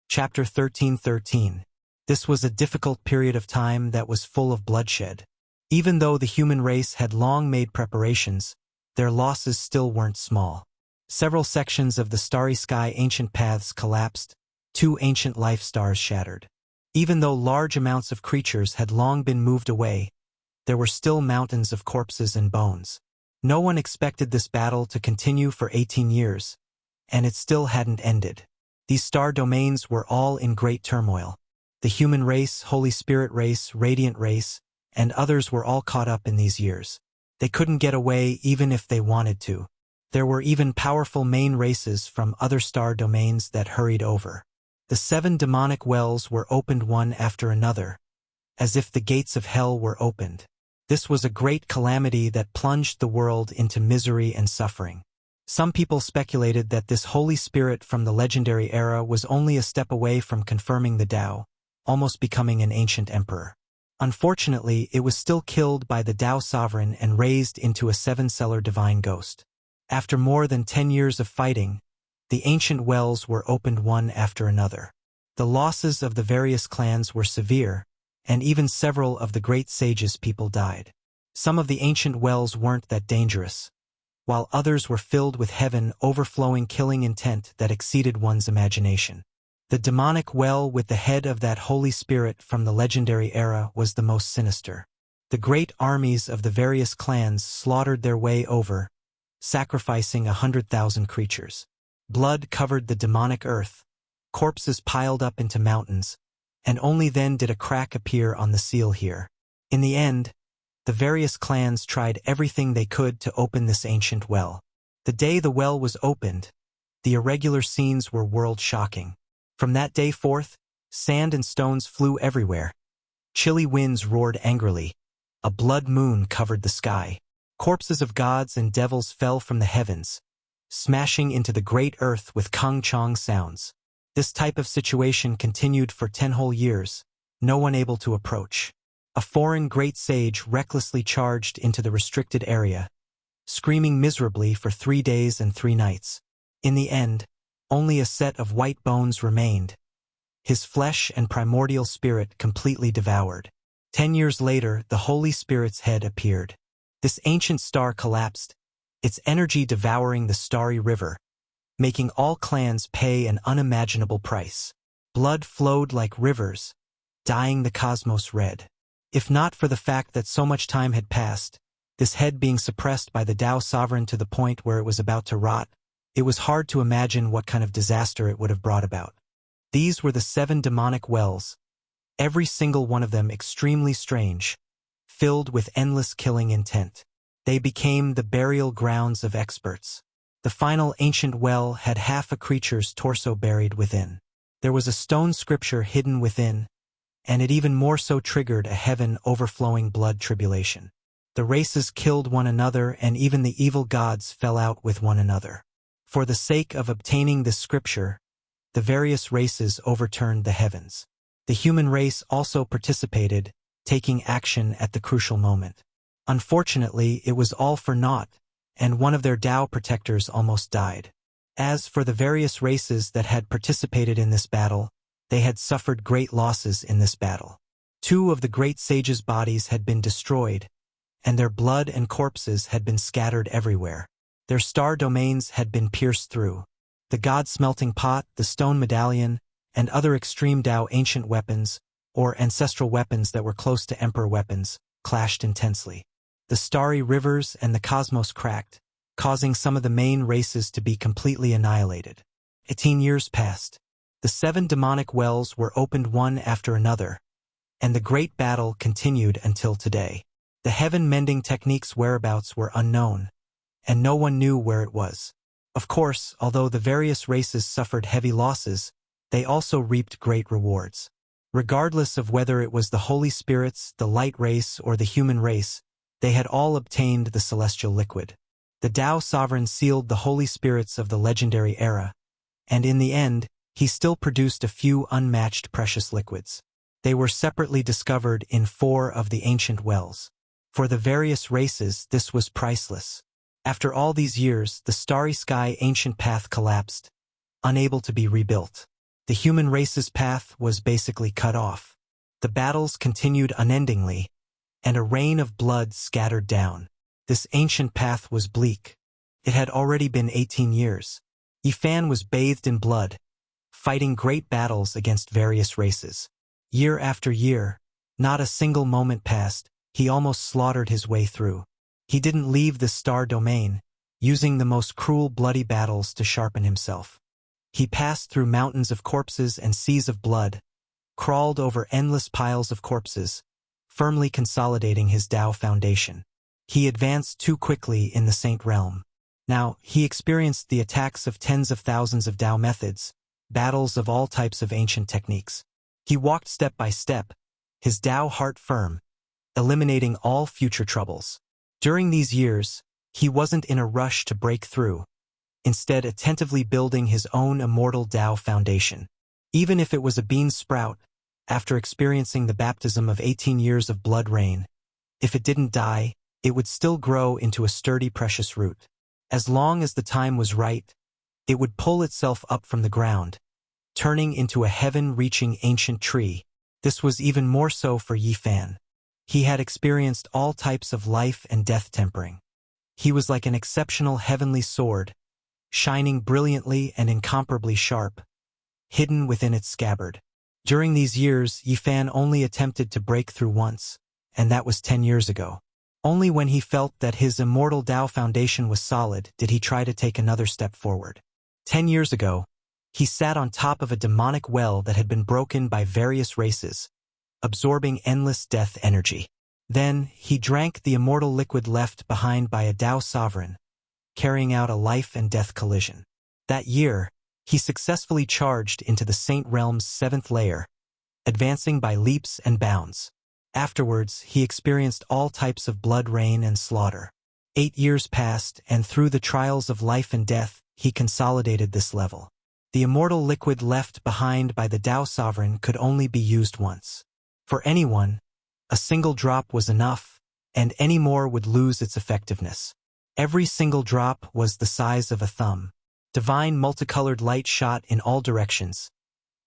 Chapter 13:13. This was a difficult period of time that was full of bloodshed. Even though the human race had long made preparations, their losses still weren't small. Several sections of the starry sky ancient paths collapsed, 2 ancient life stars shattered. Even though large amounts of creatures had long been moved away, there were still mountains of corpses and bones. No one expected this battle to continue for 18 years, and it still hadn't ended. These star domains were all in great turmoil. The human race, Holy Spirit race, Radiant race, and others were all caught up in these years. They couldn't get away even if they wanted to. There were even powerful main races from other star domains that hurried over. The 7 demonic wells were opened one after another, as if the gates of hell were opened. This was a great calamity that plunged the world into misery and suffering. Some people speculated that this Holy Spirit from the legendary era was only a step away from confirming the Tao, almost becoming an ancient emperor. Unfortunately, it was still killed by the Tao sovereign and raised into a 7-seller divine ghost. After more than 10 years of fighting, the ancient wells were opened one after another. The losses of the various clans were severe, and even several of the great sages' people died. Some of the ancient wells weren't that dangerous, while others were filled with heaven overflowing killing intent that exceeded one's imagination. The demonic well with the head of that Holy Spirit from the legendary era was the most sinister. The great armies of the various clans slaughtered their way over, sacrificing 100,000 creatures. Blood covered the demonic earth, corpses piled up into mountains, and only then did a crack appear on the seal here. In the end, the various clans tried everything they could to open this ancient well. The day the well was opened, the irregular scenes were world-shocking. From that day forth, sand and stones flew everywhere. Chilly winds roared angrily. A blood moon covered the sky. Corpses of gods and devils fell from the heavens, smashing into the great earth with kang-chong sounds. This type of situation continued for 10 whole years, no one able to approach. A foreign great sage recklessly charged into the restricted area, screaming miserably for 3 days and 3 nights. In the end, only a set of white bones remained, his flesh and primordial spirit completely devoured. 10 years later, the Holy Spirit's head appeared. This ancient star collapsed, its energy devouring the starry river, making all clans pay an unimaginable price. Blood flowed like rivers, dyeing the cosmos red. If not for the fact that so much time had passed, this head being suppressed by the Tao sovereign to the point where it was about to rot, it was hard to imagine what kind of disaster it would have brought about. These were the 7 demonic wells, every single one of them extremely strange, filled with endless killing intent. They became the burial grounds of experts. The final ancient well had half a creature's torso buried within. There was a stone scripture hidden within, and it even more so triggered a heaven overflowing blood tribulation. The races killed one another, and even the evil gods fell out with one another. For the sake of obtaining this scripture, the various races overturned the heavens. The human race also participated, taking action at the crucial moment. Unfortunately, it was all for naught, and one of their Tao protectors almost died. As for the various races that had participated in this battle, they had suffered great losses in this battle. 2 of the great sages' bodies had been destroyed, and their blood and corpses had been scattered everywhere. Their star domains had been pierced through. The god-smelting pot, the stone medallion, and other extreme Tao ancient weapons, or ancestral weapons that were close to emperor weapons, clashed intensely. The starry rivers and the cosmos cracked, causing some of the main races to be completely annihilated. 18 years passed. The 7 demonic wells were opened one after another, and the great battle continued until today. The heaven-mending technique's whereabouts were unknown, and no one knew where it was. Of course, although the various races suffered heavy losses, they also reaped great rewards. Regardless of whether it was the Holy Spirits, the light race, or the human race, they had all obtained the celestial liquid. The Tao sovereign sealed the Holy Spirits of the legendary era, and in the end, he still produced a few unmatched precious liquids. They were separately discovered in 4 of the ancient wells. For the various races, this was priceless. After all these years, the starry sky ancient path collapsed, unable to be rebuilt. The human race's path was basically cut off. The battles continued unendingly, and a rain of blood scattered down. This ancient path was bleak. It had already been 18 years. Yifan was bathed in blood, fighting great battles against various races. Year after year, not a single moment passed, he almost slaughtered his way through. He didn't leave the star domain, using the most cruel bloody battles to sharpen himself. He passed through mountains of corpses and seas of blood, crawled over endless piles of corpses, firmly consolidating his Tao foundation. He advanced too quickly in the Saint Realm. Now, he experienced the attacks of tens of thousands of Tao methods, battles of all types of ancient techniques. He walked step by step, his Tao heart firm, eliminating all future troubles. During these years, he wasn't in a rush to break through, instead attentively building his own immortal Tao foundation. Even if it was a bean sprout, after experiencing the baptism of 18 years of blood rain, if it didn't die, it would still grow into a sturdy precious root. As long as the time was right, it would pull itself up from the ground, turning into a heaven-reaching ancient tree. This was even more so for Yifan. He had experienced all types of life and death tempering. He was like an exceptional heavenly sword, shining brilliantly and incomparably sharp, hidden within its scabbard. During these years, Yifan only attempted to break through once, and that was 10 years ago. Only when he felt that his immortal Tao foundation was solid did he try to take another step forward. 10 years ago, he sat on top of a demonic well that had been broken by various races, absorbing endless death energy. Then, he drank the immortal liquid left behind by a Tao sovereign, carrying out a life and death collision. That year, he successfully charged into the Saint Realm's 7th layer, advancing by leaps and bounds. Afterwards, he experienced all types of blood rain and slaughter. 8 years passed, and through the trials of life and death, he consolidated this level. The immortal liquid left behind by the Tao Sovereign could only be used once. For anyone, a single drop was enough, and any more would lose its effectiveness. Every single drop was the size of a thumb. Divine multicolored light shot in all directions,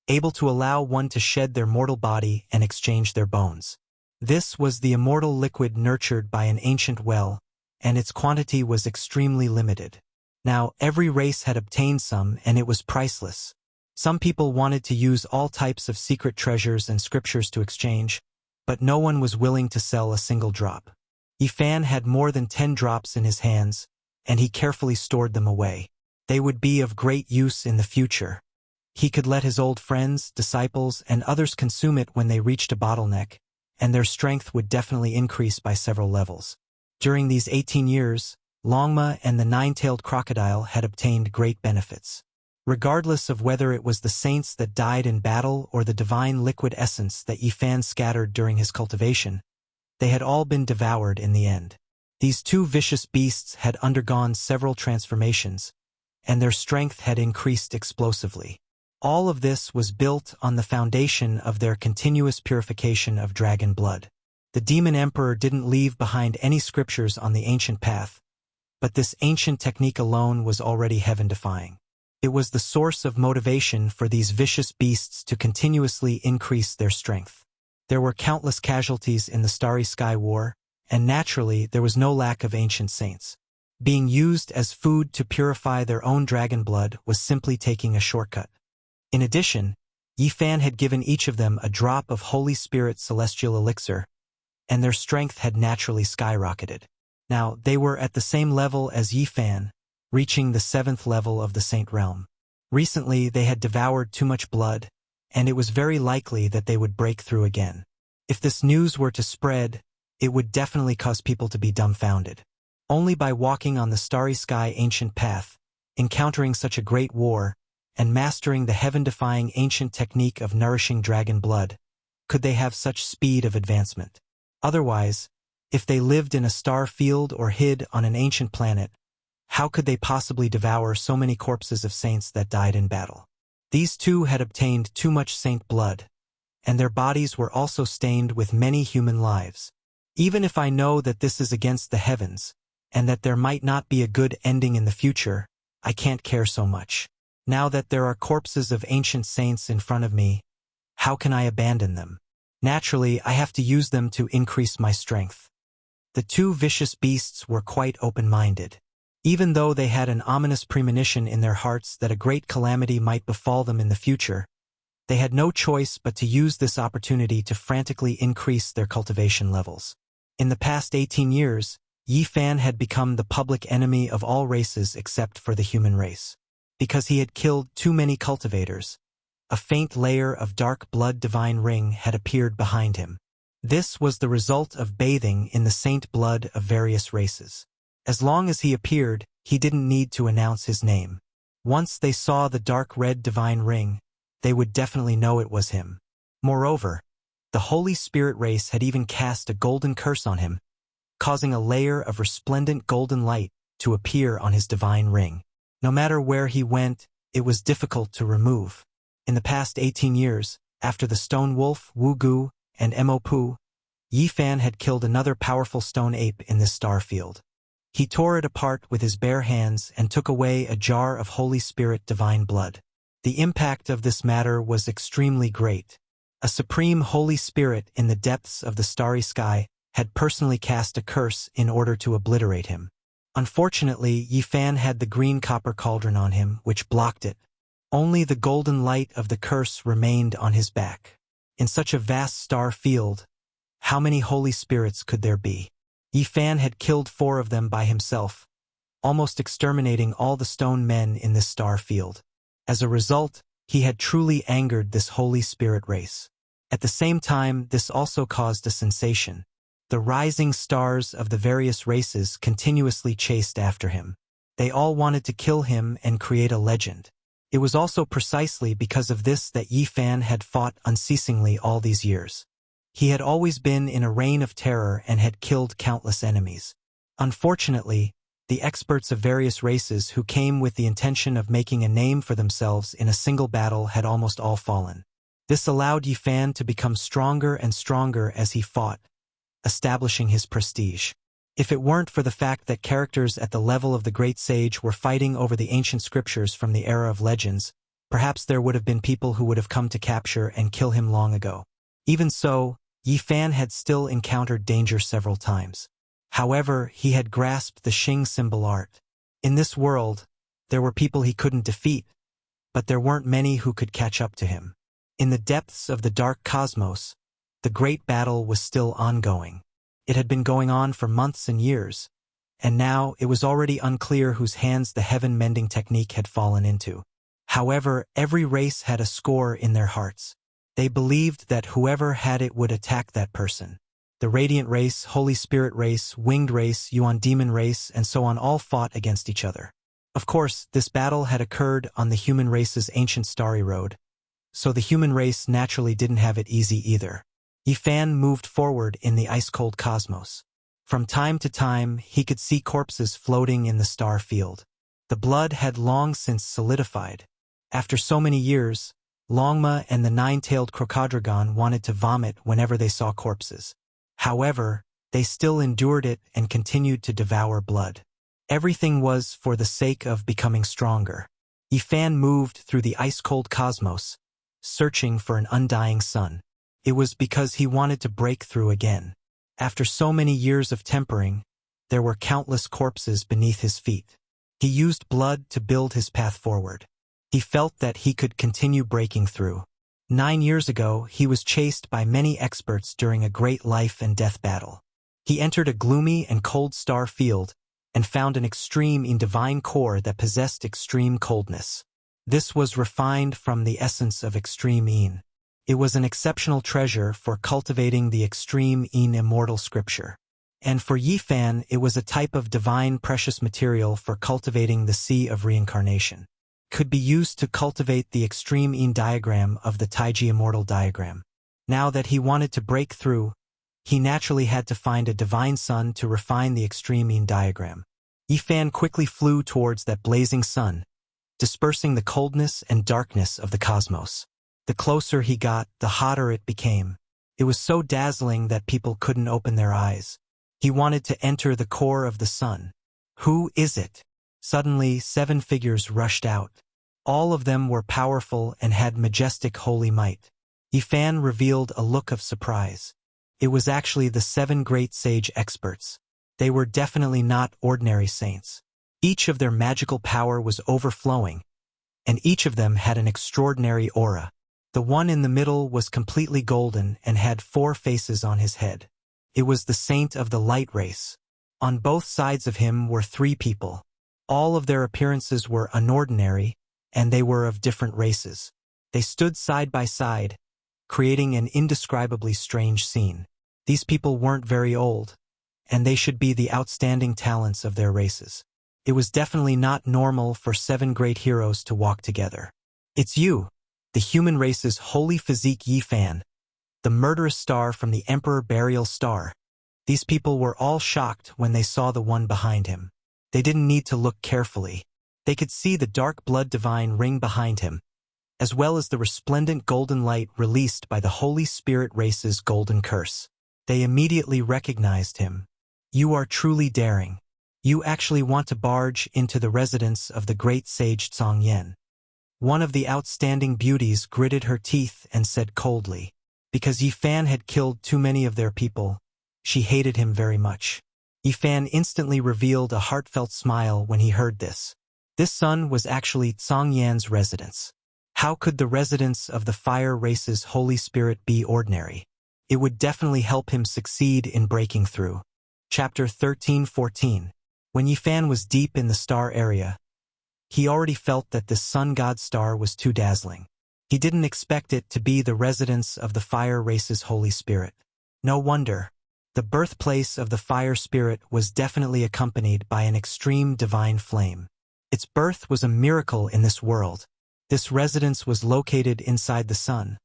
able to allow one to shed their mortal body and exchange their bones. This was the immortal liquid nurtured by an ancient well, and its quantity was extremely limited. Now, every race had obtained some, and it was priceless. Some people wanted to use all types of secret treasures and scriptures to exchange, but no one was willing to sell a single drop. Yifan had more than 10 drops in his hands, and he carefully stored them away. They would be of great use in the future. He could let his old friends, disciples, and others consume it when they reached a bottleneck, and their strength would definitely increase by several levels. During these 18 years, Longma and the nine-tailed crocodile had obtained great benefits. Regardless of whether it was the saints that died in battle or the divine liquid essence that Yifan scattered during his cultivation, they had all been devoured in the end. These two vicious beasts had undergone several transformations, and their strength had increased explosively. All of this was built on the foundation of their continuous purification of dragon blood. The demon emperor didn't leave behind any scriptures on the ancient path, but this ancient technique alone was already heaven-defying. It was the source of motivation for these vicious beasts to continuously increase their strength. There were countless casualties in the Starry Sky War, and naturally there was no lack of ancient saints. Being used as food to purify their own dragon blood was simply taking a shortcut. In addition, Yifan had given each of them a drop of Holy Spirit celestial elixir, and their strength had naturally skyrocketed. Now, they were at the same level as Yifan, reaching the 7th level of the Saint Realm. Recently, they had devoured too much blood, and it was very likely that they would break through again. If this news were to spread, it would definitely cause people to be dumbfounded. Only by walking on the Starry Sky ancient path, encountering such a great war, and mastering the heaven-defying ancient technique of nourishing dragon blood, could they have such speed of advancement. Otherwise, if they lived in a star field or hid on an ancient planet, how could they possibly devour so many corpses of saints that died in battle? These two had obtained too much saint blood, and their bodies were also stained with many human lives. Even if I know that this is against the heavens, and that there might not be a good ending in the future, I can't care so much. Now that there are corpses of ancient saints in front of me, how can I abandon them? Naturally, I have to use them to increase my strength. The two vicious beasts were quite open-minded. Even though they had an ominous premonition in their hearts that a great calamity might befall them in the future, they had no choice but to use this opportunity to frantically increase their cultivation levels. In the past 18 years, Yi Fan had become the public enemy of all races except for the human race. Because he had killed too many cultivators, a faint layer of dark blood divine ring had appeared behind him. This was the result of bathing in the saint blood of various races. As long as he appeared, he didn't need to announce his name. Once they saw the dark red divine ring, they would definitely know it was him. Moreover, the Holy Spirit race had even cast a golden curse on him, causing a layer of resplendent golden light to appear on his divine ring. No matter where he went, it was difficult to remove. In the past 18 years, after the stone wolf, Wu Gu, and Mo Pu, Yi Fan had killed another powerful stone ape in this star field. He tore it apart with his bare hands and took away a jar of Holy Spirit divine blood. The impact of this matter was extremely great. A supreme Holy Spirit in the depths of the starry sky had personally cast a curse in order to obliterate him. Unfortunately, Yi Fan had the green copper cauldron on him, which blocked it. Only the golden light of the curse remained on his back. In such a vast star field, how many Holy Spirits could there be? Yi Fan had killed 4 of them by himself, almost exterminating all the stone men in this star field. As a result, he had truly angered this Holy Spirit race. At the same time, this also caused a sensation. The rising stars of the various races continuously chased after him. They all wanted to kill him and create a legend. It was also precisely because of this that Yi Fan had fought unceasingly all these years. He had always been in a reign of terror and had killed countless enemies. Unfortunately, the experts of various races who came with the intention of making a name for themselves in a single battle had almost all fallen. This allowed Yi Fan to become stronger and stronger as he fought, establishing his prestige. If it weren't for the fact that characters at the level of the great sage were fighting over the ancient scriptures from the era of legends, perhaps there would have been people who would have come to capture and kill him long ago. Even so, Yi Fan had still encountered danger several times. However, he had grasped the Xing symbol art. In this world, there were people he couldn't defeat, but there weren't many who could catch up to him. In the depths of the dark cosmos, the great battle was still ongoing. It had been going on for months and years, and now it was already unclear whose hands the heaven-mending technique had fallen into. However, every race had a score in their hearts. They believed that whoever had it would attack that person. The Radiant race, Holy Spirit race, Winged race, Yuan Demon race, and so on all fought against each other. Of course, this battle had occurred on the human race's ancient starry road, so the human race naturally didn't have it easy either. Yi Fan moved forward in the ice-cold cosmos. From time to time, he could see corpses floating in the star field. The blood had long since solidified. After so many years, Longma and the 9-tailed Crocodragon wanted to vomit whenever they saw corpses. However, they still endured it and continued to devour blood. Everything was for the sake of becoming stronger. Yi Fan moved through the ice-cold cosmos, searching for an undying sun. It was because he wanted to break through again. After so many years of tempering, there were countless corpses beneath his feet. He used blood to build his path forward. He felt that he could continue breaking through. 9 years ago, he was chased by many experts during a great life and death battle. He entered a gloomy and cold star field and found an extreme in divine core that possessed extreme coldness. This was refined from the essence of extreme Yin. It was an exceptional treasure for cultivating the extreme Yin immortal scripture. And for Yi Fan, it was a type of divine precious material for cultivating the sea of reincarnation. Could be used to cultivate the extreme Yin diagram of the Taiji immortal diagram. Now that he wanted to break through, he naturally had to find a divine sun to refine the extreme Yin diagram. Yi Fan quickly flew towards that blazing sun, dispersing the coldness and darkness of the cosmos. The closer he got, the hotter it became. It was so dazzling that people couldn't open their eyes. He wanted to enter the core of the sun. Who is it? Suddenly, 7 figures rushed out. All of them were powerful and had majestic holy might. Yifan revealed a look of surprise. It was actually the 7 great sage experts. They were definitely not ordinary saints. Each of their magical power was overflowing, and each of them had an extraordinary aura. The one in the middle was completely golden and had 4 faces on his head. It was the saint of the light race. On both sides of him were 3 people. All of their appearances were unordinary, and they were of different races. They stood side by side, creating an indescribably strange scene. These people weren't very old, and they should be the outstanding talents of their races. It was definitely not normal for 7 great heroes to walk together. It's you, the human race's holy physique Yifan, the murderous star from the Emperor Burial Star. These people were all shocked when they saw the one behind him. They didn't need to look carefully. They could see the dark blood divine ring behind him, as well as the resplendent golden light released by the Holy Spirit race's golden curse. They immediately recognized him. You are truly daring. You actually want to barge into the residence of the great sage Zhang. One of the outstanding beauties gritted her teeth and said coldly, because Yifan had killed too many of their people, she hated him very much. Yifan instantly revealed a heartfelt smile when he heard this. This son was actually Zhang Yan's residence. How could the residence of the fire race's Holy Spirit be ordinary? It would definitely help him succeed in breaking through. Chapter 13-14. When Yifan was deep in the star area, he already felt that this sun god star was too dazzling. He didn't expect it to be the residence of the fire race's Holy Spirit. No wonder. The birthplace of the fire spirit was definitely accompanied by an extreme divine flame. Its birth was a miracle in this world. This residence was located inside the sun,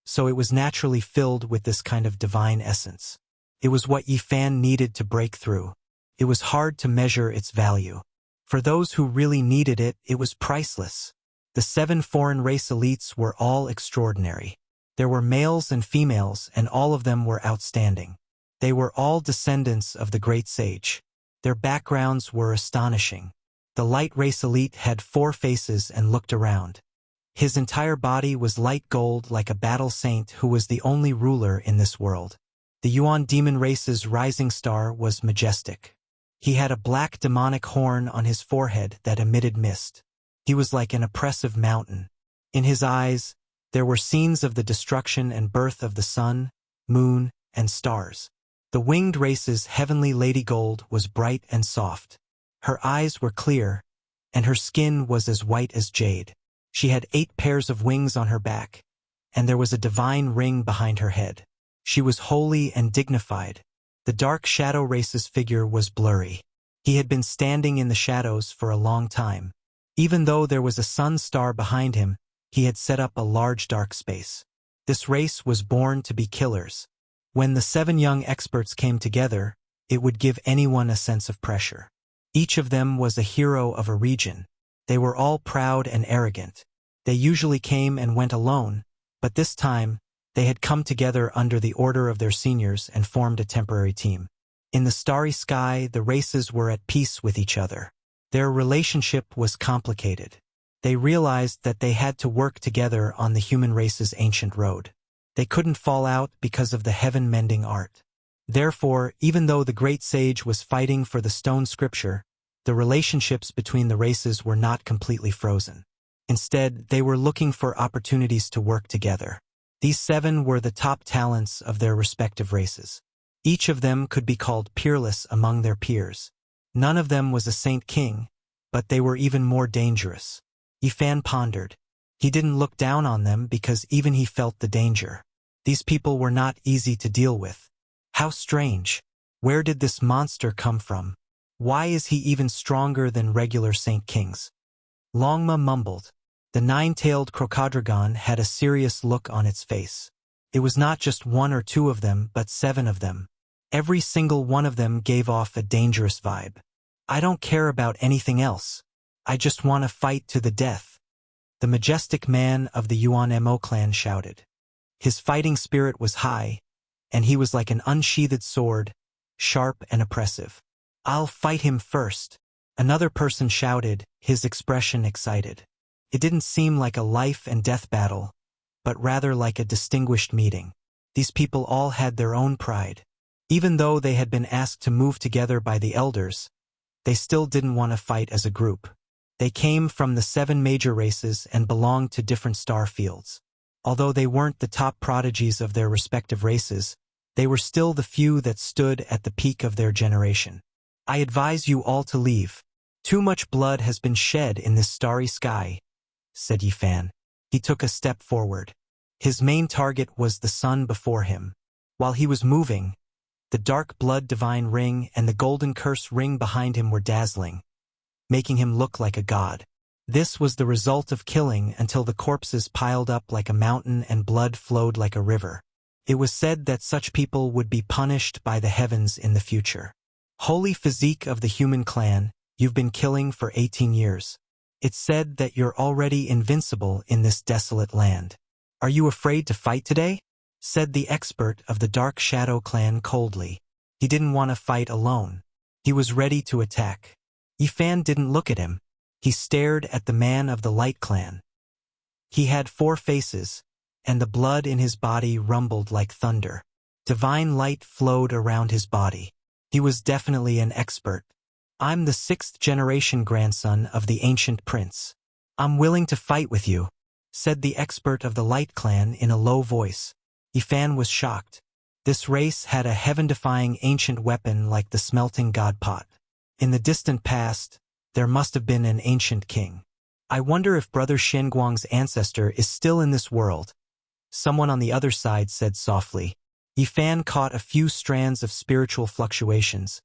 so it was naturally filled with this kind of divine essence. It was what Yifan needed to break through. It was hard to measure its value. For those who really needed it, it was priceless. The 7 foreign race elites were all extraordinary. There were males and females, and all of them were outstanding. They were all descendants of the great sage. Their backgrounds were astonishing. The light race elite had 4 faces and looked around. His entire body was light gold like a battle saint who was the only ruler in this world. The Yuan demon race's rising star was majestic. He had a black demonic horn on his forehead that emitted mist. He was like an oppressive mountain. In his eyes, there were scenes of the destruction and birth of the sun, moon, and stars. The winged race's heavenly Lady Gold was bright and soft. Her eyes were clear, and her skin was as white as jade. She had 8 pairs of wings on her back, and there was a divine ring behind her head. She was holy and dignified. The dark shadow race's figure was blurry. He had been standing in the shadows for a long time. Even though there was a sun star behind him, he had set up a large dark space. This race was born to be killers. When the 7 young experts came together, it would give anyone a sense of pressure. Each of them was a hero of a region. They were all proud and arrogant. They usually came and went alone, but this time, they had come together under the order of their seniors and formed a temporary team. In the starry sky, the races were at peace with each other. Their relationship was complicated. They realized that they had to work together on the human race's ancient road. They couldn't fall out because of the heaven-mending art. Therefore, even though the great sage was fighting for the stone scripture, the relationships between the races were not completely frozen. Instead, they were looking for opportunities to work together. These 7 were the top talents of their respective races. Each of them could be called peerless among their peers. None of them was a saint king, but they were even more dangerous. Yifan pondered. He didn't look down on them because even he felt the danger. These people were not easy to deal with. How strange. Where did this monster come from? Why is he even stronger than regular saint kings? Longma mumbled. The 9-tailed crocodrogon had a serious look on its face. It was not just 1 or 2 of them, but 7 of them. Every single one of them gave off a dangerous vibe. I don't care about anything else. I just want to fight to the death. The majestic man of the Yuan Mo clan shouted. His fighting spirit was high, and he was like an unsheathed sword, sharp and oppressive. I'll fight him first. Another person shouted, his expression excited. It didn't seem like a life and death battle, but rather like a distinguished meeting. These people all had their own pride. Even though they had been asked to move together by the elders, they still didn't want to fight as a group. They came from the 7 major races and belonged to different star fields. Although they weren't the top prodigies of their respective races, they were still the few that stood at the peak of their generation. I advise you all to leave. Too much blood has been shed in this starry sky, said Yifan. He took a step forward. His main target was the sun before him. While he was moving, the dark blood divine ring and the golden curse ring behind him were dazzling, making him look like a god. This was the result of killing until the corpses piled up like a mountain and blood flowed like a river. It was said that such people would be punished by the heavens in the future. Holy physique of the human clan, you've been killing for 18 years. It's said that you're already invincible in this desolate land. Are you afraid to fight today? Said the expert of the Dark Shadow clan coldly. He didn't want to fight alone. He was ready to attack. Yifan didn't look at him. He stared at the man of the Light clan. He had 4 faces, and the blood in his body rumbled like thunder. Divine light flowed around his body. He was definitely an expert. I'm the 6th generation grandson of the ancient prince. I'm willing to fight with you, said the expert of the Light clan in a low voice. Yifan was shocked. This race had a heaven-defying ancient weapon like the smelting god pot. In the distant past, there must have been an ancient king. I wonder if Brother Shenguang's ancestor is still in this world. Someone on the other side said softly. Yifan caught a few strands of spiritual fluctuations,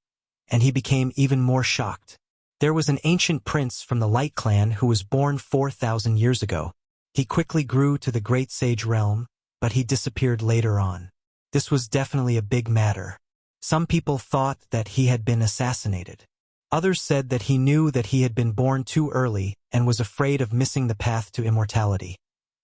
and he became even more shocked. There was an ancient prince from the Light clan who was born 4,000 years ago. He quickly grew to the great sage realm, but he disappeared later on. This was definitely a big matter. Some people thought that he had been assassinated. Others said that he knew that he had been born too early and was afraid of missing the path to immortality.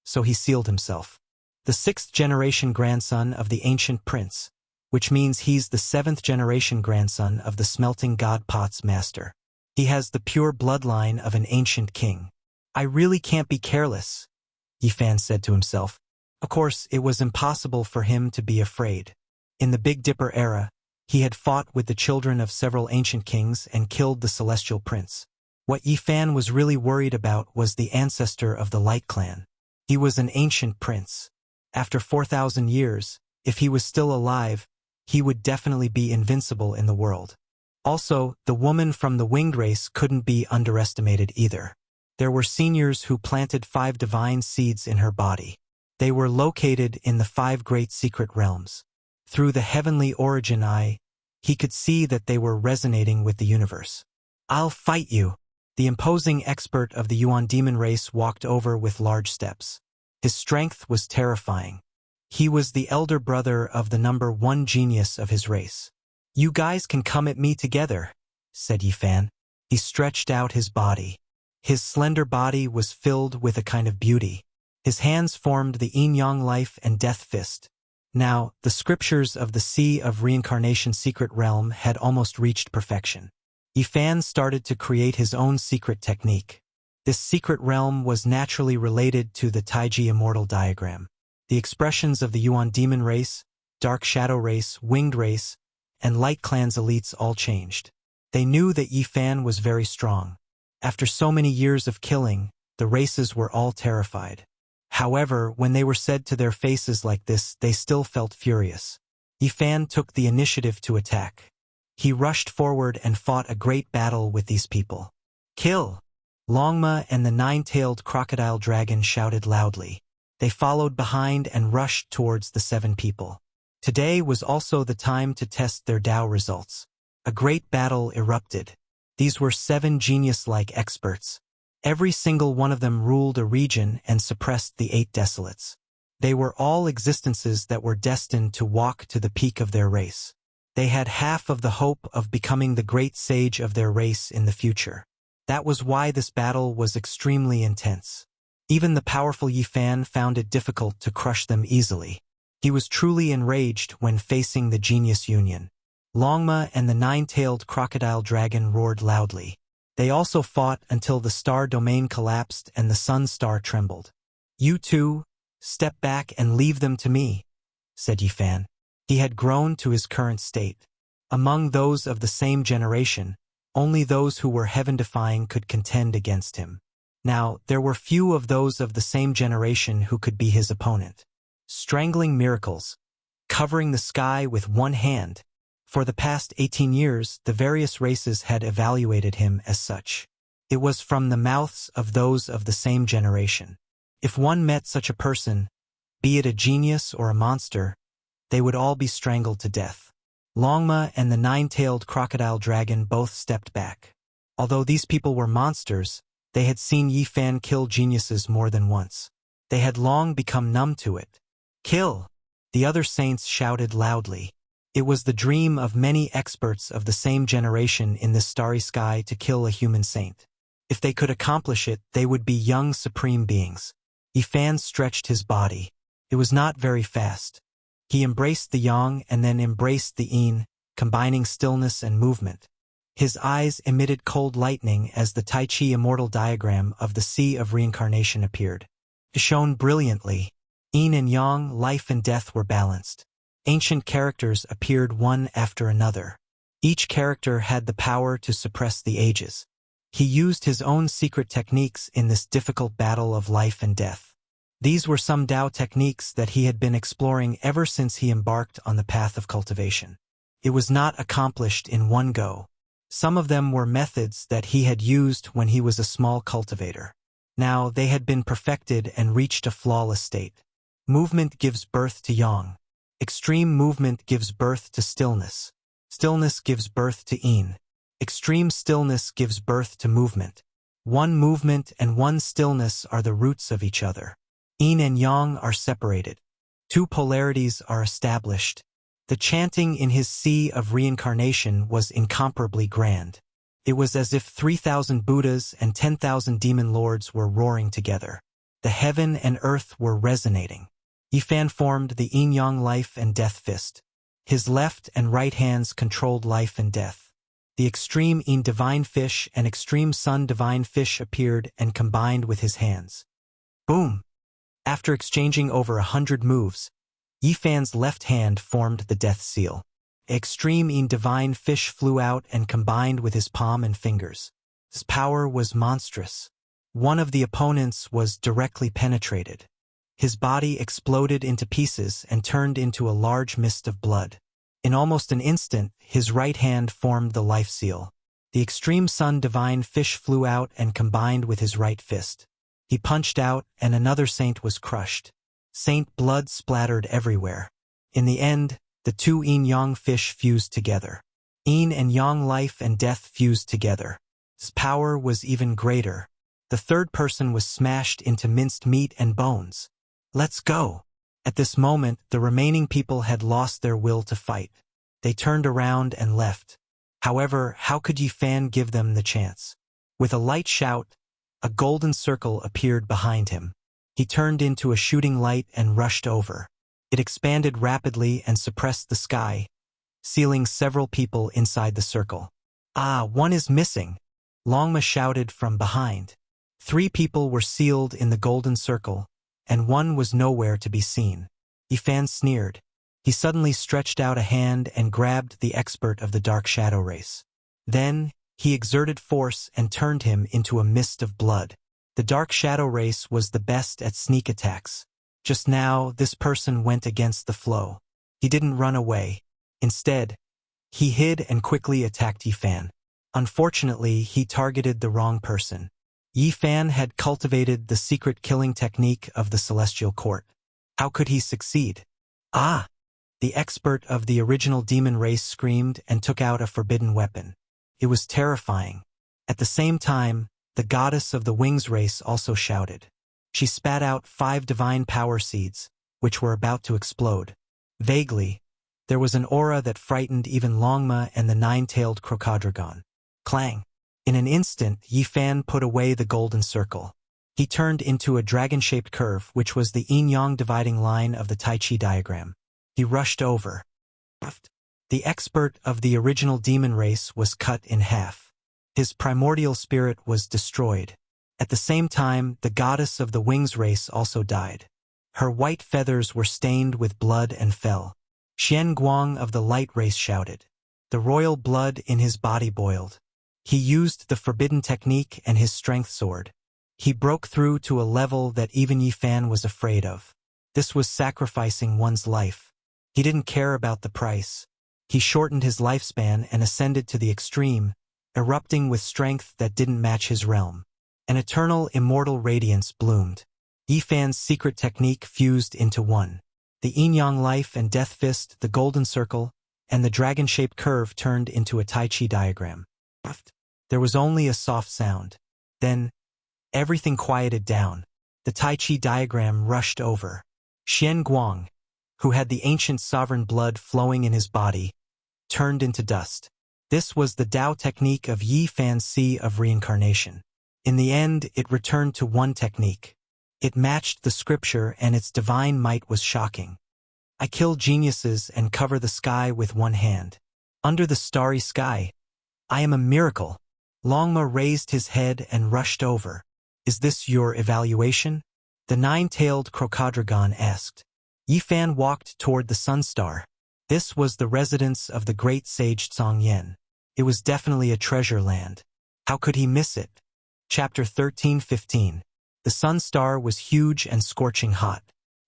So he sealed himself. The 6th generation grandson of the ancient prince, which means he's the 7th generation grandson of the smelting god pot's master. He has the pure bloodline of an ancient king. I really can't be careless, Yifan said to himself. Of course, it was impossible for him to be afraid. In the Big Dipper era, he had fought with the children of several ancient kings and killed the celestial prince. What Yifan was really worried about was the ancestor of the Light clan. He was an ancient prince. After 4,000 years, if he was still alive, he would definitely be invincible in the world. Also, the woman from the winged race couldn't be underestimated either. There were seniors who planted 5 divine seeds in her body. They were located in the 5 great secret realms. Through the heavenly origin eye, he could see that they were resonating with the universe. I'll fight you. The imposing expert of the Yuan demon race walked over with large steps. His strength was terrifying. He was the elder brother of the number 1 genius of his race. You guys can come at me together, said Yifan. He stretched out his body. His slender body was filled with a kind of beauty. His hands formed the yin-yang life and death fist. Now, the scriptures of the Sea of Reincarnation secret realm had almost reached perfection. Yifan started to create his own secret technique. This secret realm was naturally related to the Taiji immortal diagram. The expressions of the Yuan demon race, dark shadow race, winged race, and Light clan's elites all changed. They knew that Yifan was very strong. After so many years of killing, the races were all terrified. However, when they were said to their faces like this, they still felt furious. Yifan took the initiative to attack. He rushed forward and fought a great battle with these people. Kill! Longma and the 9-tailed crocodile dragon shouted loudly. They followed behind and rushed towards the 7 people. Today was also the time to test their Tao results. A great battle erupted. These were 7 genius-like experts. Every single one of them ruled a region and suppressed the 8 desolates. They were all existences that were destined to walk to the peak of their race. They had half of the hope of becoming the great sage of their race in the future. That was why this battle was extremely intense. Even the powerful Yifan found it difficult to crush them easily. He was truly enraged when facing the genius union. Longma and the 9-tailed crocodile dragon roared loudly. They also fought until the star domain collapsed and the sun star trembled. "You two, step back and leave them to me," said Yifan. He had grown to his current state. Among those of the same generation, only those who were heaven-defying could contend against him. Now, there were few of those of the same generation who could be his opponent. Strangling miracles, covering the sky with one hand. For the past 18 years, the various races had evaluated him as such. It was from the mouths of those of the same generation. If one met such a person, be it a genius or a monster, they would all be strangled to death. Longma and the nine-tailed crocodile dragon both stepped back. Although these people were monsters, they had seen Yifan kill geniuses more than once. They had long become numb to it. "Kill!" the other saints shouted loudly. It was the dream of many experts of the same generation in this starry sky to kill a human saint. If they could accomplish it, they would be young supreme beings. Yifan stretched his body. It was not very fast. He embraced the yang and then embraced the yin, combining stillness and movement. His eyes emitted cold lightning as the Tai Chi immortal diagram of the Sea of Reincarnation appeared. It shone brilliantly. Yin and yang, life and death were balanced. Ancient characters appeared one after another. Each character had the power to suppress the ages. He used his own secret techniques in this difficult battle of life and death. These were some Tao techniques that he had been exploring ever since he embarked on the path of cultivation. It was not accomplished in one go. Some of them were methods that he had used when he was a small cultivator. Now they had been perfected and reached a flawless state. Movement gives birth to yang. Extreme movement gives birth to stillness. Stillness gives birth to yin. Extreme stillness gives birth to movement. One movement and one stillness are the roots of each other. Yin and yang are separated. Two polarities are established. The chanting in his Sea of Reincarnation was incomparably grand. It was as if 3,000 Buddhas and 10,000 demon lords were roaring together. The heaven and earth were resonating. Yifan formed the yin-yang life and death fist. His left and right hands controlled life and death. The extreme yin divine fish and extreme sun divine fish appeared and combined with his hands. Boom! After exchanging over 100 moves, Yifan's left hand formed the death seal. Extreme yin divine fish flew out and combined with his palm and fingers. His power was monstrous. One of the opponents was directly penetrated. His body exploded into pieces and turned into a large mist of blood. In almost an instant, his right hand formed the life seal. The extreme sun divine fish flew out and combined with his right fist. He punched out and another saint was crushed. Saint blood splattered everywhere. In the end, the two yin-yang fish fused together. Yin and yang life and death fused together. His power was even greater. The third person was smashed into minced meat and bones. "Let's go." At this moment, the remaining people had lost their will to fight. They turned around and left. However, how could Yifan give them the chance? With a light shout, a golden circle appeared behind him. He turned into a shooting light and rushed over. It expanded rapidly and suppressed the sky, sealing several people inside the circle. "Ah, one is missing," Longma shouted from behind. 3 people were sealed in the golden circle, and one was nowhere to be seen. Yifan sneered. He suddenly stretched out a hand and grabbed the expert of the dark shadow race. Then, he exerted force and turned him into a mist of blood. The dark shadow race was the best at sneak attacks. Just now, this person went against the flow. He didn't run away. Instead, he hid and quickly attacked Yifan. Unfortunately, he targeted the wrong person. Yifan had cultivated the secret killing technique of the Celestial Court. How could he succeed? "Ah!" The expert of the original demon race screamed and took out a forbidden weapon. It was terrifying. At the same time, the goddess of the wings race also shouted. She spat out 5 divine power seeds, which were about to explode. Vaguely, there was an aura that frightened even Longma and the 9-tailed crocodile. Clang! In an instant, Yifan put away the golden circle. He turned into a dragon-shaped curve, which was the yin-yang dividing line of the Tai Chi diagram. He rushed over. The expert of the original demon race was cut in half. His primordial spirit was destroyed. At the same time, the goddess of the wings race also died. Her white feathers were stained with blood and fell. Xian Guang of the light race shouted. The royal blood in his body boiled. He used the forbidden technique and his strength sword. He broke through to a level that even Yi Fan was afraid of. This was sacrificing one's life. He didn't care about the price. He shortened his lifespan and ascended to the extreme, erupting with strength that didn't match his realm. An eternal, immortal radiance bloomed. Yi Fan's secret technique fused into one. The yin-yang life and death fist, the golden circle, and the dragon-shaped curve turned into a Tai Chi diagram. There was only a soft sound. Then, everything quieted down. The Tai Chi diagram rushed over. Xian Guang, who had the ancient sovereign blood flowing in his body, turned into dust. This was the Tao technique of Yi Fan's Sea of Reincarnation. In the end, it returned to one technique. It matched the scripture, and its divine might was shocking. I kill geniuses and cover the sky with one hand. Under the starry sky, I am a miracle. Longma raised his head and rushed over. Is this your evaluation? The nine-tailed crocodrogon asked. Yi Fan walked toward the sun star. This was the residence of the great sage Song Yen. It was definitely a treasure land. How could he miss it? Chapter 13:15. The sun star was huge and scorching hot.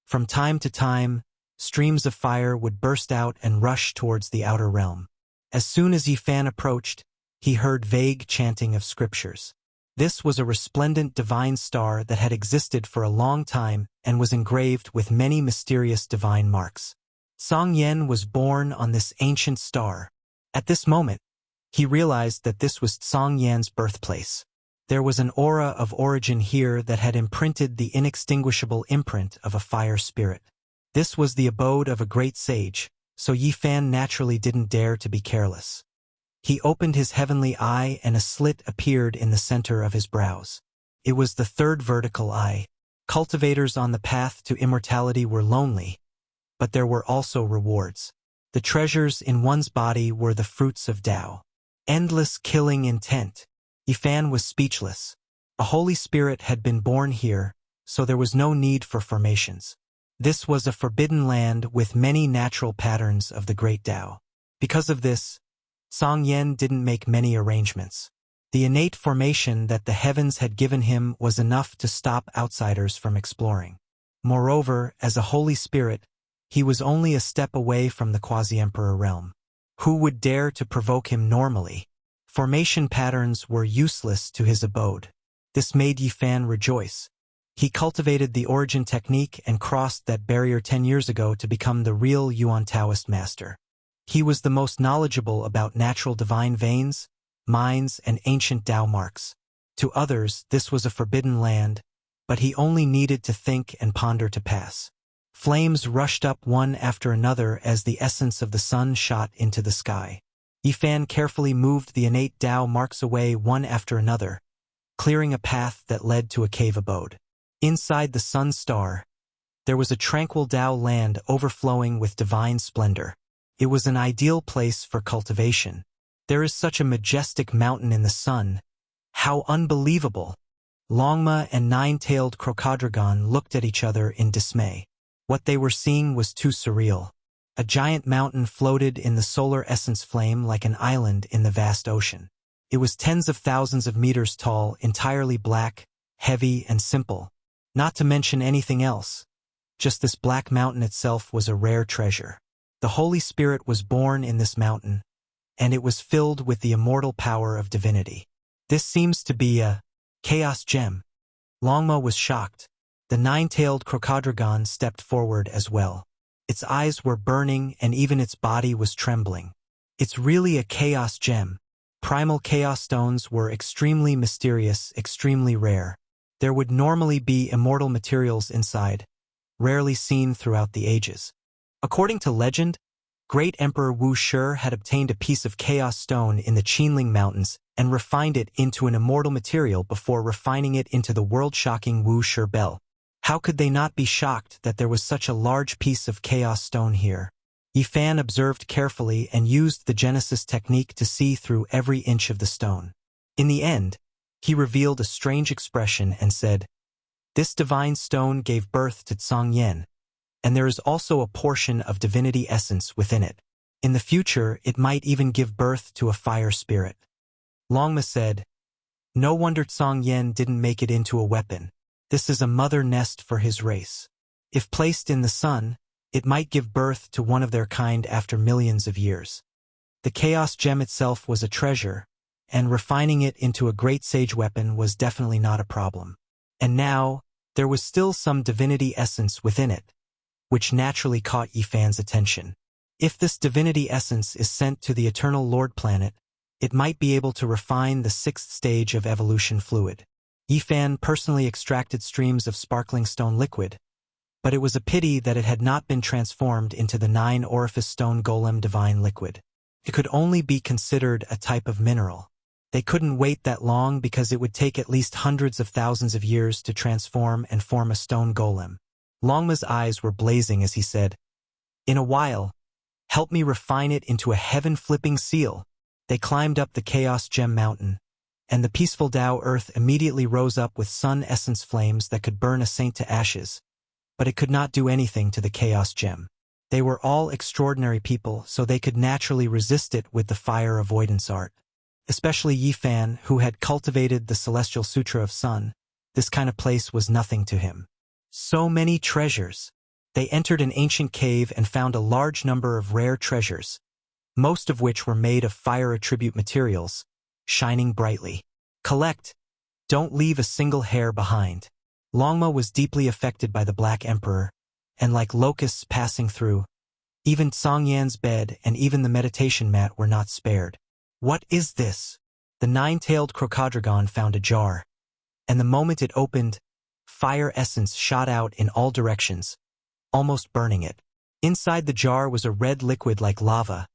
From time to time, streams of fire would burst out and rush towards the outer realm. As soon as Yi Fan approached, he heard vague chanting of scriptures. This was a resplendent divine star that had existed for a long time and was engraved with many mysterious divine marks. Song Yen was born on this ancient star. At this moment, he realized that this was Song Yan's birthplace. There was an aura of origin here that had imprinted the inextinguishable imprint of a fire spirit. This was the abode of a great sage, so Yi Fan naturally didn't dare to be careless. He opened his heavenly eye and a slit appeared in the center of his brows. It was the third vertical eye. Cultivators on the path to immortality were lonely, but there were also rewards. The treasures in one's body were the fruits of Tao. Endless killing intent. Yi Fan was speechless. A holy spirit had been born here, so there was no need for formations. This was a forbidden land with many natural patterns of the great Tao. Because of this, Song Yen didn't make many arrangements. The innate formation that the heavens had given him was enough to stop outsiders from exploring. Moreover, as a holy spirit, he was only a step away from the quasi-emperor realm. Who would dare to provoke him normally? Formation patterns were useless to his abode. This made Yi Fan rejoice. He cultivated the origin technique and crossed that barrier 10 years ago to become the real Yuan Taoist master. He was the most knowledgeable about natural divine veins, mines, and ancient Tao marks. To others, this was a forbidden land, but he only needed to think and ponder to pass. Flames rushed up one after another as the essence of the sun shot into the sky. Yi Fan carefully moved the innate Tao marks away one after another, clearing a path that led to a cave abode. Inside the sun star, there was a tranquil Tao land overflowing with divine splendor. It was an ideal place for cultivation. There is such a majestic mountain in the sun. How unbelievable! Longma and nine-tailed crocodrogon looked at each other in dismay. What they were seeing was too surreal. A giant mountain floated in the solar essence flame like an island in the vast ocean. It was tens of thousands of meters tall, entirely black, heavy, and simple. Not to mention anything else. Just this black mountain itself was a rare treasure. The Holy Spirit was born in this mountain, and it was filled with the immortal power of divinity. This seems to be a chaos gem. Longma was shocked. The nine-tailed crocodrogon stepped forward as well. Its eyes were burning and even its body was trembling. It's really a chaos gem. Primal chaos stones were extremely mysterious, extremely rare. There would normally be immortal materials inside, rarely seen throughout the ages. According to legend, Great Emperor Wuxia had obtained a piece of chaos stone in the Qinling Mountains and refined it into an immortal material before refining it into the world-shocking Wuxia bell. How could they not be shocked that there was such a large piece of chaos stone here? Yi Fan observed carefully and used the Genesis technique to see through every inch of the stone. In the end, he revealed a strange expression and said, "This divine stone gave birth to Tsang Yen, and there is also a portion of divinity essence within it. In the future, it might even give birth to a fire spirit." Longma said, "No wonder Tsang Yen didn't make it into a weapon. This is a mother nest for his race. If placed in the sun, it might give birth to one of their kind after millions of years." The Chaos Gem itself was a treasure, and refining it into a great sage weapon was definitely not a problem. And now, there was still some divinity essence within it, which naturally caught Yifan's attention. If this divinity essence is sent to the Eternal Lord planet, it might be able to refine the 6th stage of evolution fluid. Yifan personally extracted streams of sparkling stone liquid, but it was a pity that it had not been transformed into the 9-orifice stone golem divine liquid. It could only be considered a type of mineral. They couldn't wait that long because it would take at least hundreds of thousands of years to transform and form a stone golem. Longma's eyes were blazing as he said, "In a while, help me refine it into a heaven-flipping seal." They climbed up the Chaos Gem Mountain, and the peaceful Tao Earth immediately rose up with sun essence flames that could burn a saint to ashes, but it could not do anything to the Chaos Gem. They were all extraordinary people, so they could naturally resist it with the fire avoidance art. Especially Yifan, who had cultivated the Celestial Sutra of Sun. This kind of place was nothing to him. So many treasures. They entered an ancient cave and found a large number of rare treasures, most of which were made of fire attribute materials, shining brightly. Collect. Don't leave a single hair behind. Longma was deeply affected by the Black Emperor, and like locusts passing through, even Tsang Yan's bed and even the meditation mat were not spared. What is this? The 9-tailed crocodrogon found a jar, and the moment it opened, fire essence shot out in all directions, almost burning it. Inside the jar was a red liquid like lava,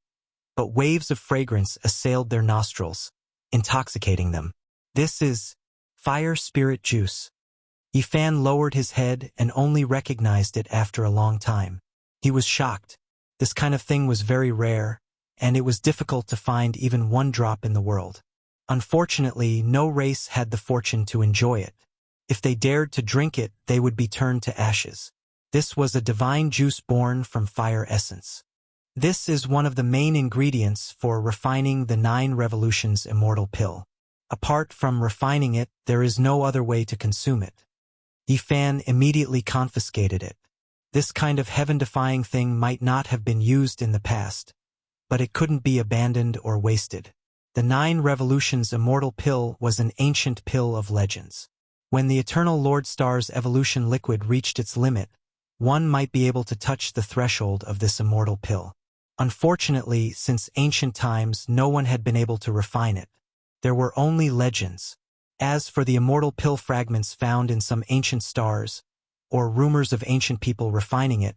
but waves of fragrance assailed their nostrils, intoxicating them. "This is fire spirit juice." Yifan lowered his head and only recognized it after a long time. He was shocked. This kind of thing was very rare, and it was difficult to find even one drop in the world. Unfortunately, no race had the fortune to enjoy it. If they dared to drink it, they would be turned to ashes. This was a divine juice born from fire essence. This is one of the main ingredients for refining the 9 Revolutions immortal pill. Apart from refining it, there is no other way to consume it. Yifan immediately confiscated it. This kind of heaven-defying thing might not have been used in the past, but it couldn't be abandoned or wasted. The 9 Revolutions immortal pill was an ancient pill of legends. When the Eternal Lord Star's evolution liquid reached its limit, one might be able to touch the threshold of this immortal pill. Unfortunately, since ancient times, no one had been able to refine it. There were only legends. As for the immortal pill fragments found in some ancient stars, or rumors of ancient people refining it,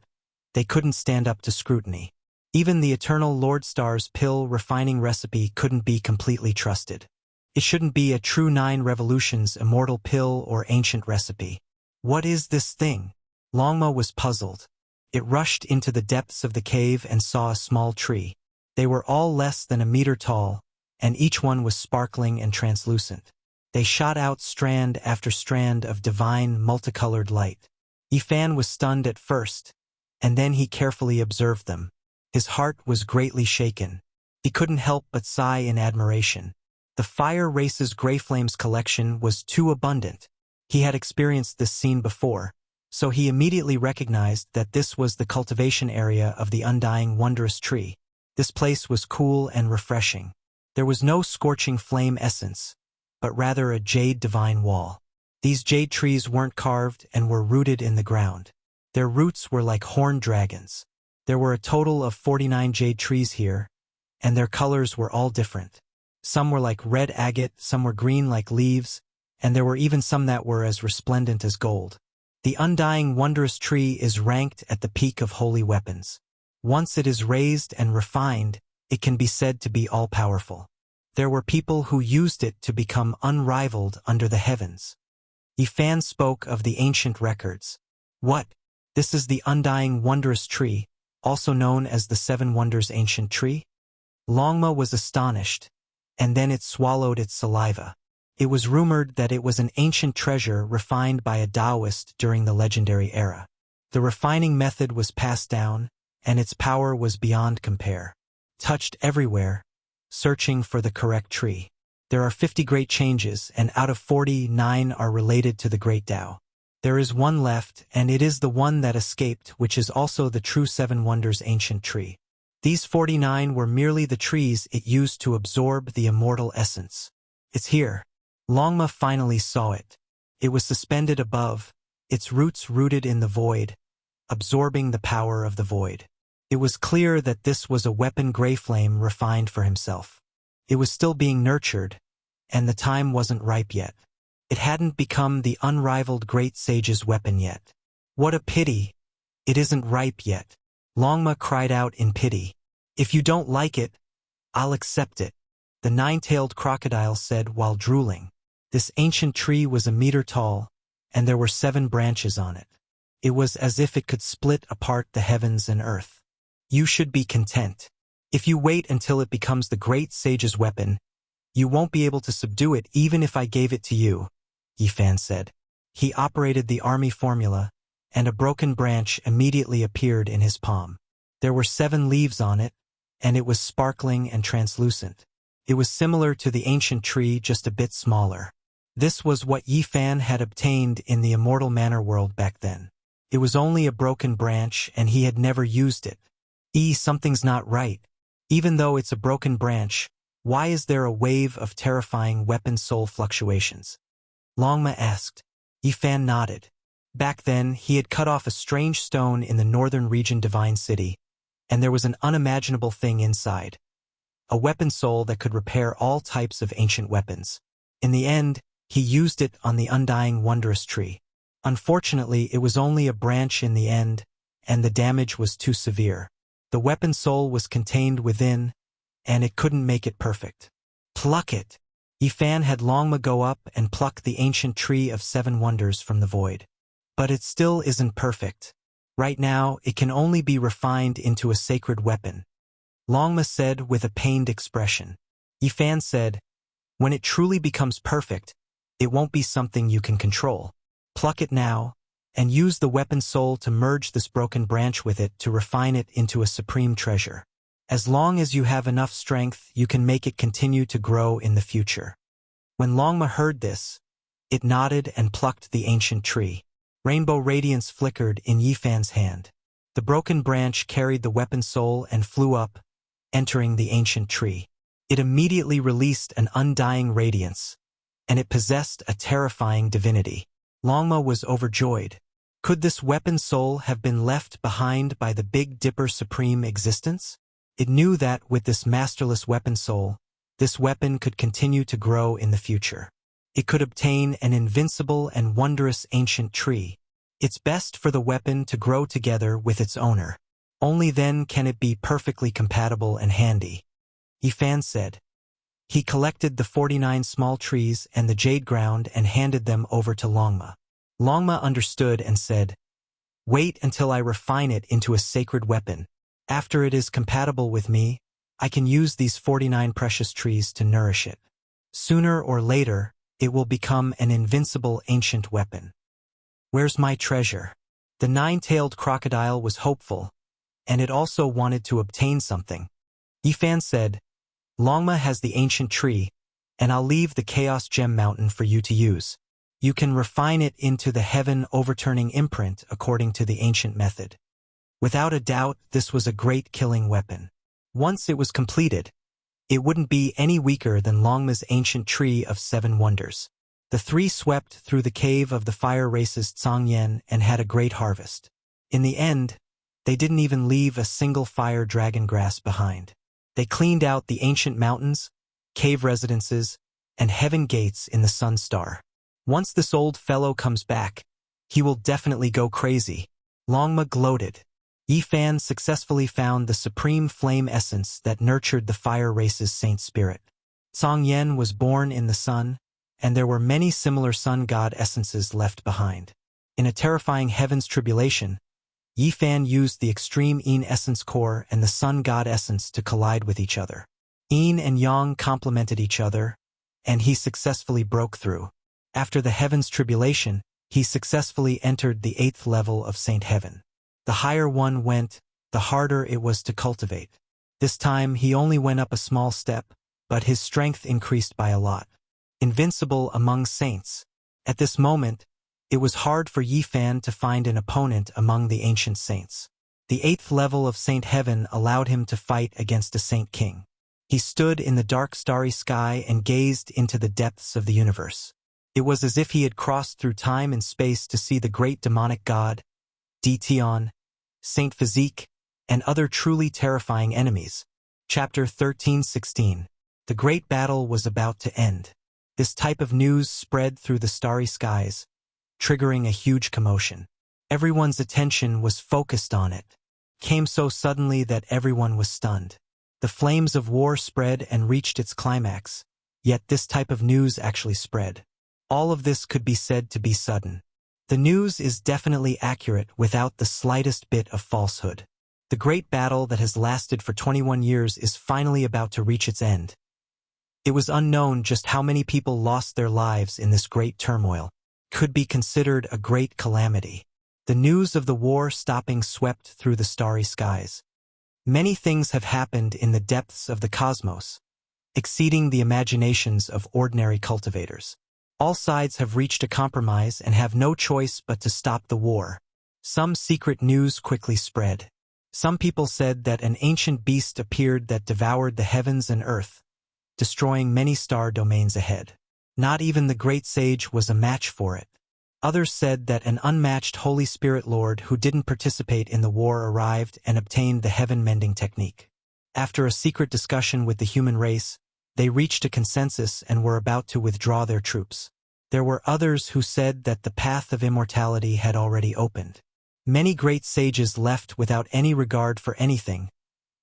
they couldn't stand up to scrutiny. Even the Eternal Lord Star's pill refining recipe couldn't be completely trusted. It shouldn't be a true 9 Revolutions immortal pill or ancient recipe. What is this thing? Longma was puzzled. It rushed into the depths of the cave and saw a small tree. They were all less than a meter tall, and each one was sparkling and translucent. They shot out strand after strand of divine, multicolored light. Yifan was stunned at first, and then he carefully observed them. His heart was greatly shaken. He couldn't help but sigh in admiration. The Fire Race's Grey Flames collection was too abundant. He had experienced this scene before, so he immediately recognized that this was the cultivation area of the undying wondrous tree. This place was cool and refreshing. There was no scorching flame essence, but rather a jade divine wall. These jade trees weren't carved and were rooted in the ground. Their roots were like horned dragons. There were a total of 49 jade trees here, and their colors were all different. Some were like red agate, some were green like leaves, and there were even some that were as resplendent as gold. The undying wondrous tree is ranked at the peak of holy weapons. Once it is raised and refined, it can be said to be all-powerful. There were people who used it to become unrivaled under the heavens. Yifan spoke of the ancient records. What? This is the undying wondrous tree, also known as the 7 Wonders ancient tree? Longma was astonished. and then it swallowed its saliva. It was rumored that it was an ancient treasure refined by a Taoist during the legendary era. The refining method was passed down, and its power was beyond compare. Touched everywhere, searching for the correct tree. There are 50 great changes, and out of 49 are related to the Great Tao. There is one left, and it is the one that escaped, which is also the true Seven Wonders ancient tree. These 49 were merely the trees it used to absorb the immortal essence. It's here. Longma finally saw it. It was suspended above, its roots rooted in the void, absorbing the power of the void. It was clear that this was a weapon Greyflame refined for himself. It was still being nurtured, and the time wasn't ripe yet. It hadn't become the unrivaled great sage's weapon yet. What a pity! It isn't ripe yet. Longma cried out in pity. If you don't like it, I'll accept it, the nine-tailed crocodile said while drooling. This ancient tree was a meter tall, and there were 7 branches on it. It was as if it could split apart the heavens and earth. You should be content. If you wait until it becomes the great sage's weapon, you won't be able to subdue it even if I gave it to you, Yifan said. He operated the army formula, and a broken branch immediately appeared in his palm. There were 7 leaves on it, and it was sparkling and translucent. It was similar to the ancient tree, just a bit smaller. This was what Yifan had obtained in the immortal manor world back then. It was only a broken branch, and he had never used it. Something's not right. Even though it's a broken branch, why is there a wave of terrifying weapon soul fluctuations? Longma asked. Yifan nodded. Back then, he had cut off a strange stone in the northern region Divine City, and there was an unimaginable thing inside. A weapon soul that could repair all types of ancient weapons. In the end, he used it on the undying wondrous tree. Unfortunately, it was only a branch in the end, and the damage was too severe. The weapon soul was contained within, and it couldn't make it perfect. Pluck it! Yifan had Longma go up and pluck the ancient tree of 7 wonders from the void. But it still isn't perfect. Right now, it can only be refined into a sacred weapon, Longma said with a pained expression. Yifan said, when it truly becomes perfect, it won't be something you can control. Pluck it now, and use the weapon soul to merge this broken branch with it to refine it into a supreme treasure. As long as you have enough strength, you can make it continue to grow in the future. When Longma heard this, it nodded and plucked the ancient tree. Rainbow radiance flickered in Yifan's hand. The broken branch carried the weapon soul and flew up, entering the ancient tree. It immediately released an undying radiance, and it possessed a terrifying divinity. Longma was overjoyed. Could this weapon soul have been left behind by the Big Dipper Supreme Existence? It knew that with this masterless weapon soul, this weapon could continue to grow in the future. It could obtain an invincible and wondrous ancient tree. It's best for the weapon to grow together with its owner. Only then can it be perfectly compatible and handy, Yifan said. He collected the 49 small trees and the jade ground and handed them over to Longma. Longma understood and said, wait until I refine it into a sacred weapon. After it is compatible with me, I can use these 49 precious trees to nourish it. Sooner or later, it will become an invincible ancient weapon. Where's my treasure? The 9-tailed crocodile was hopeful, and it also wanted to obtain something. Yifan said, Longma has the ancient tree, and I'll leave the Chaos Gem Mountain for you to use. You can refine it into the heaven-overturning imprint according to the ancient method. Without a doubt, this was a great killing weapon. Once it was completed, it wouldn't be any weaker than Longma's ancient tree of 7 wonders. The 3 swept through the cave of the fire races Tsangyen and had a great harvest. In the end, they didn't even leave a single fire dragon grass behind. They cleaned out the ancient mountains, cave residences, and heaven gates in the Sun Star. Once this old fellow comes back, he will definitely go crazy. Longma gloated. Yifan successfully found the supreme flame essence that nurtured the fire race's saint spirit. Tsangyen was born in the sun, and there were many similar sun god essences left behind. In a terrifying heaven's tribulation, Yifan used the extreme Yin essence core and the sun god essence to collide with each other. Yin and Yang complemented each other, and he successfully broke through. After the heaven's tribulation, he successfully entered the 8th level of Saint Heaven. The higher one went, the harder it was to cultivate. This time he only went up a small step, but his strength increased by a lot. Invincible among saints. At this moment, it was hard for Yi Fan to find an opponent among the ancient saints. The 8th level of Saint Heaven allowed him to fight against a Saint King. He stood in the dark starry sky and gazed into the depths of the universe. It was as if he had crossed through time and space to see the great demonic god, Dition, Saint Physique, and other truly terrifying enemies. Chapter 13:16. The great battle was about to end. This type of news spread through the starry skies, triggering a huge commotion. Everyone's attention was focused on it. Came so suddenly that everyone was stunned. The flames of war spread and reached its climax, yet this type of news actually spread. All of this could be said to be sudden. The news is definitely accurate without the slightest bit of falsehood. The great battle that has lasted for 21 years is finally about to reach its end. It was unknown just how many people lost their lives in this great turmoil. Could be considered a great calamity. The news of the war stopping swept through the starry skies. Many things have happened in the depths of the cosmos, exceeding the imaginations of ordinary cultivators. All sides have reached a compromise and have no choice but to stop the war. Some secret news quickly spread. Some people said that an ancient beast appeared that devoured the heavens and earth, destroying many star domains ahead. Not even the great sage was a match for it. Others said that an unmatched Holy Spirit Lord who didn't participate in the war arrived and obtained the heaven-mending technique. After a secret discussion with the human race, they reached a consensus and were about to withdraw their troops. There were others who said that the path of immortality had already opened. Many great sages left without any regard for anything,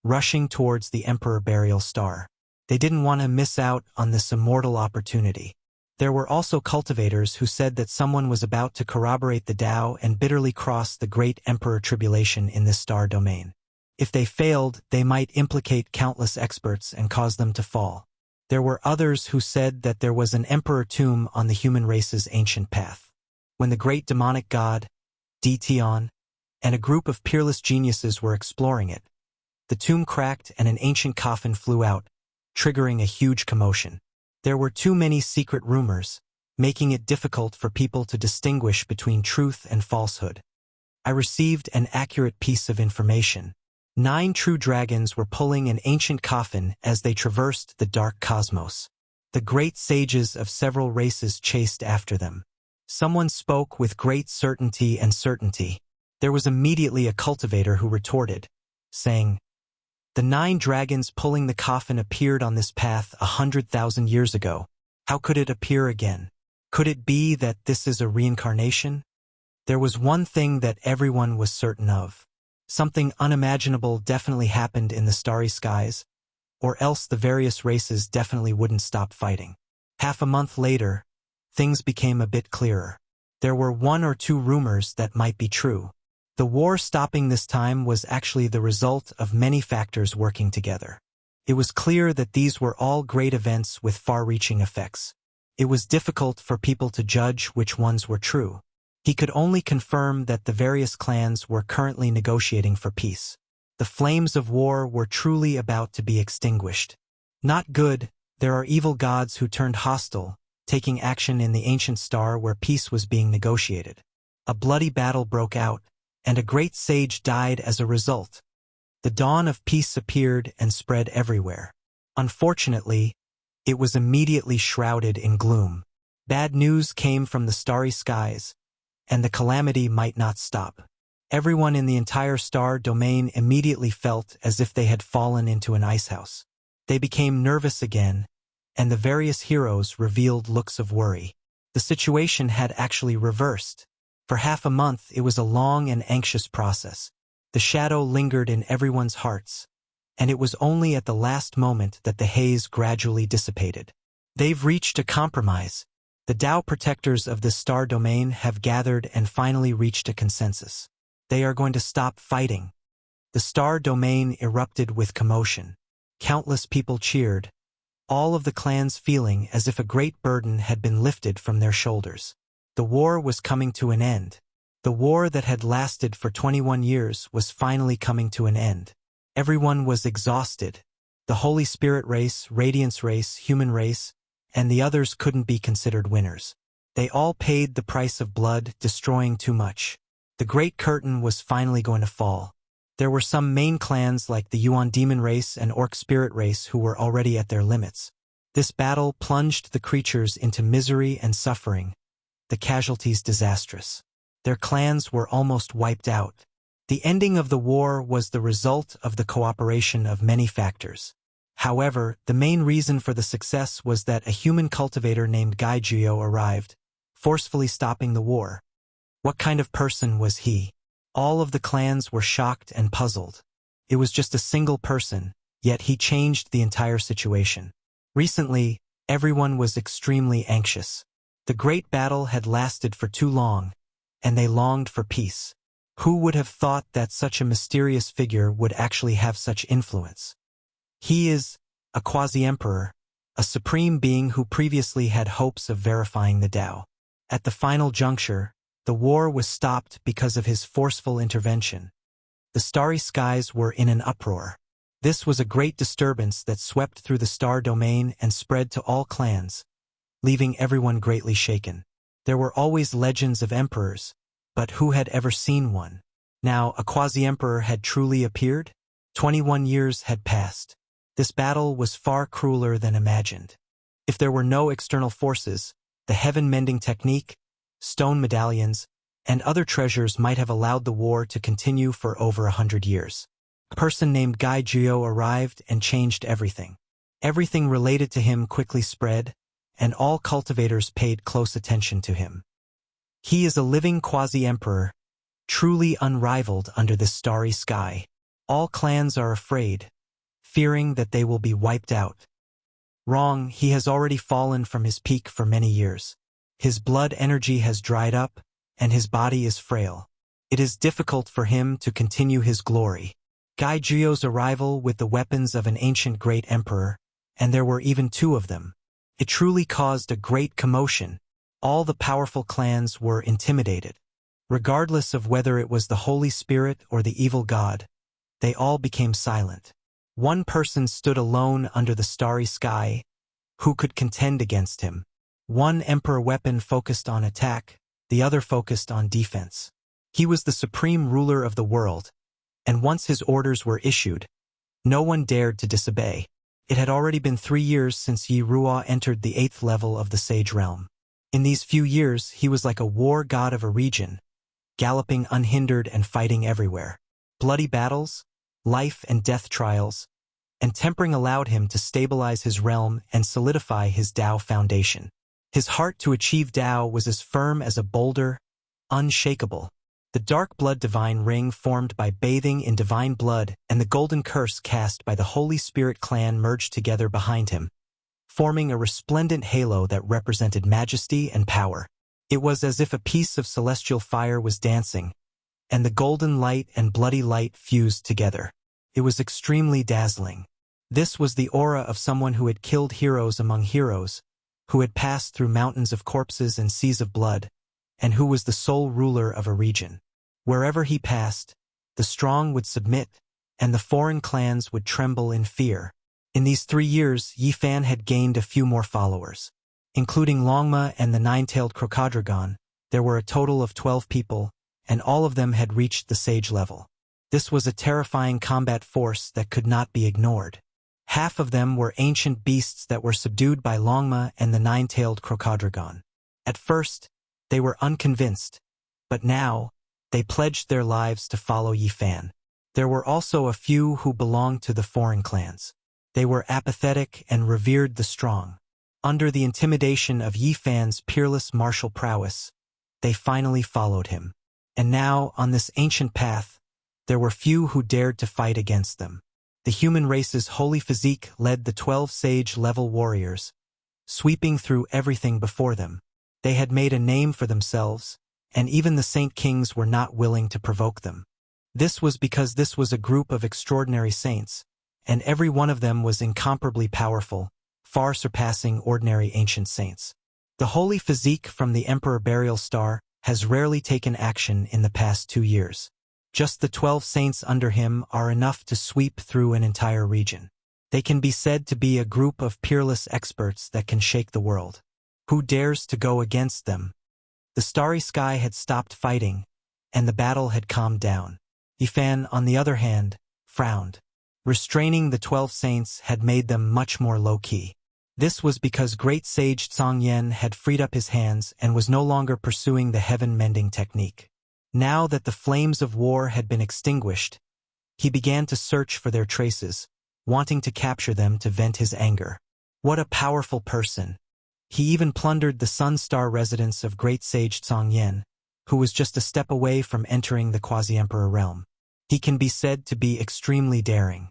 rushing towards the Emperor Burial Star. They didn't want to miss out on this immortal opportunity. There were also cultivators who said that someone was about to corroborate the Tao and bitterly cross the great Emperor Tribulation in this star domain. If they failed, they might implicate countless experts and cause them to fall. There were others who said that there was an emperor tomb on the human race's ancient path. When the great demonic god, Dition, and a group of peerless geniuses were exploring it, the tomb cracked and an ancient coffin flew out, triggering a huge commotion. There were too many secret rumors, making it difficult for people to distinguish between truth and falsehood. I received an accurate piece of information. 9 true dragons were pulling an ancient coffin as they traversed the dark cosmos. The great sages of several races chased after them. Someone spoke with great certainty. There was immediately a cultivator who retorted, saying, "The 9 dragons pulling the coffin appeared on this path 100,000 years ago. How could it appear again? Could it be that this is a reincarnation?" There was one thing that everyone was certain of. Something unimaginable definitely happened in the starry skies, or else the various races definitely wouldn't stop fighting. Half a month later, things became a bit clearer. There were 1 or 2 rumors that might be true. The war stopping this time was actually the result of many factors working together. It was clear that these were all great events with far-reaching effects. It was difficult for people to judge which ones were true. He could only confirm that the various clans were currently negotiating for peace. The flames of war were truly about to be extinguished. Not good, there are evil gods who turned hostile, taking action in the ancient star where peace was being negotiated. A bloody battle broke out, and a great sage died as a result. The dawn of peace appeared and spread everywhere. Unfortunately, it was immediately shrouded in gloom. Bad news came from the starry skies, and the calamity might not stop. Everyone in the entire star domain immediately felt as if they had fallen into an icehouse. They became nervous again, and the various heroes revealed looks of worry. The situation had actually reversed. For half a month it was a long and anxious process. The shadow lingered in everyone's hearts, and it was only at the last moment that the haze gradually dissipated. They've reached a compromise. The Tao protectors of the star domain have gathered and finally reached a consensus. They are going to stop fighting. The star domain erupted with commotion. Countless people cheered, all of the clans feeling as if a great burden had been lifted from their shoulders. The war was coming to an end. The war that had lasted for 21 years was finally coming to an end. Everyone was exhausted. The Holy Spirit race, Radiance race, Human race, and the others couldn't be considered winners. They all paid the price of blood, destroying too much. The Great Curtain was finally going to fall. There were some main clans like the Yuan Demon race and Orc Spirit race who were already at their limits. This battle plunged the creatures into misery and suffering, the casualties disastrous. Their clans were almost wiped out. The ending of the war was the result of the cooperation of many factors. However, the main reason for the success was that a human cultivator named Gaijio arrived, forcefully stopping the war. What kind of person was he? All of the clans were shocked and puzzled. It was just a single person, yet he changed the entire situation. Recently, everyone was extremely anxious. The great battle had lasted for too long, and they longed for peace. Who would have thought that such a mysterious figure would actually have such influence? He is a quasi-emperor, a supreme being who previously had hopes of verifying the Tao. At the final juncture, the war was stopped because of his forceful intervention. The starry skies were in an uproar. This was a great disturbance that swept through the star domain and spread to all clans, leaving everyone greatly shaken. There were always legends of emperors, but who had ever seen one? Now a quasi-emperor had truly appeared? 21 years had passed. This battle was far crueler than imagined. If there were no external forces, the heaven-mending technique, stone medallions, and other treasures might have allowed the war to continue for over 100 years. A person named Gaijio arrived and changed everything. Everything related to him quickly spread, and all cultivators paid close attention to him. He is a living quasi-emperor, truly unrivaled under this starry sky. All clans are afraid, fearing that they will be wiped out. Wrong, he has already fallen from his peak for many years. His blood energy has dried up, and his body is frail. It is difficult for him to continue his glory. Gaijio's arrival with the weapons of an ancient great emperor, and there were even two of them. It truly caused a great commotion. All the powerful clans were intimidated. Regardless of whether it was the Holy Spirit or the evil god, they all became silent. One person stood alone under the starry sky. Who could contend against him? One emperor weapon focused on attack, the other focused on defense. He was the supreme ruler of the world, and once his orders were issued, no one dared to disobey. It had already been 3 years since Yi Ruo entered the 8th level of the Sage Realm. In these few years, he was like a war god of a region, galloping unhindered and fighting everywhere. Bloody battles, life and death trials, and tempering allowed him to stabilize his realm and solidify his Tao foundation. His heart to achieve Tao was as firm as a boulder, unshakable. The dark blood divine ring formed by bathing in divine blood and the golden curse cast by the Holy Spirit clan merged together behind him, forming a resplendent halo that represented majesty and power. It was as if a piece of celestial fire was dancing, and the golden light and bloody light fused together. It was extremely dazzling. This was the aura of someone who had killed heroes among heroes, who had passed through mountains of corpses and seas of blood, and who was the sole ruler of a region. Wherever he passed, the strong would submit, and the foreign clans would tremble in fear. In these 3 years, Yi Fan had gained a few more followers. Including Longma and the nine-tailed Crocodragon, there were a total of 12 people, and all of them had reached the sage level. This was a terrifying combat force that could not be ignored. Half of them were ancient beasts that were subdued by Longma and the nine-tailed Crocodragon. At first, they were unconvinced, but now, they pledged their lives to follow Yi Fan. There were also a few who belonged to the foreign clans. They were apathetic and revered the strong. Under the intimidation of Yi Fan's peerless martial prowess, they finally followed him. And now, on this ancient path, there were few who dared to fight against them. The human race's holy physique led the 12 sage-level warriors, sweeping through everything before them. They had made a name for themselves, and even the Saint Kings were not willing to provoke them. This was because this was a group of extraordinary saints, and every one of them was incomparably powerful, far surpassing ordinary ancient saints. The holy physique from the Emperor Burial Star has rarely taken action in the past 2 years. Just the 12 saints under him are enough to sweep through an entire region. They can be said to be a group of peerless experts that can shake the world. Who dares to go against them? The starry sky had stopped fighting, and the battle had calmed down. Yifan, on the other hand, frowned. Restraining the 12 saints had made them much more low-key. This was because great sage Tsongyen had freed up his hands and was no longer pursuing the heaven-mending technique. Now that the flames of war had been extinguished, he began to search for their traces, wanting to capture them to vent his anger. What a powerful person! He even plundered the Sun Star residence of great sage Tsongyen, who was just a step away from entering the quasi-emperor realm. He can be said to be extremely daring.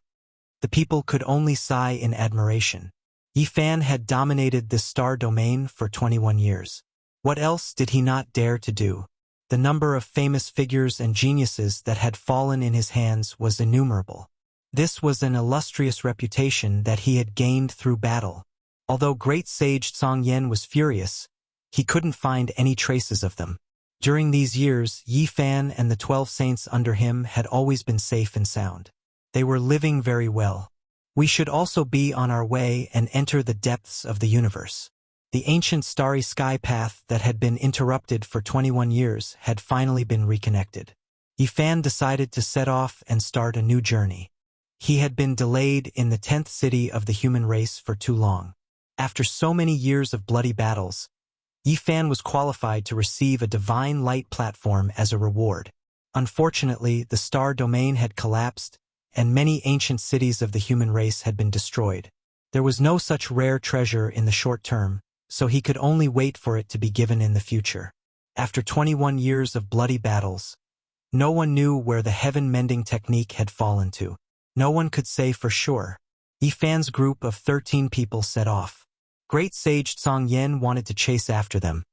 The people could only sigh in admiration. Yifan had dominated this star domain for 21 years. What else did he not dare to do? The number of famous figures and geniuses that had fallen in his hands was innumerable. This was an illustrious reputation that he had gained through battle. Although great sage Tsongyen was furious, he couldn't find any traces of them. During these years, Yifan and the 12 saints under him had always been safe and sound. They were living very well. We should also be on our way and enter the depths of the universe. The ancient starry sky path that had been interrupted for 21 years had finally been reconnected. Yifan decided to set off and start a new journey. He had been delayed in the 10th city of the human race for too long. After so many years of bloody battles, Yifan was qualified to receive a divine light platform as a reward. Unfortunately, the star domain had collapsed, and many ancient cities of the human race had been destroyed. There was no such rare treasure in the short term, so he could only wait for it to be given in the future. After 21 years of bloody battles, no one knew where the heaven-mending technique had fallen to. No one could say for sure. Yifan's group of 13 people set off. Great sage Tsongyen wanted to chase after them,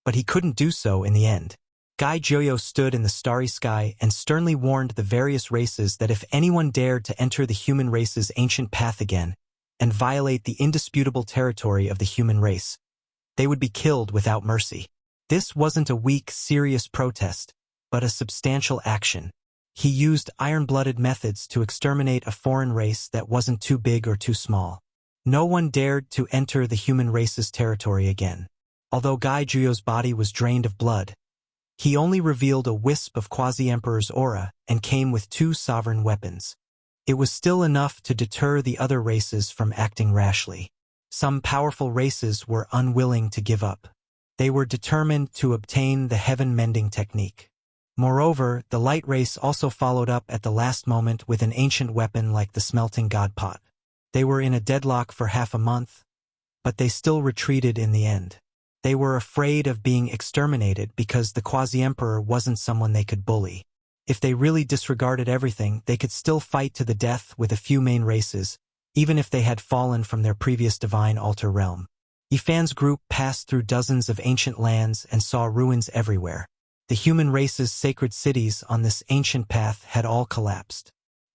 but he couldn't do so in the end. Gai Joyo stood in the starry sky and sternly warned the various races that if anyone dared to enter the human race's ancient path again and violate the indisputable territory of the human race, they would be killed without mercy. This wasn't a weak, serious protest, but a substantial action. He used iron-blooded methods to exterminate a foreign race that wasn't too big or too small. No one dared to enter the human race's territory again. Although Gai Juyo's body was drained of blood, he only revealed a wisp of quasi-emperor's aura and came with 2 sovereign weapons. It was still enough to deter the other races from acting rashly. Some powerful races were unwilling to give up. They were determined to obtain the heaven-mending technique. Moreover, the light race also followed up at the last moment with an ancient weapon like the smelting god pot. They were in a deadlock for half a month, but they still retreated in the end. They were afraid of being exterminated because the quasi-emperor wasn't someone they could bully. If they really disregarded everything, they could still fight to the death with a few main races, even if they had fallen from their previous divine altar realm. Yifan's group passed through dozens of ancient lands and saw ruins everywhere. The human race's sacred cities on this ancient path had all collapsed.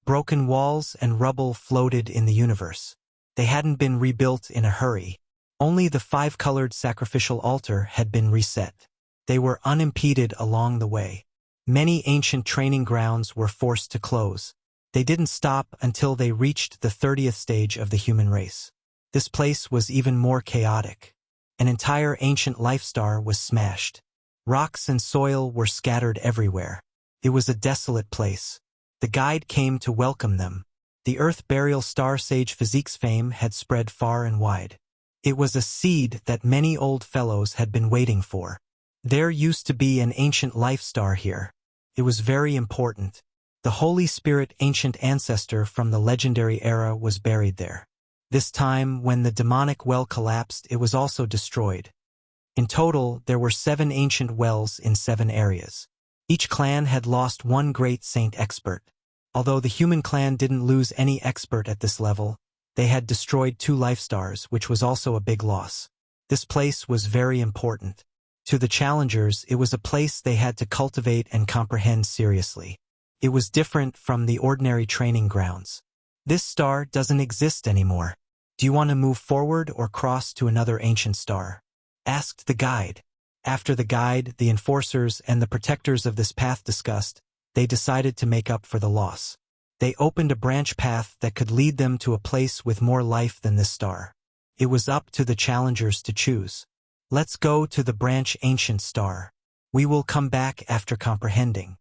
Broken walls and rubble floated in the universe. They hadn't been rebuilt in a hurry. Only the 5-colored sacrificial altar had been reset. They were unimpeded along the way. Many ancient training grounds were forced to close. They didn't stop until they reached the 30th stage of the human race. This place was even more chaotic. An entire ancient life star was smashed. Rocks and soil were scattered everywhere. It was a desolate place. The guide came to welcome them. The Earth Burial Star Sage Physique's fame had spread far and wide. It was a seed that many old fellows had been waiting for. There used to be an ancient life star here. It was very important. The Holy Spirit ancient ancestor from the legendary era was buried there. This time, when the demonic well collapsed, it was also destroyed. In total, there were 7 ancient wells in 7 areas. Each clan had lost 1 great saint expert. Although the human clan didn't lose any expert at this level, they had destroyed 2 life stars, which was also a big loss. This place was very important. To the challengers, it was a place they had to cultivate and comprehend seriously. It was different from the ordinary training grounds. This star doesn't exist anymore. Do you want to move forward or cross to another ancient star? Asked the guide. After the guide, the enforcers, and the protectors of this path discussed, they decided to make up for the loss. They opened a branch path that could lead them to a place with more life than this star. It was up to the challengers to choose. Let's go to the branch ancient star. We will come back after comprehending.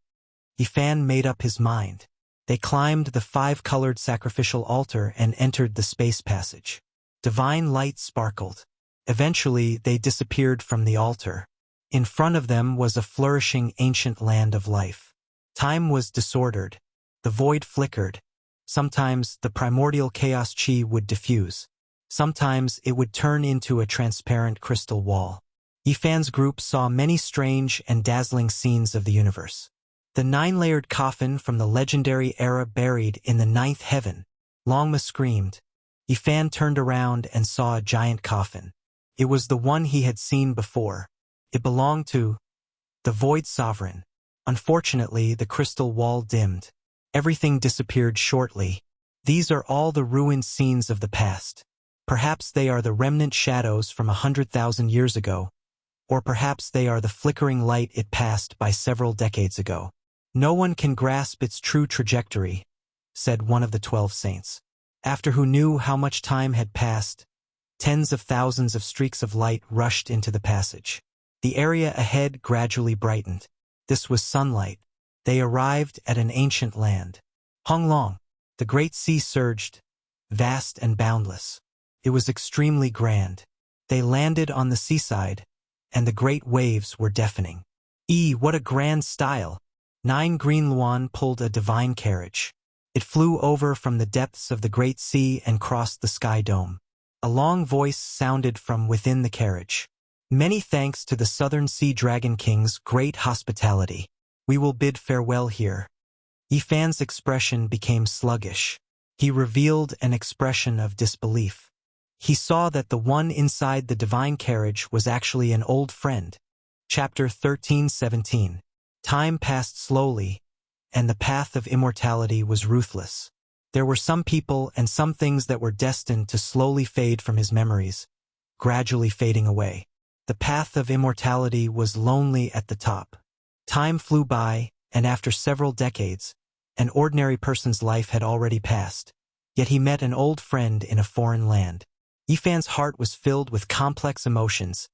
Yifan made up his mind. They climbed the 5-colored sacrificial altar and entered the space passage. Divine light sparkled. Eventually, they disappeared from the altar. In front of them was a flourishing ancient land of life. Time was disordered. The void flickered. Sometimes the primordial chaos chi would diffuse. Sometimes it would turn into a transparent crystal wall. Yifan's group saw many strange and dazzling scenes of the universe. The 9-layered coffin from the legendary era buried in the 9th heaven. Longma screamed. Yifan turned around and saw a giant coffin. It was the one he had seen before. It belonged to the Void Sovereign. Unfortunately, the crystal wall dimmed. Everything disappeared shortly. These are all the ruined scenes of the past. Perhaps they are the remnant shadows from 100,000 years ago. Or perhaps they are the flickering light it passed by several decades ago. No one can grasp its true trajectory, said one of the 12 saints. After who knew how much time had passed, tens of thousands of streaks of light rushed into the passage. The area ahead gradually brightened. This was sunlight. They arrived at an ancient land. Honglong. The great sea surged, vast and boundless. It was extremely grand. They landed on the seaside, and the great waves were deafening. What a grand style! 9 green luan pulled a divine carriage. It flew over from the depths of the great sea and crossed the sky dome. A long voice sounded from within the carriage. Many thanks to the Southern Sea Dragon King's great hospitality. We will bid farewell here. Yifan's expression became sluggish. He revealed an expression of disbelief. He saw that the one inside the divine carriage was actually an old friend. Chapter 13:17. Time passed slowly, and the path of immortality was ruthless. There were some people and some things that were destined to slowly fade from his memories, gradually fading away. The path of immortality was lonely at the top. Time flew by, and after several decades, an ordinary person's life had already passed. Yet he met an old friend in a foreign land. Yifan's heart was filled with complex emotions,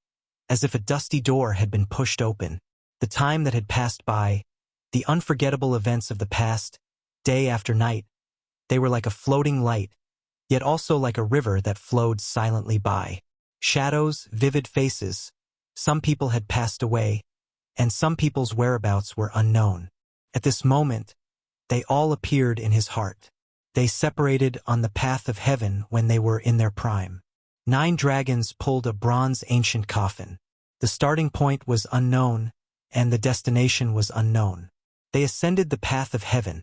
as if a dusty door had been pushed open. The time that had passed by, the unforgettable events of the past, day after night, they were like a floating light, yet also like a river that flowed silently by. Shadows, vivid faces. Some people had passed away, and some people's whereabouts were unknown. At this moment, they all appeared in his heart. They separated on the path of heaven when they were in their prime. 9 dragons pulled a bronze ancient coffin. The starting point was unknown, and the destination was unknown. They ascended the path of heaven,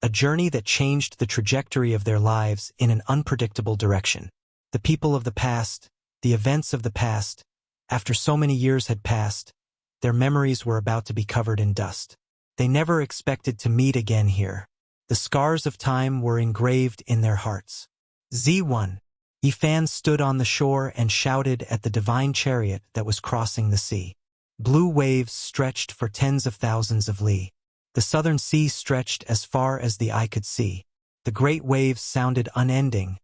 a journey that changed the trajectory of their lives in an unpredictable direction. The people of the past, the events of the past, after so many years had passed, their memories were about to be covered in dust. They never expected to meet again here. The scars of time were engraved in their hearts. Z1. Yifan stood on the shore and shouted at the divine chariot that was crossing the sea. Blue waves stretched for tens of thousands of li. The southern sea stretched as far as the eye could see. The great waves sounded unending,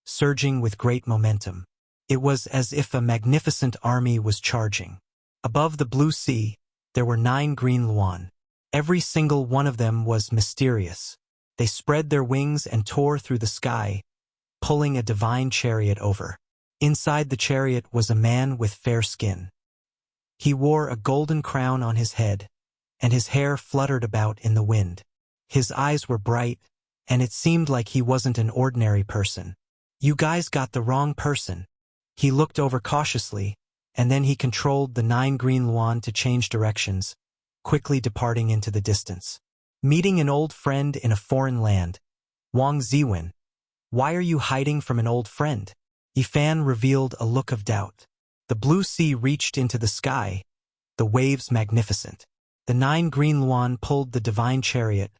surging with great momentum. It was as if a magnificent army was charging. Above the blue sea, there were 9 green luan. Every single one of them was mysterious. They spread their wings and tore through the sky, pulling a divine chariot over. Inside the chariot was a man with fair skin. He wore a golden crown on his head, and his hair fluttered about in the wind. His eyes were bright, and it seemed like he wasn't an ordinary person. You guys got the wrong person. He looked over cautiously, and then he controlled the 9 green luan to change directions, quickly departing into the distance. Meeting an old friend in a foreign land. Wang Ziwen. Why are you hiding from an old friend? Yifan revealed a look of doubt. The blue sea reached into the sky, the waves magnificent. The 9 green luan pulled the divine chariot,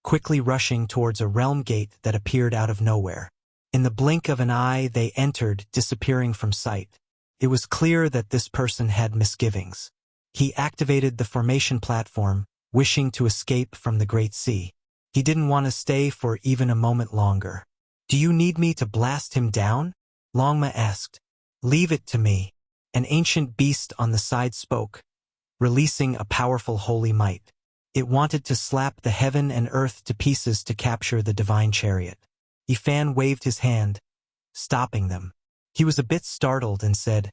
quickly rushing towards a realm gate that appeared out of nowhere. In the blink of an eye they entered, disappearing from sight. It was clear that this person had misgivings. He activated the formation platform, wishing to escape from the Great Sea. He didn't want to stay for even a moment longer. "Do you need me to blast him down?" Longma asked. "Leave it to me." An ancient beast on the side spoke, releasing a powerful holy might. It wanted to slap the heaven and earth to pieces to capture the divine chariot. Yifan waved his hand, stopping them. He was a bit startled and said,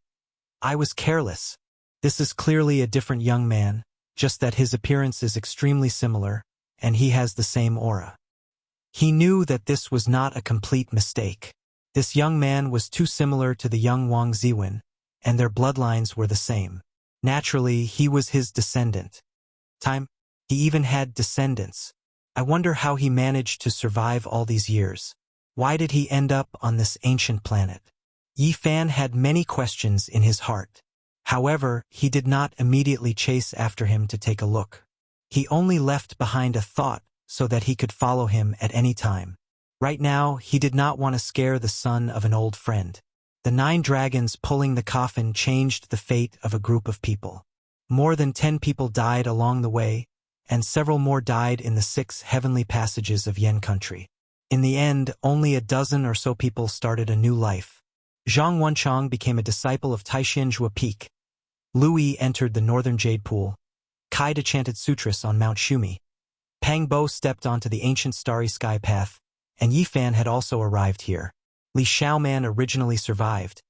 "I was careless. This is clearly a different young man, just that his appearance is extremely similar, and he has the same aura." He knew that this was not a complete mistake. This young man was too similar to the young Wang Ziwen, and their bloodlines were the same. Naturally, he was his descendant. He even had descendants. I wonder how he managed to survive all these years. Why did he end up on this ancient planet? Yifan had many questions in his heart. However, he did not immediately chase after him to take a look. He only left behind a thought so that he could follow him at any time. Right now, he did not want to scare the son of an old friend. The 9 dragons pulling the coffin changed the fate of a group of people. More than 10 people died along the way, and several more died in the 6 heavenly passages of Yen country. In the end, only a dozen or so people started a new life. Zhang Wenchang became a disciple of Taishan Zhua Peak. Lui entered the northern Jade Pool. Kaida chanted sutras on Mount Shumi. Pang Bo stepped onto the ancient starry sky path, and Yifan had also arrived here. Li Xiaoman originally survived,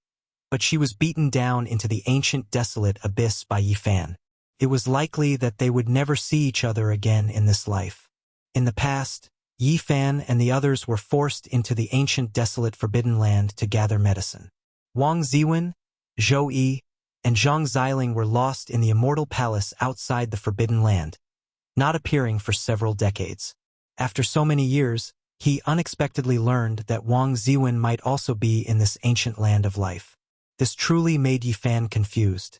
but she was beaten down into the ancient desolate abyss by Yifan. It was likely that they would never see each other again in this life. In the past, Yifan and the others were forced into the ancient desolate forbidden land to gather medicine. Wang Ziwen, Zhou Yi, and Zhang Xiling were lost in the immortal palace outside the forbidden land, not appearing for several decades. After so many years, he unexpectedly learned that Wang Ziwen might also be in this ancient land of life. This truly made Yifan confused.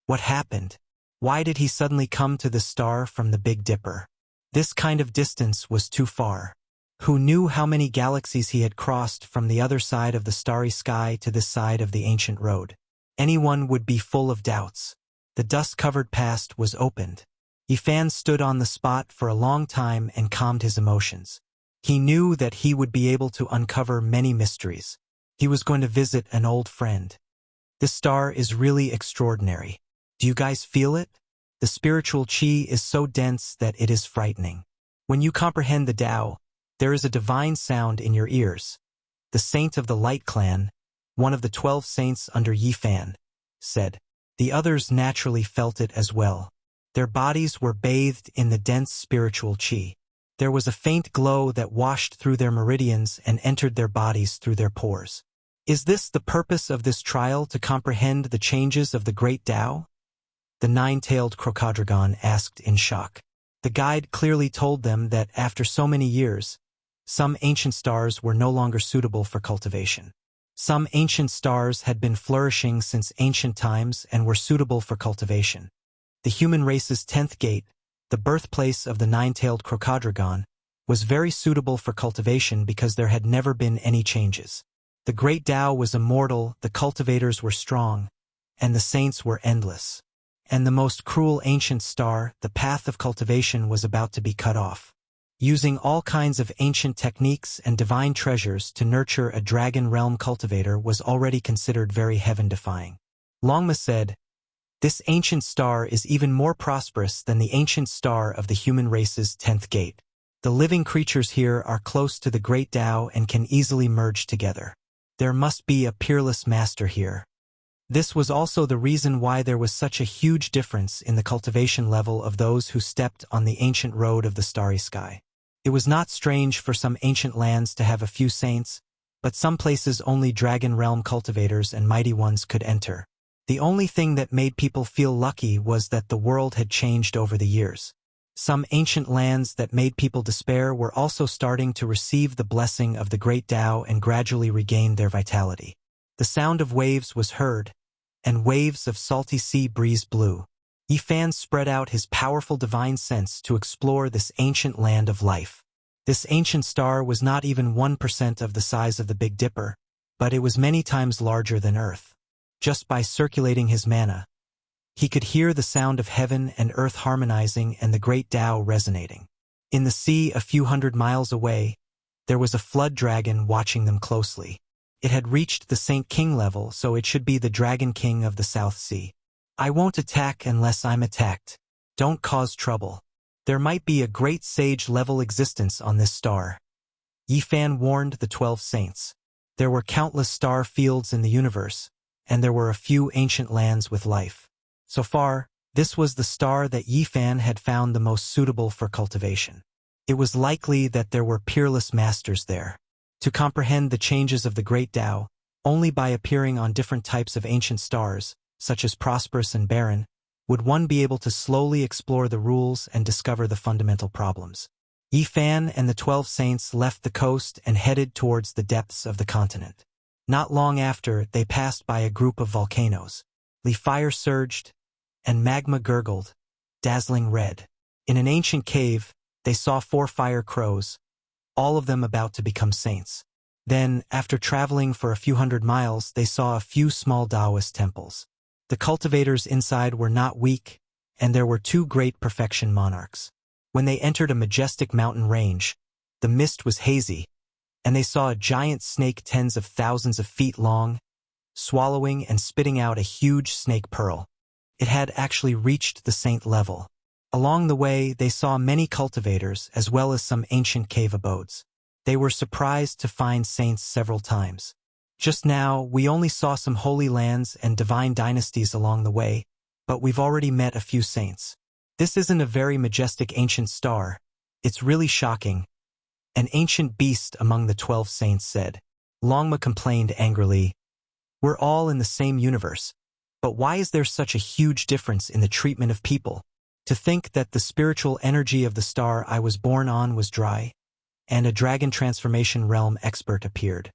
What happened? Why did he suddenly come to the star from the Big Dipper? This kind of distance was too far. Who knew how many galaxies he had crossed from the other side of the starry sky to this side of the ancient road? Anyone would be full of doubts. The dust-covered past was opened. Yifan stood on the spot for a long time and calmed his emotions. He knew that he would be able to uncover many mysteries. He was going to visit an old friend. This star is really extraordinary. Do you guys feel it? The spiritual qi is so dense that it is frightening. When you comprehend the Tao, there is a divine sound in your ears. The saint of the Light Clan, one of the 12 saints under Yifan, said. The others naturally felt it as well. Their bodies were bathed in the dense spiritual qi. There was a faint glow that washed through their meridians and entered their bodies through their pores. Is this the purpose of this trial, to comprehend the changes of the great Tao? The 9-tailed crocodile asked in shock. The guide clearly told them that after so many years, some ancient stars were no longer suitable for cultivation. Some ancient stars had been flourishing since ancient times and were suitable for cultivation. The human race's 10th gate, the birthplace of the 9-tailed crocodile, was very suitable for cultivation because there had never been any changes. The great Tao was immortal, the cultivators were strong, and the saints were endless. And the most cruel ancient star, the path of cultivation, was about to be cut off. Using all kinds of ancient techniques and divine treasures to nurture a dragon realm cultivator was already considered very heaven-defying. Longma said, "This ancient star is even more prosperous than the ancient star of the human race's 10th gate. The living creatures here are close to the great Tao and can easily merge together. There must be a peerless master here." This was also the reason why there was such a huge difference in the cultivation level of those who stepped on the ancient road of the starry sky. It was not strange for some ancient lands to have a few saints, but some places only dragon realm cultivators and mighty ones could enter. The only thing that made people feel lucky was that the world had changed over the years. Some ancient lands that made people despair were also starting to receive the blessing of the great Tao and gradually regain their vitality. The sound of waves was heard, and waves of salty sea breeze blew. Yifan spread out his powerful divine sense to explore this ancient land of life. This ancient star was not even 1% of the size of the Big Dipper, but it was many times larger than Earth. Just by circulating his mana, he could hear the sound of heaven and earth harmonizing and the great Tao resonating. In the sea a few hundred miles away, there was a flood dragon watching them closely. It had reached the Saint King level, so it should be the Dragon King of the South Sea. I won't attack unless I'm attacked. Don't cause trouble. There might be a great sage-level existence on this star. Yifan warned the 12 saints. There were countless star fields in the universe, and there were a few ancient lands with life. So far, this was the star that Yifan had found the most suitable for cultivation. It was likely that there were peerless masters there. To comprehend the changes of the great Tao, only by appearing on different types of ancient stars, such as prosperous and barren, would one be able to slowly explore the rules and discover the fundamental problems. Yifan and the 12 saints left the coast and headed towards the depths of the continent. Not long after, they passed by a group of volcanoes. The fire surged, and magma gurgled, dazzling red. In an ancient cave, they saw 4 fire crows, all of them about to become saints. Then, after traveling for a few hundred miles, they saw a few small Taoist temples. The cultivators inside were not weak, and there were 2 great perfection monarchs. When they entered a majestic mountain range, the mist was hazy, and they saw a giant snake tens of thousands of feet long, swallowing and spitting out a huge snake pearl. It had actually reached the saint level. Along the way, they saw many cultivators as well as some ancient cave abodes. They were surprised to find saints several times. Just now, we only saw some holy lands and divine dynasties along the way, but we've already met a few saints. This isn't a very majestic ancient star. It's really shocking. An ancient beast among the 12 saints said. Longma complained angrily. We're all in the same universe. But why is there such a huge difference in the treatment of people? To think that the spiritual energy of the star I was born on was dry, and a dragon transformation realm expert appeared.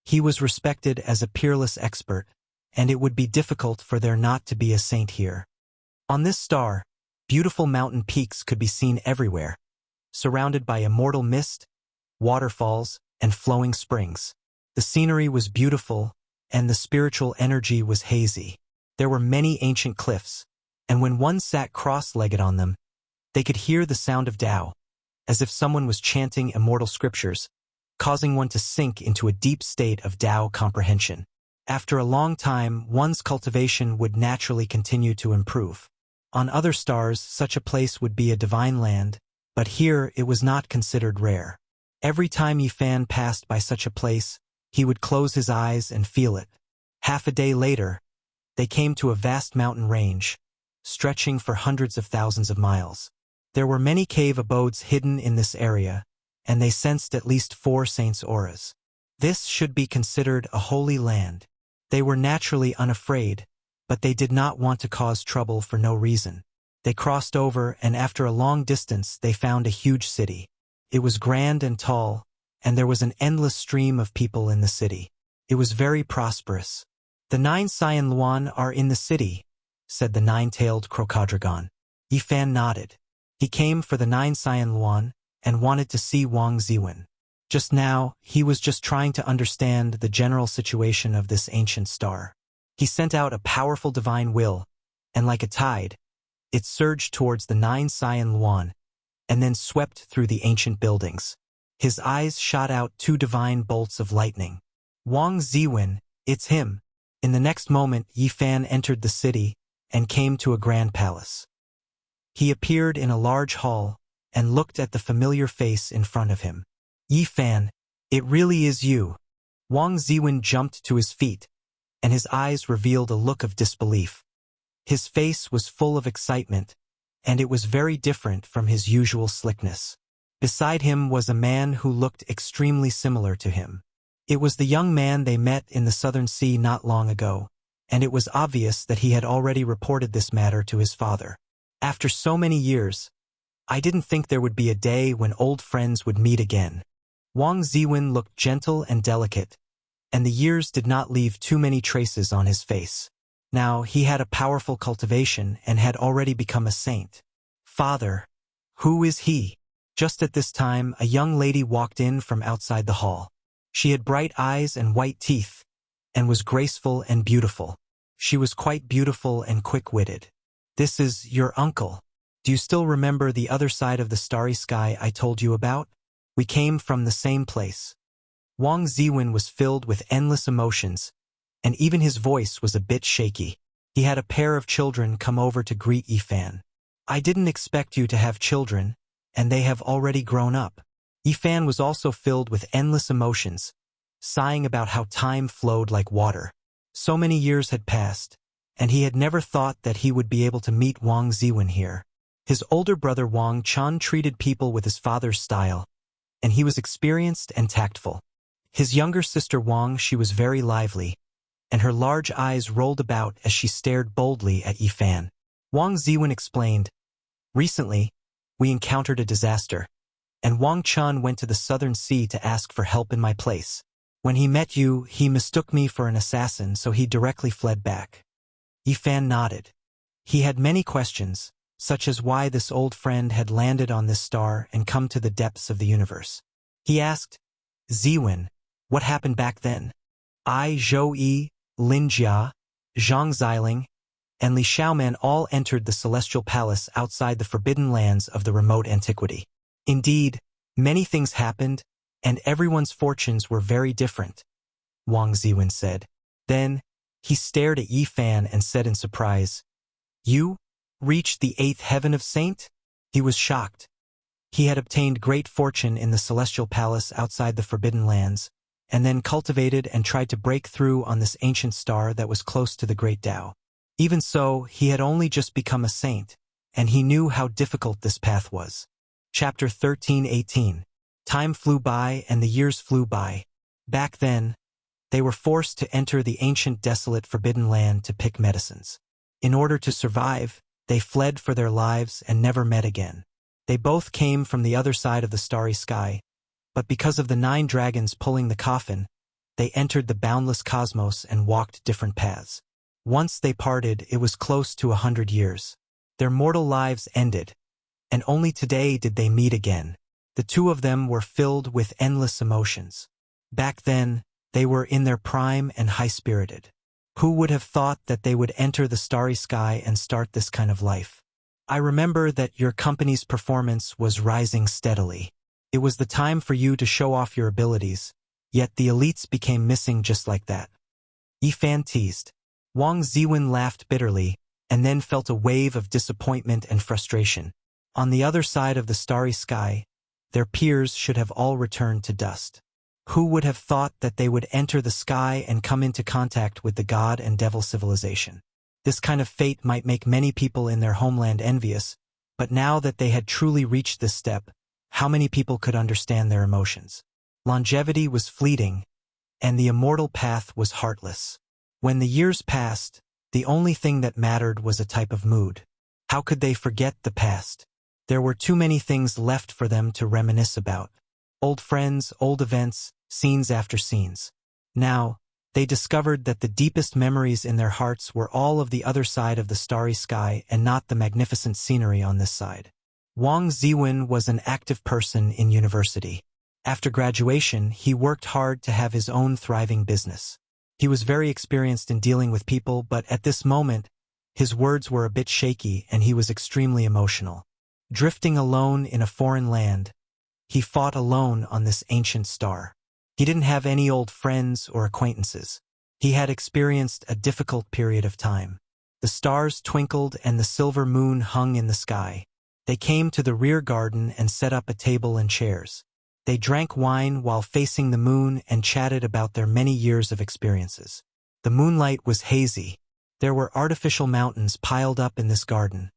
He was respected as a peerless expert, and it would be difficult for there not to be a saint here. On this star, beautiful mountain peaks could be seen everywhere, surrounded by immortal mist, waterfalls, and flowing springs. The scenery was beautiful, and the spiritual energy was hazy. There were many ancient cliffs, and when one sat cross-legged on them, they could hear the sound of Tao, as if someone was chanting immortal scriptures, causing one to sink into a deep state of Tao comprehension. After a long time, one's cultivation would naturally continue to improve. On other stars, such a place would be a divine land, but here it was not considered rare. Every time Yifan passed by such a place, he would close his eyes and feel it. Half a day later, they came to a vast mountain range, stretching for hundreds of thousands of miles. There were many cave abodes hidden in this area, and they sensed at least 4 saints' auras. This should be considered a holy land. They were naturally unafraid, but they did not want to cause trouble for no reason. They crossed over, and after a long distance they found a huge city. It was grand and tall, and there was an endless stream of people in the city. It was very prosperous. The 9 Cyan Luan are in the city, said the 9-tailed crocoddragon. Yifan nodded. He came for the 9 Cyan Luan and wanted to see Wang Ziwen. Just now, he was just trying to understand the general situation of this ancient star. He sent out a powerful divine will, and like a tide, it surged towards the 9 Cyan Luan, and then swept through the ancient buildings. His eyes shot out 2 divine bolts of lightning. Wang Ziwen, it's him. In the next moment, Yifan entered the city and came to a grand palace. He appeared in a large hall and looked at the familiar face in front of him. Yifan, it really is you. Wang Ziwen jumped to his feet, and his eyes revealed a look of disbelief. His face was full of excitement, and it was very different from his usual slickness. Beside him was a man who looked extremely similar to him. It was the young man they met in the Southern Sea not long ago, and it was obvious that he had already reported this matter to his father. After so many years, I didn't think there would be a day when old friends would meet again. Wang Ziwen looked gentle and delicate, and the years did not leave too many traces on his face. Now he had a powerful cultivation and had already become a saint. Father, who is he? Just at this time, a young lady walked in from outside the hall. She had bright eyes and white teeth, and was graceful and beautiful. She was quite beautiful and quick-witted. "This is your uncle. Do you still remember the other side of the starry sky I told you about? We came from the same place." Wang Ziwen was filled with endless emotions, and even his voice was a bit shaky. He had a pair of children come over to greet Yifan. "I didn't expect you to have children, and they have already grown up." Yifan was also filled with endless emotions, sighing about how time flowed like water. So many years had passed, and he had never thought that he would be able to meet Wang Ziwen here. His older brother Wang Chan treated people with his father's style, and he was experienced and tactful. His younger sister Wang, she was very lively, and her large eyes rolled about as she stared boldly at Yifan. Wang Ziwen explained, "Recently, we encountered a disaster, and Wang Chan went to the southern sea to ask for help in my place. When he met you, he mistook me for an assassin, so he directly fled back." Yifan nodded. He had many questions, such as why this old friend had landed on this star and come to the depths of the universe. He asked, "Ziwen, what happened back then?" I, Zhou Yi, Lin Jia, Zhang Xiling, and Li Xiaoman all entered the celestial palace outside the forbidden lands of the remote antiquity. Indeed, many things happened, and everyone's fortunes were very different, Wang Ziwen said. Then, he stared at Yifan and said in surprise, "You reached the 8th heaven of Saint?" He was shocked. He had obtained great fortune in the celestial palace outside the forbidden lands, and then cultivated and tried to break through on this ancient star that was close to the great Tao. Even so, he had only just become a saint, and he knew how difficult this path was. Chapter 13:18. Time flew by and the years flew by. Back then, they were forced to enter the ancient desolate forbidden land to pick medicines. In order to survive, they fled for their lives and never met again. They both came from the other side of the starry sky, but because of the 9 dragons pulling the coffin, they entered the boundless cosmos and walked different paths. Once they parted, it was close to 100 years. Their mortal lives ended, and only today did they meet again. The two of them were filled with endless emotions. Back then, they were in their prime and high-spirited. Who would have thought that they would enter the starry sky and start this kind of life? I remember that your company's performance was rising steadily. It was the time for you to show off your abilities, yet the elites became missing just like that. Yifan teased. Wang Ziwen laughed bitterly, and then felt a wave of disappointment and frustration. On the other side of the starry sky, their peers should have all returned to dust. Who would have thought that they would enter the sky and come into contact with the god and devil civilization? This kind of fate might make many people in their homeland envious, but now that they had truly reached this step, how many people could understand their emotions? Longevity was fleeting, and the immortal path was heartless. When the years passed, the only thing that mattered was a type of mood. How could they forget the past? There were too many things left for them to reminisce about. Old friends, old events, scenes after scenes. Now, they discovered that the deepest memories in their hearts were all of the other side of the starry sky and not the magnificent scenery on this side. Wang Ziwen was an active person in university. After graduation, he worked hard to have his own thriving business. He was very experienced in dealing with people, but at this moment, his words were a bit shaky and he was extremely emotional. Drifting alone in a foreign land, he fought alone on this ancient star. He didn't have any old friends or acquaintances. He had experienced a difficult period of time. The stars twinkled and the silver moon hung in the sky. They came to the rear garden and set up a table and chairs. They drank wine while facing the moon and chatted about their many years of experiences. The moonlight was hazy. There were artificial mountains piled up in this garden,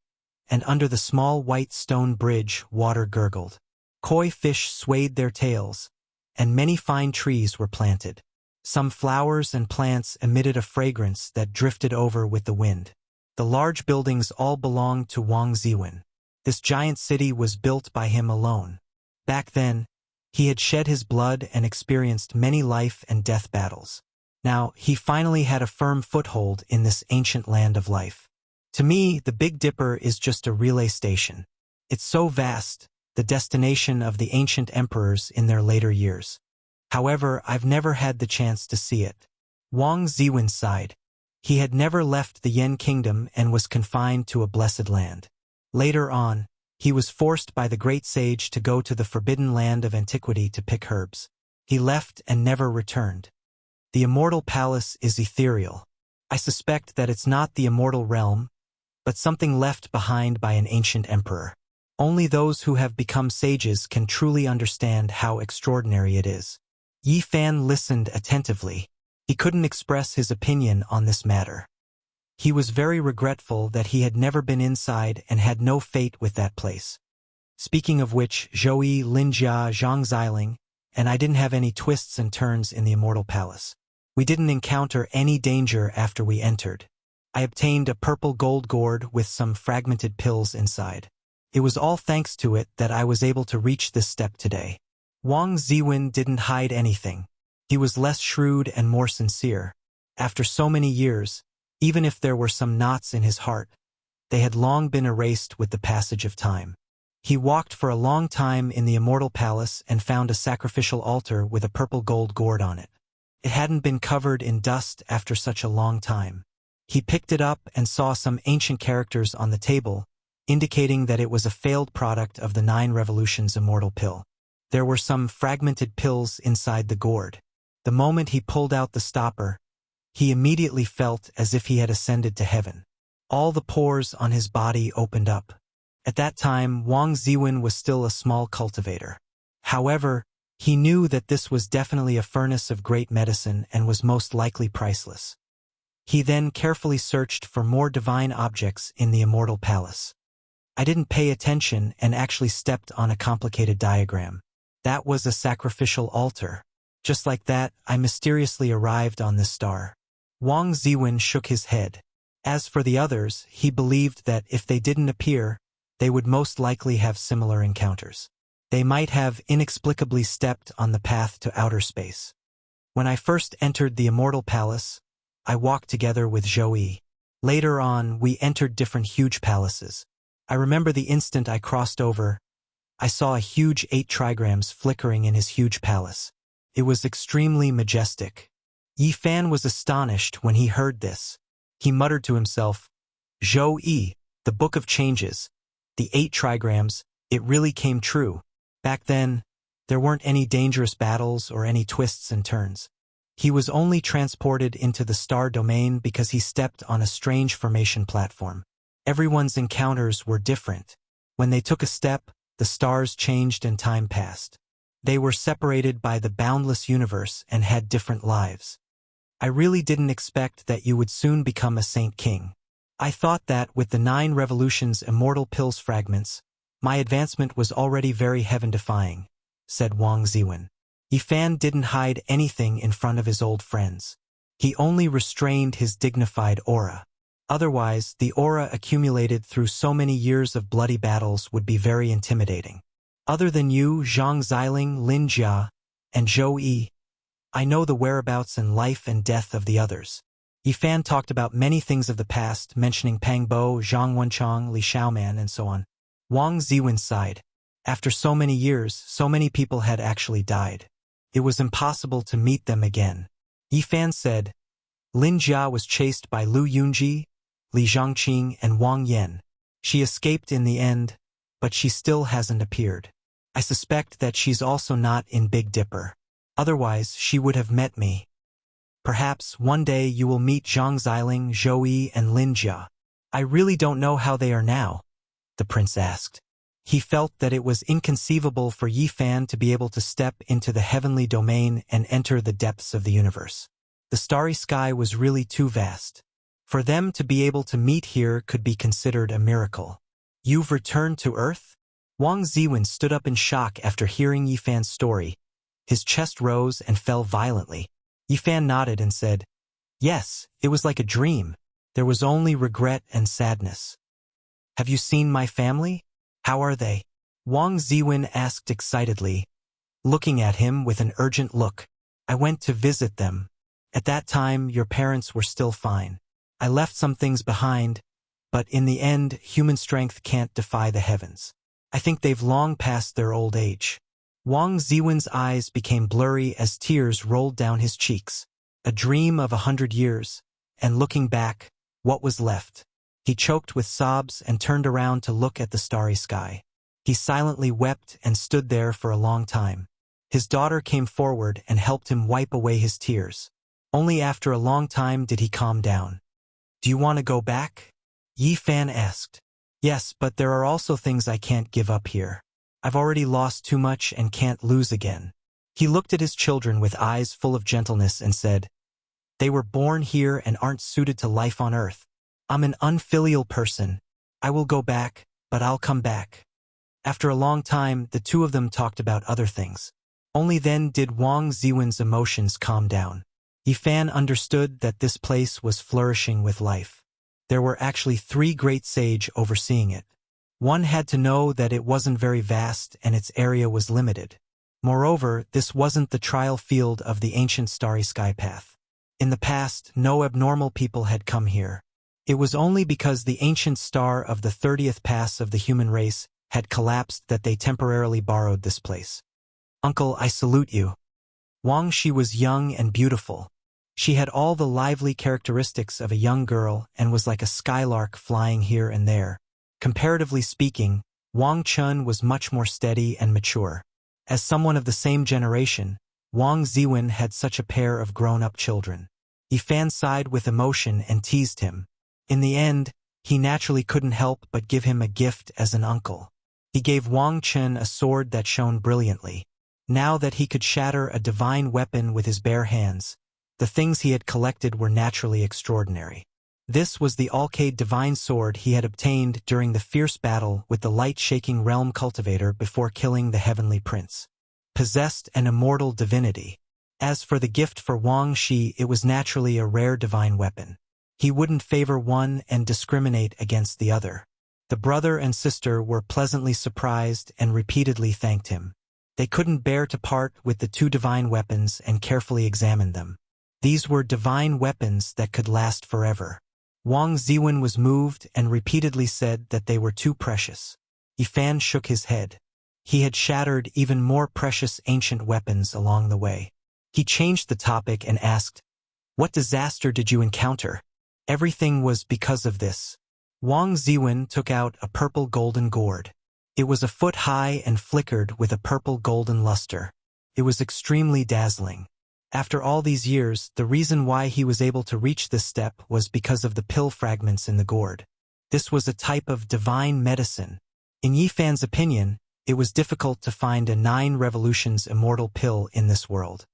and under the small white stone bridge, water gurgled. Koi fish swayed their tails, and many fine trees were planted. Some flowers and plants emitted a fragrance that drifted over with the wind. The large buildings all belonged to Wang Ziwen. This giant city was built by him alone. Back then, he had shed his blood and experienced many life and death battles. Now, he finally had a firm foothold in this ancient land of life. To me, the Big Dipper is just a relay station. It's so vast, the destination of the ancient emperors in their later years. However, I've never had the chance to see it. Wang Ziwen sighed. He had never left the Yen kingdom and was confined to a blessed land. Later on, he was forced by the great sage to go to the forbidden land of antiquity to pick herbs. He left and never returned. The immortal palace is ethereal. I suspect that it's not the immortal realm, but something left behind by an ancient emperor. Only those who have become sages can truly understand how extraordinary it is. Yi Fan listened attentively. He couldn't express his opinion on this matter. He was very regretful that he had never been inside and had no fate with that place. Speaking of which, Zhou, Linjia, Zhang Xiling, and I didn't have any twists and turns in the immortal palace. We didn't encounter any danger after we entered. I obtained a purple gold gourd with some fragmented pills inside. It was all thanks to it that I was able to reach this step today. Wang Ziwen didn't hide anything. He was less shrewd and more sincere. After so many years, even if there were some knots in his heart, they had long been erased with the passage of time. He walked for a long time in the immortal palace and found a sacrificial altar with a purple gold gourd on it. It hadn't been covered in dust after such a long time. He picked it up and saw some ancient characters on the table, indicating that it was a failed product of the 9 Revolutions immortal pill. There were some fragmented pills inside the gourd. The moment he pulled out the stopper, he immediately felt as if he had ascended to heaven. All the pores on his body opened up. At that time, Wang Ziwen was still a small cultivator. However, he knew that this was definitely a furnace of great medicine and was most likely priceless. He then carefully searched for more divine objects in the immortal palace. I didn't pay attention and actually stepped on a complicated diagram. That was a sacrificial altar. Just like that, I mysteriously arrived on this star. Wang Ziwen shook his head. As for the others, he believed that if they didn't appear, they would most likely have similar encounters. They might have inexplicably stepped on the path to outer space. When I first entered the immortal palace, I walked together with Zhou. Later on, we entered different huge palaces. I remember the instant I crossed over, I saw a huge 8 trigrams flickering in his huge palace. It was extremely majestic. Yi Fan was astonished when he heard this. He muttered to himself, Zhou, the Book of Changes, the 8 trigrams, it really came true. Back then, there weren't any dangerous battles or any twists and turns. He was only transported into the star domain because he stepped on a strange formation platform. Everyone's encounters were different. When they took a step, the stars changed and time passed. They were separated by the boundless universe and had different lives. I really didn't expect that you would soon become a Saint King. I thought that with the 9 Revolutions immortal pills fragments, my advancement was already very heaven-defying, said Wang Ziwen. Yi Fan didn't hide anything in front of his old friends. He only restrained his dignified aura. Otherwise, the aura accumulated through so many years of bloody battles would be very intimidating. Other than you, Zhang Xiling, Lin Jia, and Zhou, I know the whereabouts and life and death of the others. Yi Fan talked about many things of the past, mentioning Pang Bo, Zhang Wenchang, Li Xiaoman, and so on. Wang Ziwen sighed. After so many years, so many people had actually died. It was impossible to meet them again. Yi Fan said, Lin Jia was chased by Lu Yunji, Li Zhangqing, and Wang Yan. She escaped in the end, but she still hasn't appeared. I suspect that she's also not in Big Dipper. Otherwise, she would have met me. Perhaps one day you will meet Zhang Xiling, Zhou, and Lin Jia. I really don't know how they are now, the prince asked. He felt that it was inconceivable for Yi Fan to be able to step into the heavenly domain and enter the depths of the universe. The starry sky was really too vast. For them to be able to meet here could be considered a miracle. You've returned to Earth? Wang Ziwen stood up in shock after hearing Yi Fan's story. His chest rose and fell violently. Yi Fan nodded and said, Yes, it was like a dream. There was only regret and sadness. Have you seen my family? How are they? Wang Ziwen asked excitedly, looking at him with an urgent look. I went to visit them. At that time, your parents were still fine. I left some things behind, but in the end, human strength can't defy the heavens. I think they've long passed their old age. Wang Ziwen's eyes became blurry as tears rolled down his cheeks. A dream of 100 years, and looking back, what was left? He choked with sobs and turned around to look at the starry sky. He silently wept and stood there for a long time. His daughter came forward and helped him wipe away his tears. Only after a long time did he calm down. Do you want to go back? Yi Fan asked. Yes, but there are also things I can't give up here. I've already lost too much and can't lose again. He looked at his children with eyes full of gentleness and said, they were born here and aren't suited to life on Earth. I'm an unfilial person. I will go back, but I'll come back. After a long time, the two of them talked about other things. Only then did Wang Ziwen's emotions calm down. Yi Fan understood that this place was flourishing with life. There were actually 3 great sage overseeing it. One had to know that it wasn't very vast and its area was limited. Moreover, this wasn't the trial field of the ancient starry sky path. In the past, no abnormal people had come here. It was only because the ancient star of the 30th pass of the human race had collapsed that they temporarily borrowed this place. Uncle, I salute you. Wang Shi was young and beautiful. She had all the lively characteristics of a young girl and was like a skylark flying here and there. Comparatively speaking, Wang Chun was much more steady and mature. As someone of the same generation, Wang Ziwen had such a pair of grown-up children. Yi Fan sighed with emotion and teased him. In the end, he naturally couldn't help but give him a gift as an uncle. He gave Wang Chun a sword that shone brilliantly. Now that he could shatter a divine weapon with his bare hands, the things he had collected were naturally extraordinary. This was the Alcade divine sword he had obtained during the fierce battle with the light-shaking realm cultivator before killing the heavenly prince. Possessed an immortal divinity. As for the gift for Wang Shi, it was naturally a rare divine weapon. He wouldn't favor one and discriminate against the other. The brother and sister were pleasantly surprised and repeatedly thanked him. They couldn't bear to part with the 2 divine weapons and carefully examined them. These were divine weapons that could last forever. Wang Ziwen was moved and repeatedly said that they were too precious. Yi Fan shook his head. He had shattered even more precious ancient weapons along the way. He changed the topic and asked, what disaster did you encounter? Everything was because of this. Wang Ziwen took out a purple golden gourd. It was a foot high and flickered with a purple golden luster. It was extremely dazzling. After all these years, the reason why he was able to reach this step was because of the pill fragments in the gourd. This was a type of divine medicine. In Yi Fan's opinion, it was difficult to find a 9 revolutions immortal pill in this world.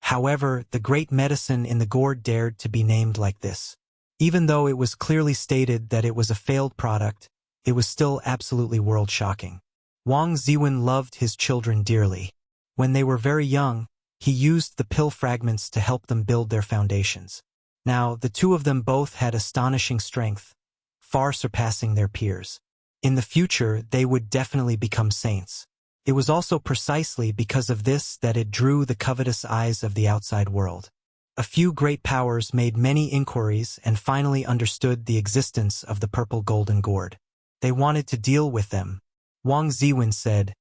However, the great medicine in the gourd dared to be named like this. Even though it was clearly stated that it was a failed product, it was still absolutely world-shocking. Wang Ziwen loved his children dearly. When they were very young, he used the pill fragments to help them build their foundations. Now, the 2 of them both had astonishing strength, far surpassing their peers. In the future, they would definitely become saints. It was also precisely because of this that it drew the covetous eyes of the outside world. A few great powers made many inquiries and finally understood the existence of the purple golden gourd. They wanted to deal with them. Wang Ziwen said,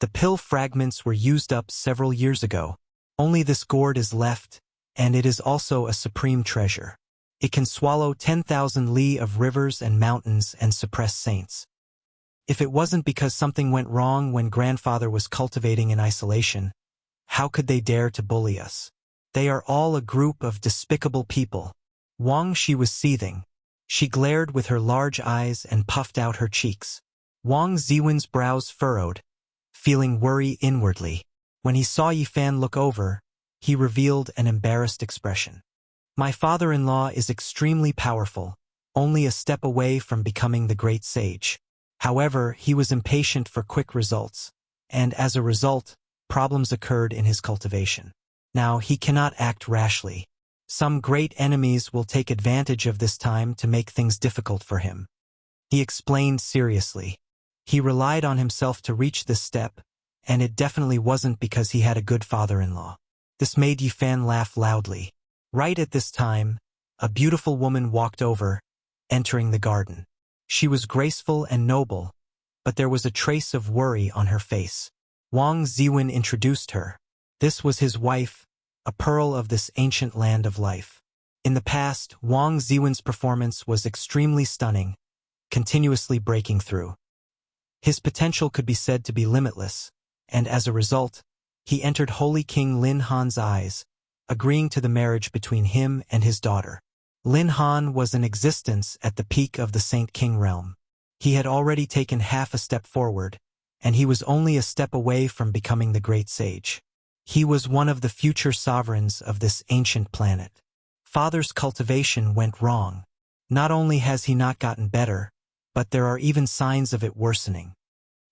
the pill fragments were used up several years ago. Only this gourd is left, and it is also a supreme treasure. It can swallow 10,000 li of rivers and mountains and suppress saints. If it wasn't because something went wrong when grandfather was cultivating in isolation, how could they dare to bully us? They are all a group of despicable people. Wang Shi was seething. She glared with her large eyes and puffed out her cheeks. Wang Ziwen's brows furrowed, feeling worry inwardly. When he saw Yi Fan look over, he revealed an embarrassed expression. My father-in-law is extremely powerful, only a step away from becoming the great sage. However, he was impatient for quick results, and as a result, problems occurred in his cultivation. Now, he cannot act rashly. Some great enemies will take advantage of this time to make things difficult for him. He explained seriously. He relied on himself to reach this step, and it definitely wasn't because he had a good father-in-law. This made Yi Fan laugh loudly. Right at this time, a beautiful woman walked over, entering the garden. She was graceful and noble, but there was a trace of worry on her face. Wang Ziwen introduced her. This was his wife, a pearl of this ancient land of life. In the past, Wang Ziwen's performance was extremely stunning, continuously breaking through. His potential could be said to be limitless, and as a result, he entered Holy King Lin Han's eyes, agreeing to the marriage between him and his daughter. Lin Han was in existence at the peak of the Saint King realm. He had already taken half a step forward, and he was only a step away from becoming the great sage. He was one of the future sovereigns of this ancient planet. Father's cultivation went wrong. Not only has he not gotten better, but there are even signs of it worsening.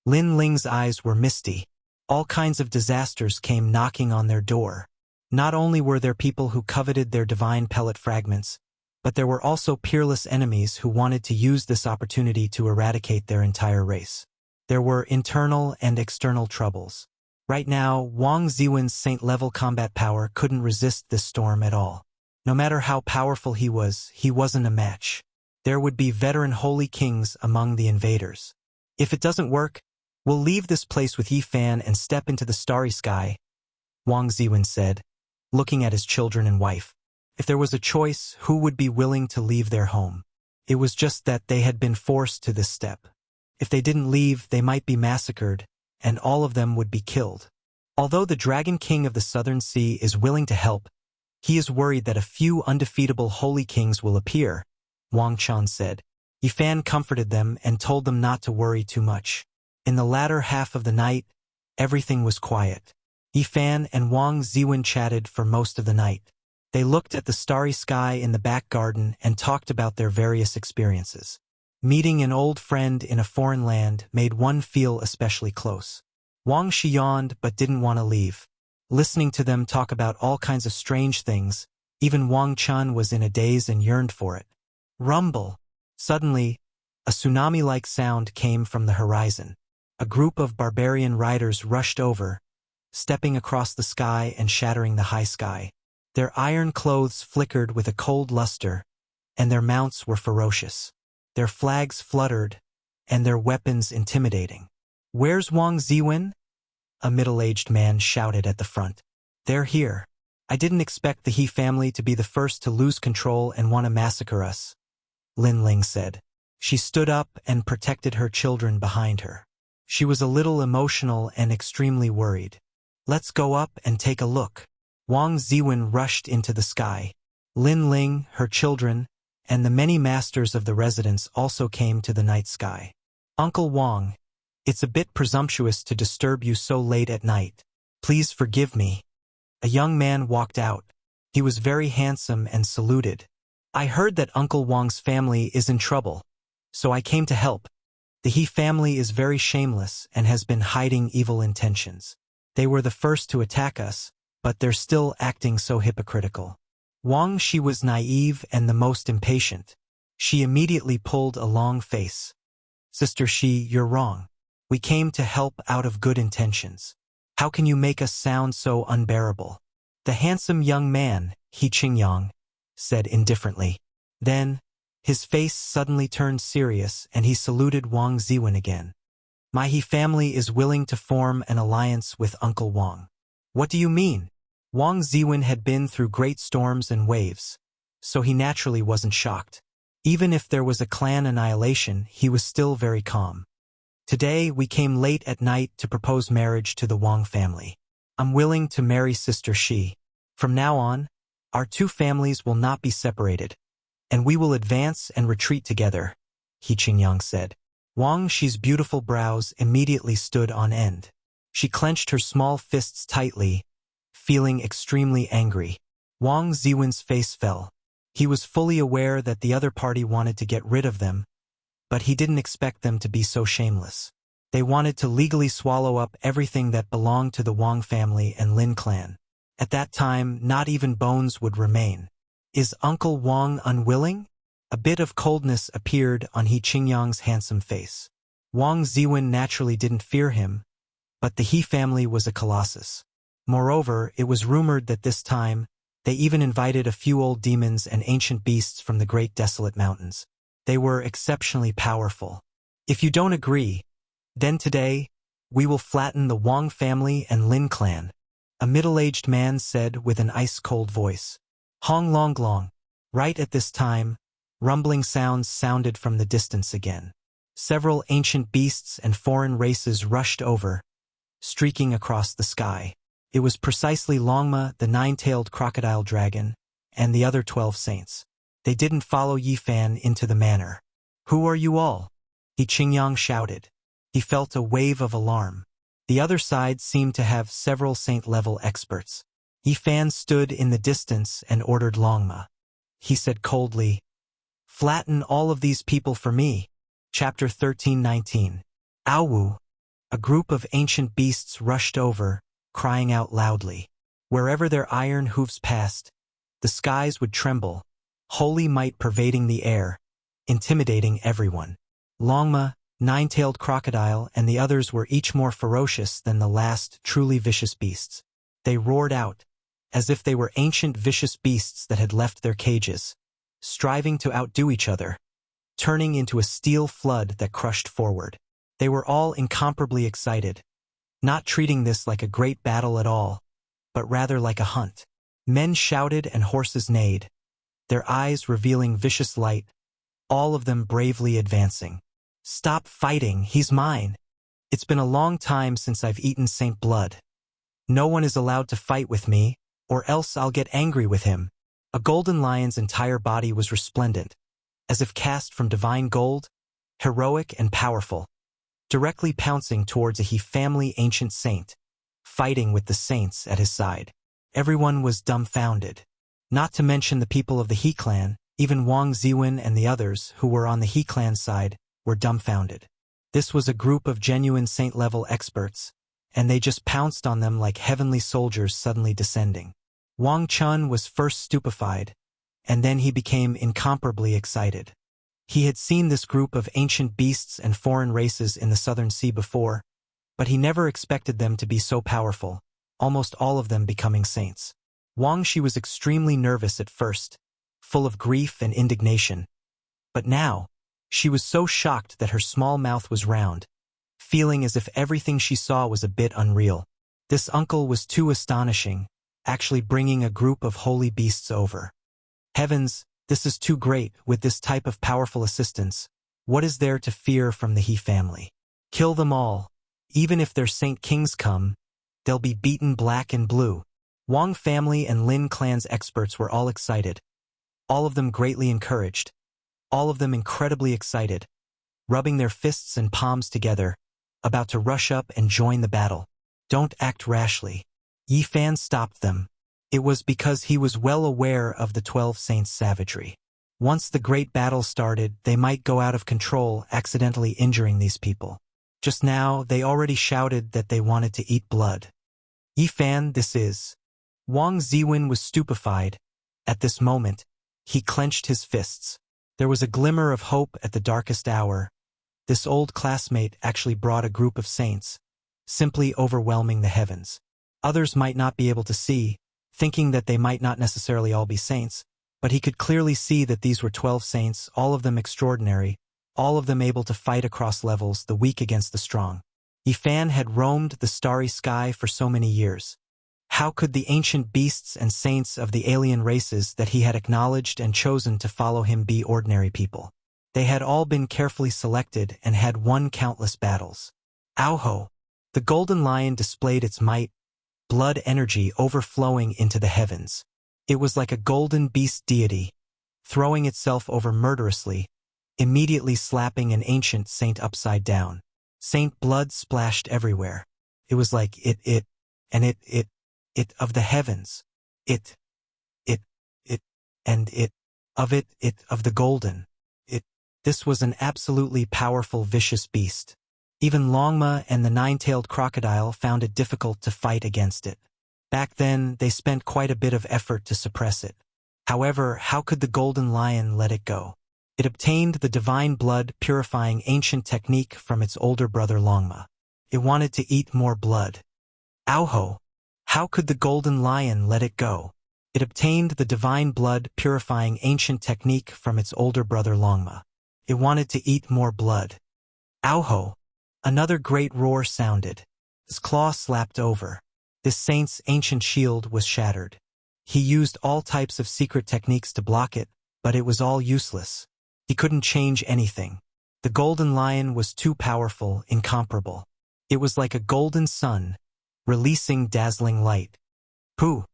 Lin Ling's eyes were misty. All kinds of disasters came knocking on their door. Not only were there people who coveted their divine pellet fragments, but there were also peerless enemies who wanted to use this opportunity to eradicate their entire race. There were internal and external troubles. Right now, Wang Ziwen's saint-level combat power couldn't resist this storm at all. No matter how powerful he wasn't a match. There would be veteran holy kings among the invaders. If it doesn't work, we'll leave this place with Yifan and step into the starry sky, Wang Ziwen said, looking at his children and wife. If there was a choice, who would be willing to leave their home? It was just that they had been forced to this step. If they didn't leave, they might be massacred, and all of them would be killed. Although the Dragon King of the Southern Sea is willing to help, he is worried that a few undefeatable holy kings will appear, Wang Chan said. Yifan comforted them and told them not to worry too much. In the latter half of the night, everything was quiet. Yifan and Wang Ziwen chatted for most of the night. They looked at the starry sky in the back garden and talked about their various experiences. Meeting an old friend in a foreign land made one feel especially close. Wang Shi yawned but didn't want to leave. Listening to them talk about all kinds of strange things, even Wang Chun was in a daze and yearned for it. Rumble! Suddenly, a tsunami-like sound came from the horizon. A group of barbarian riders rushed over, stepping across the sky and shattering the high sky. Their iron clothes flickered with a cold luster, and their mounts were ferocious. Their flags fluttered, and their weapons intimidating. "Where's Wang Ziwen?" a middle-aged man shouted at the front. "They're here. I didn't expect the He family to be the first to lose control and want to massacre us," Lin Ling said. She stood up and protected her children behind her. She was a little emotional and extremely worried. "Let's go up and take a look." Wang Ziwen rushed into the sky. Lin Ling, her children, and the many masters of the residence also came to the night sky. "Uncle Wang, it's a bit presumptuous to disturb you so late at night. Please forgive me." A young man walked out. He was very handsome and saluted. "I heard that Uncle Wang's family is in trouble, so I came to help. The He family is very shameless and has been hiding evil intentions. They were the first to attack us, but they're still acting so hypocritical." Wang Shi was naive and the most impatient. She immediately pulled a long face. "Sister Shi, you're wrong. We came to help out of good intentions. How can you make us sound so unbearable?" The handsome young man, He Qingyang, said indifferently. Then, his face suddenly turned serious and he saluted Wang Ziwen again. "My He family is willing to form an alliance with Uncle Wang." "What do you mean?" Wang Ziwen had been through great storms and waves, so he naturally wasn't shocked. Even if there was a clan annihilation, he was still very calm. "Today we came late at night to propose marriage to the Wang family. I'm willing to marry Sister Shi. From now on, our two families will not be separated, and we will advance and retreat together," He Qingyang said. Wang Shi's beautiful brows immediately stood on end. She clenched her small fists tightly, feeling extremely angry. Wang Ziwen's face fell. He was fully aware that the other party wanted to get rid of them, but he didn't expect them to be so shameless. They wanted to legally swallow up everything that belonged to the Wang family and Lin clan. At that time, not even bones would remain. "Is Uncle Wang unwilling?" A bit of coldness appeared on He Qingyang's handsome face. Wang Ziwen naturally didn't fear him, but the He family was a colossus. Moreover, it was rumored that this time, they even invited a few old demons and ancient beasts from the great desolate mountains. They were exceptionally powerful. "If you don't agree, Then today, we will flatten the Wang family and Lin clan, a middle-aged man said with an ice-cold voice. Hong Long Long. Right at this time, rumbling sounds sounded from the distance again. Several ancient beasts and foreign races rushed over, streaking across the sky. It was precisely Longma, the nine-tailed crocodile dragon, and the other 12 saints. They didn't follow Yi Fan into the manor. Who are you all? He Qingyang shouted. He felt a wave of alarm. The other side seemed to have several saint-level experts. Yi Fan stood in the distance and ordered Longma. He said coldly, "Flatten all of these people for me." Chapter 13:19. Aowu. A group of ancient beasts rushed over, crying out loudly. Wherever their iron hooves passed, the skies would tremble, holy might pervading the air, intimidating everyone. Longma, nine-tailed crocodile, and the others were each more ferocious than the last truly vicious beasts. They roared out, as if they were ancient vicious beasts that had left their cages, striving to outdo each other, turning into a steel flood that crushed forward. They were all incomparably excited, not treating this like a great battle at all, but rather like a hunt. Men shouted and horses neighed, their eyes revealing vicious light, all of them bravely advancing. "Stop fighting, he's mine. It's been a long time since I've eaten saint blood. No one is allowed to fight with me, or else I'll get angry with him." A golden lion's entire body was resplendent, as if cast from divine gold, heroic and powerful, directly pouncing towards a He family ancient saint, fighting with the saints at his side. Everyone was dumbfounded. Not to mention the people of the He clan, even Wang Ziwen and the others who were on the He clan side were dumbfounded. This was a group of genuine saint-level experts, and they just pounced on them like heavenly soldiers suddenly descending. Wang Chun was first stupefied, and then he became incomparably excited. He had seen this group of ancient beasts and foreign races in the Southern Sea before, but he never expected them to be so powerful, almost all of them becoming saints. Wang Shi was extremely nervous at first, full of grief and indignation. But now, she was so shocked that her small mouth was round, feeling as if everything she saw was a bit unreal. This uncle was too astonishing, actually bringing a group of holy beasts over. Heavens, this is too great. With this type of powerful assistance, what is there to fear from the He family? Kill them all. Even if their saint kings come, they'll be beaten black and blue. Wang family and Lin clan's experts were all excited, all of them greatly encouraged, all of them incredibly excited, rubbing their fists and palms together, about to rush up and join the battle. Don't act rashly. Yi Fan stopped them. It was because he was well aware of the 12 saints' savagery. Once the great battle started, they might go out of control, accidentally injuring these people. Just now, they already shouted that they wanted to eat blood. Yi Fan, this is. Wang Ziwen was stupefied. At this moment, he clenched his fists. There was a glimmer of hope at the darkest hour. This old classmate actually brought a group of saints, simply overwhelming the heavens. Others might not be able to see, thinking that they might not necessarily all be saints, but he could clearly see that these were 12 saints, all of them extraordinary, all of them able to fight across levels, the weak against the strong. Yi Fan had roamed the starry sky for so many years. How could the ancient beasts and saints of the alien races that he had acknowledged and chosen to follow him be ordinary people? They had all been carefully selected and had won countless battles. Aoho! The golden lion displayed its might, blood energy overflowing into the heavens. It was like a golden beast deity, throwing itself over murderously, immediately slapping an ancient saint upside down. Saint blood splashed everywhere. It was like it of the heavens. It of the golden. This was an absolutely powerful vicious beast. Even Longma and the nine-tailed crocodile found it difficult to fight against it. Back then, they spent quite a bit of effort to suppress it. However, how could the golden lion let it go? It obtained the divine blood-purifying ancient technique from its older brother Longma. It wanted to eat more blood. Aoho! How could the golden lion let it go? It obtained the divine blood-purifying ancient technique from its older brother Longma. It wanted to eat more blood. Aoho! Another great roar sounded. His claw slapped over. This saint's ancient shield was shattered. He used all types of secret techniques to block it, but it was all useless. He couldn't change anything. The golden lion was too powerful, incomparable. It was like a golden sun, releasing dazzling light. Pooh!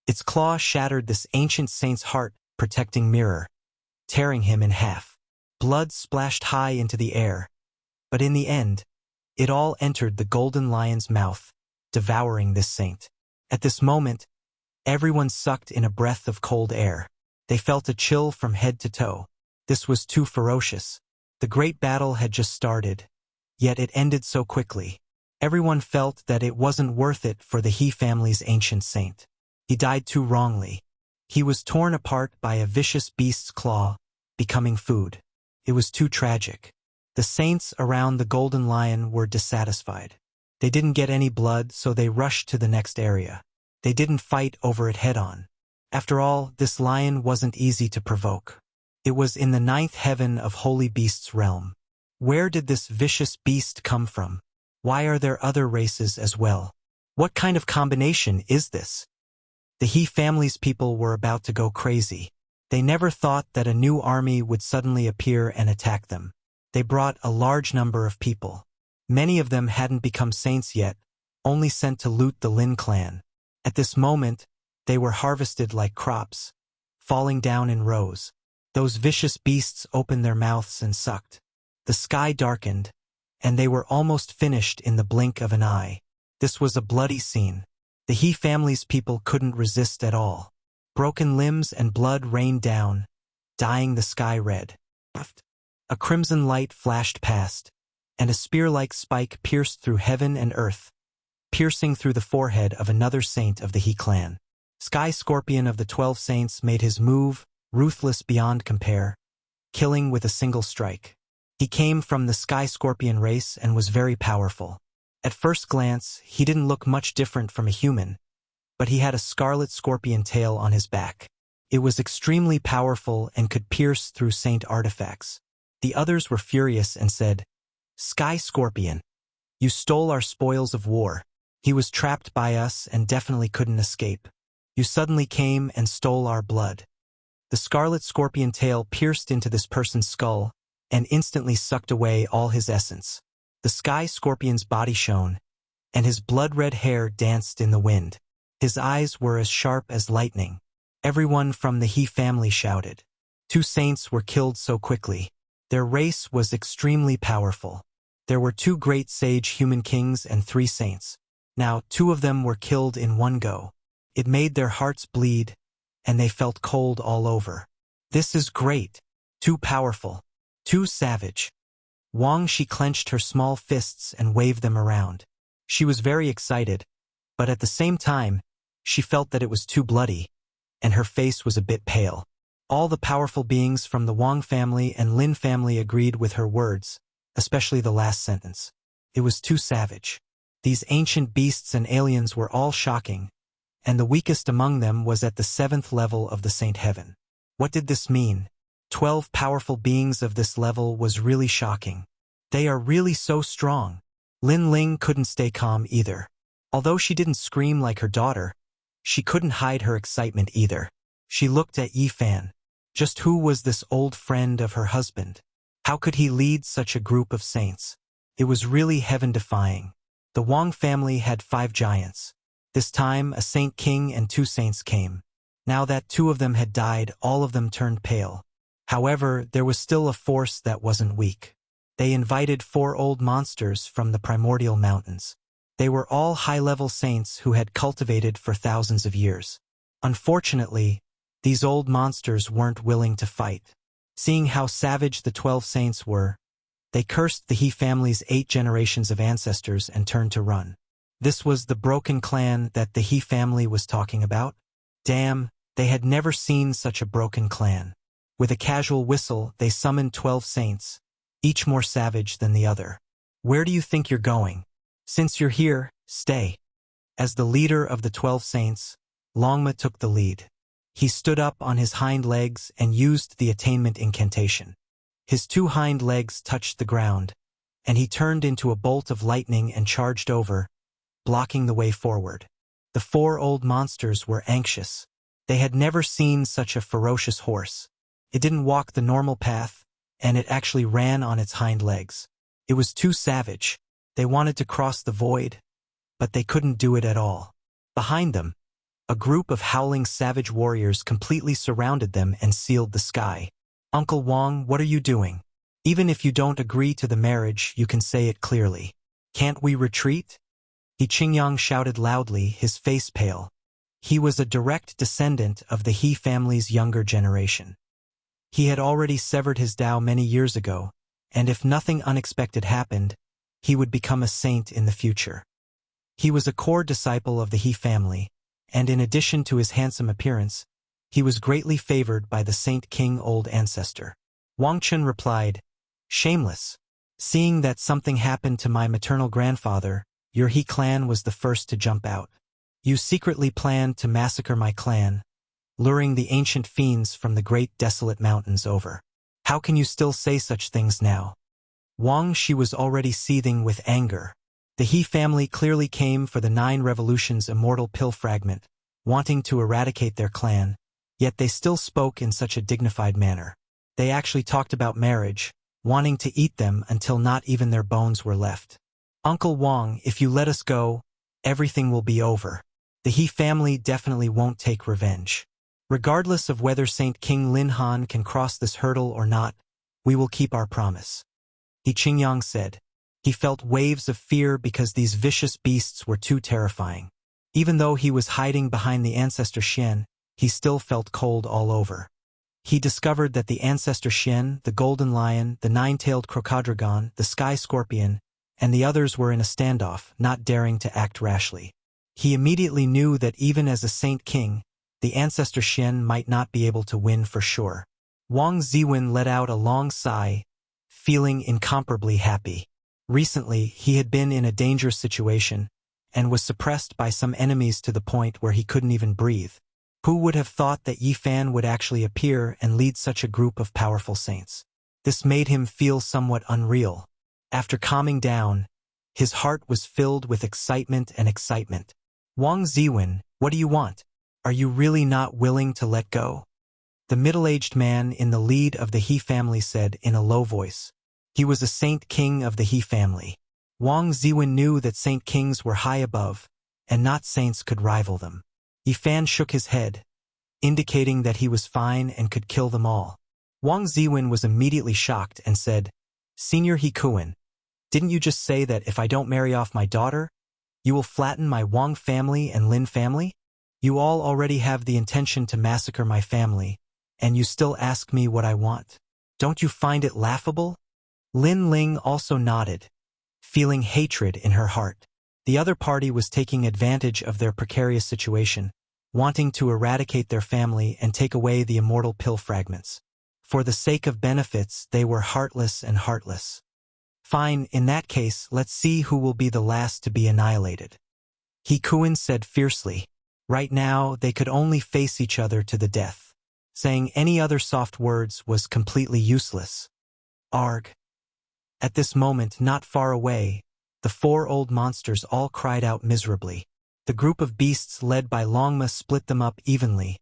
Its claw shattered this ancient saint's heart, protecting mirror, tearing him in half. Blood splashed high into the air. But in the end, it all entered the golden lion's mouth, devouring this saint. At this moment, everyone sucked in a breath of cold air. They felt a chill from head to toe. This was too ferocious. The great battle had just started, yet it ended so quickly. Everyone felt that it wasn't worth it for the He family's ancient saint. He died too wrongly. He was torn apart by a vicious beast's claw, becoming food. It was too tragic. The saints around the golden lion were dissatisfied. They didn't get any blood, so they rushed to the next area. They didn't fight over it head-on. After all, this lion wasn't easy to provoke. It was in the ninth heaven of Holy Beast's realm. Where did this vicious beast come from? Why are there other races as well? What kind of combination is this? The He family's people were about to go crazy. They never thought that a new army would suddenly appear and attack them. They brought a large number of people. Many of them hadn't become saints yet, only sent to loot the Lin clan. At this moment, they were harvested like crops, falling down in rows. Those vicious beasts opened their mouths and sucked. The sky darkened, and they were almost finished in the blink of an eye. This was a bloody scene. The He family's people couldn't resist at all. Broken limbs and blood rained down, dyeing the sky red. A crimson light flashed past, and a spear-like spike pierced through heaven and earth, piercing through the forehead of another saint of the He clan. Sky Scorpion of the 12 saints made his move, ruthless beyond compare, killing with a single strike. He came from the Sky Scorpion race and was very powerful. At first glance, he didn't look much different from a human, but he had a scarlet scorpion tail on his back. It was extremely powerful and could pierce through saint artifacts. The others were furious and said, "Sky Scorpion, you stole our spoils of war. He was trapped by us and definitely couldn't escape. You suddenly came and stole our blood." The scarlet scorpion tail pierced into this person's skull and instantly sucked away all his essence. The Sky Scorpion's body shone, and his blood-red hair danced in the wind. His eyes were as sharp as lightning. Everyone from the He family shouted. 2 saints were killed so quickly. Their race was extremely powerful. There were 2 great sage human kings and 3 saints. Now 2 of them were killed in one go. It made their hearts bleed, and they felt cold all over. This is great. Too powerful. Too savage. She clenched her small fists and waved them around. She was very excited, but at the same time, she felt that it was too bloody, and her face was a bit pale. All the powerful beings from the Wang family and Lin family agreed with her words, especially the last sentence. It was too savage. These ancient beasts and aliens were all shocking, and the weakest among them was at the 7th level of the Saint Heaven. What did this mean? 12 powerful beings of this level was really shocking. They are really so strong. Lin Ling couldn't stay calm either. Although she didn't scream like her daughter, she couldn't hide her excitement either. She looked at Yi Fan. Just who was this old friend of her husband? How could he lead such a group of saints? It was really heaven-defying. The Wang family had 5 giants. This time, a saint king and 2 saints came. Now that 2 of them had died, all of them turned pale. However, there was still a force that wasn't weak. They invited 4 old monsters from the primordial mountains. They were all high-level saints who had cultivated for thousands of years. Unfortunately, these old monsters weren't willing to fight. Seeing how savage the 12 saints were, they cursed the He family's 8 generations of ancestors and turned to run. This was the broken clan that the He family was talking about? Damn, they had never seen such a broken clan. With a casual whistle, they summoned 12 saints, each more savage than the other. Where do you think you're going? Since you're here, stay. As the leader of the 12 saints, Longma took the lead. He stood up on his hind legs and used the attainment incantation. His 2 hind legs touched the ground, and he turned into a bolt of lightning and charged over, blocking the way forward. The four old monsters were anxious. They had never seen such a ferocious horse. It didn't walk the normal path, and it actually ran on its hind legs. It was too savage. They wanted to cross the void, but they couldn't do it at all. Behind them, a group of howling savage warriors completely surrounded them and sealed the sky. "Uncle Wang, what are you doing? Even if you don't agree to the marriage, you can say it clearly. Can't we retreat?" He Qingyang shouted loudly, his face pale. He was a direct descendant of the He family's younger generation. He had already severed his Dao many years ago, and if nothing unexpected happened, he would become a saint in the future. He was a core disciple of the He family, and in addition to his handsome appearance, he was greatly favored by the Saint King old ancestor. Wang Chun replied, "Shameless. Seeing that something happened to my maternal grandfather, your He clan was the first to jump out. You secretly planned to massacre my clan, luring the ancient fiends from the great desolate mountains over. How can you still say such things now?" Wang Shi was already seething with anger. The He family clearly came for the 9 Revolutions immortal pill fragment, wanting to eradicate their clan, yet they still spoke in such a dignified manner. They actually talked about marriage, wanting to eat them until not even their bones were left. "Uncle Wang, if you let us go, everything will be over. The He family definitely won't take revenge. Regardless of whether Saint King Lin Han can cross this hurdle or not, we will keep our promise." He Qingyang said. He felt waves of fear because these vicious beasts were too terrifying. Even though he was hiding behind the ancestor Xian, he still felt cold all over. He discovered that the ancestor Xian, the golden lion, the 9-tailed crocodragon, the sky scorpion, and the others were in a standoff, not daring to act rashly. He immediately knew that even as a saint king, the ancestor Xian might not be able to win for sure. Wang Ziwen let out a long sigh, feeling incomparably happy. Recently, he had been in a dangerous situation, and was suppressed by some enemies to the point where he couldn't even breathe. Who would have thought that Yi Fan would actually appear and lead such a group of powerful saints? This made him feel somewhat unreal. After calming down, his heart was filled with excitement and excitement. "Wang Ziwen, what do you want? Are you really not willing to let go?" The middle-aged man in the lead of the He family said in a low voice. He was a saint king of the He family. Wang Ziwen knew that saint kings were high above, and not saints could rival them. Yi Fan shook his head, indicating that he was fine and could kill them all. Wang Ziwen was immediately shocked and said, "Senior He Kuan, didn't you just say that if I don't marry off my daughter, you will flatten my Wang family and Lin family? You all already have the intention to massacre my family, and you still ask me what I want. Don't you find it laughable?" Lin Ling also nodded, feeling hatred in her heart. The other party was taking advantage of their precarious situation, wanting to eradicate their family and take away the immortal pill fragments. For the sake of benefits, they were heartless and heartless. "Fine, in that case, let's see who will be the last to be annihilated," He Kuan said fiercely. Right now, they could only face each other to the death. Saying any other soft words was completely useless. Arg. At this moment, not far away, the 4 old monsters all cried out miserably. The group of beasts led by Longma split them up evenly,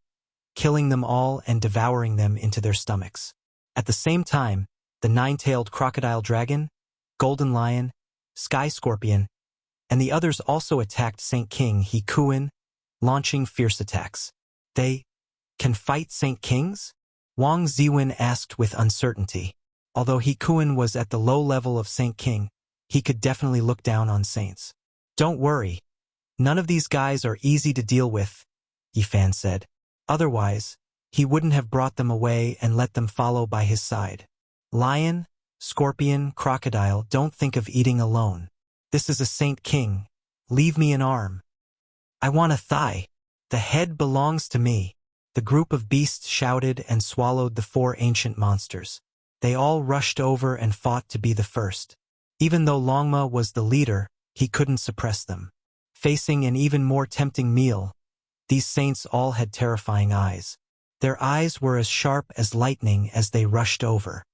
killing them all and devouring them into their stomachs. At the same time, the 9-tailed crocodile dragon, golden lion, sky scorpion, and the others also attacked Saint King He Kuan, launching fierce attacks. "They can fight Saint Kings?" Wang Ziwen asked with uncertainty. Although He Kuan was at the low level of Saint King, he could definitely look down on saints. "Don't worry. None of these guys are easy to deal with," Yi Fan said. Otherwise, he wouldn't have brought them away and let them follow by his side. "Lion, scorpion, crocodile, don't think of eating alone. This is a Saint King. Leave me an arm. I want a thigh. The head belongs to me." The group of beasts shouted and swallowed the 4 ancient monsters. They all rushed over and fought to be the first. Even though Longma was the leader, he couldn't suppress them. Facing an even more tempting meal, these saints all had terrifying eyes. Their eyes were as sharp as lightning as they rushed over.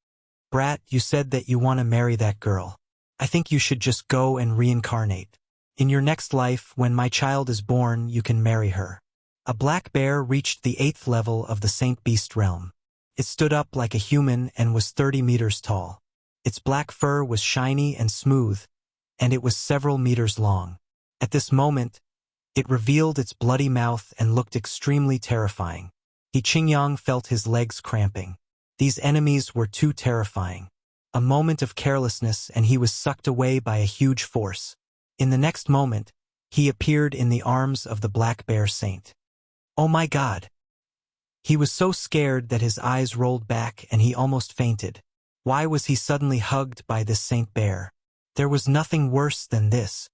"Brat, you said that you want to marry that girl. I think you should just go and reincarnate. In your next life, when my child is born, you can marry her. A black bear reached the 8th level of the Saint Beast realm. It stood up like a human and was 30 meters tall. Its black fur was shiny and smooth, and it was several meters long. At this moment, it revealed its bloody mouth and looked extremely terrifying. Qingyang felt his legs cramping. These enemies were too terrifying. A moment of carelessness and he was sucked away by a huge force. In the next moment, he appeared in the arms of the black bear saint. Oh my God! He was so scared that his eyes rolled back and he almost fainted. Why was he suddenly hugged by this saint bear? There was nothing worse than this.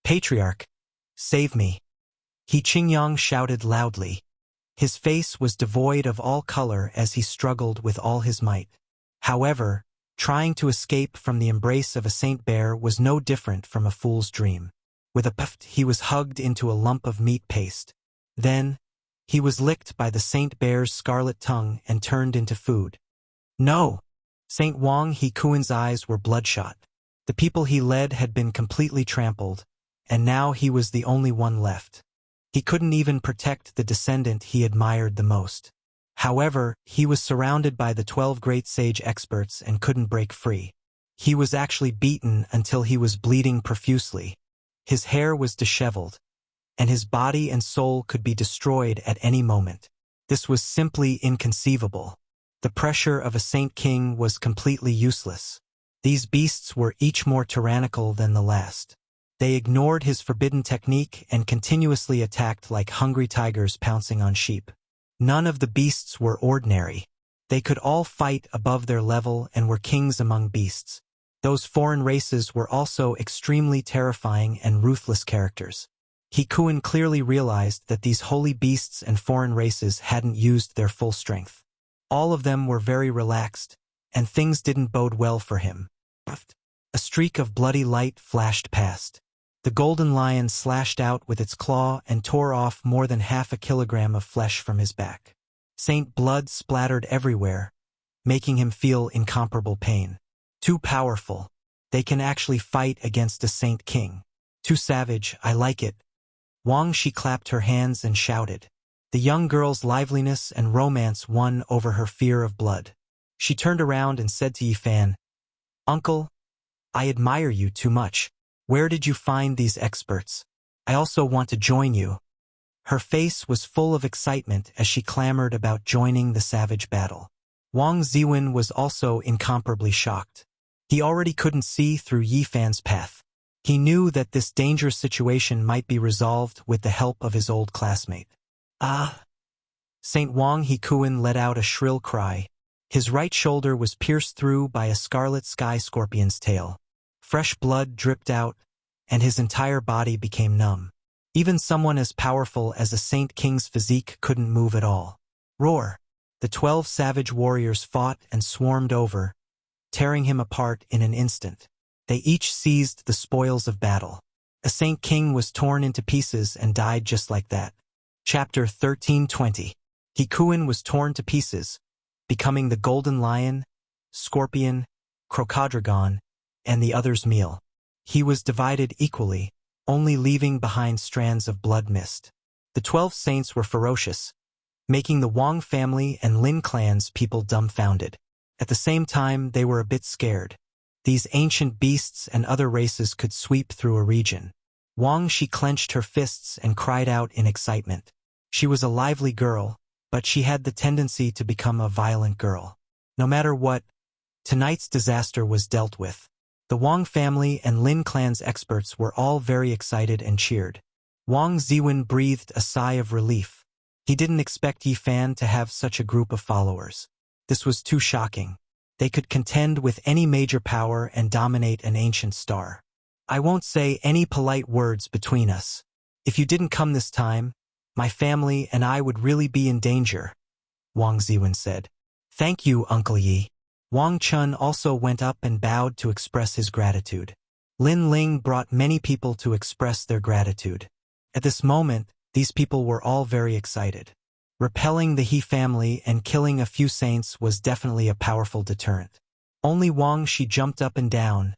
Patriarch, save me! Qingyang shouted loudly. His face was devoid of all color as he struggled with all his might. However, trying to escape from the embrace of a saint bear was no different from a fool's dream. With a puff, he was hugged into a lump of meat paste. Then, he was licked by the saint bear's scarlet tongue and turned into food. No! Saint Wang Hikuan's eyes were bloodshot. The people he led had been completely trampled, and now he was the only one left. He couldn't even protect the descendant he admired the most. However, he was surrounded by the 12 great sage experts and couldn't break free. He was actually beaten until he was bleeding profusely. His hair was disheveled, and his body and soul could be destroyed at any moment. This was simply inconceivable. The pressure of a saint king was completely useless. These beasts were each more tyrannical than the last. They ignored his forbidden technique and continuously attacked like hungry tigers pouncing on sheep. None of the beasts were ordinary. They could all fight above their level and were kings among beasts. Those foreign races were also extremely terrifying and ruthless characters. Hikuan clearly realized that these holy beasts and foreign races hadn't used their full strength. All of them were very relaxed, and things didn't bode well for him. A streak of bloody light flashed past. The golden lion slashed out with its claw and tore off more than half a kilogram of flesh from his back. Saint blood splattered everywhere, making him feel incomparable pain. Too powerful. They can actually fight against a saint king. Too savage, I like it. Wang Shi clapped her hands and shouted. The young girl's liveliness and romance won over her fear of blood. She turned around and said to Yifan, "Uncle, I admire you too much. Where did you find these experts? I also want to join you." Her face was full of excitement as she clamored about joining the savage battle. Wang Ziwen was also incomparably shocked. He already couldn't see through Yifan's path. He knew that this dangerous situation might be resolved with the help of his old classmate. Ah! Saint Wang Hikuan let out a shrill cry. His right shoulder was pierced through by a scarlet sky scorpion's tail. Fresh blood dripped out, and his entire body became numb. Even someone as powerful as a saint king's physique couldn't move at all. Roar! The 12 savage warriors fought and swarmed over, tearing him apart in an instant. They each seized the spoils of battle. A saint king was torn into pieces and died just like that. Chapter 1320. Hikuan was torn to pieces, becoming the golden lion, scorpion, crocodragon, and the other's meal. He was divided equally, only leaving behind strands of blood mist. The 12 saints were ferocious, making the Wang family and Lin clan's people dumbfounded. At the same time, they were a bit scared. These ancient beasts and other races could sweep through a region. Wang Shi clenched her fists and cried out in excitement. She was a lively girl, but she had the tendency to become a violent girl. No matter what, tonight's disaster was dealt with. The Wang family and Lin clan's experts were all very excited and cheered. Wang Ziwen breathed a sigh of relief. He didn't expect Yifan to have such a group of followers. This was too shocking. They could contend with any major power and dominate an ancient star. I won't say any polite words between us. If you didn't come this time, my family and I would really be in danger, Wang Ziwen said. Thank you, Uncle Yi. Wang Chun also went up and bowed to express his gratitude. Lin Ling brought many people to express their gratitude. At this moment, these people were all very excited. Repelling the He family and killing a few saints was definitely a powerful deterrent. Only Wang Shi jumped up and down,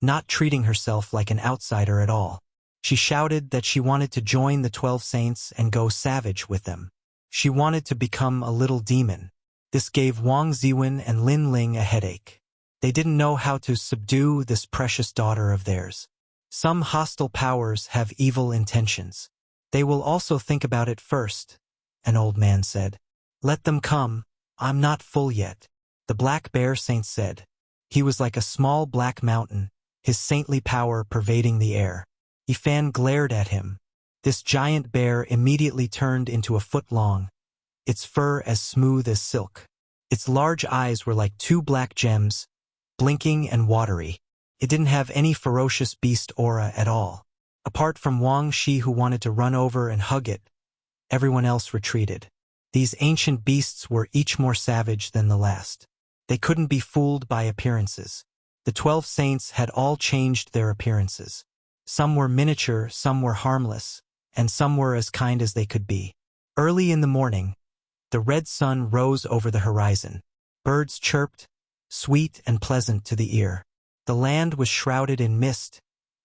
not treating herself like an outsider at all. She shouted that she wanted to join the 12 saints and go savage with them. She wanted to become a little demon. This gave Wang Ziwen and Lin Ling a headache. They didn't know how to subdue this precious daughter of theirs. Some hostile powers have evil intentions. They will also think about it first, an old man said. Let them come. I'm not full yet. The black bear saint said. He was like a small black mountain, his saintly power pervading the air. Yifan glared at him. This giant bear immediately turned into a foot long, its fur as smooth as silk. Its large eyes were like two black gems, blinking and watery. It didn't have any ferocious beast aura at all. Apart from Wang Shi, who wanted to run over and hug it, everyone else retreated. These ancient beasts were each more savage than the last. They couldn't be fooled by appearances. The 12 saints had all changed their appearances. Some were miniature, some were harmless, and some were as kind as they could be. Early in the morning, the red sun rose over the horizon. Birds chirped, sweet and pleasant to the ear. The land was shrouded in mist,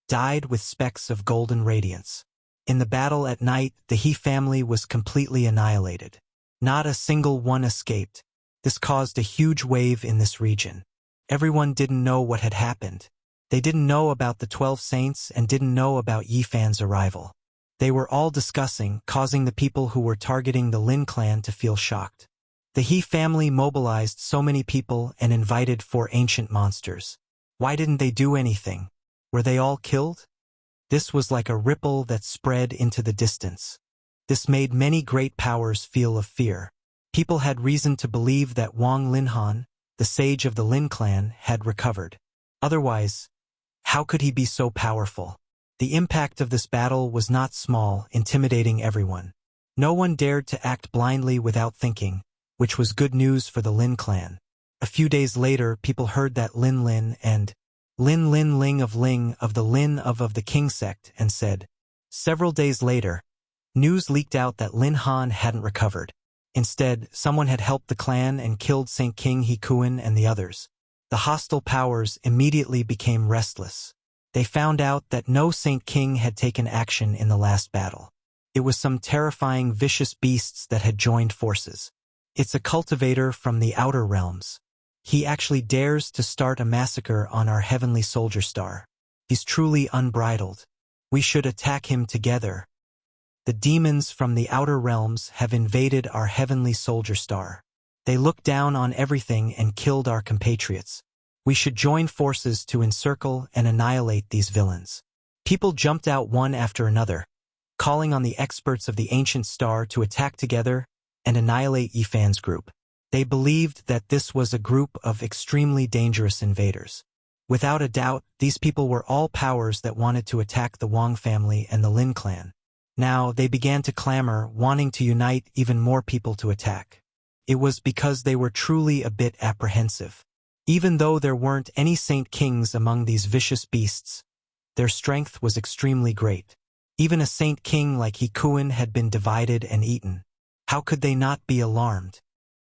dyed with specks of golden radiance. In the battle at night, the He family was completely annihilated. Not a single one escaped. This caused a huge wave in this region. Everyone didn't know what had happened. They didn't know about the 12 saints and didn't know about Yifan's arrival. They were all discussing, causing the people who were targeting the Lin clan to feel shocked. The He family mobilized so many people and invited 4 ancient monsters. Why didn't they do anything? Were they all killed? This was like a ripple that spread into the distance. This made many great powers feel of fear. People had reason to believe that Wang Linhan, the sage of the Lin clan, had recovered. Otherwise, how could he be so powerful? The impact of this battle was not small, intimidating everyone. No one dared to act blindly without thinking, which was good news for the Lin clan. A few days later, people heard that Lin Lin and Lin Lin Ling of the Lin of the King sect and said. Several days later, news leaked out that Lin Han hadn't recovered. Instead, someone had helped the clan and killed Saint King He Kuan and the others. The hostile powers immediately became restless. They found out that no Saint King had taken action in the last battle. It was some terrifying, vicious beasts that had joined forces. It's a cultivator from the outer realms. He actually dares to start a massacre on our heavenly soldier star. He's truly unbridled. We should attack him together. The demons from the outer realms have invaded our heavenly soldier star. They looked down on everything and killed our compatriots. We should join forces to encircle and annihilate these villains. People jumped out one after another, calling on the experts of the ancient star to attack together and annihilate Yifan's group. They believed that this was a group of extremely dangerous invaders. Without a doubt, these people were all powers that wanted to attack the Wang family and the Lin clan. Now, they began to clamor, wanting to unite even more people to attack. It was because they were truly a bit apprehensive. Even though there weren't any Saint Kings among these vicious beasts, their strength was extremely great. Even a Saint King like He Kuan had been divided and eaten. How could they not be alarmed?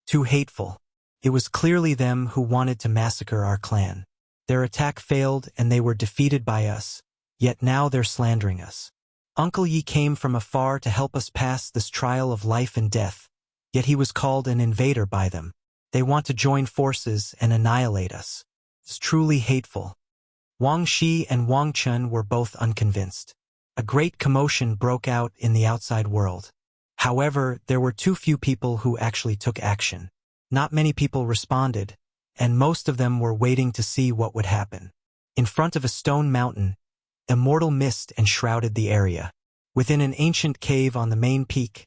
Too hateful. It was clearly them who wanted to massacre our clan. Their attack failed and they were defeated by us, yet now they're slandering us. Uncle Yi came from afar to help us pass this trial of life and death, yet he was called an invader by them. They want to join forces and annihilate us. It's truly hateful. Wang Shi and Wang Chun were both unconvinced. A great commotion broke out in the outside world. However, there were too few people who actually took action. Not many people responded, and most of them were waiting to see what would happen. In front of a stone mountain, immortal mist enshrouded the area. Within an ancient cave on the main peak,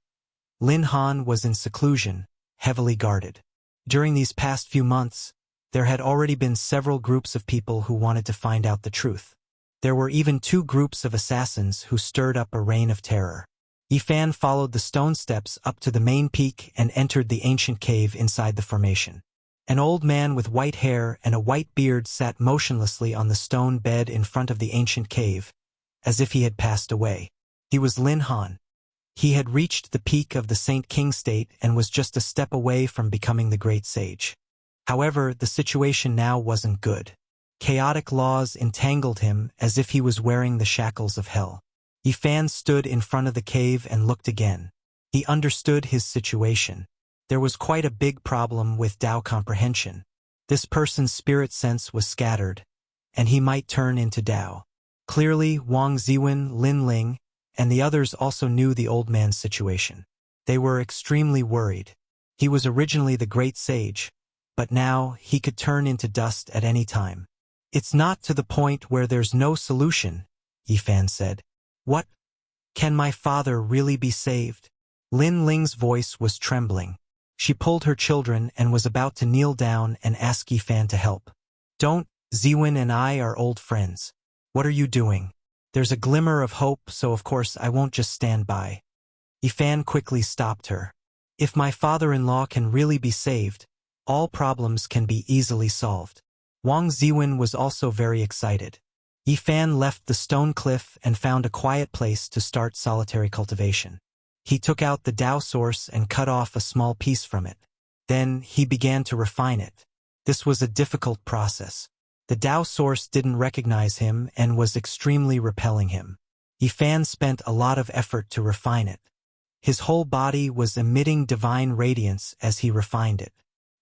Lin Han was in seclusion, heavily guarded. During these past few months, there had already been several groups of people who wanted to find out the truth. There were even 2 groups of assassins who stirred up a reign of terror. Yifan followed the stone steps up to the main peak and entered the ancient cave inside the formation. An old man with white hair and a white beard sat motionlessly on the stone bed in front of the ancient cave, as if he had passed away. He was Lin Han. He had reached the peak of the Saint King state and was just a step away from becoming the great sage. However, the situation now wasn't good. Chaotic laws entangled him as if he was wearing the shackles of hell. Yifan stood in front of the cave and looked again. He understood his situation. There was quite a big problem with Tao comprehension. This person's spirit sense was scattered, and he might turn into Tao. Clearly, Wang Ziwen, Lin Ling, and the others also knew the old man's situation. They were extremely worried. He was originally the great sage, but now he could turn into dust at any time. It's not to the point where there's no solution, Yifan said. What? Can my father really be saved? Lin Ling's voice was trembling. She pulled her children and was about to kneel down and ask Yifan to help. Don't, Ziwen and I are old friends. What are you doing? There's a glimmer of hope, so of course I won't just stand by. Yifan quickly stopped her. If my father-in-law can really be saved, all problems can be easily solved. Wang Ziwen was also very excited. Yifan left the stone cliff and found a quiet place to start solitary cultivation. He took out the Tao source and cut off a small piece from it. Then he began to refine it. This was a difficult process. The Tao source didn't recognize him and was extremely repelling him. Yifan spent a lot of effort to refine it. His whole body was emitting divine radiance as he refined it.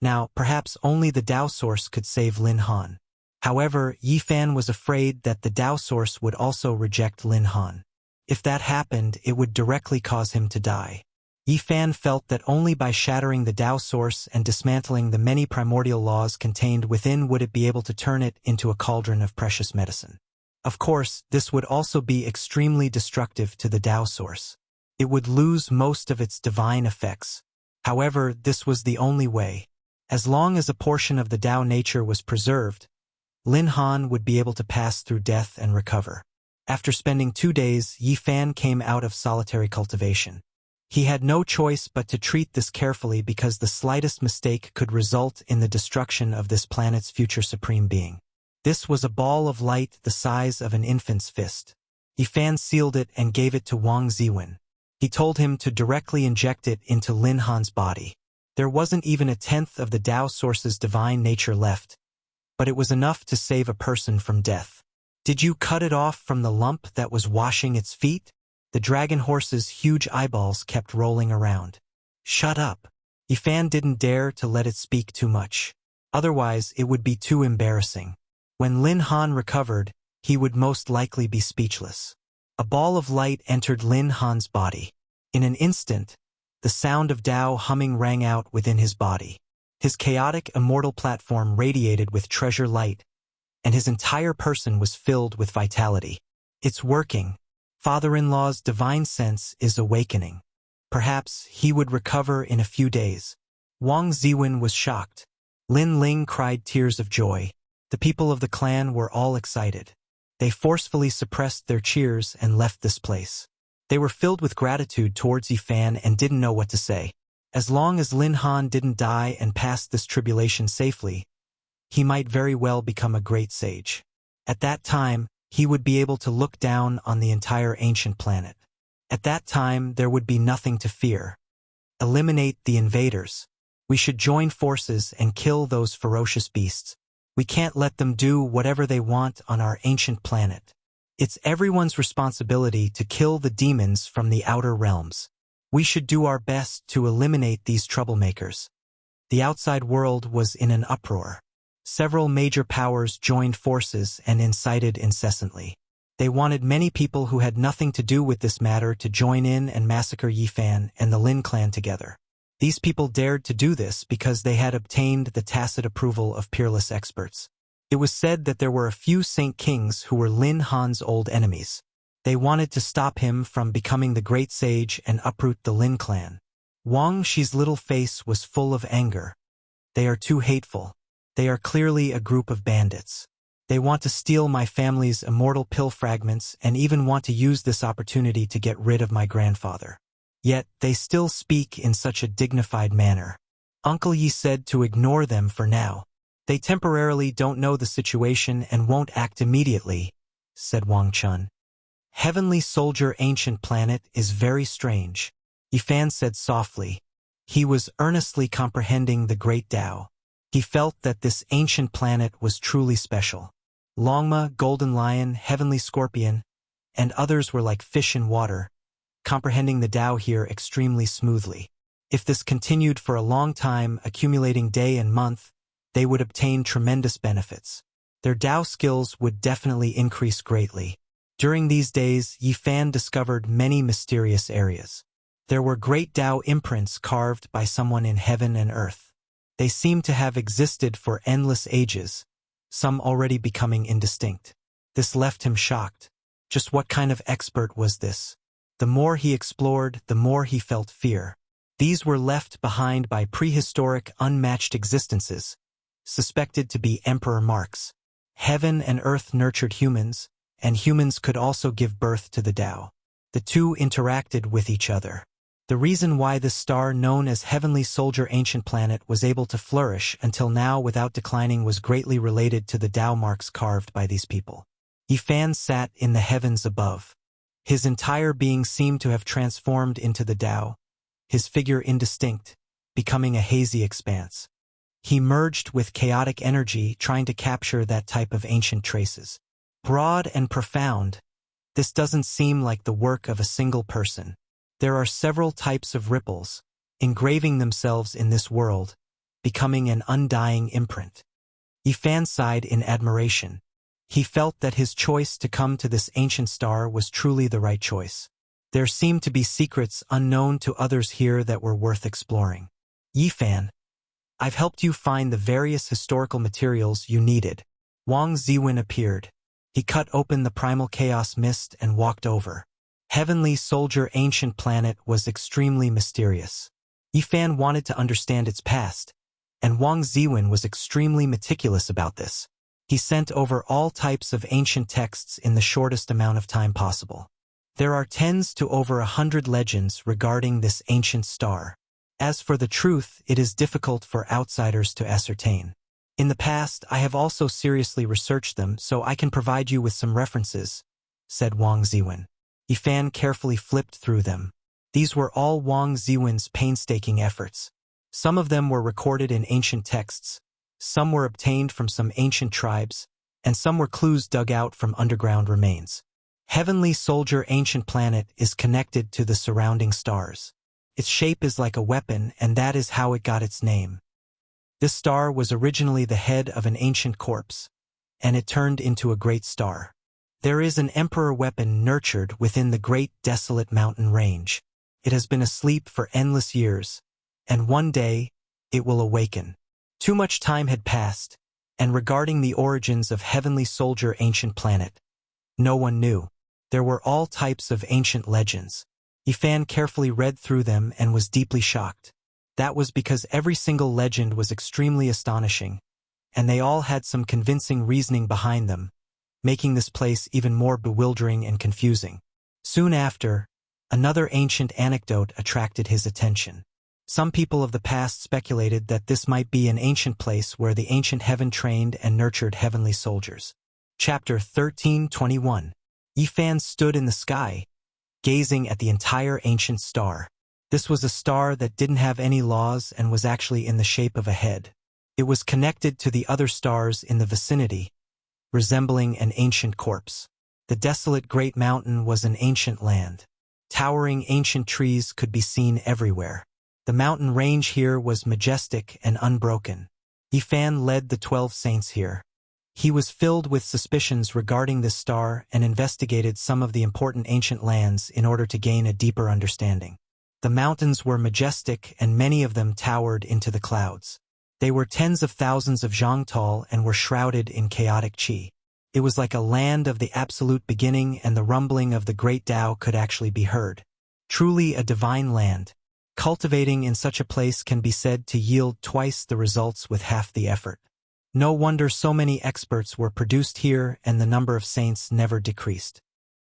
Now, perhaps only the Tao source could save Lin Han. However, Yifan was afraid that the Tao source would also reject Lin Han. If that happened, it would directly cause him to die. Yifan felt that only by shattering the Tao source and dismantling the many primordial laws contained within would it be able to turn it into a cauldron of precious medicine. Of course, this would also be extremely destructive to the Tao source. It would lose most of its divine effects. However, this was the only way. As long as a portion of the Tao nature was preserved, Lin Han would be able to pass through death and recover. After spending 2 days, Yifan came out of solitary cultivation. He had no choice but to treat this carefully because the slightest mistake could result in the destruction of this planet's future supreme being. This was a ball of light the size of an infant's fist. Yifan sealed it and gave it to Wang Ziwen. He told him to directly inject it into Lin Han's body. There wasn't even a tenth of the Tao source's divine nature left, but it was enough to save a person from death. Did you cut it off from the lump that was washing its feet? The dragon horse's huge eyeballs kept rolling around. Shut up. Yifan didn't dare to let it speak too much. Otherwise, it would be too embarrassing. When Lin Han recovered, he would most likely be speechless. A ball of light entered Lin Han's body. In an instant, the sound of Tao humming rang out within his body. His chaotic, immortal platform radiated with treasure light, and his entire person was filled with vitality. It's working. Father-in-law's divine sense is awakening. Perhaps he would recover in a few days. Wang Ziwen was shocked. Lin Ling cried tears of joy. The people of the clan were all excited. They forcefully suppressed their cheers and left this place. They were filled with gratitude towards Yifan and didn't know what to say. As long as Lin Han didn't die and passed this tribulation safely, he might very well become a great sage. At that time, he would be able to look down on the entire ancient planet. At that time, there would be nothing to fear. Eliminate the invaders. We should join forces and kill those ferocious beasts. We can't let them do whatever they want on our ancient planet. It's everyone's responsibility to kill the demons from the outer realms. We should do our best to eliminate these troublemakers. The outside world was in an uproar. Several major powers joined forces and incited incessantly. They wanted many people who had nothing to do with this matter to join in and massacre Yifan and the Lin clan together. These people dared to do this because they had obtained the tacit approval of peerless experts. It was said that there were a few Saint Kings who were Lin Han's old enemies. They wanted to stop him from becoming the great sage and uproot the Lin clan. Wang Shi's little face was full of anger. They are too hateful. They are clearly a group of bandits. They want to steal my family's immortal pill fragments and even want to use this opportunity to get rid of my grandfather. Yet, they still speak in such a dignified manner. Uncle Yi said to ignore them for now. They temporarily don't know the situation and won't act immediately, said Wang Chun. Heavenly Soldier Ancient Planet is very strange, Yifan said softly. He was earnestly comprehending the great Tao. He felt that this ancient planet was truly special. Longma, golden lion, heavenly scorpion, and others were like fish in water, comprehending the Tao here extremely smoothly. If this continued for a long time, accumulating day and month, they would obtain tremendous benefits. Their Tao skills would definitely increase greatly. During these days, Yi Fan discovered many mysterious areas. There were great Tao imprints carved by someone in heaven and earth. They seemed to have existed for endless ages, some already becoming indistinct. This left him shocked. Just what kind of expert was this? The more he explored, the more he felt fear. These were left behind by prehistoric, unmatched existences, suspected to be emperor marks. Heaven and earth nurtured humans, and humans could also give birth to the Tao. The two interacted with each other. The reason why this star known as Heavenly Soldier Ancient Planet was able to flourish until now without declining was greatly related to the Tao marks carved by these people. Yi Fan sat in the heavens above. His entire being seemed to have transformed into the Tao, his figure indistinct, becoming a hazy expanse. He merged with chaotic energy, trying to capture that type of ancient traces. Broad and profound, this doesn't seem like the work of a single person. There are several types of ripples, engraving themselves in this world, becoming an undying imprint. Yi Fan sighed in admiration. He felt that his choice to come to this ancient star was truly the right choice. There seemed to be secrets unknown to others here that were worth exploring. Yi Fan, I've helped you find the various historical materials you needed. Wang Ziwen appeared. He cut open the primal chaos mist and walked over. Heavenly Soldier Ancient Planet was extremely mysterious. Yi Fan wanted to understand its past, and Wang Ziwen was extremely meticulous about this. He sent over all types of ancient texts in the shortest amount of time possible. There are tens to over 100 legends regarding this ancient star. As for the truth, it is difficult for outsiders to ascertain. In the past, I have also seriously researched them, so I can provide you with some references, said Wang Ziwen. Yi Fan carefully flipped through them. These were all Wang Ziwen's painstaking efforts. Some of them were recorded in ancient texts, some were obtained from some ancient tribes, and some were clues dug out from underground remains. Heavenly Soldier Ancient Planet is connected to the surrounding stars. Its shape is like a weapon, and that is how it got its name. This star was originally the head of an ancient corpse, and it turned into a great star. There is an emperor weapon nurtured within the great desolate mountain range. It has been asleep for endless years, and one day, it will awaken. Too much time had passed, and regarding the origins of Heavenly Soldier Ancient Planet, no one knew. There were all types of ancient legends. Yi Fan carefully read through them and was deeply shocked. That was because every single legend was extremely astonishing, and they all had some convincing reasoning behind them, making this place even more bewildering and confusing. Soon after, another ancient anecdote attracted his attention. Some people of the past speculated that this might be an ancient place where the ancient heaven trained and nurtured heavenly soldiers. Chapter 13:21. Yi Fan stood in the sky, gazing at the entire ancient star. This was a star that didn't have any laws and was actually in the shape of a head. It was connected to the other stars in the vicinity, resembling an ancient corpse. The desolate great mountain was an ancient land. Towering ancient trees could be seen everywhere. The mountain range here was majestic and unbroken. Yi Fan led the 12 saints here. He was filled with suspicions regarding this star and investigated some of the important ancient lands in order to gain a deeper understanding. The mountains were majestic and many of them towered into the clouds. They were tens of thousands of zhang tall and were shrouded in chaotic qi. It was like a land of the absolute beginning, and the rumbling of the great Tao could actually be heard. Truly a divine land. Cultivating in such a place can be said to yield twice the results with half the effort. No wonder so many experts were produced here, and the number of saints never decreased.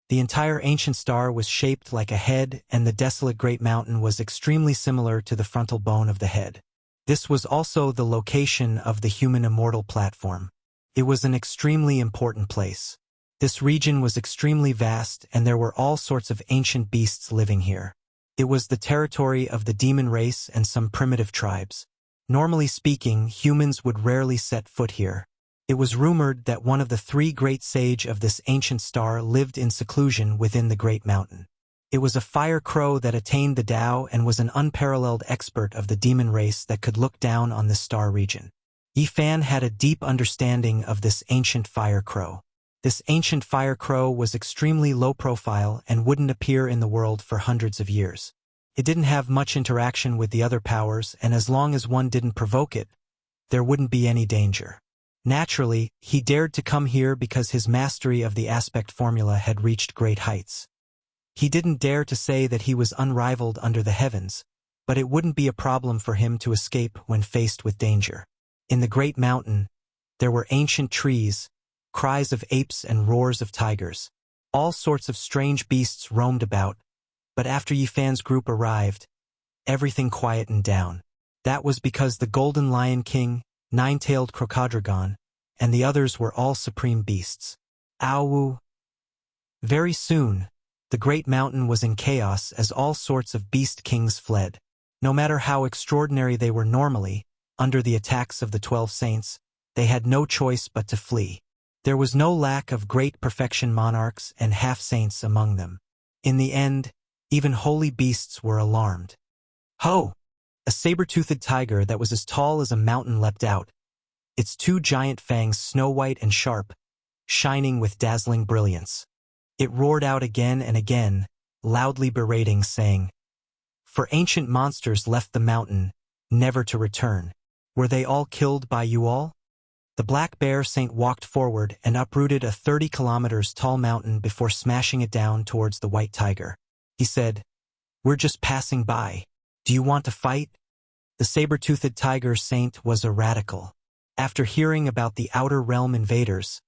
The entire ancient star was shaped like a head, and the desolate great mountain was extremely similar to the frontal bone of the head. This was also the location of the human immortal platform. It was an extremely important place. This region was extremely vast, and there were all sorts of ancient beasts living here. It was the territory of the demon race and some primitive tribes. Normally speaking, humans would rarely set foot here. It was rumored that one of the three great sage of this ancient star lived in seclusion within the great mountain. It was a fire crow that attained the Tao and was an unparalleled expert of the demon race that could look down on this star region. Yifan had a deep understanding of this ancient fire crow. This ancient fire crow was extremely low profile and wouldn't appear in the world for hundreds of years. It didn't have much interaction with the other powers, and as long as one didn't provoke it, there wouldn't be any danger. Naturally, he dared to come here because his mastery of the aspect formula had reached great heights. He didn't dare to say that he was unrivaled under the heavens, but it wouldn't be a problem for him to escape when faced with danger. In the great mountain, there were ancient trees, cries of apes and roars of tigers. All sorts of strange beasts roamed about, but after Yifan's group arrived, everything quietened down. That was because the Golden Lion King, Nine-Tailed Crocodrogon, and the others were all supreme beasts. Ow! Very soon, the great mountain was in chaos as all sorts of beast kings fled. No matter how extraordinary they were normally, under the attacks of the 12 saints, they had no choice but to flee. There was no lack of great perfection monarchs and half-saints among them. In the end, even holy beasts were alarmed. Ho! A saber-toothed tiger that was as tall as a mountain leapt out, its two giant fangs snow-white and sharp, shining with dazzling brilliance. It roared out again and again, loudly berating, saying, "For ancient monsters left the mountain, never to return. Were they all killed by you all?" The black bear saint walked forward and uprooted a 30 kilometers tall mountain before smashing it down towards the white tiger. He said, "We're just passing by. Do you want to fight?" The saber-toothed tiger saint was a radical. After hearing about the outer realm invaders,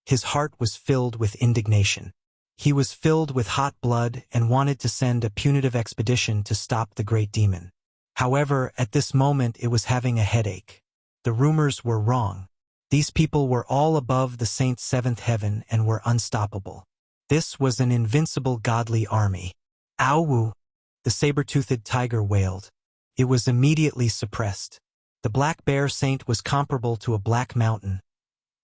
his heart was filled with indignation. He was filled with hot blood and wanted to send a punitive expedition to stop the great demon. However, at this moment it was having a headache. The rumors were wrong. These people were all above the saint's seventh heaven and were unstoppable. This was an invincible godly army. Ow! The saber-toothed tiger wailed. It was immediately suppressed. The black bear saint was comparable to a black mountain,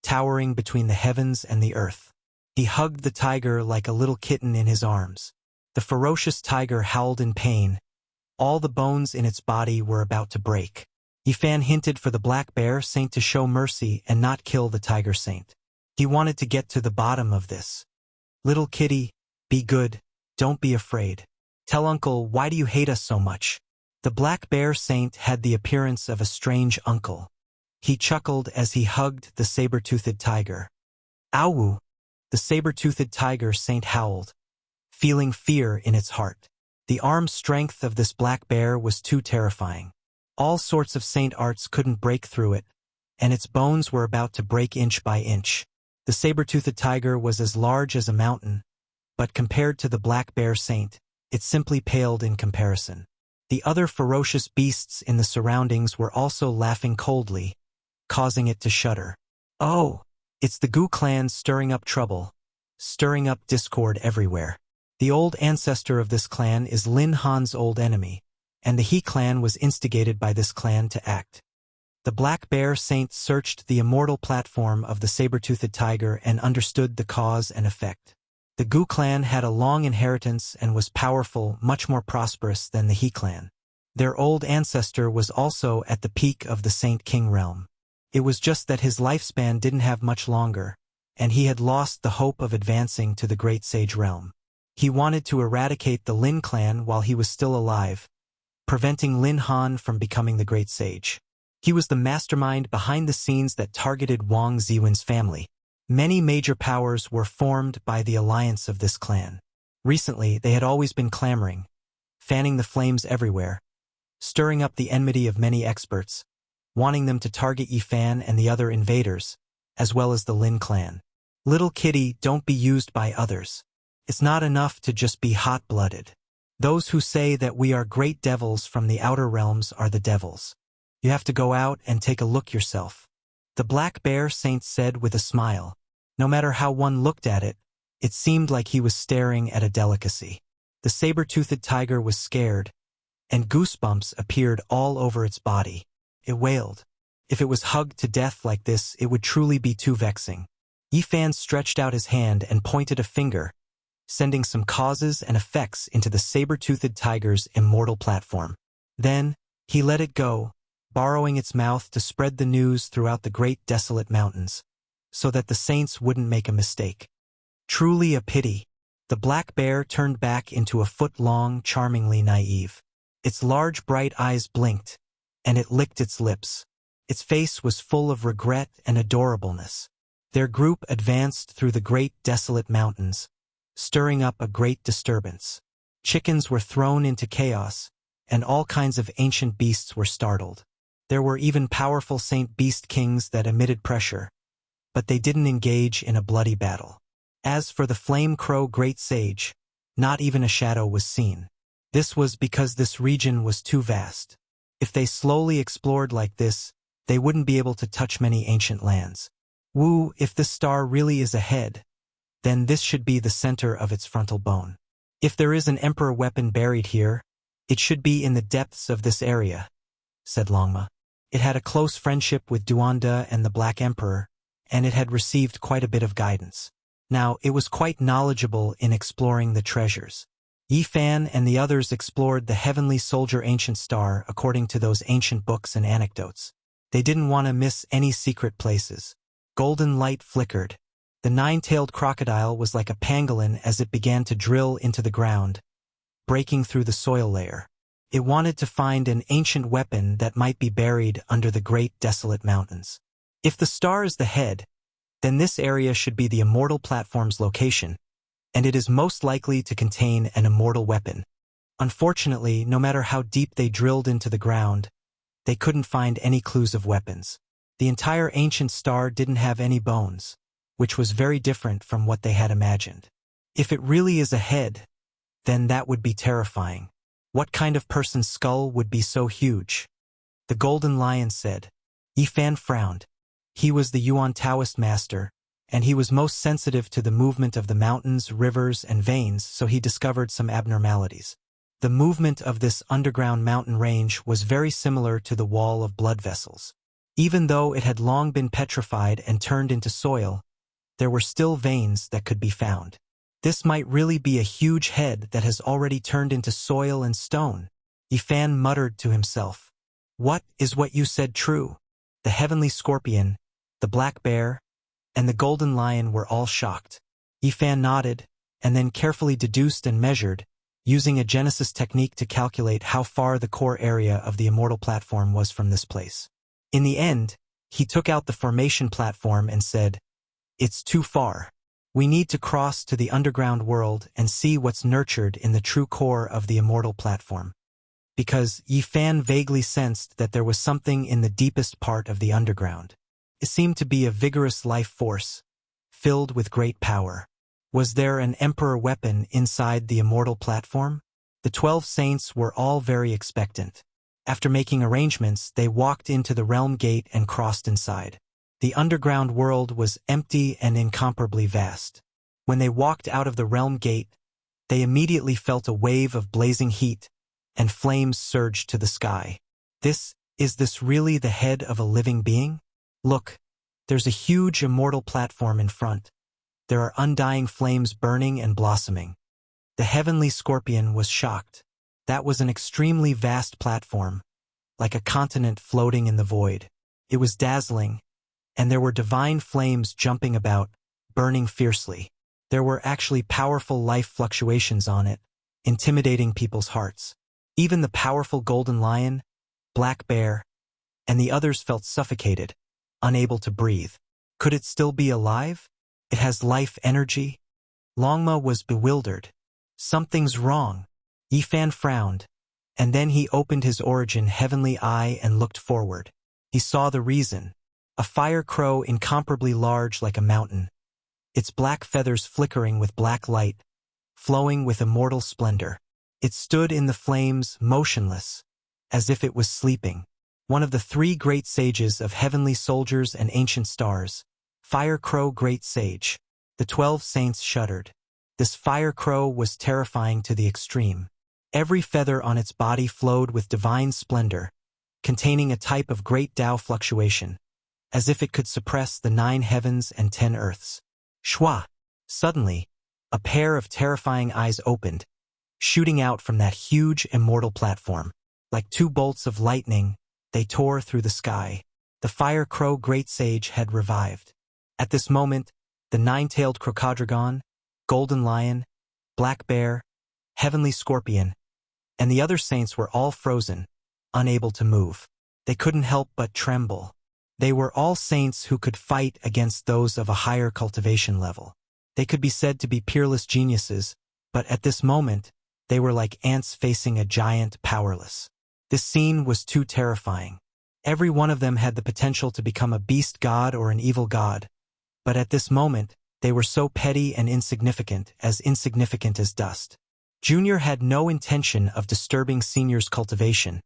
towering between the heavens and the earth. He hugged the tiger like a little kitten in his arms. The ferocious tiger howled in pain. All the bones in its body were about to break. Yifan hinted for the black bear saint to show mercy and not kill the tiger saint. He wanted to get to the bottom of this. "Little kitty, be good, don't be afraid. Tell uncle, why do you hate us so much?" The black bear saint had the appearance of a strange uncle. He chuckled as he hugged the saber-toothed tiger. Ow! The saber-toothed tiger saint howled, feeling fear in its heart. The arm strength of this black bear was too terrifying. All sorts of saint arts couldn't break through it, and its bones were about to break inch by inch. The saber-toothed tiger was as large as a mountain, but compared to the black bear saint, it simply paled in comparison. The other ferocious beasts in the surroundings were also laughing coldly, causing it to shudder. Oh, it's the Gu clan stirring up trouble, stirring up discord everywhere. The old ancestor of this clan is Lin Han's old enemy, and the He clan was instigated by this clan to act. The black bear saint searched the immortal platform of the saber-toothed tiger and understood the cause and effect. The Gu clan had a long inheritance and was powerful, much more prosperous than the He clan. Their old ancestor was also at the peak of the Saint King realm. It was just that his lifespan didn't have much longer, and he had lost the hope of advancing to the great sage realm. He wanted to eradicate the Lin clan while he was still alive, preventing Lin Han from becoming the great sage. He was the mastermind behind the scenes that targeted Wang Ziwen's family. Many major powers were formed by the alliance of this clan. Recently, they had always been clamoring, fanning the flames everywhere, stirring up the enmity of many experts, wanting them to target Yifan and the other invaders, as well as the Lin clan. Little kitty, don't be used by others. It's not enough to just be hot-blooded. Those who say that we are great devils from the outer realms are the devils. You have to go out and take a look yourself. The black bear saint said with a smile. No matter how one looked at it, it seemed like he was staring at a delicacy. The saber-toothed tiger was scared, and goosebumps appeared all over its body. It wailed. If it was hugged to death like this, it would truly be too vexing. Yifan stretched out his hand and pointed a finger, sending some causes and effects into the saber-toothed tiger's immortal platform. Then, he let it go, borrowing its mouth to spread the news throughout the great desolate mountains, so that the saints wouldn't make a mistake. Truly a pity. The black bear turned back into a foot-long, charmingly naive. Its large bright eyes blinked, and it licked its lips. Its face was full of regret and adorableness. Their group advanced through the great desolate mountains, stirring up a great disturbance. Chickens were thrown into chaos, and all kinds of ancient beasts were startled. There were even powerful Saint Beast Kings that emitted pressure, but they didn't engage in a bloody battle. As for the Flame Crow Great Sage, not even a shadow was seen. This was because this region was too vast. If they slowly explored like this, they wouldn't be able to touch many ancient lands. Wu, if this star really is a head, then this should be the center of its frontal bone. If there is an emperor weapon buried here, it should be in the depths of this area, said Longma. It had a close friendship with Duanda and the Black Emperor, and it had received quite a bit of guidance. Now, it was quite knowledgeable in exploring the treasures. Yifan and the others explored the heavenly soldier ancient star according to those ancient books and anecdotes. They didn't want to miss any secret places. Golden light flickered. The nine-tailed crocodile was like a pangolin as it began to drill into the ground, breaking through the soil layer. It wanted to find an ancient weapon that might be buried under the great desolate mountains. If the star is the head, then this area should be the immortal platform's location, and it is most likely to contain an immortal weapon. Unfortunately, no matter how deep they drilled into the ground, they couldn't find any clues of weapons. The entire ancient star didn't have any bones, which was very different from what they had imagined. If it really is a head, then that would be terrifying. What kind of person's skull would be so huge? The Golden Lion said. Yifan frowned. He was the Yuan Taoist master, and he was most sensitive to the movement of the mountains, rivers, and veins, so he discovered some abnormalities. The movement of this underground mountain range was very similar to the wall of blood vessels. Even though it had long been petrified and turned into soil, there were still veins that could be found. This might really be a huge head that has already turned into soil and stone. Yifan muttered to himself. What you said true? The heavenly scorpion, the black bear, and the golden lion were all shocked. Yifan nodded, and then carefully deduced and measured, using a Genesis technique to calculate how far the core area of the immortal platform was from this place. In the end, he took out the formation platform and said, "It's too far. We need to cross to the underground world and see what's nurtured in the true core of the immortal platform." Because Yifan vaguely sensed that there was something in the deepest part of the underground. It seemed to be a vigorous life force, filled with great power. Was there an emperor weapon inside the immortal platform? The 12 saints were all very expectant. After making arrangements, they walked into the realm gate and crossed inside. The underground world was empty and incomparably vast. When they walked out of the realm gate, they immediately felt a wave of blazing heat, and flames surged to the sky. Is this really the head of a living being? Look, there's a huge immortal platform in front. There are undying flames burning and blossoming. The heavenly scorpion was shocked. That was an extremely vast platform, like a continent floating in the void. It was dazzling, and there were divine flames jumping about, burning fiercely. There were actually powerful life fluctuations on it, intimidating people's hearts. Even the powerful golden lion, black bear, and the others felt suffocated, unable to breathe. Could it still be alive? It has life energy? Longma was bewildered. Something's wrong. Yifan frowned, and then he opened his origin heavenly eye and looked forward. He saw the reason. A fire crow incomparably large like a mountain, its black feathers flickering with black light, flowing with immortal splendor. It stood in the flames, motionless, as if it was sleeping. One of the 3 great sages of heavenly soldiers and ancient stars, Fire Crow Great Sage. The 12 saints shuddered. This fire crow was terrifying to the extreme. Every feather on its body flowed with divine splendor, containing a type of great Tao fluctuation, as if it could suppress the 9 heavens and 10 earths. Shwa! Suddenly, a pair of terrifying eyes opened, shooting out from that huge immortal platform. Like 2 bolts of lightning, they tore through the sky. The Fire Crow Great Sage had revived. At this moment, the 9-tailed Crocodrogon, Golden Lion, Black Bear, Heavenly Scorpion, and the other saints were all frozen, unable to move. They couldn't help but tremble. They were all saints who could fight against those of a higher cultivation level. They could be said to be peerless geniuses, but at this moment, they were like ants facing a giant powerless. This scene was too terrifying. Every one of them had the potential to become a beast god or an evil god, but at this moment, they were so petty and insignificant as dust. Junior had no intention of disturbing Senior's cultivation.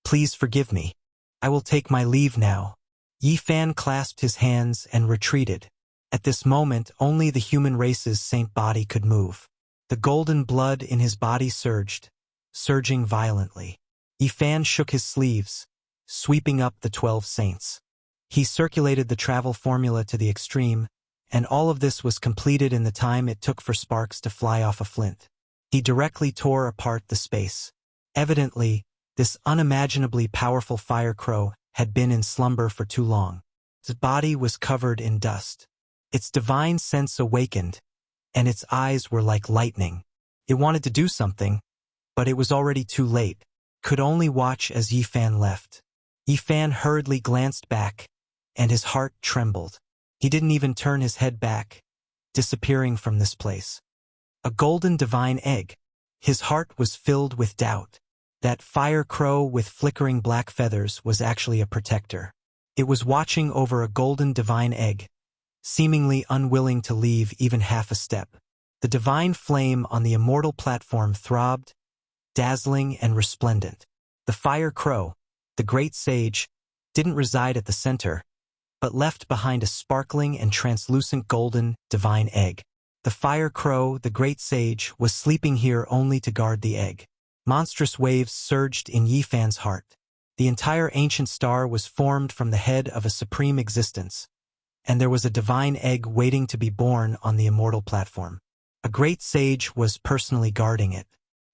Please forgive me. I will take my leave now. Yi Fan clasped his hands and retreated. At this moment, only the human race's saint body could move. The golden blood in his body surging violently. Yi Fan shook his sleeves, sweeping up the 12 saints. He circulated the travel formula to the extreme, and all of this was completed in the time it took for sparks to fly off a flint. He directly tore apart the space. Evidently, this unimaginably powerful fire crow had been in slumber for too long. His body was covered in dust. Its divine sense awakened, and its eyes were like lightning. It wanted to do something, but it was already too late. Could only watch as Yi Fan left. Yi Fan hurriedly glanced back, and his heart trembled. He didn't even turn his head back, disappearing from this place. A golden divine egg. His heart was filled with doubt. That fire crow with flickering black feathers was actually a protector. It was watching over a golden divine egg, seemingly unwilling to leave even half a step. The divine flame on the immortal platform throbbed, dazzling and resplendent. The fire crow, the great sage, didn't reside at the center, but left behind a sparkling and translucent golden, divine egg. The fire crow, the great sage, was sleeping here only to guard the egg. Monstrous waves surged in Yi Fan's heart. The entire ancient star was formed from the head of a supreme existence, and there was a divine egg waiting to be born on the immortal platform. A great sage was personally guarding it.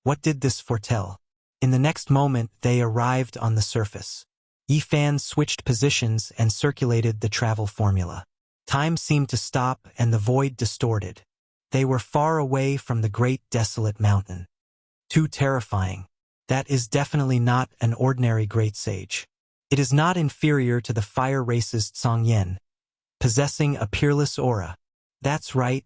What did this foretell? In the next moment, they arrived on the surface. Yi Fan switched positions and circulated the travel formula. Time seemed to stop and the void distorted. They were far away from the great desolate mountain. Too terrifying. That is definitely not an ordinary great sage. It is not inferior to the fire race's Tsongyen, possessing a peerless aura. That's right.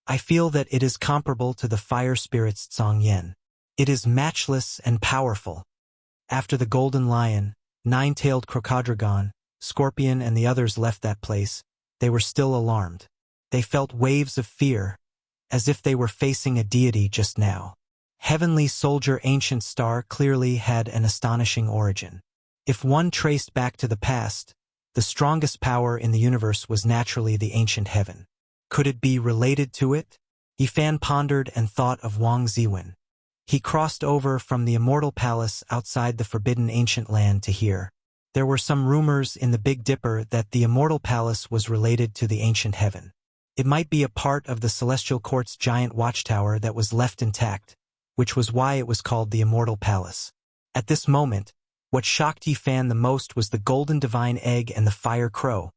I feel that it is comparable to the fire spirit's Tsongyen. It is matchless and powerful. After the golden lion, 9-tailed Crocodrogon, Scorpion and the others left that place, they were still alarmed. They felt waves of fear, as if they were facing a deity just now. Heavenly Soldier Ancient Star clearly had an astonishing origin. If one traced back to the past, the strongest power in the universe was naturally the ancient heaven. Could it be related to it? Yi Fan pondered and thought of Wang Ziwen. He crossed over from the immortal palace outside the forbidden ancient land to here. There were some rumors in the Big Dipper that the immortal palace was related to the ancient heaven. It might be a part of the celestial court's giant watchtower that was left intact, which was why it was called the immortal palace. At this moment, what shocked Yi Fan the most was the golden divine egg and the fire crow,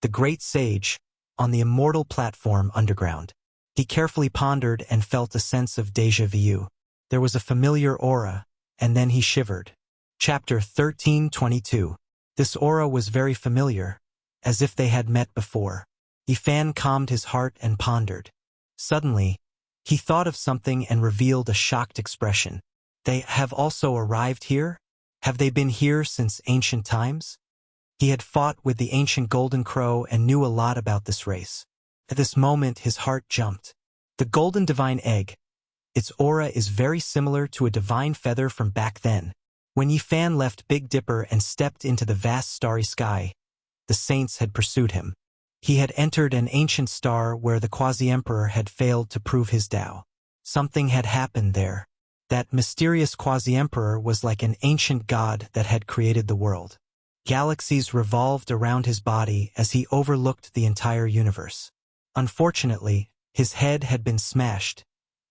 the great sage, on the immortal platform underground. He carefully pondered and felt a sense of déjà vu. There was a familiar aura, and then he shivered. Chapter 1322. This aura was very familiar, as if they had met before. Yi Fan calmed his heart and pondered. Suddenly, he thought of something and revealed a shocked expression. They have also arrived here? Have they been here since ancient times? He had fought with the ancient golden crow and knew a lot about this race. At this moment his heart jumped. The golden divine egg. Its aura is very similar to a divine feather from back then. When Yi Fan left Big Dipper and stepped into the vast starry sky, the saints had pursued him. He had entered an ancient star where the quasi-emperor had failed to prove his Tao. Something had happened there. That mysterious quasi-emperor was like an ancient god that had created the world. Galaxies revolved around his body as he overlooked the entire universe. Unfortunately, his head had been smashed,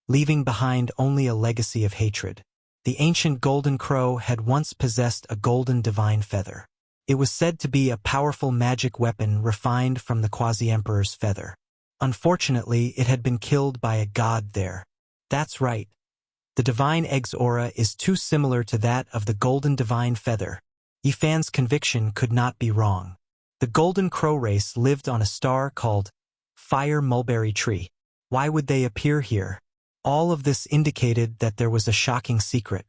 leaving behind only a legacy of hatred. The ancient golden crow had once possessed a golden divine feather. It was said to be a powerful magic weapon refined from the quasi-emperor's feather. Unfortunately, it had been killed by a god there. That's right. The divine egg's aura is too similar to that of the golden divine feather. Yifan's conviction could not be wrong. The golden crow race lived on a star called Fire Mulberry Tree. Why would they appear here? All of this indicated that there was a shocking secret.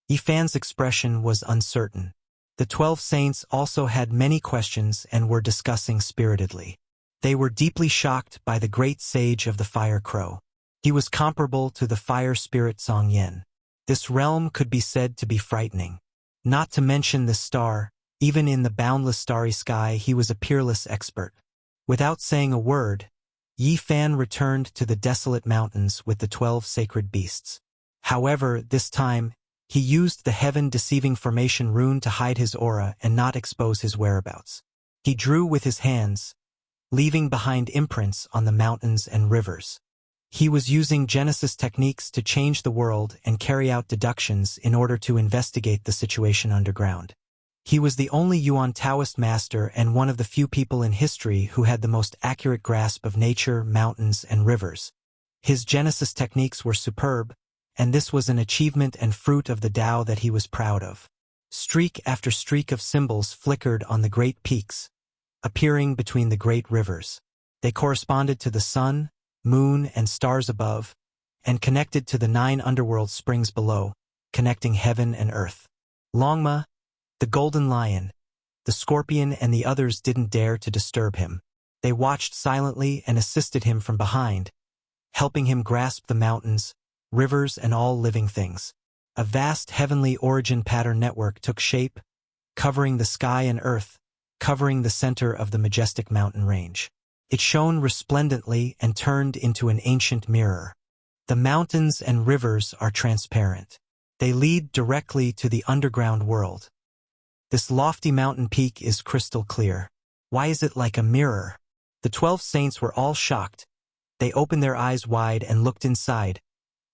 Yifan's expression was uncertain. The 12 saints also had many questions and were discussing spiritedly. They were deeply shocked by the great sage of the fire crow. He was comparable to the fire spirit Song Yen. This realm could be said to be frightening. Not to mention this star, even in the boundless starry sky he was a peerless expert. Without saying a word, Yifan returned to the desolate mountains with the 12 sacred beasts. However, this time, he used the heaven-deceiving formation rune to hide his aura and not expose his whereabouts. He drew with his hands, leaving behind imprints on the mountains and rivers. He was using Genesis techniques to change the world and carry out deductions in order to investigate the situation underground. He was the only Yuan Taoist master and one of the few people in history who had the most accurate grasp of nature, mountains, and rivers. His Genesis techniques were superb, and this was an achievement and fruit of the Tao that he was proud of. Streak after streak of symbols flickered on the great peaks, appearing between the great rivers. They corresponded to the sun, moon, and stars above, and connected to the 9 underworld springs below, connecting heaven and earth. Longma, the golden lion, the scorpion, and the others didn't dare to disturb him. They watched silently and assisted him from behind, helping him grasp the mountains, rivers, and all living things. A vast heavenly origin pattern network took shape, covering the sky and earth, covering the center of the majestic mountain range. It shone resplendently and turned into an ancient mirror. The mountains and rivers are transparent. They lead directly to the underground world. This lofty mountain peak is crystal clear. Why is it like a mirror? The 12 saints were all shocked. They opened their eyes wide and looked inside,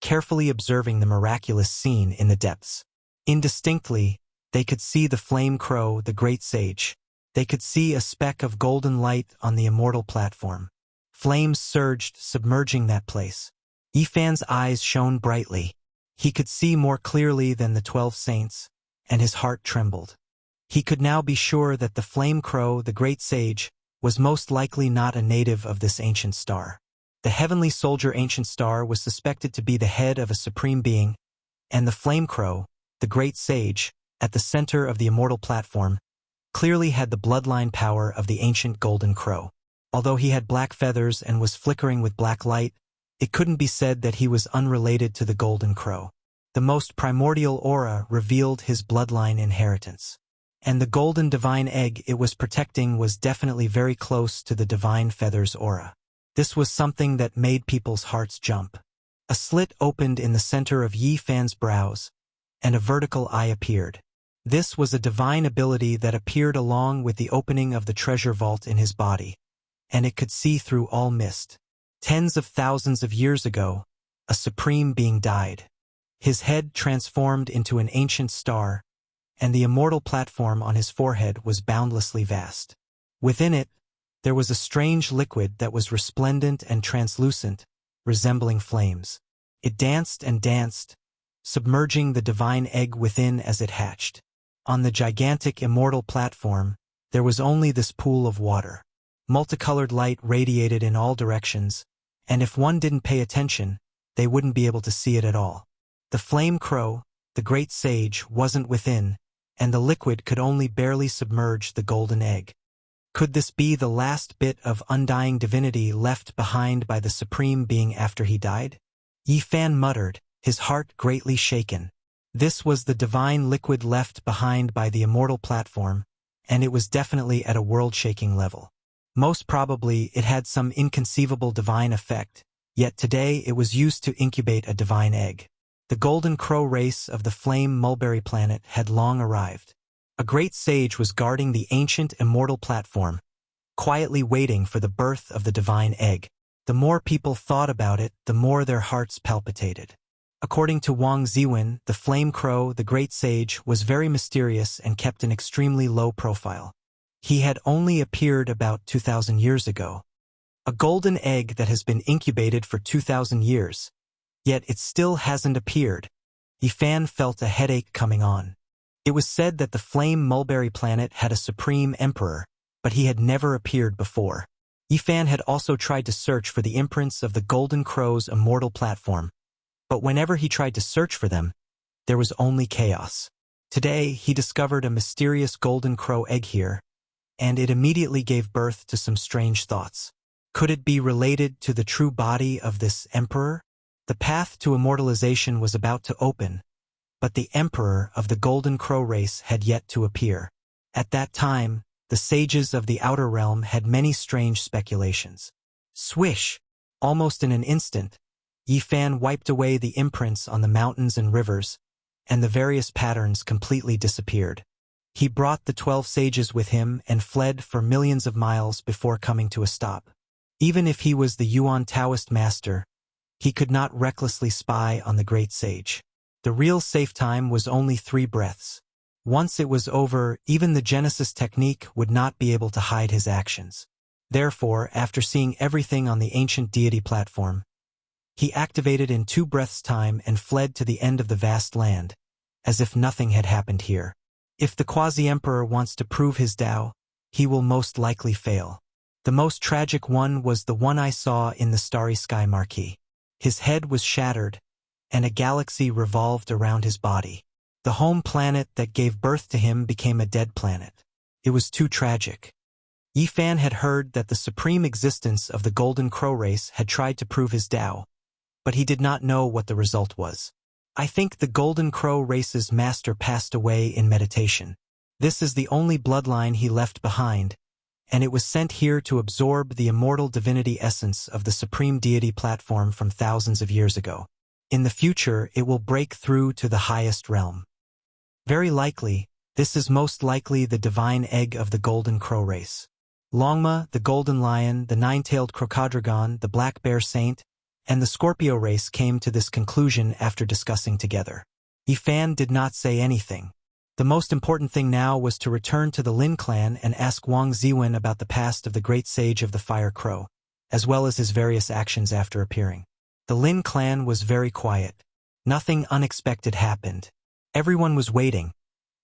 carefully observing the miraculous scene in the depths. Indistinctly, they could see the flame crow, the great sage. They could see a speck of golden light on the immortal platform. Flames surged, submerging that place. Yifan's eyes shone brightly. He could see more clearly than the 12 saints, and his heart trembled. He could now be sure that the flame crow, the great sage, was most likely not a native of this ancient star. The heavenly soldier ancient star was suspected to be the head of a supreme being, and the flame crow, the great sage, at the center of the immortal platform, clearly had the bloodline power of the ancient golden crow. Although he had black feathers and was flickering with black light, it couldn't be said that he was unrelated to the golden crow. The most primordial aura revealed his bloodline inheritance. And the golden divine egg it was protecting was definitely very close to the divine feather's aura. This was something that made people's hearts jump. A slit opened in the center of Yifan's brows, and a vertical eye appeared. This was a divine ability that appeared along with the opening of the treasure vault in his body, and it could see through all mist. Tens of thousands of years ago, a supreme being died. His head transformed into an ancient star, and the immortal platform on his forehead was boundlessly vast. Within it, there was a strange liquid that was resplendent and translucent, resembling flames. It danced and danced, submerging the divine egg within as it hatched. On the gigantic immortal platform, there was only this pool of water. Multicolored light radiated in all directions, and if one didn't pay attention, they wouldn't be able to see it at all. The flame crow, the great sage, wasn't within, and the liquid could only barely submerge the golden egg. Could this be the last bit of undying divinity left behind by the supreme being after he died? Yifan muttered, his heart greatly shaken. This was the divine liquid left behind by the immortal platform, and it was definitely at a world-shaking level. Most probably it had some inconceivable divine effect, yet today it was used to incubate a divine egg. The Golden Crow race of the Flame Mulberry Planet had long arrived. A great sage was guarding the ancient immortal platform, quietly waiting for the birth of the divine egg. The more people thought about it, the more their hearts palpitated. According to Wang Ziwen, the Flame Crow, the great sage, was very mysterious and kept an extremely low profile. He had only appeared about 2,000 years ago. A golden egg that has been incubated for 2,000 years. Yet it still hasn't appeared. Yifan felt a headache coming on. It was said that the Flame Mulberry Planet had a supreme emperor, but he had never appeared before. Yifan had also tried to search for the imprints of the Golden Crow's immortal platform, but whenever he tried to search for them, there was only chaos. Today, he discovered a mysterious Golden Crow egg here, and it immediately gave birth to some strange thoughts. Could it be related to the true body of this emperor? The path to immortalization was about to open, but the emperor of the Golden Crow race had yet to appear. At that time, the sages of the outer realm had many strange speculations. Swish! Almost in an instant, Yifan wiped away the imprints on the mountains and rivers, and the various patterns completely disappeared. He brought the 12 sages with him and fled for millions of miles before coming to a stop. Even if he was the Yuan Taoist master, he could not recklessly spy on the great sage. The real safe time was only 3 breaths. Once it was over, even the Genesis technique would not be able to hide his actions. Therefore, after seeing everything on the ancient deity platform, he activated in 2 breaths' time and fled to the end of the vast land, as if nothing had happened here. If the quasi-emperor wants to prove his Tao, he will most likely fail. The most tragic one was the one I saw in the Starry Sky marquee. His head was shattered, and a galaxy revolved around his body. The home planet that gave birth to him became a dead planet. It was too tragic. Yifan had heard that the supreme existence of the Golden Crow race had tried to prove his Tao, but he did not know what the result was. I think the Golden Crow race's master passed away in meditation. This is the only bloodline he left behind, and it was sent here to absorb the immortal divinity essence of the supreme deity platform from thousands of years ago. In the future, it will break through to the highest realm. Very likely, this is most likely the divine egg of the Golden Crow race. Longma, the Golden Lion, the Nine-Tailed Crocodragon, the Black Bear Saint, and the Scorpio race came to this conclusion after discussing together. Yifan did not say anything. The most important thing now was to return to the Lin clan and ask Wang Ziwen about the past of the great sage of the Fire Crow, as well as his various actions after appearing. The Lin clan was very quiet. Nothing unexpected happened. Everyone was waiting,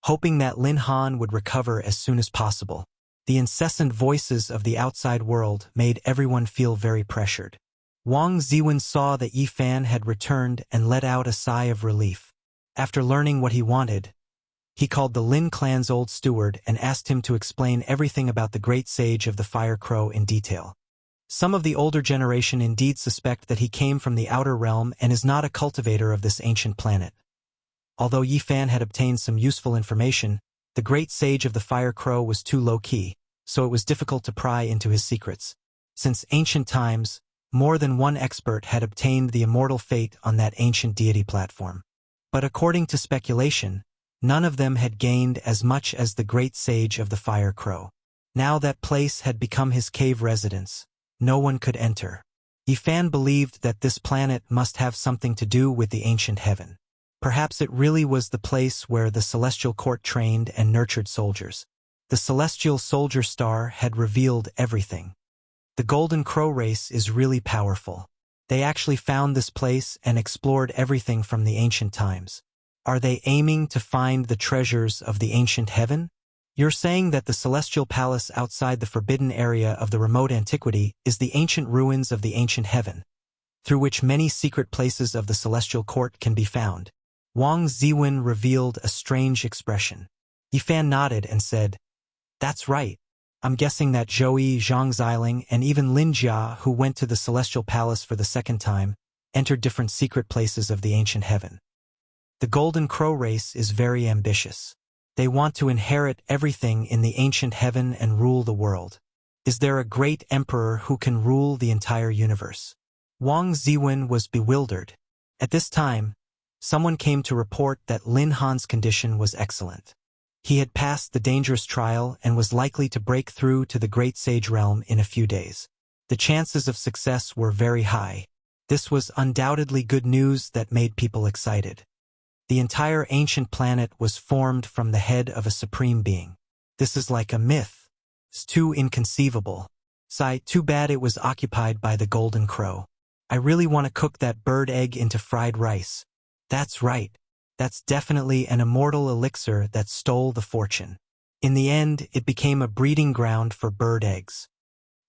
hoping that Lin Han would recover as soon as possible. The incessant voices of the outside world made everyone feel very pressured. Wang Ziwen saw that Yifan had returned and let out a sigh of relief. After learning what he wanted, he called the Lin clan's old steward and asked him to explain everything about the great sage of the Fire Crow in detail. Some of the older generation indeed suspect that he came from the outer realm and is not a cultivator of this ancient planet. Although Yifan had obtained some useful information, the great sage of the Fire Crow was too low-key, so it was difficult to pry into his secrets. Since ancient times, more than one expert had obtained the immortal fate on that ancient deity platform. But according to speculation, none of them had gained as much as the great sage of the Fire Crow. Now that place had become his cave residence. No one could enter. Yifan believed that this planet must have something to do with the ancient heaven. Perhaps it really was the place where the celestial court trained and nurtured soldiers. The celestial soldier star had revealed everything. The Golden Crow race is really powerful. They actually found this place and explored everything from the ancient times. Are they aiming to find the treasures of the ancient heaven? You're saying that the celestial palace outside the forbidden area of the remote antiquity is the ancient ruins of the ancient heaven, through which many secret places of the celestial court can be found. Wang Ziwen revealed a strange expression. Yifan nodded and said, "That's right. I'm guessing that Zhou, Zhang Xiling, and even Lin Jia, who went to the celestial palace for the second time, entered different secret places of the ancient heaven. The Golden Crow race is very ambitious. They want to inherit everything in the ancient heaven and rule the world. Is there a great emperor who can rule the entire universe?" Wang Ziwen was bewildered. At this time, someone came to report that Lin Han's condition was excellent. He had passed the dangerous trial and was likely to break through to the Great Sage realm in a few days. The chances of success were very high. This was undoubtedly good news that made people excited. The entire ancient planet was formed from the head of a supreme being. This is like a myth. It's too inconceivable. Sigh, too bad it was occupied by the golden crow. I really want to cook that bird egg into fried rice. That's right. That's definitely an immortal elixir that stole the fortune. In the end, it became a breeding ground for bird eggs.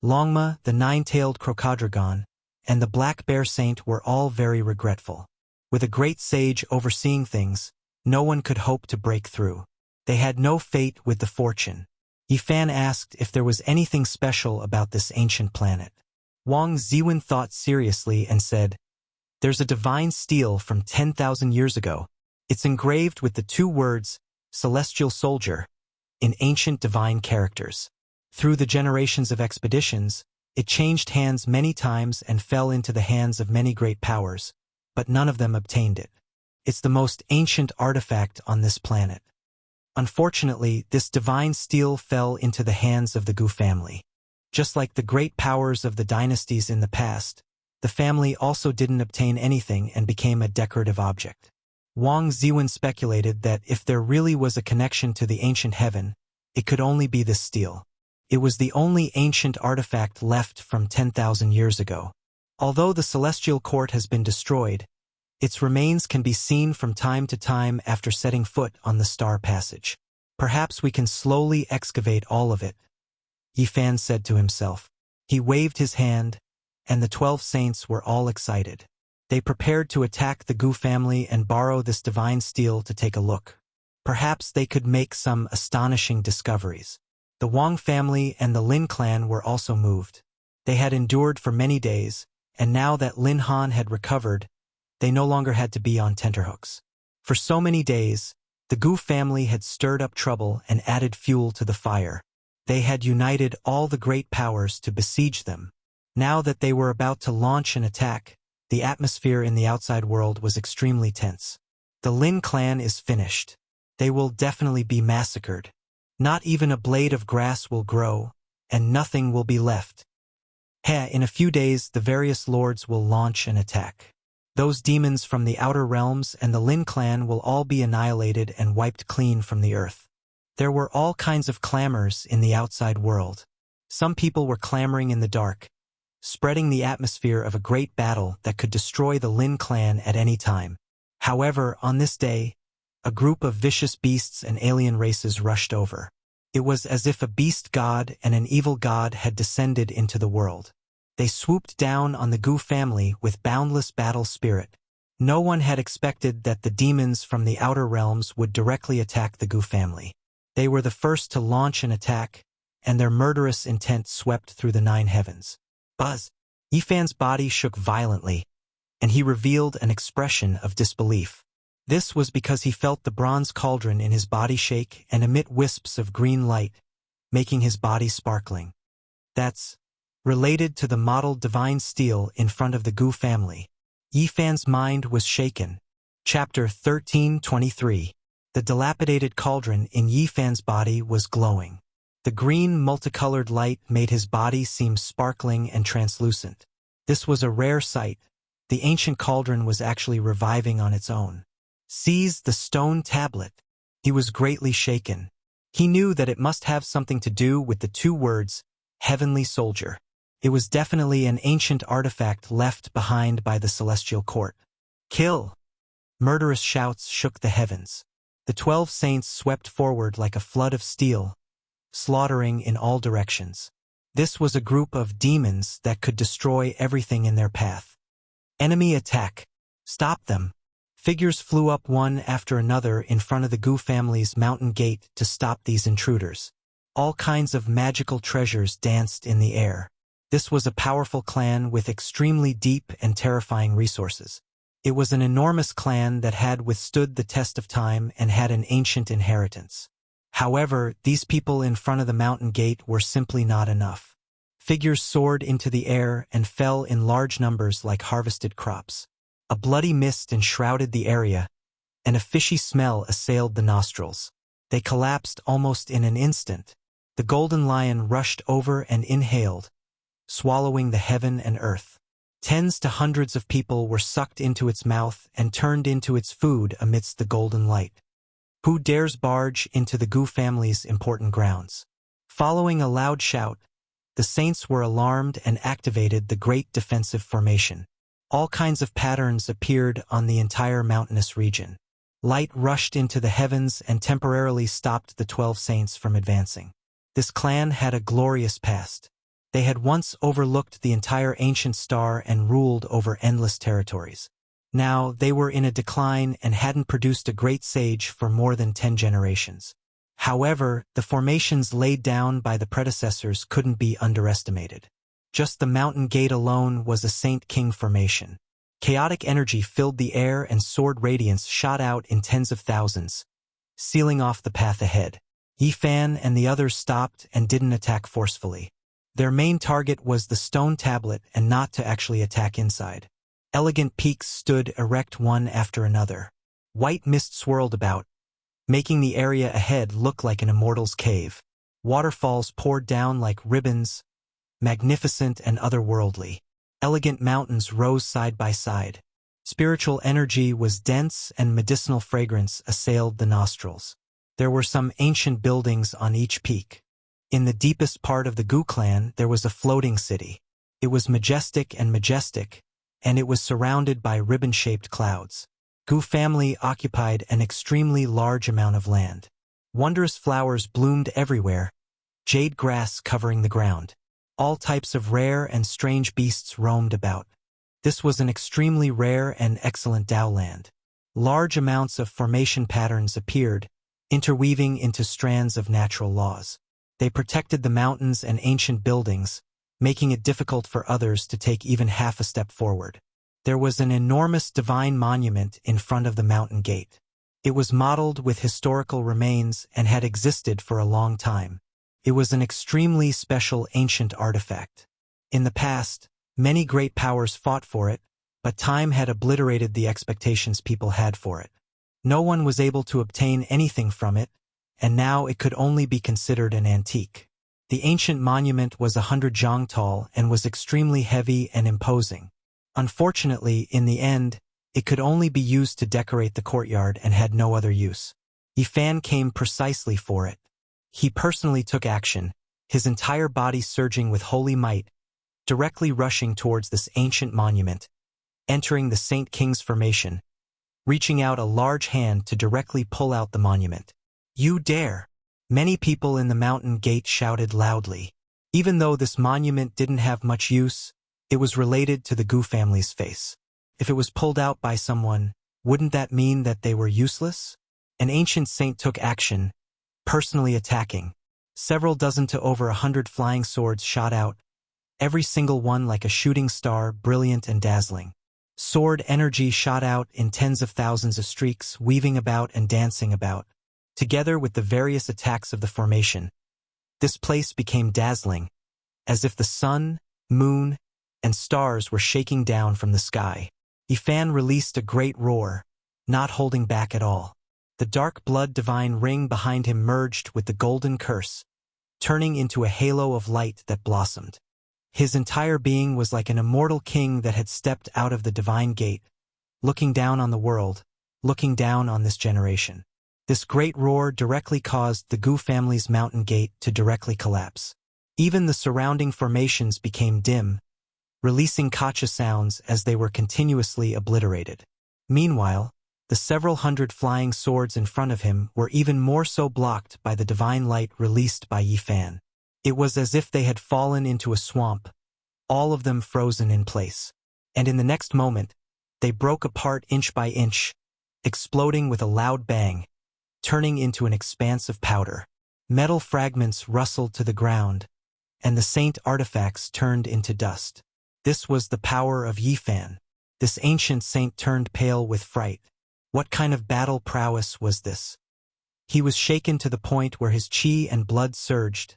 Longma, the nine-tailed crocodragon, and the black bear saint were all very regretful. With a great sage overseeing things, no one could hope to break through. They had no fate with the fortune. Yifan asked if there was anything special about this ancient planet. Wang Ziwen thought seriously and said, "There's a divine stele from 10,000 years ago. It's engraved with the two words, Celestial Soldier, in ancient divine characters. Through the generations of expeditions, it changed hands many times and fell into the hands of many great powers, but none of them obtained it. It's the most ancient artifact on this planet. Unfortunately, this divine stele fell into the hands of the Gu family. Just like the great powers of the dynasties in the past, the family also didn't obtain anything and became a decorative object." Wang Ziwen speculated that if there really was a connection to the ancient heaven, it could only be this stele. It was the only ancient artifact left from 10,000 years ago. Although the celestial court has been destroyed, its remains can be seen from time to time after setting foot on the star passage. Perhaps we can slowly excavate all of it, Yifan said to himself. He waved his hand, and the 12 saints were all excited. They prepared to attack the Gu family and borrow this divine stele to take a look. Perhaps they could make some astonishing discoveries. The Wang family and the Lin clan were also moved. They had endured for many days, and now that Lin Han had recovered, they no longer had to be on tenterhooks. For so many days, the Gu family had stirred up trouble and added fuel to the fire. They had united all the great powers to besiege them. Now that they were about to launch an attack, the atmosphere in the outside world was extremely tense. The Lin clan is finished. They will definitely be massacred. Not even a blade of grass will grow, and nothing will be left. In a few days, the various lords will launch an attack. Those demons from the outer realms and the Lin clan will all be annihilated and wiped clean from the earth. There were all kinds of clamors in the outside world. Some people were clamoring in the dark, spreading the atmosphere of a great battle that could destroy the Lin clan at any time. However, on this day, a group of vicious beasts and alien races rushed over. It was as if a beast god and an evil god had descended into the world. They swooped down on the Gu family with boundless battle spirit. No one had expected that the demons from the outer realms would directly attack the Gu family. They were the first to launch an attack, and their murderous intent swept through the 9 heavens. Buzz! Yifan's body shook violently, and he revealed an expression of disbelief. This was because he felt the bronze cauldron in his body shake and emit wisps of green light, making his body sparkling. That's related to the modeled divine stele in front of the Gu family. Yifan's mind was shaken. Chapter 1323. The dilapidated cauldron in Yifan's body was glowing. The green multicolored light made his body seem sparkling and translucent. This was a rare sight. The ancient cauldron was actually reviving on its own. Seize the stone tablet. He was greatly shaken. He knew that it must have something to do with the 2 words, heavenly soldier. It was definitely an ancient artifact left behind by the celestial court. Kill! Murderous shouts shook the heavens. The 12 saints swept forward like a flood of steel, slaughtering in all directions. This was a group of demons that could destroy everything in their path. Enemy attack! Stop them! Figures flew up one after another in front of the Gu family's mountain gate to stop these intruders. All kinds of magical treasures danced in the air. This was a powerful clan with extremely deep and terrifying resources. It was an enormous clan that had withstood the test of time and had an ancient inheritance. However, these people in front of the mountain gate were simply not enough. Figures soared into the air and fell in large numbers like harvested crops. A bloody mist enshrouded the area, and a fishy smell assailed the nostrils. They collapsed almost in an instant. The golden lion rushed over and inhaled, swallowing the heaven and earth. Tens to hundreds of people were sucked into its mouth and turned into its food amidst the golden light. Who dares barge into the Gu family's important grounds? Following a loud shout, the saints were alarmed and activated the Great Defensive Formation. All kinds of patterns appeared on the entire mountainous region. Light rushed into the heavens and temporarily stopped the 12 saints from advancing. This clan had a glorious past. They had once overlooked the entire ancient star and ruled over endless territories. Now they were in a decline and hadn't produced a great sage for more than 10 generations. However, the formations laid down by the predecessors couldn't be underestimated. Just the mountain gate alone was a Saint-King formation. Chaotic energy filled the air and sword radiance shot out in tens of thousands, sealing off the path ahead. Yifan and the others stopped and didn't attack forcefully. Their main target was the stone tablet and not to actually attack inside. Elegant peaks stood erect one after another. White mist swirled about, making the area ahead look like an immortal's cave. Waterfalls poured down like ribbons, magnificent and otherworldly. Elegant mountains rose side by side. Spiritual energy was dense and medicinal fragrance assailed the nostrils. There were some ancient buildings on each peak. In the deepest part of the Gu clan there was a floating city. It was majestic, and it was surrounded by ribbon-shaped clouds. Gu family occupied an extremely large amount of land. Wondrous flowers bloomed everywhere, jade grass covering the ground. All types of rare and strange beasts roamed about. This was an extremely rare and excellent Dao land. Large amounts of formation patterns appeared, interweaving into strands of natural laws. They protected the mountains and ancient buildings, making it difficult for others to take even half a step forward. There was an enormous divine monument in front of the mountain gate. It was modeled with historical remains and had existed for a long time. It was an extremely special ancient artifact. In the past, many great powers fought for it, but time had obliterated the expectations people had for it. No one was able to obtain anything from it, and now it could only be considered an antique. The ancient monument was 100 zhang tall and was extremely heavy and imposing. Unfortunately, in the end, it could only be used to decorate the courtyard and had no other use. Yifan came precisely for it. He personally took action, his entire body surging with holy might, directly rushing towards this ancient monument, entering the Saint King's formation, reaching out a large hand to directly pull out the monument. "You dare!" Many people in the mountain gate shouted loudly. Even though this monument didn't have much use, it was related to the Gu family's face. If it was pulled out by someone, wouldn't that mean that they were useless? An ancient saint took action, personally attacking. Several dozen to over 100 flying swords shot out, every single one like a shooting star, brilliant and dazzling. Sword energy shot out in tens of thousands of streaks, weaving about and dancing about. Together with the various attacks of the formation, this place became dazzling, as if the sun, moon, and stars were shaking down from the sky. Yifan released a great roar, not holding back at all. The dark blood divine ring behind him merged with the golden curse, turning into a halo of light that blossomed. His entire being was like an immortal king that had stepped out of the divine gate, looking down on the world, looking down on this generation. This great roar directly caused the Gu family's mountain gate to directly collapse. Even the surrounding formations became dim, releasing kacha sounds as they were continuously obliterated. Meanwhile, the several hundred flying swords in front of him were even more so blocked by the divine light released by Yifan. It was as if they had fallen into a swamp, all of them frozen in place. And in the next moment, they broke apart inch by inch, exploding with a loud bang, turning into an expanse of powder. Metal fragments rustled to the ground, and the saint artifacts turned into dust. This was the power of Yifan. This ancient saint turned pale with fright. What kind of battle prowess was this? He was shaken to the point where his chi and blood surged.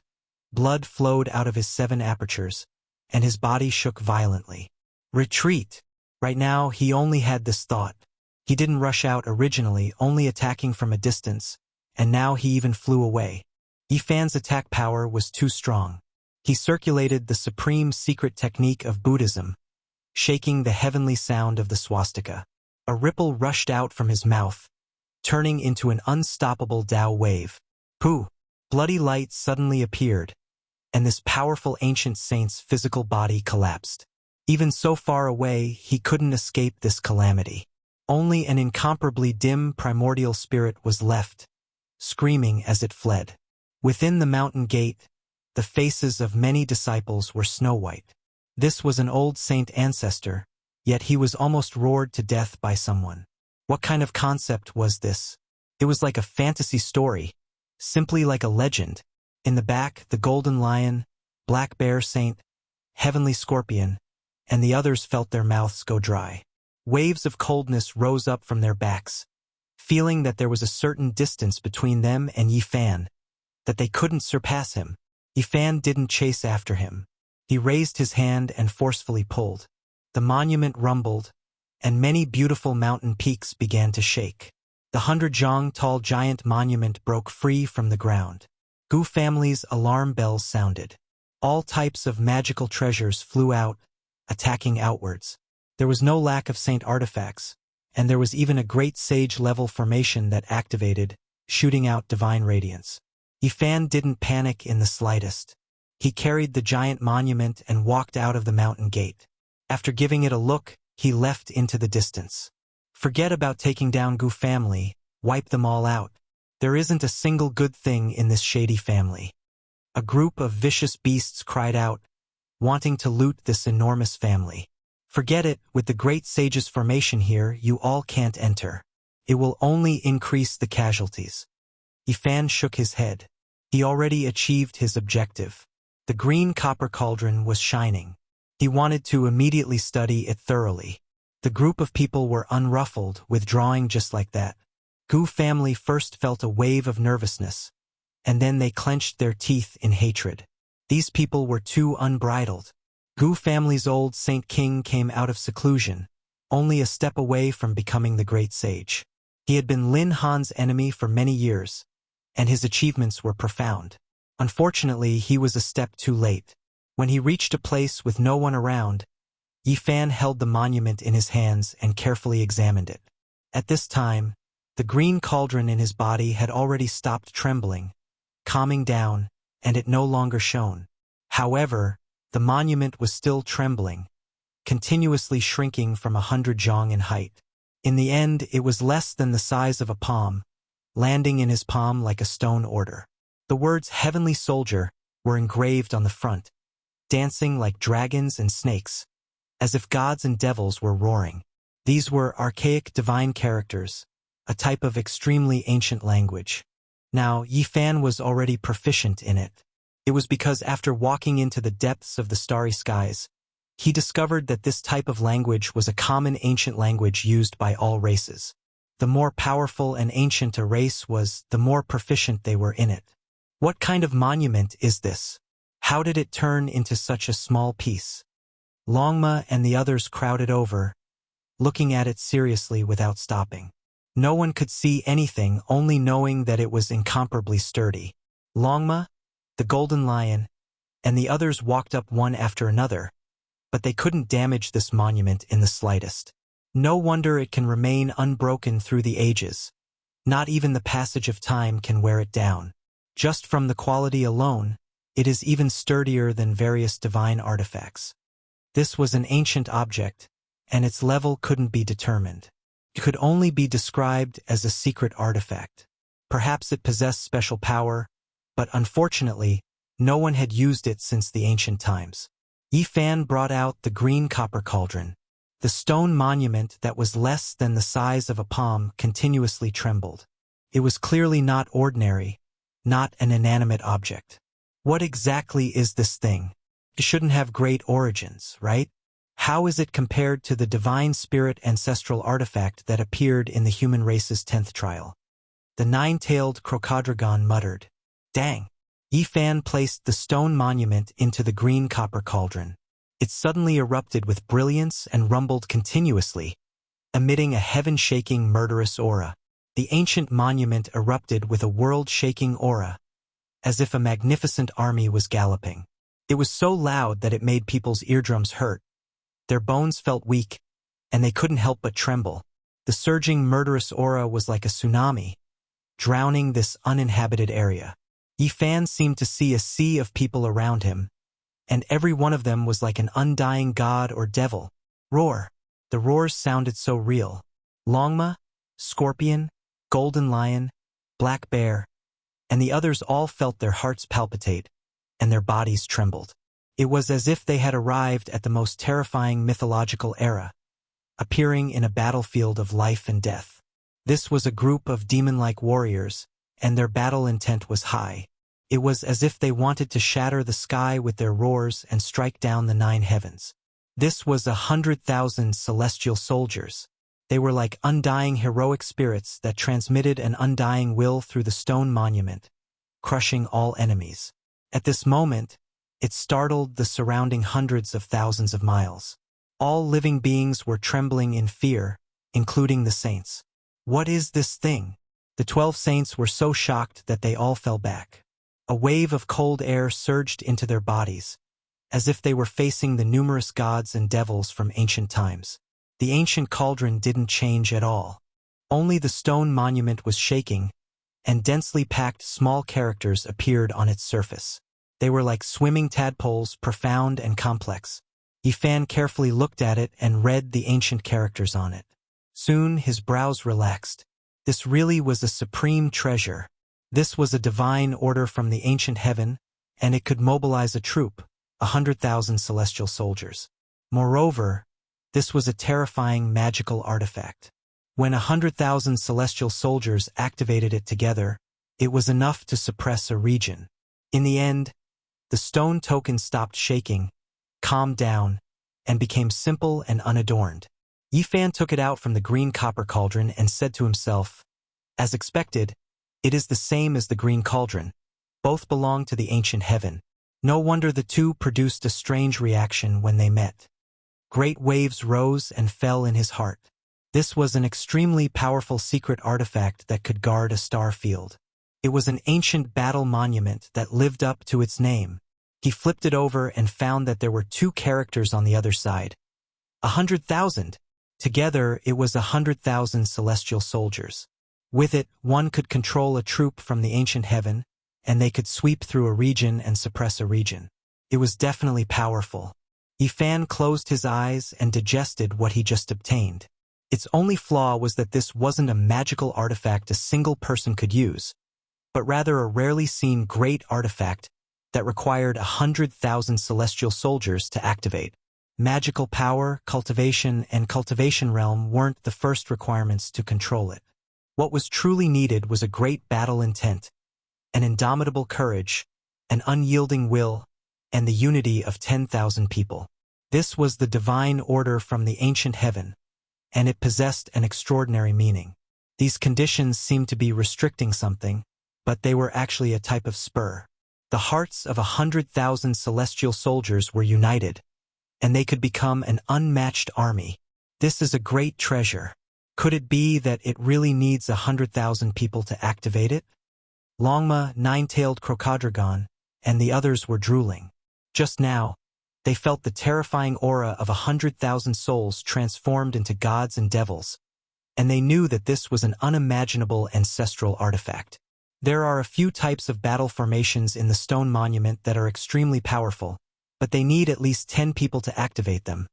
Blood flowed out of his 7 apertures, and his body shook violently. "Retreat!" Right now, he only had this thought. He didn't rush out originally, only attacking from a distance, and now he even flew away. Yifan's attack power was too strong. He circulated the supreme secret technique of Buddhism, shaking the heavenly sound of the swastika. A ripple rushed out from his mouth, turning into an unstoppable Tao wave. Pooh! Bloody light suddenly appeared, and this powerful ancient saint's physical body collapsed. Even so far away, he couldn't escape this calamity. Only an incomparably dim primordial spirit was left, screaming as it fled. Within the mountain gate, the faces of many disciples were snow-white. This was an old saint ancestor, yet he was almost roared to death by someone. What kind of concept was this? It was like a fantasy story, simply like a legend. In the back, the golden lion, black bear saint, heavenly scorpion, and the others felt their mouths go dry. Waves of coldness rose up from their backs, feeling that there was a certain distance between them and Yifan, that they couldn't surpass him. Yifan didn't chase after him. He raised his hand and forcefully pulled. The monument rumbled, and many beautiful mountain peaks began to shake. The 100-zhang-tall giant monument broke free from the ground. Gu family's alarm bells sounded. All types of magical treasures flew out, attacking outwards. There was no lack of saint artifacts, and there was even a great sage-level formation that activated, shooting out divine radiance. Yifan didn't panic in the slightest. He carried the giant monument and walked out of the mountain gate. After giving it a look, he left into the distance. Forget about taking down Gu family, wipe them all out. There isn't a single good thing in this shady family. A group of vicious beasts cried out, wanting to loot this enormous family. Forget it, with the great sage's formation here, you all can't enter. It will only increase the casualties. Yifan shook his head. He already achieved his objective. The green copper cauldron was shining. He wanted to immediately study it thoroughly. The group of people were unruffled, withdrawing just like that. Gu family first felt a wave of nervousness, and then they clenched their teeth in hatred. These people were too unbridled. Gu family's old Saint King came out of seclusion, only a step away from becoming the great sage. He had been Lin Han's enemy for many years, and his achievements were profound. Unfortunately, he was a step too late. When he reached a place with no one around, Yifan held the monument in his hands and carefully examined it. At this time, the green cauldron in his body had already stopped trembling, calming down, and it no longer shone. However, the monument was still trembling, continuously shrinking from 100 zhang in height. In the end, it was less than the size of a palm, landing in his palm like a stone order. The words "Heavenly Soldier" were engraved on the front, dancing like dragons and snakes, as if gods and devils were roaring. These were archaic divine characters, a type of extremely ancient language. Now, Yifan was already proficient in it. It was because after walking into the depths of the starry skies, he discovered that this type of language was a common ancient language used by all races. The more powerful and ancient a race was, the more proficient they were in it. What kind of monument is this? How did it turn into such a small piece? Longma and the others crowded over, looking at it seriously without stopping. No one could see anything, only knowing that it was incomparably sturdy. Longma, the golden lion, and the others walked up one after another, but they couldn't damage this monument in the slightest. No wonder it can remain unbroken through the ages. Not even the passage of time can wear it down. Just from the quality alone, it is even sturdier than various divine artifacts. This was an ancient object, and its level couldn't be determined. It could only be described as a secret artifact. Perhaps it possessed special power, but unfortunately, no one had used it since the ancient times. Yifan brought out the green copper cauldron. The stone monument that was less than the size of a palm continuously trembled. It was clearly not ordinary, not an inanimate object. What exactly is this thing? It shouldn't have great origins, right? How is it compared to the divine spirit ancestral artifact that appeared in the human race's 10th trial? The nine-tailed crocodragon muttered. Dang! Yifan placed the stone monument into the green copper cauldron. It suddenly erupted with brilliance and rumbled continuously, emitting a heaven-shaking murderous aura. The ancient monument erupted with a world-shaking aura, as if a magnificent army was galloping. It was so loud that it made people's eardrums hurt. Their bones felt weak, and they couldn't help but tremble. The surging murderous aura was like a tsunami, drowning this uninhabited area. Yifan seemed to see a sea of people around him, and every one of them was like an undying god or devil. Roar. The roars sounded so real. Longma, Scorpion, Golden Lion, Black Bear, and the others all felt their hearts palpitate, and their bodies trembled. It was as if they had arrived at the most terrifying mythological era, appearing in a battlefield of life and death. This was a group of demon-like warriors, and their battle intent was high. It was as if they wanted to shatter the sky with their roars and strike down the 9 heavens. This was 100,000 celestial soldiers. They were like undying heroic spirits that transmitted an undying will through the stone monument, crushing all enemies. At this moment, it startled the surrounding hundreds of thousands of miles. All living beings were trembling in fear, including the saints. What is this thing? The 12 saints were so shocked that they all fell back. A wave of cold air surged into their bodies, as if they were facing the numerous gods and devils from ancient times. The ancient cauldron didn't change at all. Only the stone monument was shaking, and densely packed small characters appeared on its surface. They were like swimming tadpoles, profound and complex. Yifan carefully looked at it and read the ancient characters on it. Soon his brows relaxed. This really was a supreme treasure. This was a divine order from the ancient heaven, and it could mobilize a troop, 100,000 celestial soldiers. Moreover, this was a terrifying magical artifact. When 100,000 celestial soldiers activated it together, it was enough to suppress a region. In the end, the stone token stopped shaking, calmed down, and became simple and unadorned. Yifan took it out from the green copper cauldron and said to himself, "As expected, it is the same as the green cauldron. Both belong to the ancient heaven." No wonder the two produced a strange reaction when they met. Great waves rose and fell in his heart. This was an extremely powerful secret artifact that could guard a star field. It was an ancient battle monument that lived up to its name. He flipped it over and found that there were 2 characters on the other side. 100,000. Together, it was 100,000 celestial soldiers. With it, one could control a troop from the ancient heaven, and they could sweep through a region and suppress a region. It was definitely powerful. Yifan closed his eyes and digested what he just obtained. Its only flaw was that this wasn't a magical artifact a single person could use, but rather a rarely seen great artifact that required 100,000 celestial soldiers to activate. Magical power, cultivation, and cultivation realm weren't the first requirements to control it. What was truly needed was a great battle intent, an indomitable courage, an unyielding will, and the unity of 10,000 people. This was the divine order from the ancient heaven, and it possessed an extraordinary meaning. These conditions seemed to be restricting something, but they were actually a type of spur. The hearts of 100,000 celestial soldiers were united, and they could become an unmatched army. This is a great treasure. Could it be that it really needs 100,000 people to activate it? Longma, 9-tailed Crocodragon, and the others were drooling. Just now, they felt the terrifying aura of 100,000 souls transformed into gods and devils, and they knew that this was an unimaginable ancestral artifact. There are a few types of battle formations in the stone monument that are extremely powerful, but they need at least 10 people to activate them,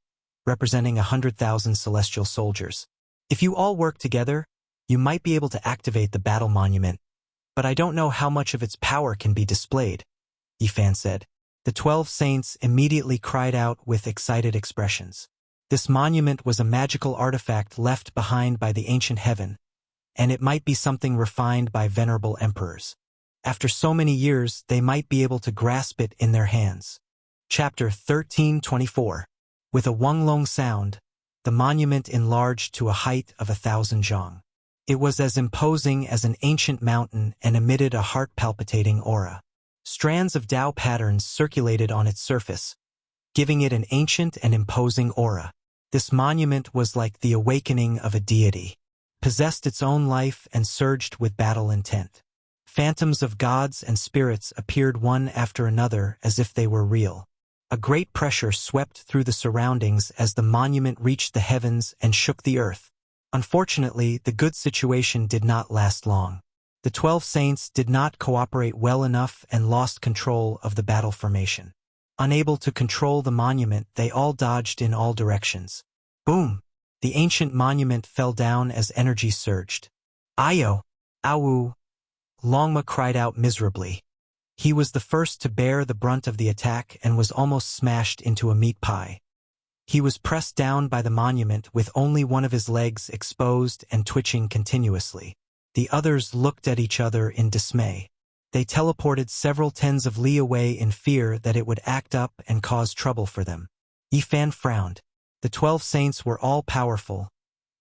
representing 100,000 celestial soldiers. If you all work together, you might be able to activate the battle monument, but I don't know how much of its power can be displayed, Yifan said. The 12 saints immediately cried out with excited expressions. This monument was a magical artifact left behind by the ancient heaven, and it might be something refined by venerable emperors. After so many years, they might be able to grasp it in their hands. Chapter 1324. With a Wonglong sound, the monument enlarged to a height of 1,000 zhang. It was as imposing as an ancient mountain and emitted a heart-palpitating aura. Strands of Tao patterns circulated on its surface, giving it an ancient and imposing aura. This monument was like the awakening of a deity, possessed its own life and surged with battle intent. Phantoms of gods and spirits appeared one after another as if they were real. A great pressure swept through the surroundings as the monument reached the heavens and shook the earth. Unfortunately, the good situation did not last long. The 12 saints did not cooperate well enough and lost control of the battle formation. Unable to control the monument, they all dodged in all directions. Boom! The ancient monument fell down as energy surged. Ayo! Awu! Longma cried out miserably. He was the first to bear the brunt of the attack and was almost smashed into a meat pie. He was pressed down by the monument with only one of his legs exposed and twitching continuously. The others looked at each other in dismay. They teleported several tens of li away in fear that it would act up and cause trouble for them. Yifan frowned. The 12 saints were all powerful,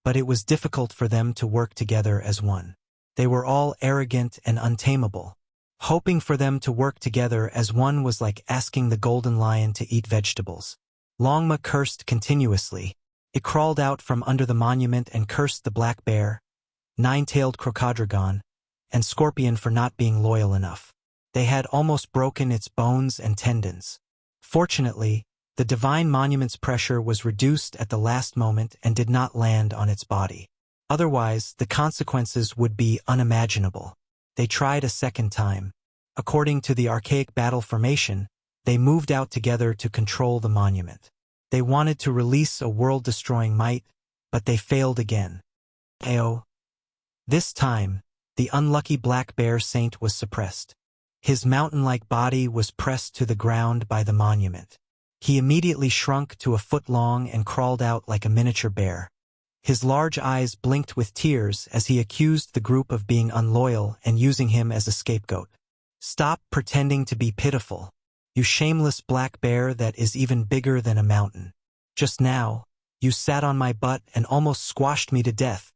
but it was difficult for them to work together as one. They were all arrogant and untamable. Hoping for them to work together as one was like asking the golden lion to eat vegetables. Longma cursed continuously. It crawled out from under the monument and cursed the black bear, nine-tailed crocodile, and scorpion for not being loyal enough. They had almost broken its bones and tendons. Fortunately, the divine monument's pressure was reduced at the last moment and did not land on its body. Otherwise, the consequences would be unimaginable. They tried a second time. According to the archaic battle formation, they moved out together to control the monument. They wanted to release a world-destroying might, but they failed again. Ayo. This time, the unlucky black bear saint was suppressed. His mountain-like body was pressed to the ground by the monument. He immediately shrunk to a foot long and crawled out like a miniature bear. His large eyes blinked with tears as he accused the group of being unloyal and using him as a scapegoat. Stop pretending to be pitiful, you shameless black bear that is even bigger than a mountain. Just now, you sat on my butt and almost squashed me to death.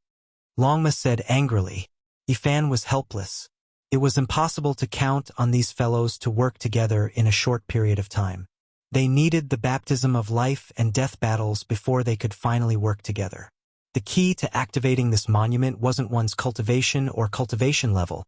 Longma said angrily. Yifan was helpless. It was impossible to count on these fellows to work together in a short period of time. They needed the baptism of life and death battles before they could finally work together. The key to activating this monument wasn't one's cultivation or cultivation level,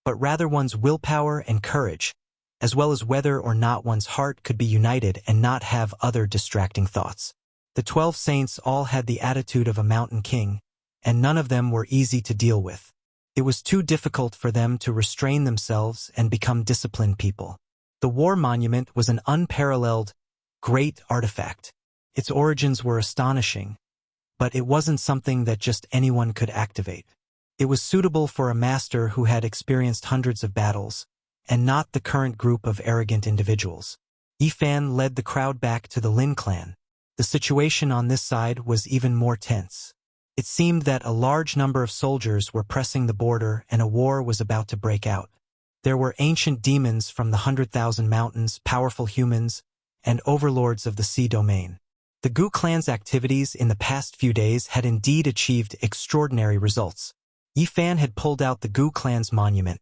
but rather one's willpower and courage, as well as whether or not one's heart could be united and not have other distracting thoughts. The 12 saints all had the attitude of a mountain king, and none of them were easy to deal with. It was too difficult for them to restrain themselves and become disciplined people. The war monument was an unparalleled, great artifact. Its origins were astonishing, but it wasn't something that just anyone could activate. It was suitable for a master who had experienced hundreds of battles, and not the current group of arrogant individuals. Yifan led the crowd back to the Lin clan. The situation on this side was even more tense. It seemed that a large number of soldiers were pressing the border and a war was about to break out. There were ancient demons from the 100,000 mountains, powerful humans, and overlords of the sea domain. The Gu clan's activities in the past few days had indeed achieved extraordinary results. Yifan had pulled out the Gu clan's monument,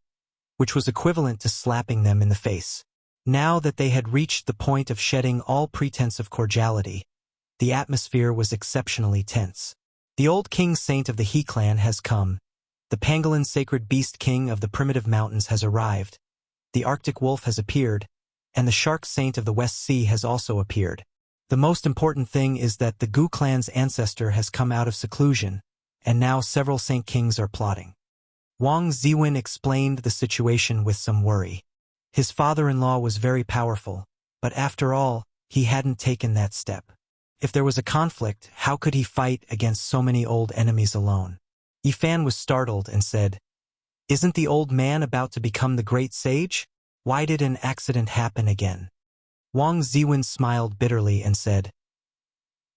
which was equivalent to slapping them in the face. Now that they had reached the point of shedding all pretense of cordiality, the atmosphere was exceptionally tense. The old king saint of the He clan has come. The pangolin sacred beast king of the primitive mountains has arrived. The Arctic wolf has appeared, and the shark saint of the West Sea has also appeared. The most important thing is that the Gu clan's ancestor has come out of seclusion, and now several saint kings are plotting. Wang Ziwen explained the situation with some worry. His father-in-law was very powerful, but after all, he hadn't taken that step. If there was a conflict, how could he fight against so many old enemies alone? Yifan was startled and said, "Isn't the old man about to become the great sage? Why did an accident happen again?" Wang Ziwen smiled bitterly and said,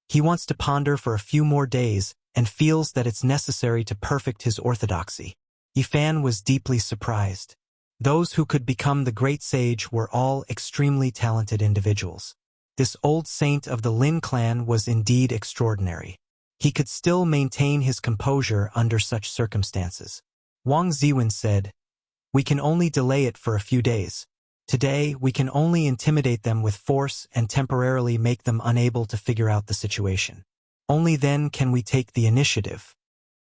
"He wants to ponder for a few more days and feels that it's necessary to perfect his orthodoxy." Yifan was deeply surprised. Those who could become the great sage were all extremely talented individuals. This old saint of the Lin clan was indeed extraordinary. He could still maintain his composure under such circumstances. Wang Ziwen said, "We can only delay it for a few days. Today, we can only intimidate them with force and temporarily make them unable to figure out the situation. Only then can we take the initiative.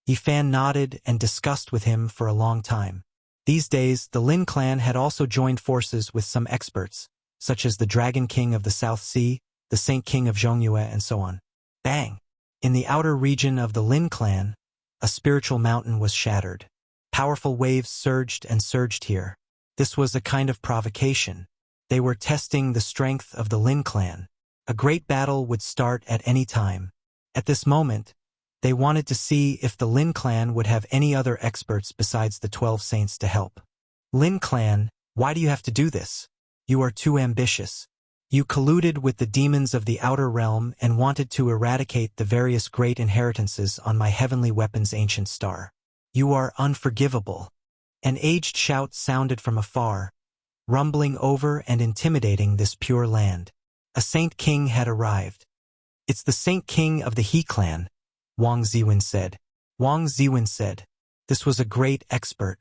Yifan nodded and discussed with him for a long time. These days, the Lin clan had also joined forces with some experts, such as the Dragon King of the South Sea, the Saint King of Zhongyue, and so on. Bang! In the outer region of the Lin clan, a spiritual mountain was shattered. Powerful waves surged and surged here. This was a kind of provocation. They were testing the strength of the Lin clan. A great battle would start at any time. At this moment, they wanted to see if the Lin clan would have any other experts besides the 12 saints to help. Lin clan, why do you have to do this? You are too ambitious. You colluded with the demons of the outer realm and wanted to eradicate the various great inheritances on my heavenly weapon's ancient star. You are unforgivable. An aged shout sounded from afar, rumbling over and intimidating this pure land. A Saint King had arrived. It's the Saint King of the He clan, Wang Ziwen said. Wang Ziwen said, this was a great expert.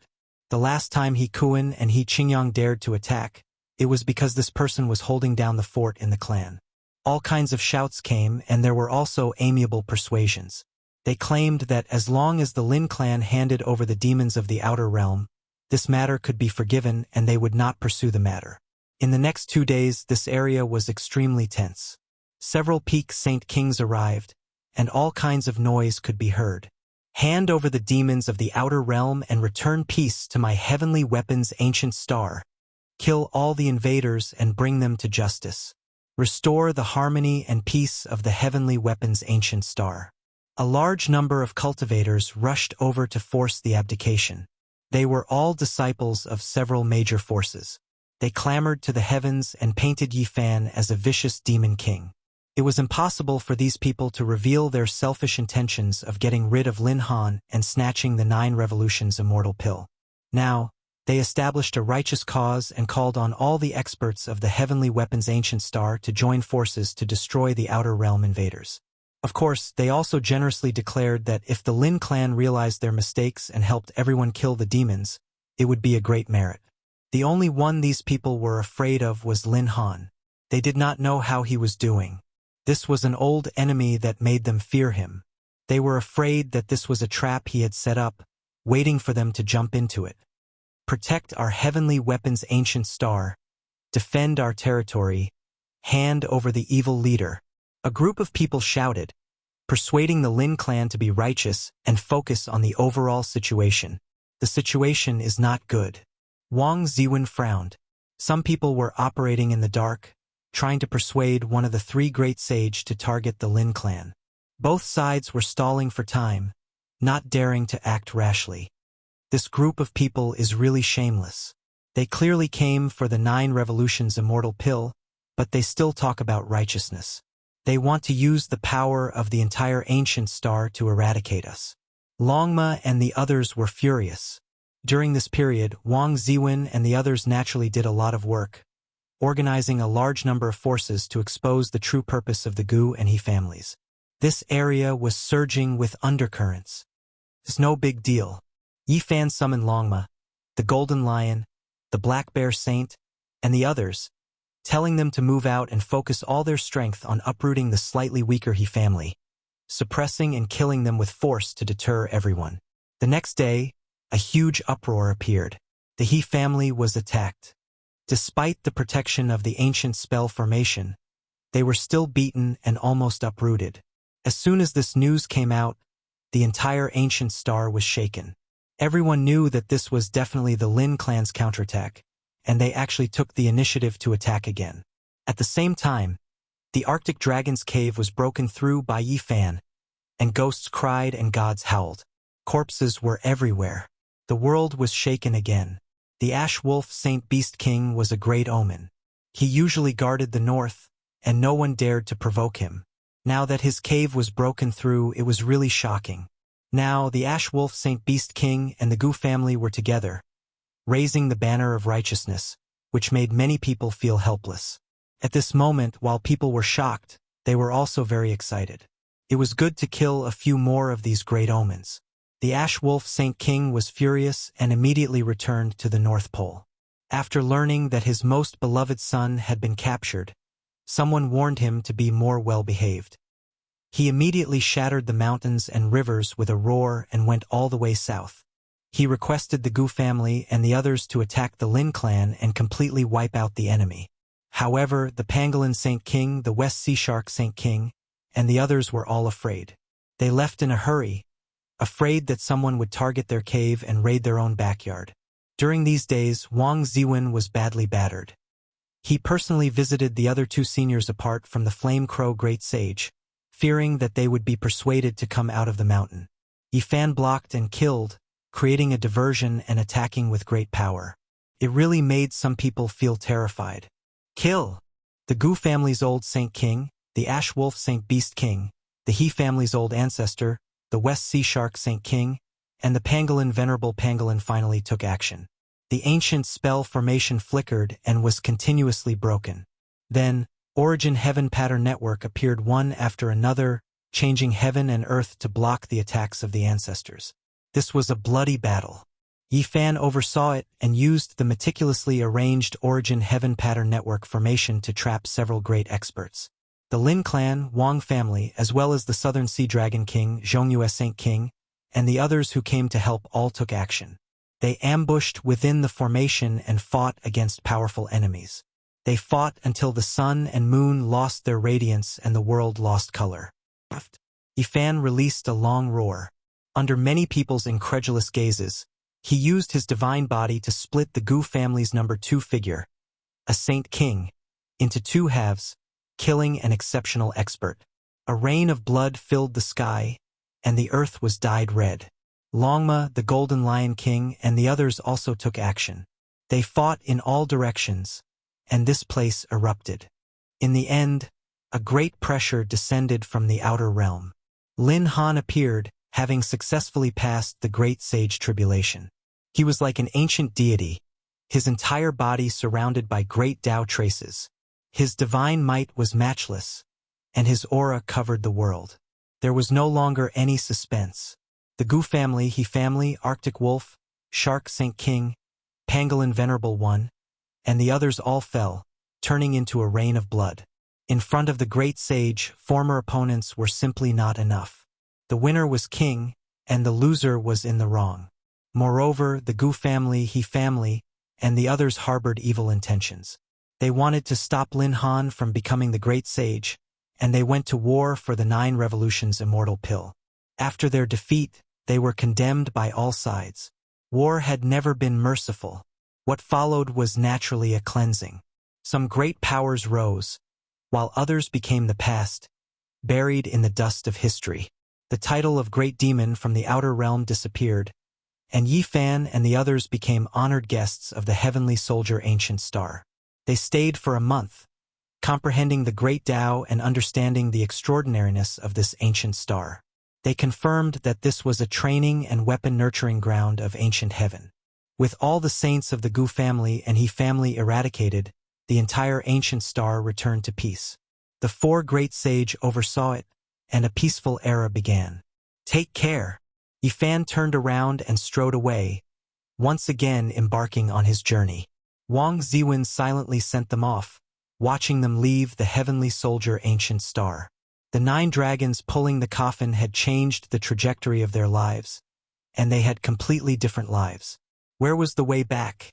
The last time He Kuan and He Qingyang dared to attack, it was because this person was holding down the fort in the clan. All kinds of shouts came, and there were also amiable persuasions. They claimed that as long as the Lin clan handed over the demons of the outer realm, this matter could be forgiven and they would not pursue the matter. In the next 2 days, this area was extremely tense. Several peak Saint Kings arrived, and all kinds of noise could be heard. Hand over the demons of the outer realm and return peace to my heavenly weapon's ancient star. Kill all the invaders and bring them to justice. Restore the harmony and peace of the heavenly weapon's ancient star. A large number of cultivators rushed over to force the abdication. They were all disciples of several major forces. They clamored to the heavens and painted Yifan as a vicious demon king. It was impossible for these people to reveal their selfish intentions of getting rid of Lin Han and snatching the 9 Revolutions immortal pill. Now, they established a righteous cause and called on all the experts of the heavenly weapon's ancient star to join forces to destroy the outer realm invaders. Of course, they also generously declared that if the Lin clan realized their mistakes and helped everyone kill the demons, it would be a great merit. The only one these people were afraid of was Lin Han. They did not know how he was doing. This was an old enemy that made them fear him. They were afraid that this was a trap he had set up, waiting for them to jump into it. Protect our heavenly weapon's ancient star. Defend our territory. Hand over the evil leader. A group of people shouted, persuading the Lin clan to be righteous and focus on the overall situation. The situation is not good. Wang Ziwen frowned. Some people were operating in the dark, trying to persuade one of the 3 great sages to target the Lin clan. Both sides were stalling for time, not daring to act rashly. This group of people is really shameless. They clearly came for the 9 Revolutions immortal pill, but they still talk about righteousness. They want to use the power of the entire ancient star to eradicate us. Longma and the others were furious. During this period, Wang Ziwen and the others naturally did a lot of work, organizing a large number of forces to expose the true purpose of the Gu and He families. This area was surging with undercurrents. It's no big deal. Yifan summoned Longma, the Golden Lion, the Black Bear Saint, and the others, telling them to move out and focus all their strength on uprooting the slightly weaker He family, suppressing and killing them with force to deter everyone. The next day, a huge uproar appeared. The He family was attacked. Despite the protection of the ancient spell formation, they were still beaten and almost uprooted. As soon as this news came out, the entire ancient star was shaken. Everyone knew that this was definitely the Lin clan's counterattack, and they actually took the initiative to attack again. At the same time, the Arctic Dragon's cave was broken through by Yifan, and ghosts cried and gods howled. Corpses were everywhere. The world was shaken again. The Ash Wolf Saint Beast King was a great omen. He usually guarded the north, and no one dared to provoke him. Now that his cave was broken through, it was really shocking. Now the Ash Wolf Saint Beast King and the Gu family were together, raising the banner of righteousness, which made many people feel helpless. At this moment, while people were shocked, they were also very excited. It was good to kill a few more of these great omens. The Ash Wolf Saint King was furious and immediately returned to the North Pole. After learning that his most beloved son had been captured, someone warned him to be more well-behaved. He immediately shattered the mountains and rivers with a roar and went all the way south. He requested the Gu family and the others to attack the Lin clan and completely wipe out the enemy. However, the Pangolin Saint King, the West Sea Shark Saint King, and the others were all afraid. They left in a hurry, afraid that someone would target their cave and raid their own backyard. During these days, Wang Ziwen was badly battered. He personally visited the other two seniors apart from the Flame Crow Great Sage, fearing that they would be persuaded to come out of the mountain. Yifan blocked and killed, creating a diversion and attacking with great power. It really made some people feel terrified. Kill! The Gu family's old Saint King, the Ash Wolf Saint Beast King, the He family's old ancestor, the West Sea Shark Saint King, and the Pangolin Venerable Pangolin finally took action. The ancient spell formation flickered and was continuously broken. Then, Origin Heaven Pattern Network appeared one after another, changing heaven and earth to block the attacks of the ancestors. This was a bloody battle. Yifan oversaw it and used the meticulously arranged Origin Heaven Pattern Network formation to trap several great experts. The Lin clan, Wang family, as well as the Southern Sea Dragon King, Zhongyue Saint King, and the others who came to help all took action. They ambushed within the formation and fought against powerful enemies. They fought until the sun and moon lost their radiance and the world lost color. Yifan released a long roar. Under many people's incredulous gazes, he used his divine body to split the Gu family's number 2 figure, a Saint King, into 2 halves, killing an exceptional expert. A rain of blood filled the sky, and the earth was dyed red. Longma, the Golden Lion King, and the others also took action. They fought in all directions, and this place erupted. In the end, a great pressure descended from the outer realm. Lin Han appeared, having successfully passed the Great Sage Tribulation. He was like an ancient deity, his entire body surrounded by great Tao traces. His divine might was matchless, and his aura covered the world. There was no longer any suspense. The Gu family, He family, Arctic Wolf, Shark Saint King, Pangolin Venerable One, and the others all fell, turning into a rain of blood. In front of the Great Sage, former opponents were simply not enough. The winner was king, and the loser was in the wrong. Moreover, the Gu family, He family, and the others harbored evil intentions. They wanted to stop Lin Han from becoming the Great Sage, and they went to war for the 9 Revolutions Immortal Pill. After their defeat, they were condemned by all sides. War had never been merciful. What followed was naturally a cleansing. Some great powers rose, while others became the past, buried in the dust of history. The title of Great Demon from the outer realm disappeared, and Yifan and the others became honored guests of the heavenly soldier Ancient Star. They stayed for a month, comprehending the great Tao and understanding the extraordinariness of this ancient star. They confirmed that this was a training and weapon-nurturing ground of ancient heaven. With all the saints of the Gu family and He family eradicated, the entire ancient star returned to peace. The 4 great sage oversaw it, and a peaceful era began. Take care! Yifan turned around and strode away, once again embarking on his journey. Wang Ziwen silently sent them off, watching them leave the heavenly soldier Ancient Star. The 9 dragons pulling the coffin had changed the trajectory of their lives, and they had completely different lives. Where was the way back?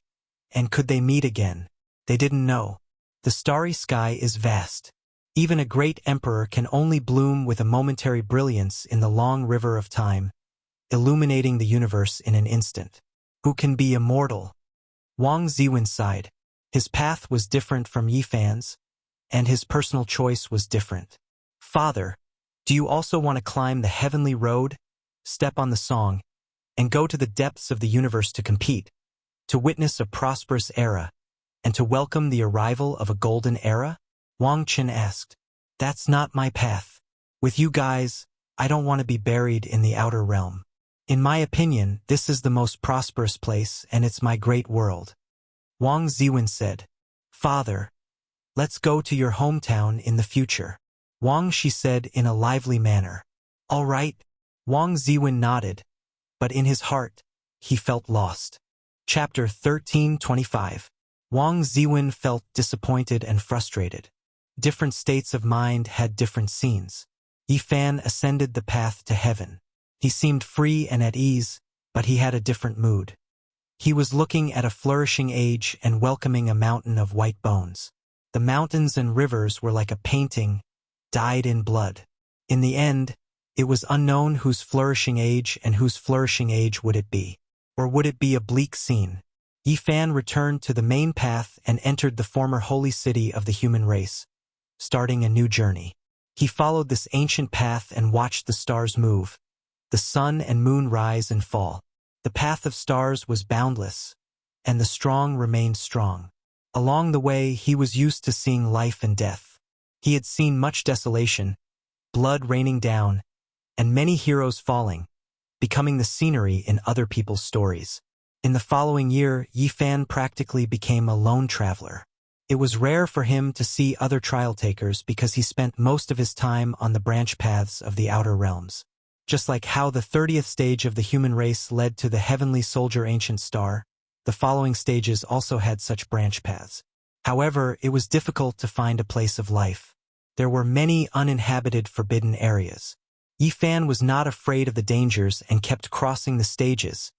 And could they meet again? They didn't know. The starry sky is vast. Even a great emperor can only bloom with a momentary brilliance in the long river of time, illuminating the universe in an instant. Who can be immortal? Wang Ziwen sighed. His path was different from Yifan's, and his personal choice was different. Father, do you also want to climb the heavenly road, step on the song, and go to the depths of the universe to compete, to witness a prosperous era, and to welcome the arrival of a golden era? Wang Qin asked. That's not my path. With you guys, I don't want to be buried in the outer realm. In my opinion, this is the most prosperous place and it's my great world. Wang Ziwen said. Father, let's go to your hometown in the future. Wang Shi said in a lively manner. All right. Wang Ziwen nodded, but in his heart, he felt lost. Chapter 1325. Wang Ziwen felt disappointed and frustrated. Different states of mind had different scenes. Yi Fan ascended the path to heaven. He seemed free and at ease, but he had a different mood. He was looking at a flourishing age and welcoming a mountain of white bones. The mountains and rivers were like a painting, dyed in blood. In the end, it was unknown whose flourishing age and whose flourishing age would it be. Or would it be a bleak scene? Yi Fan returned to the main path and entered the former holy city of the human race, starting a new journey. He followed this ancient path and watched the stars move, the sun and moon rise and fall. The path of stars was boundless, and the strong remained strong. Along the way, he was used to seeing life and death. He had seen much desolation, blood raining down, and many heroes falling, becoming the scenery in other people's stories. In the following year, Yi Fan practically became a lone traveler. It was rare for him to see other trial takers because he spent most of his time on the branch paths of the outer realms. Just like how the 30th stage of the human race led to the heavenly soldier ancient star, the following stages also had such branch paths. However, it was difficult to find a place of life. There were many uninhabited forbidden areas. Yi Fan was not afraid of the dangers and kept crossing the stages,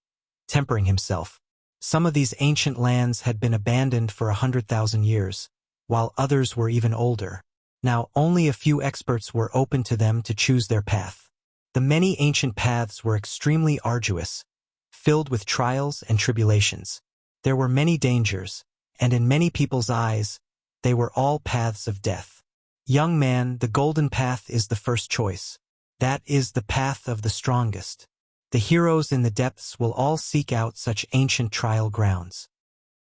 tempering himself. Some of these ancient lands had been abandoned for 100,000 years, while others were even older. Now only a few experts were open to them to choose their path. The many ancient paths were extremely arduous, filled with trials and tribulations. There were many dangers, and in many people's eyes, they were all paths of death. Young man, the golden path is the first choice. That is the path of the strongest. The heroes in the depths will all seek out such ancient trial grounds.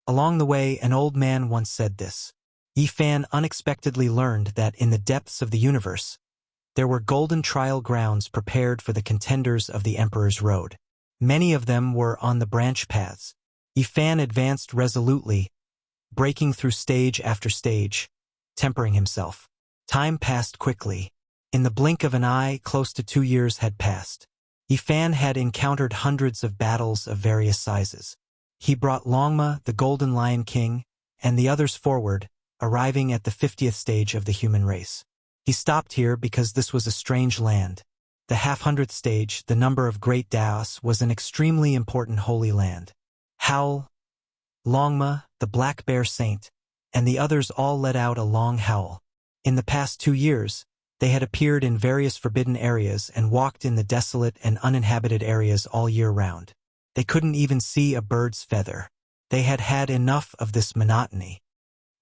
Along the way, an old man once said this. Yi Fan unexpectedly learned that in the depths of the universe, there were golden trial grounds prepared for the contenders of the Emperor's Road. Many of them were on the branch paths. Yi Fan advanced resolutely, breaking through stage after stage, tempering himself. Time passed quickly. In the blink of an eye, close to 2 years had passed. Yi Fan had encountered hundreds of battles of various sizes. He brought Longma, the Golden Lion King, and the others forward, arriving at the 50th stage of the human race. He stopped here because this was a strange land. The 100th stage, the number of great Daos, was an extremely important holy land. Howl, Longma, the Black Bear Saint, and the others all let out a long howl. In the past 2 years, they had appeared in various forbidden areas and walked in the desolate and uninhabited areas all year round. They couldn't even see a bird's feather. They had had enough of this monotony.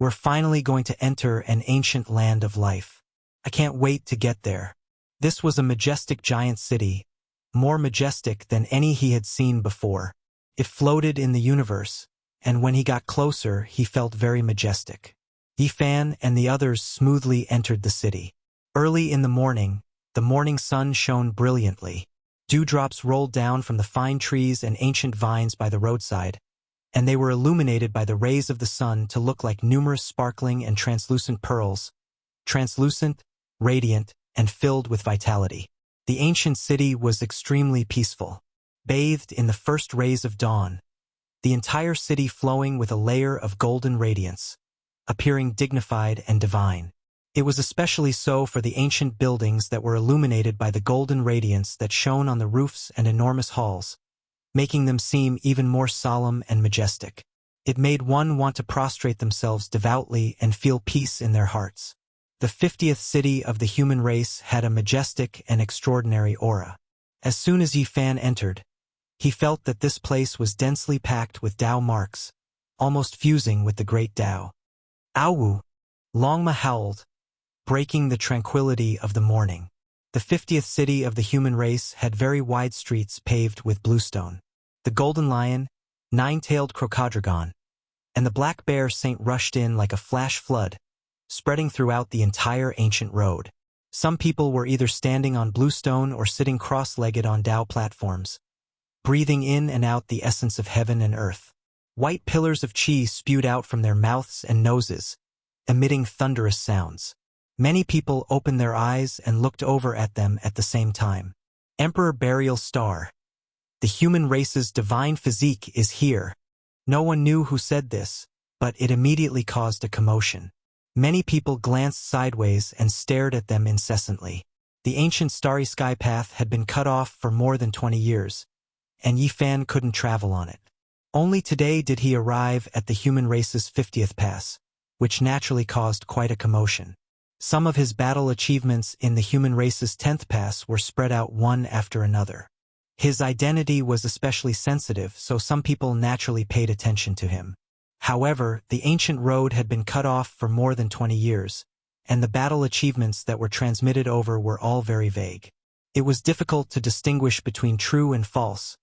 We're finally going to enter an ancient land of life. I can't wait to get there. This was a majestic giant city, more majestic than any he had seen before. It floated in the universe, and when he got closer, he felt very majestic. Yi Fan and the others smoothly entered the city. Early in the morning sun shone brilliantly. Dewdrops rolled down from the fine trees and ancient vines by the roadside, and they were illuminated by the rays of the sun to look like numerous sparkling and translucent pearls, translucent, radiant, and filled with vitality. The ancient city was extremely peaceful, bathed in the first rays of dawn, the entire city flowing with a layer of golden radiance, appearing dignified and divine. It was especially so for the ancient buildings that were illuminated by the golden radiance that shone on the roofs and enormous halls, making them seem even more solemn and majestic. It made one want to prostrate themselves devoutly and feel peace in their hearts. The 50th city of the human race had a majestic and extraordinary aura. As soon as Yi Fan entered, he felt that this place was densely packed with Tao marks, almost fusing with the great Tao. Awu! Longma howled, breaking the tranquility of the morning. The 50th city of the human race had very wide streets paved with bluestone. The golden lion, nine-tailed crocodile, and the black bear saint rushed in like a flash flood, spreading throughout the entire ancient road. Some people were either standing on bluestone or sitting cross-legged on Tao platforms, breathing in and out the essence of heaven and earth. White pillars of qi spewed out from their mouths and noses, emitting thunderous sounds. Many people opened their eyes and looked over at them at the same time. Emperor Burial Star. The human race's divine physique is here. No one knew who said this, but it immediately caused a commotion. Many people glanced sideways and stared at them incessantly. The ancient starry sky path had been cut off for more than 20 years, and Yi Fan couldn't travel on it. Only today did he arrive at the human race's 50th pass, which naturally caused quite a commotion. Some of his battle achievements in the human race's 10th pass were spread out one after another. His identity was especially sensitive, so some people naturally paid attention to him. However, the ancient road had been cut off for more than 20 years, and the battle achievements that were transmitted over were all very vague. It was difficult to distinguish between true and false,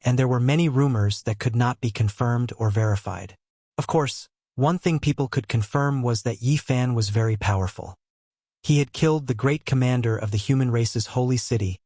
and there were many rumors that could not be confirmed or verified. Of course, one thing people could confirm was that Yi Fan was very powerful. He had killed the great commander of the human race's holy city,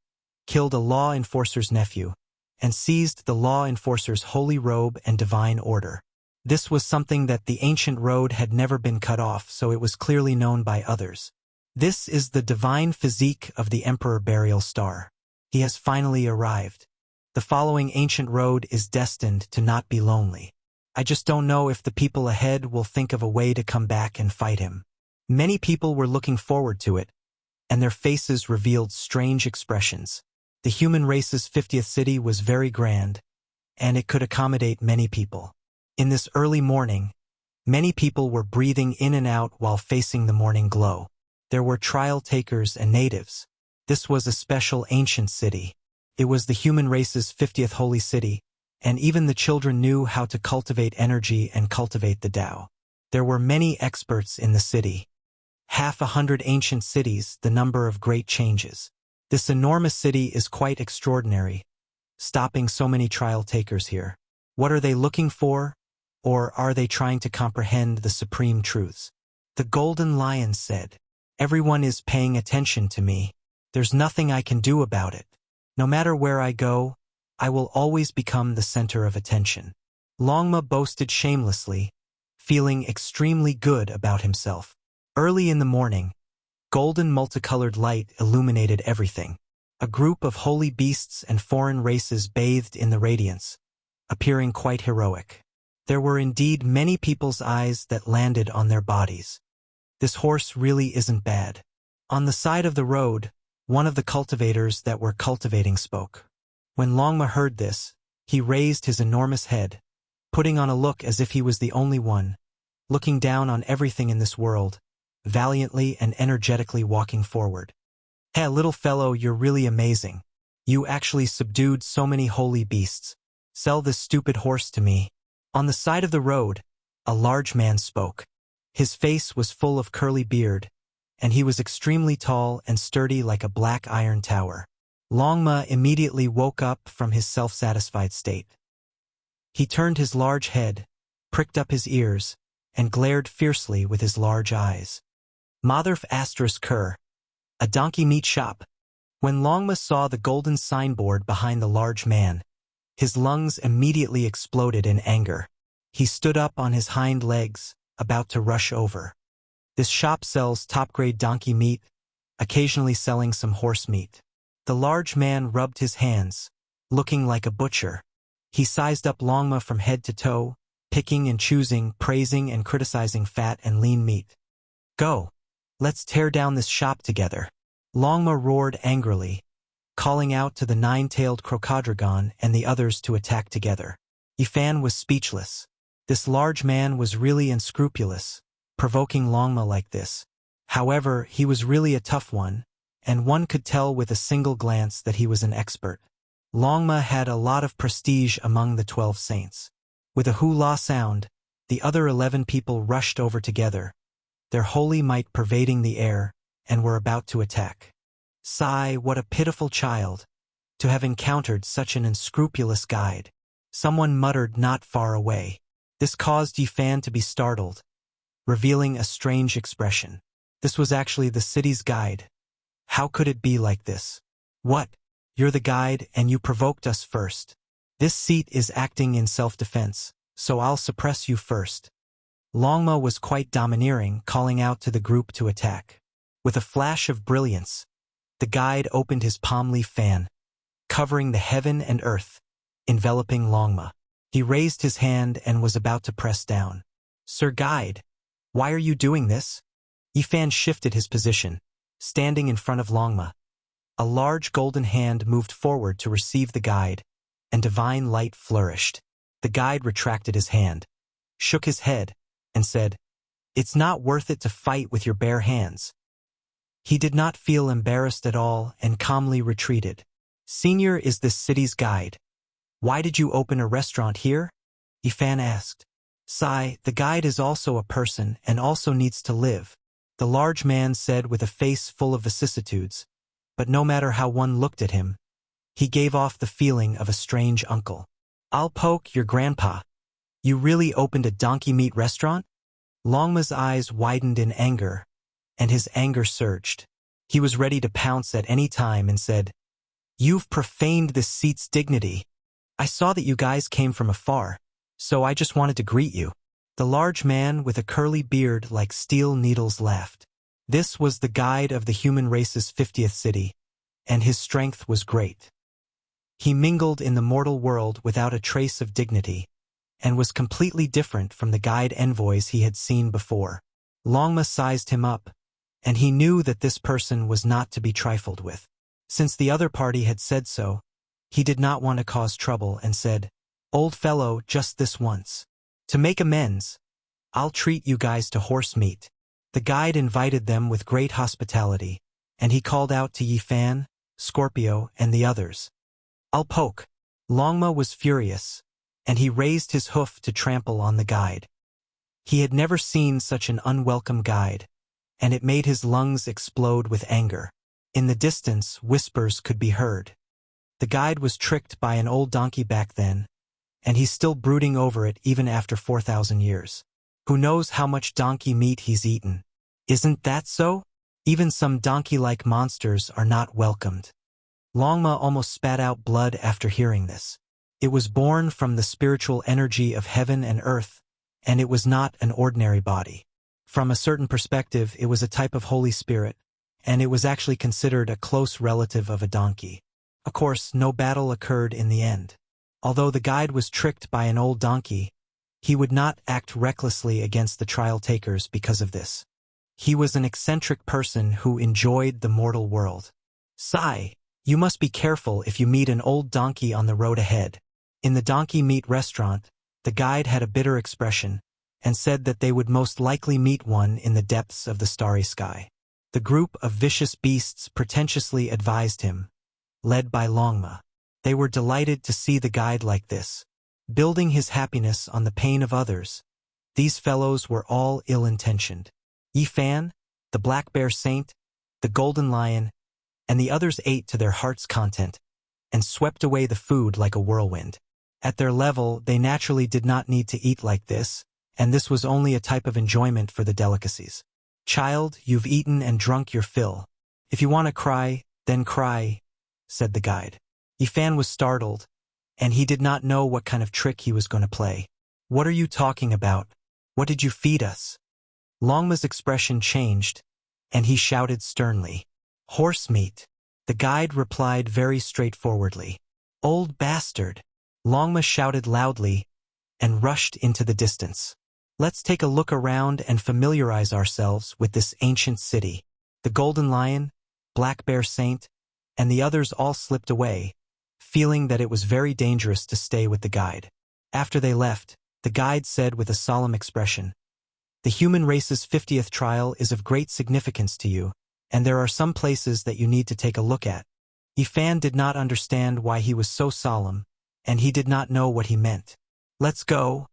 killed a law enforcer's nephew, and seized the law enforcer's holy robe and divine order. This was something that the ancient road had never been cut off, so it was clearly known by others. This is the divine physique of the Emperor Burial Star. He has finally arrived. The following ancient road is destined to not be lonely. I just don't know if the people ahead will think of a way to come back and fight him. Many people were looking forward to it, and their faces revealed strange expressions. The human race's 50th city was very grand, and it could accommodate many people. In this early morning, many people were breathing in and out while facing the morning glow. There were trial takers and natives. This was a special ancient city. It was the human race's 50th holy city, and even the children knew how to cultivate energy and cultivate the Tao. There were many experts in the city. 100 ancient cities, the number of great changes. This enormous city is quite extraordinary, stopping so many trial takers here. What are they looking for? Or are they trying to comprehend the supreme truths? The Golden Lion said, "Everyone is paying attention to me. There's nothing I can do about it. No matter where I go, I will always become the center of attention." Longma boasted shamelessly, feeling extremely good about himself. Early in the morning, golden multicolored light illuminated everything. A group of holy beasts and foreign races bathed in the radiance, appearing quite heroic. There were indeed many people's eyes that landed on their bodies. This horse really isn't bad. On the side of the road, one of the cultivators that were cultivating spoke. When Longma heard this, he raised his enormous head, putting on a look as if he was the only one, looking down on everything in this world, valiantly and energetically walking forward. "Hey, little fellow, you're really amazing. You actually subdued so many holy beasts. Sell this stupid horse to me." On the side of the road, a large man spoke. His face was full of curly beard, and he was extremely tall and sturdy like a black iron tower. Longma immediately woke up from his self-satisfied state. He turned his large head, pricked up his ears, and glared fiercely with his large eyes. "Motherf asterisk Kerr, a donkey meat shop." When Longma saw the golden signboard behind the large man, his lungs immediately exploded in anger. He stood up on his hind legs, about to rush over. This shop sells top-grade donkey meat, occasionally selling some horse meat. The large man rubbed his hands, looking like a butcher. He sized up Longma from head to toe, picking and choosing, praising and criticizing fat and lean meat. "Go! Let's tear down this shop together." Longma roared angrily, calling out to the nine-tailed Crocodrogon and the others to attack together. Yi Fan was speechless. This large man was really unscrupulous, provoking Longma like this. However, he was really a tough one, and one could tell with a single glance that he was an expert. Longma had a lot of prestige among the 12 saints. With a hula sound, the other 11 people rushed over together, their holy might pervading the air, and were about to attack. Sigh, what a pitiful child, to have encountered such an unscrupulous guide. Someone muttered not far away. This caused Yi Fan to be startled, revealing a strange expression. This was actually the city's guide. How could it be like this? "What? You're the guide and you provoked us first. This seat is acting in self-defense, so I'll suppress you first." Longma was quite domineering, calling out to the group to attack. With a flash of brilliance, the guide opened his palm leaf fan, covering the heaven and earth, enveloping Longma. He raised his hand and was about to press down. "Sir Guide, why are you doing this?" Yifan shifted his position, standing in front of Longma. A large golden hand moved forward to receive the guide, and divine light flourished. The guide retracted his hand, shook his head, and said, "It's not worth it to fight with your bare hands." He did not feel embarrassed at all and calmly retreated. "Senior is this city's guide. Why did you open a restaurant here?" Yifan asked. "Sai, the guide is also a person and also needs to live," the large man said with a face full of vicissitudes, but no matter how one looked at him, he gave off the feeling of a strange uncle. "I'll poke your grandpa. You really opened a donkey meat restaurant?" Longma's eyes widened in anger, and his anger surged. He was ready to pounce at any time and said, "You've profaned this seat's dignity. I saw that you guys came from afar, so I just wanted to greet you." The large man with a curly beard like steel needles laughed. This was the guide of the human race's 50th city, and his strength was great. He mingled in the mortal world without a trace of dignity, and was completely different from the guide envoys he had seen before. Longma sized him up, and he knew that this person was not to be trifled with. Since the other party had said so, he did not want to cause trouble and said, "Old fellow, just this once. To make amends, I'll treat you guys to horse meat." The guide invited them with great hospitality, and he called out to Yifan, Scorpio, and the others, "I'll poke." Longma was furious, and he raised his hoof to trample on the guide. He had never seen such an unwelcome guide, and it made his lungs explode with anger. In the distance, whispers could be heard. The guide was tricked by an old donkey back then, and he's still brooding over it even after 4,000 years. Who knows how much donkey meat he's eaten? Isn't that so? Even some donkey-like monsters are not welcomed. Longma almost spat out blood after hearing this. It was born from the spiritual energy of heaven and earth, and it was not an ordinary body. From a certain perspective, it was a type of Holy Spirit, and it was actually considered a close relative of a donkey. Of course, no battle occurred in the end. Although the guide was tricked by an old donkey, he would not act recklessly against the trial takers because of this. He was an eccentric person who enjoyed the mortal world. "Sai, you must be careful if you meet an old donkey on the road ahead." In the donkey meat restaurant, the guide had a bitter expression and said that they would most likely meet one in the depths of the starry sky. The group of vicious beasts pretentiously advised him, led by Longma. They were delighted to see the guide like this, building his happiness on the pain of others. These fellows were all ill-intentioned. Yifan, the black bear saint, the golden lion, and the others ate to their heart's content and swept away the food like a whirlwind. At their level, they naturally did not need to eat like this, and this was only a type of enjoyment for the delicacies. "Child, you've eaten and drunk your fill. If you want to cry, then cry," said the guide. Yifan was startled, and he did not know what kind of trick he was going to play. "What are you talking about? What did you feed us?" Longma's expression changed, and he shouted sternly, "Horse meat." The guide replied very straightforwardly, "Old bastard." Longma shouted loudly and rushed into the distance. "Let's take a look around and familiarize ourselves with this ancient city." The golden lion, black bear saint, and the others all slipped away, feeling that it was very dangerous to stay with the guide. After they left, the guide said with a solemn expression, "The human race's 50th trial is of great significance to you, and there are some places that you need to take a look at." Yifan did not understand why he was so solemn, and he did not know what he meant. "Let's go.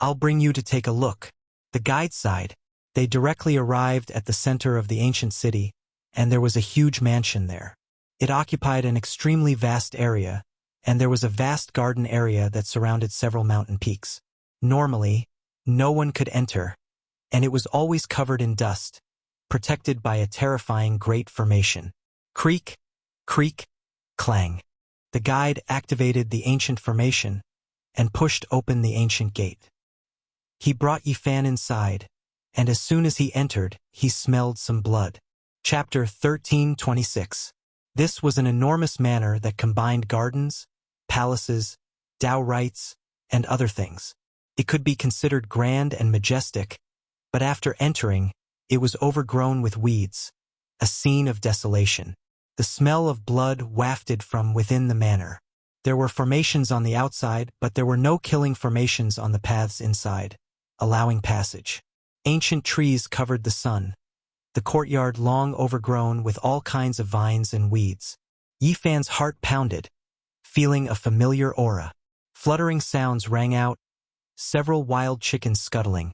I'll bring you to take a look." The guide sighed. They directly arrived at the center of the ancient city, and there was a huge mansion there. It occupied an extremely vast area, and there was a vast garden area that surrounded several mountain peaks. Normally, no one could enter, and it was always covered in dust, protected by a terrifying great formation. Creak, creak, clang. The guide activated the ancient formation and pushed open the ancient gate. He brought Yifan inside, and as soon as he entered, he smelled some blood. Chapter 13:26. This was an enormous manor that combined gardens, palaces, Tao rites, and other things. It could be considered grand and majestic, but after entering, it was overgrown with weeds, a scene of desolation. The smell of blood wafted from within the manor. There were formations on the outside, but there were no killing formations on the paths inside, allowing passage. Ancient trees covered the sun, the courtyard long overgrown with all kinds of vines and weeds. Yifan's heart pounded, feeling a familiar aura. Fluttering sounds rang out, several wild chickens scuttling,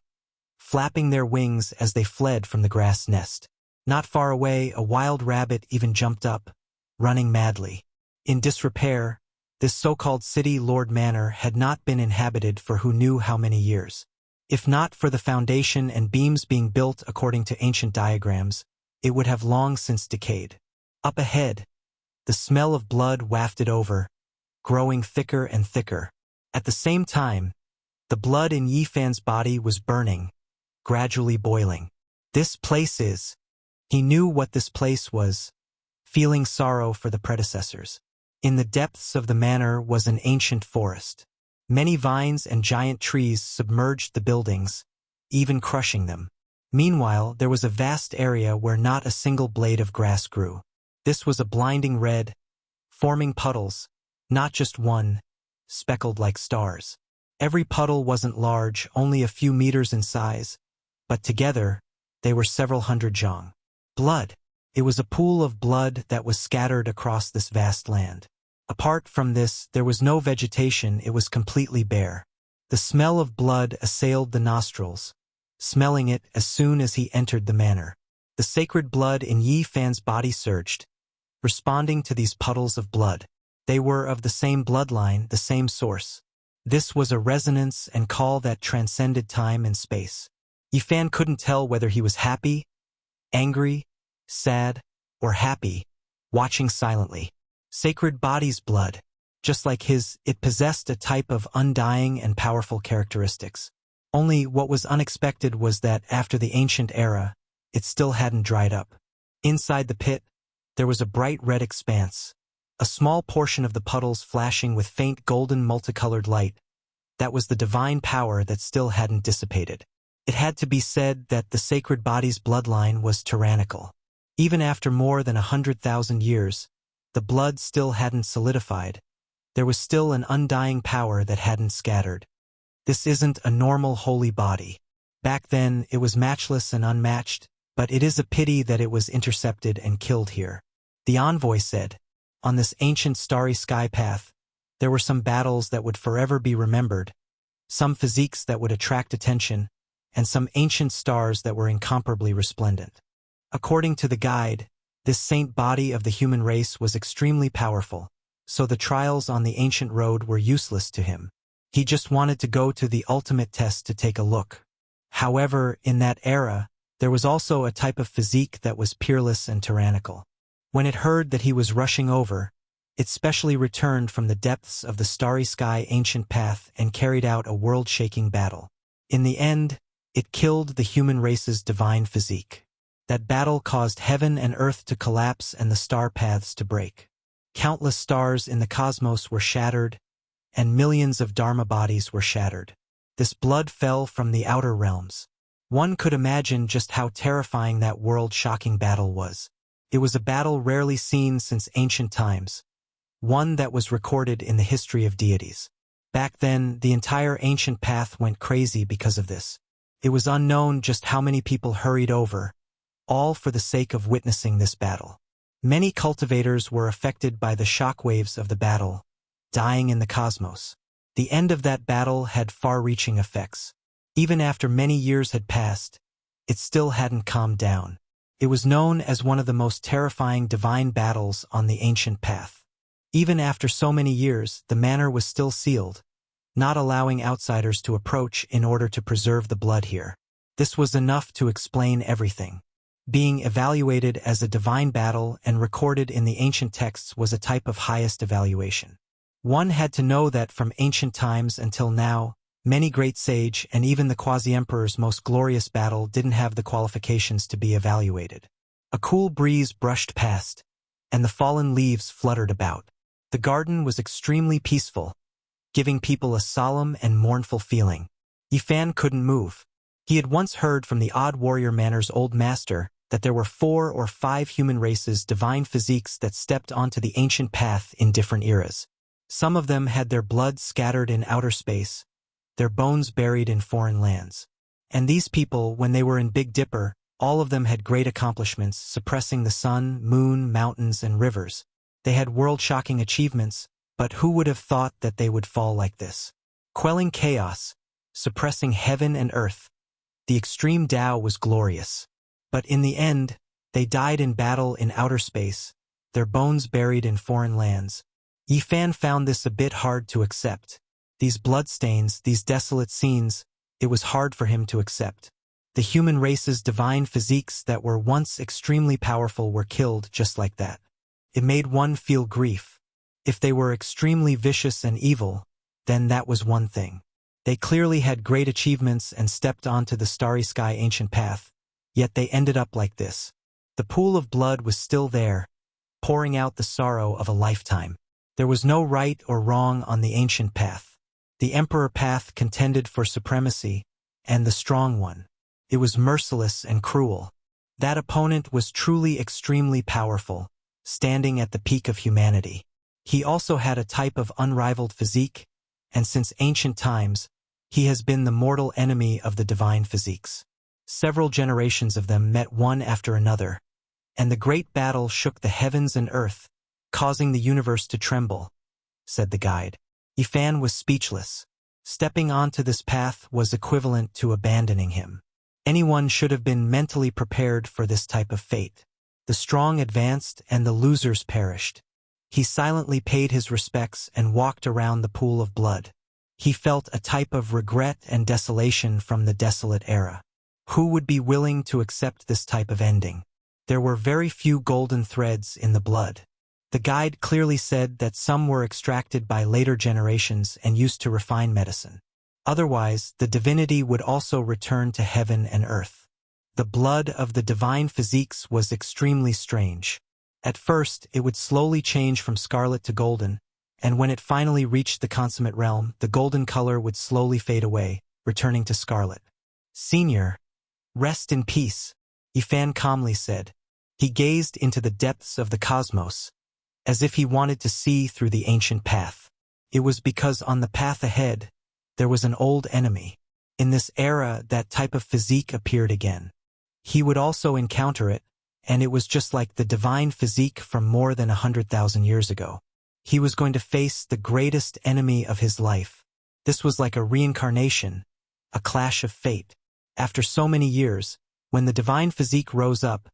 flapping their wings as they fled from the grass nest. Not far away, a wild rabbit even jumped up, running madly. In disrepair, this so-called city lord manor had not been inhabited for who knew how many years. If not for the foundation and beams being built according to ancient diagrams, it would have long since decayed. Up ahead, the smell of blood wafted over, growing thicker and thicker. At the same time, the blood in Yifan's body was burning, gradually boiling. This place is... He knew what this place was, feeling sorrow for the predecessors. In the depths of the manor was an ancient forest. Many vines and giant trees submerged the buildings, even crushing them. Meanwhile, there was a vast area where not a single blade of grass grew. This was a blinding red, forming puddles, not just one, speckled like stars. Every puddle wasn't large, only a few meters in size, but together, they were several hundred zhang. Blood. It was a pool of blood that was scattered across this vast land. Apart from this, there was no vegetation, it was completely bare. The smell of blood assailed the nostrils, smelling it as soon as he entered the manor. The sacred blood in Yifan's body surged, responding to these puddles of blood. They were of the same bloodline, the same source. This was a resonance and call that transcended time and space. Yifan couldn't tell whether he was happy, angry, sad, or happy, watching silently. Sacred body's blood, just like his, it possessed a type of undying and powerful characteristics. Only what was unexpected was that after the ancient era, it still hadn't dried up. Inside the pit, there was a bright red expanse, a small portion of the puddles flashing with faint golden multicolored light. That was the divine power that still hadn't dissipated. It had to be said that the sacred body's bloodline was tyrannical. Even after more than 100,000 years, the blood still hadn't solidified. There was still an undying power that hadn't scattered. This isn't a normal holy body. Back then, it was matchless and unmatched, but it is a pity that it was intercepted and killed here. The envoy said, on this ancient starry sky path, there were some battles that would forever be remembered, some physiques that would attract attention, and some ancient stars that were incomparably resplendent. According to the guide, this saint body of the human race was extremely powerful, so the trials on the ancient road were useless to him. He just wanted to go to the ultimate test to take a look. However, in that era, there was also a type of physique that was peerless and tyrannical. When it heard that he was rushing over, it specially returned from the depths of the starry sky ancient path and carried out a world-shaking battle. In the end, it killed the human race's divine physique. That battle caused heaven and earth to collapse and the star paths to break. Countless stars in the cosmos were shattered, and millions of Dharma bodies were shattered. This blood fell from the outer realms. One could imagine just how terrifying that world-shocking battle was. It was a battle rarely seen since ancient times, one that was recorded in the history of deities. Back then, the entire ancient path went crazy because of this. It was unknown just how many people hurried over, all for the sake of witnessing this battle. Many cultivators were affected by the shockwaves of the battle, dying in the cosmos. The end of that battle had far-reaching effects. Even after many years had passed, it still hadn't calmed down. It was known as one of the most terrifying divine battles on the ancient path. Even after so many years, the manor was still sealed, not allowing outsiders to approach in order to preserve the blood here. This was enough to explain everything. Being evaluated as a divine battle and recorded in the ancient texts was a type of highest evaluation. One had to know that from ancient times until now, many great sage and even the quasi-emperor's most glorious battle didn't have the qualifications to be evaluated. A cool breeze brushed past, and the fallen leaves fluttered about. The garden was extremely peaceful, giving people a solemn and mournful feeling. Yifan couldn't move. He had once heard from the odd warrior Manner's old master that there were 4 or 5 human races divine physiques that stepped onto the ancient path in different eras. Some of them had their blood scattered in outer space, their bones buried in foreign lands. And these people, when they were in Big Dipper, all of them had great accomplishments, suppressing the sun, moon, mountains, and rivers. They had world-shocking achievements, but who would have thought that they would fall like this? Quelling chaos, suppressing heaven and earth. The extreme Tao was glorious. But in the end, they died in battle in outer space, their bones buried in foreign lands. Yifan found this a bit hard to accept. These bloodstains, these desolate scenes, it was hard for him to accept. The human race's divine physiques that were once extremely powerful were killed just like that. It made one feel grief. If they were extremely vicious and evil, then that was one thing. They clearly had great achievements and stepped onto the starry sky ancient path, yet they ended up like this. The pool of blood was still there, pouring out the sorrow of a lifetime. There was no right or wrong on the ancient path. The emperor path contended for supremacy, and the strong one. It was merciless and cruel. That opponent was truly extremely powerful, standing at the peak of humanity. He also had a type of unrivaled physique, and since ancient times, he has been the mortal enemy of the divine physiques. Several generations of them met one after another, and the great battle shook the heavens and earth, causing the universe to tremble, said the guide. Yifan was speechless. Stepping onto this path was equivalent to abandoning him. Anyone should have been mentally prepared for this type of fate. The strong advanced and the losers perished. He silently paid his respects and walked around the pool of blood. He felt a type of regret and desolation from the desolate era. Who would be willing to accept this type of ending? There were very few golden threads in the blood. The guide clearly said that some were extracted by later generations and used to refine medicine. Otherwise, the divinity would also return to heaven and earth. The blood of the divine physiques was extremely strange. At first, it would slowly change from scarlet to golden, and when it finally reached the consummate realm, the golden color would slowly fade away, returning to scarlet. "Senior, rest in peace," Yifan calmly said. He gazed into the depths of the cosmos, as if he wanted to see through the ancient path. It was because on the path ahead, there was an old enemy. In this era, that type of physique appeared again. He would also encounter it, and it was just like the divine physique from more than 100,000 years ago. He was going to face the greatest enemy of his life. This was like a reincarnation, a clash of fate. After so many years, when the divine physique rose up,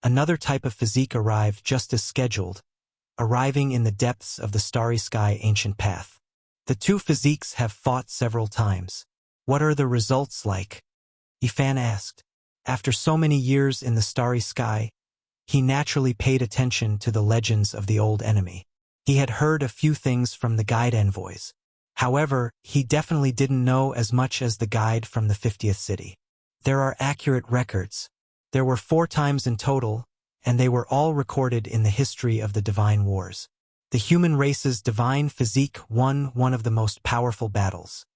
another type of physique arrived just as scheduled, arriving in the depths of the starry sky ancient path. The two physiques have fought several times. What are the results like? Yifan asked. After so many years in the starry sky, he naturally paid attention to the legends of the old enemy. He had heard a few things from the guide envoys. However, he definitely didn't know as much as the guide from the 50th city. There are accurate records. There were 4 times in total, and they were all recorded in the history of the divine wars. The human race's divine physique won one of the most powerful battles.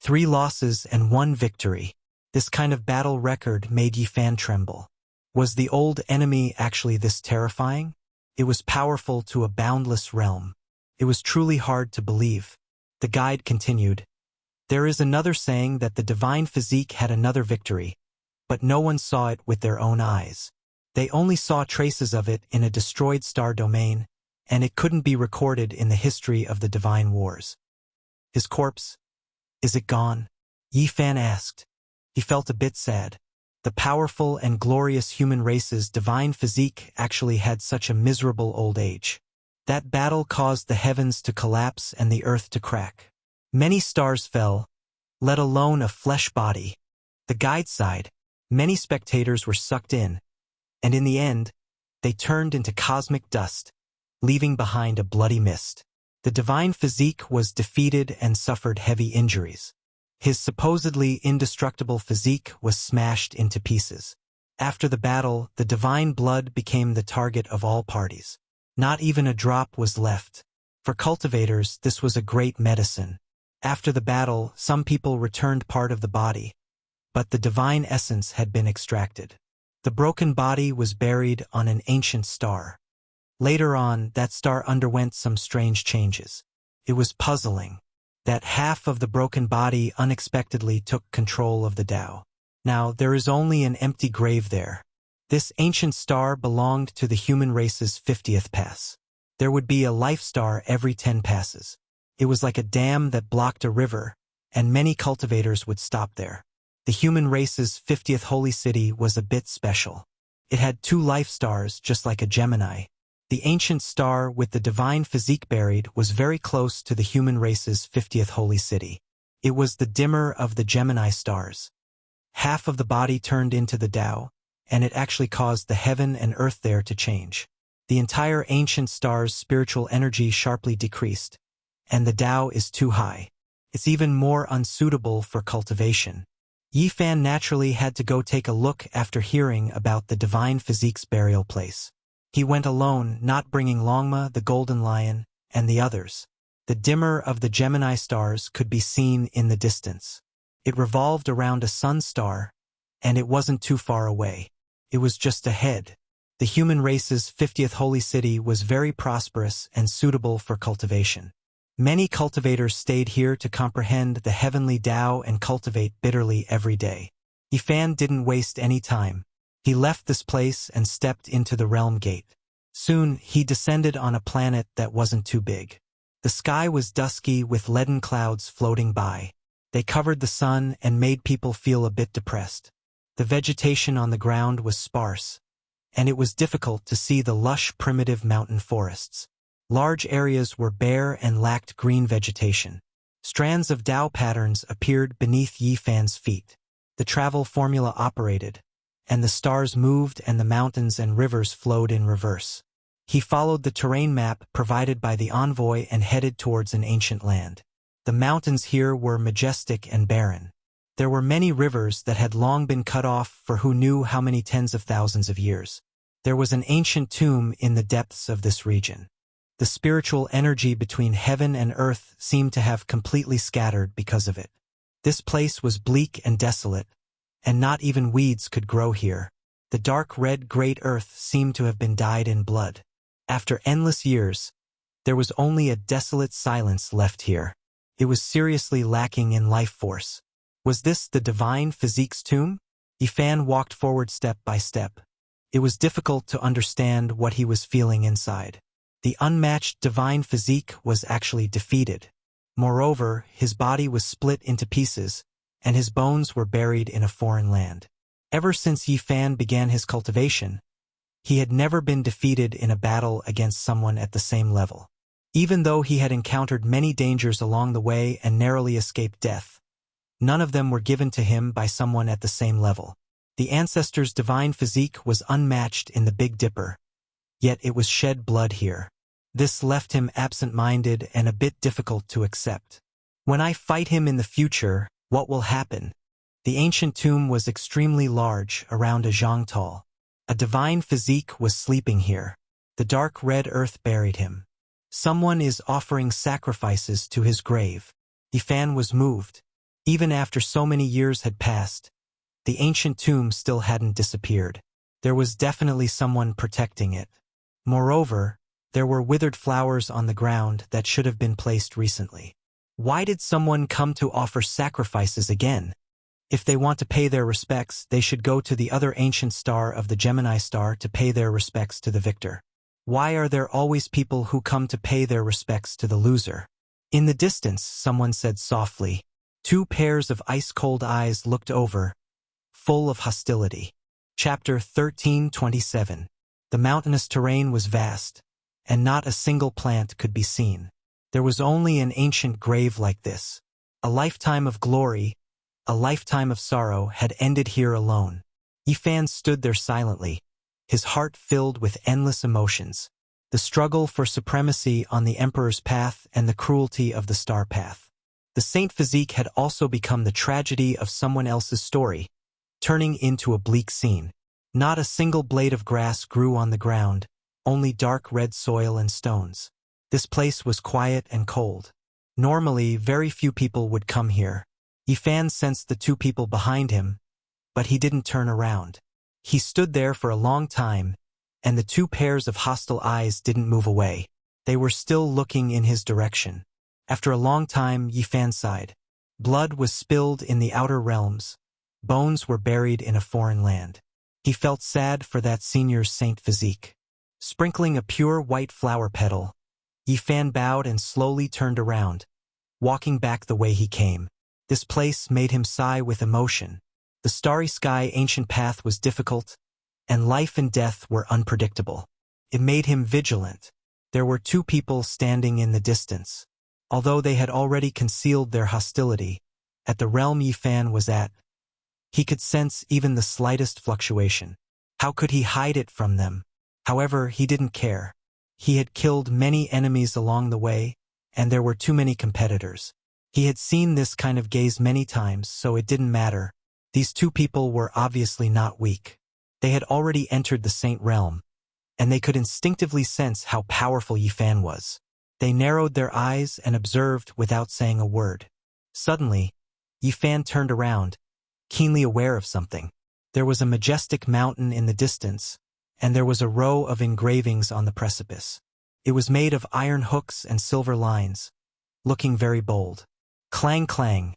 3 losses and 1 victory. This kind of battle record made Yifan tremble. Was the old enemy actually this terrifying? It was powerful to a boundless realm. It was truly hard to believe. The guide continued. There is another saying that the divine physique had another victory, but no one saw it with their own eyes. They only saw traces of it in a destroyed star domain, and it couldn't be recorded in the history of the divine wars. His corpse? Is it gone? Yifan asked. He felt a bit sad. The powerful and glorious human race's divine physique actually had such a miserable old age. That battle caused the heavens to collapse and the earth to crack. Many stars fell, let alone a flesh body. The guide sighed. Many spectators were sucked in, and in the end, they turned into cosmic dust, leaving behind a bloody mist. The divine physique was defeated and suffered heavy injuries. His supposedly indestructible physique was smashed into pieces. After the battle, the divine blood became the target of all parties. Not even a drop was left. For cultivators, this was a great medicine. After the battle, some people returned part of the body, but the divine essence had been extracted. The broken body was buried on an ancient star. Later on, that star underwent some strange changes. It was puzzling that half of the broken body unexpectedly took control of the Tao. Now, there is only an empty grave there. This ancient star belonged to the human race's 50th pass. There would be a life star every 10 passes. It was like a dam that blocked a river, and many cultivators would stop there. The human race's 50th holy city was a bit special. It had 2 life stars just like a Gemini. The ancient star with the divine physique buried was very close to the human race's 50th holy city. It was the dimmer of the Gemini stars. Half of the body turned into the Tao, and it actually caused the heaven and earth there to change. The entire ancient star's spiritual energy sharply decreased, and the Tao is too high. It's even more unsuitable for cultivation. Yifan naturally had to go take a look after hearing about the divine physique's burial place. He went alone, not bringing Longma, the golden lion, and the others. The dimmer of the Gemini stars could be seen in the distance. It revolved around a sun star, and it wasn't too far away. It was just ahead. The human race's 50th holy city was very prosperous and suitable for cultivation. Many cultivators stayed here to comprehend the heavenly Tao and cultivate bitterly every day. Yifan didn't waste any time. He left this place and stepped into the realm gate. Soon, he descended on a planet that wasn't too big. The sky was dusky with leaden clouds floating by. They covered the sun and made people feel a bit depressed. The vegetation on the ground was sparse, and it was difficult to see the lush primitive mountain forests. Large areas were bare and lacked green vegetation. Strands of Tao patterns appeared beneath Yifan's feet. The travel formula operated, and the stars moved and the mountains and rivers flowed in reverse. He followed the terrain map provided by the envoy and headed towards an ancient land. The mountains here were majestic and barren. There were many rivers that had long been cut off for who knew how many tens of thousands of years. There was an ancient tomb in the depths of this region. The spiritual energy between heaven and earth seemed to have completely scattered because of it. This place was bleak and desolate, and not even weeds could grow here. The dark red great earth seemed to have been dyed in blood. After endless years, there was only a desolate silence left here. It was seriously lacking in life force. Was this the divine physique's tomb? Yifan walked forward step by step. It was difficult to understand what he was feeling inside. The unmatched divine physique was actually defeated. Moreover, his body was split into pieces, and his bones were buried in a foreign land. Ever since Yifan began his cultivation, he had never been defeated in a battle against someone at the same level. Even though he had encountered many dangers along the way and narrowly escaped death, none of them were given to him by someone at the same level. The ancestor's divine physique was unmatched in the Big Dipper, yet it was shed blood here. This left him absent-minded and a bit difficult to accept. When I fight him in the future, what will happen? The ancient tomb was extremely large, around a zhang tall. A divine physique was sleeping here. The dark red earth buried him. Someone is offering sacrifices to his grave. Yifan was moved. Even after so many years had passed, the ancient tomb still hadn't disappeared. There was definitely someone protecting it. Moreover, there were withered flowers on the ground that should have been placed recently. Why did someone come to offer sacrifices again? If they want to pay their respects, they should go to the other ancient star of the Gemini star to pay their respects to the victor. Why are there always people who come to pay their respects to the loser? In the distance, someone said softly. 2 pairs of ice-cold eyes looked over, full of hostility. Chapter 13:27. The mountainous terrain was vast, and not a single plant could be seen. There was only an ancient grave like this. A lifetime of glory, a lifetime of sorrow had ended here alone. Yifan stood there silently, his heart filled with endless emotions. The struggle for supremacy on the Emperor's path and the cruelty of the star path. The Saint Physique had also become the tragedy of someone else's story, turning into a bleak scene. Not a single blade of grass grew on the ground, only dark red soil and stones. This place was quiet and cold. Normally, very few people would come here. Yifan sensed the two people behind him, but he didn't turn around. He stood there for a long time, and the two pairs of hostile eyes didn't move away. They were still looking in his direction. After a long time, Yifan sighed. Blood was spilled in the outer realms. Bones were buried in a foreign land. He felt sad for that senior's saint physique. Sprinkling a pure white flower petal, Yifan bowed and slowly turned around, walking back the way he came. This place made him sigh with emotion. The starry sky ancient path was difficult, and life and death were unpredictable. It made him vigilant. There were two people standing in the distance. Although they had already concealed their hostility, at the realm Yifan was at, he could sense even the slightest fluctuation. How could he hide it from them? However, he didn't care. He had killed many enemies along the way, and there were too many competitors. He had seen this kind of gaze many times, so it didn't matter. These two people were obviously not weak. They had already entered the Saint realm, and they could instinctively sense how powerful Yifan was. They narrowed their eyes and observed without saying a word. Suddenly, Yifan turned around, keenly aware of something. There was a majestic mountain in the distance, and there was a row of engravings on the precipice. It was made of iron hooks and silver lines, looking very bold. Clang, clang.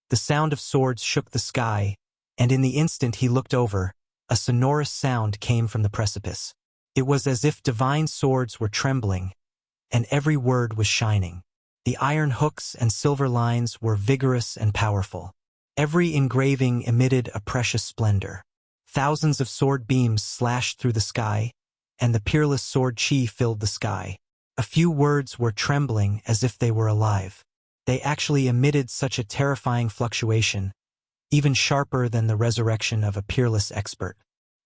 The sound of swords shook the sky, and in the instant he looked over, a sonorous sound came from the precipice. It was as if divine swords were trembling, and every word was shining. The iron hooks and silver lines were vigorous and powerful. Every engraving emitted a precious splendor. Thousands of sword beams slashed through the sky, and the peerless sword chi filled the sky. A few words were trembling as if they were alive. They actually emitted such a terrifying fluctuation, even sharper than the resurrection of a peerless expert.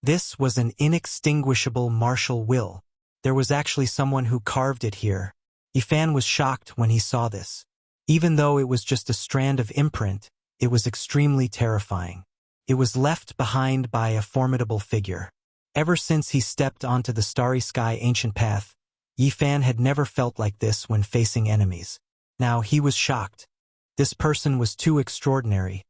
This was an inextinguishable martial will. There was actually someone who carved it here. Yifan was shocked when he saw this. Even though it was just a strand of imprint, it was extremely terrifying. It was left behind by a formidable figure. Ever since he stepped onto the starry sky ancient path, Yifan had never felt like this when facing enemies. Now he was shocked. This person was too extraordinary,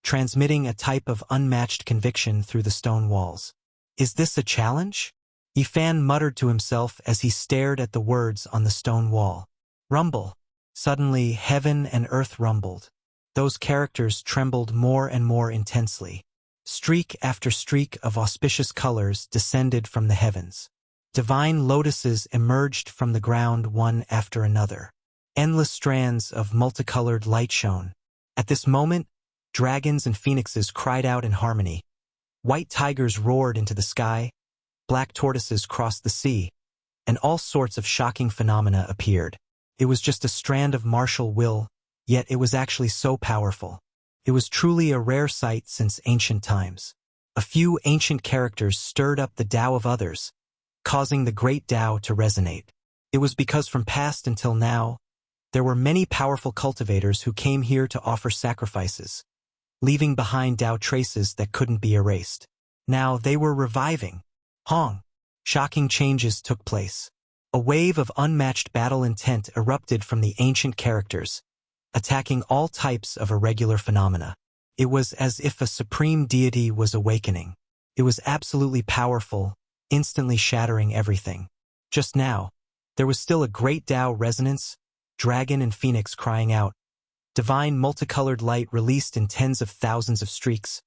transmitting a type of unmatched conviction through the stone walls. Is this a challenge? Yifan muttered to himself as he stared at the words on the stone wall. Rumble. Suddenly, heaven and earth rumbled. Those characters trembled more and more intensely. Streak after streak of auspicious colors descended from the heavens. Divine lotuses emerged from the ground one after another. Endless strands of multicolored light shone. At this moment, dragons and phoenixes cried out in harmony. White tigers roared into the sky, black tortoises crossed the sea, and all sorts of shocking phenomena appeared. It was just a strand of martial will, yet it was actually so powerful. It was truly a rare sight since ancient times. A few ancient characters stirred up the Tao of others, causing the great Tao to resonate. It was because from past until now, there were many powerful cultivators who came here to offer sacrifices, leaving behind Tao traces that couldn't be erased. Now they were reviving. Hong! Shocking changes took place. A wave of unmatched battle intent erupted from the ancient characters, attacking all types of irregular phenomena. It was as if a supreme deity was awakening. It was absolutely powerful, instantly shattering everything. Just now, there was still a great Tao resonance, dragon and phoenix crying out, divine multicolored light released in tens of thousands of streaks,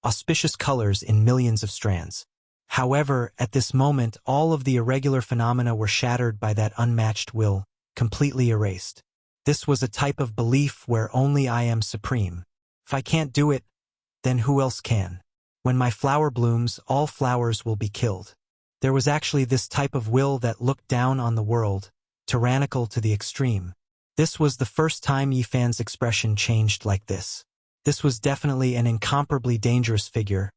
auspicious colors in millions of strands. However, at this moment, all of the irregular phenomena were shattered by that unmatched will, completely erased. This was a type of belief where only I am supreme. If I can't do it, then who else can? When my flower blooms, all flowers will be killed. There was actually this type of will that looked down on the world, tyrannical to the extreme. This was the first time Yifan's expression changed like this. This was definitely an incomparably dangerous figure,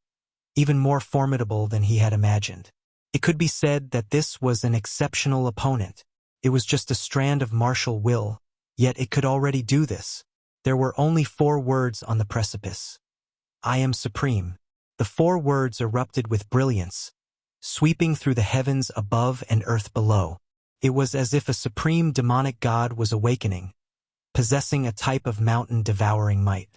even more formidable than he had imagined. It could be said that this was an exceptional opponent. It was just a strand of martial will, yet it could already do this. There were only 4 words on the precipice. I am supreme. The 4 words erupted with brilliance, sweeping through the heavens above and earth below. It was as if a supreme demonic god was awakening, possessing a type of mountain-devouring might.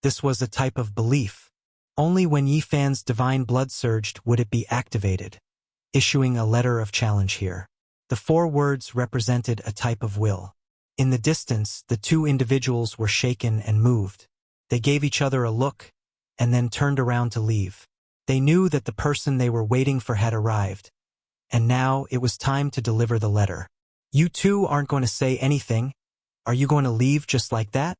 This was a type of belief. Only when Yi Fan's divine blood surged would it be activated, issuing a letter of challenge here. The 4 words represented a type of will. In the distance, the 2 individuals were shaken and moved. They gave each other a look, and then turned around to leave. They knew that the person they were waiting for had arrived, and now it was time to deliver the letter. You two aren't going to say anything? Are you going to leave just like that?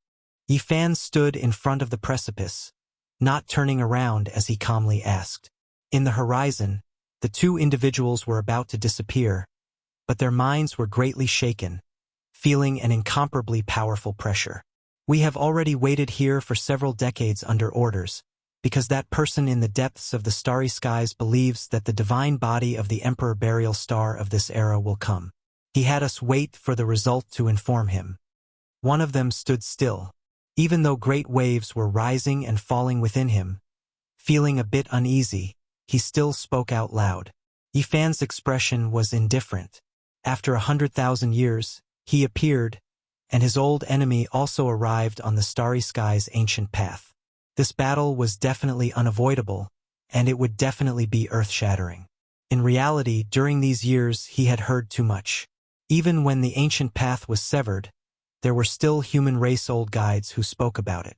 Yi Fan stood in front of the precipice, not turning around as he calmly asked. In the horizon, the 2 individuals were about to disappear, but their minds were greatly shaken, feeling an incomparably powerful pressure. We have already waited here for several decades under orders, because that person in the depths of the starry skies believes that the divine body of the Emperor Burial Star of this era will come. He had us wait for the result to inform him. One of them stood still, even though great waves were rising and falling within him. Feeling a bit uneasy, he still spoke out loud. Yi Fan's expression was indifferent. After 100,000 years, he appeared, and his old enemy also arrived on the starry sky's ancient path. This battle was definitely unavoidable, and it would definitely be earth-shattering. In reality, during these years, he had heard too much. Even when the ancient path was severed, there were still human race old guides who spoke about it.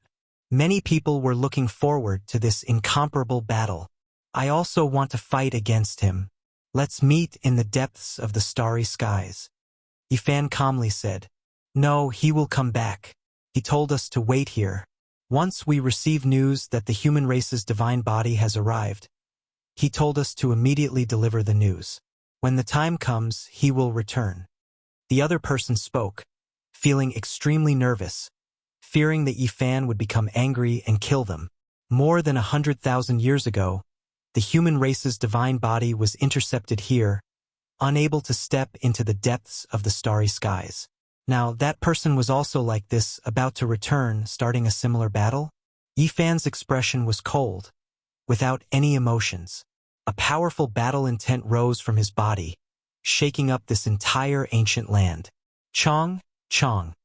Many people were looking forward to this incomparable battle. I also want to fight against him. Let's meet in the depths of the starry skies. Yi Fan calmly said, No, he will come back. He told us to wait here. Once we receive news that the human race's divine body has arrived, he told us to immediately deliver the news. When the time comes, he will return. The other person spoke, feeling extremely nervous, fearing that Yi Fan would become angry and kill them. More than 100,000 years ago, the human race's divine body was intercepted here, unable to step into the depths of the starry skies. Now, that person was also like this, about to return, starting a similar battle? Yi Fan's expression was cold, without any emotions. A powerful battle intent rose from his body, shaking up this entire ancient land. Chong, Chong.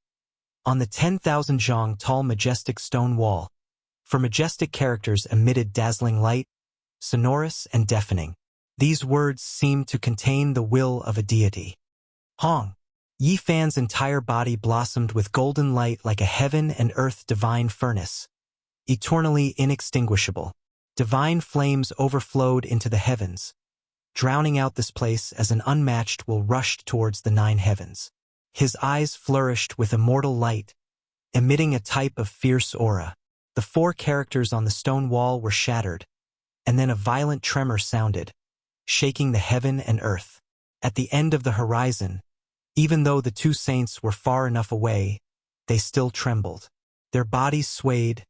On the 10,000 zhang tall majestic stone wall, for majestic characters emitted dazzling light, sonorous and deafening. These words seemed to contain the will of a deity. Hong. Yi Fan's entire body blossomed with golden light like a heaven and earth divine furnace, eternally inextinguishable. Divine flames overflowed into the heavens, drowning out this place as an unmatched will rushed towards the 9 heavens. His eyes flourished with immortal light, emitting a type of fierce aura. The 4 characters on the stone wall were shattered, and then a violent tremor sounded, shaking the heaven and earth. At the end of the horizon, even though the 2 saints were far enough away, they still trembled. Their bodies swayed,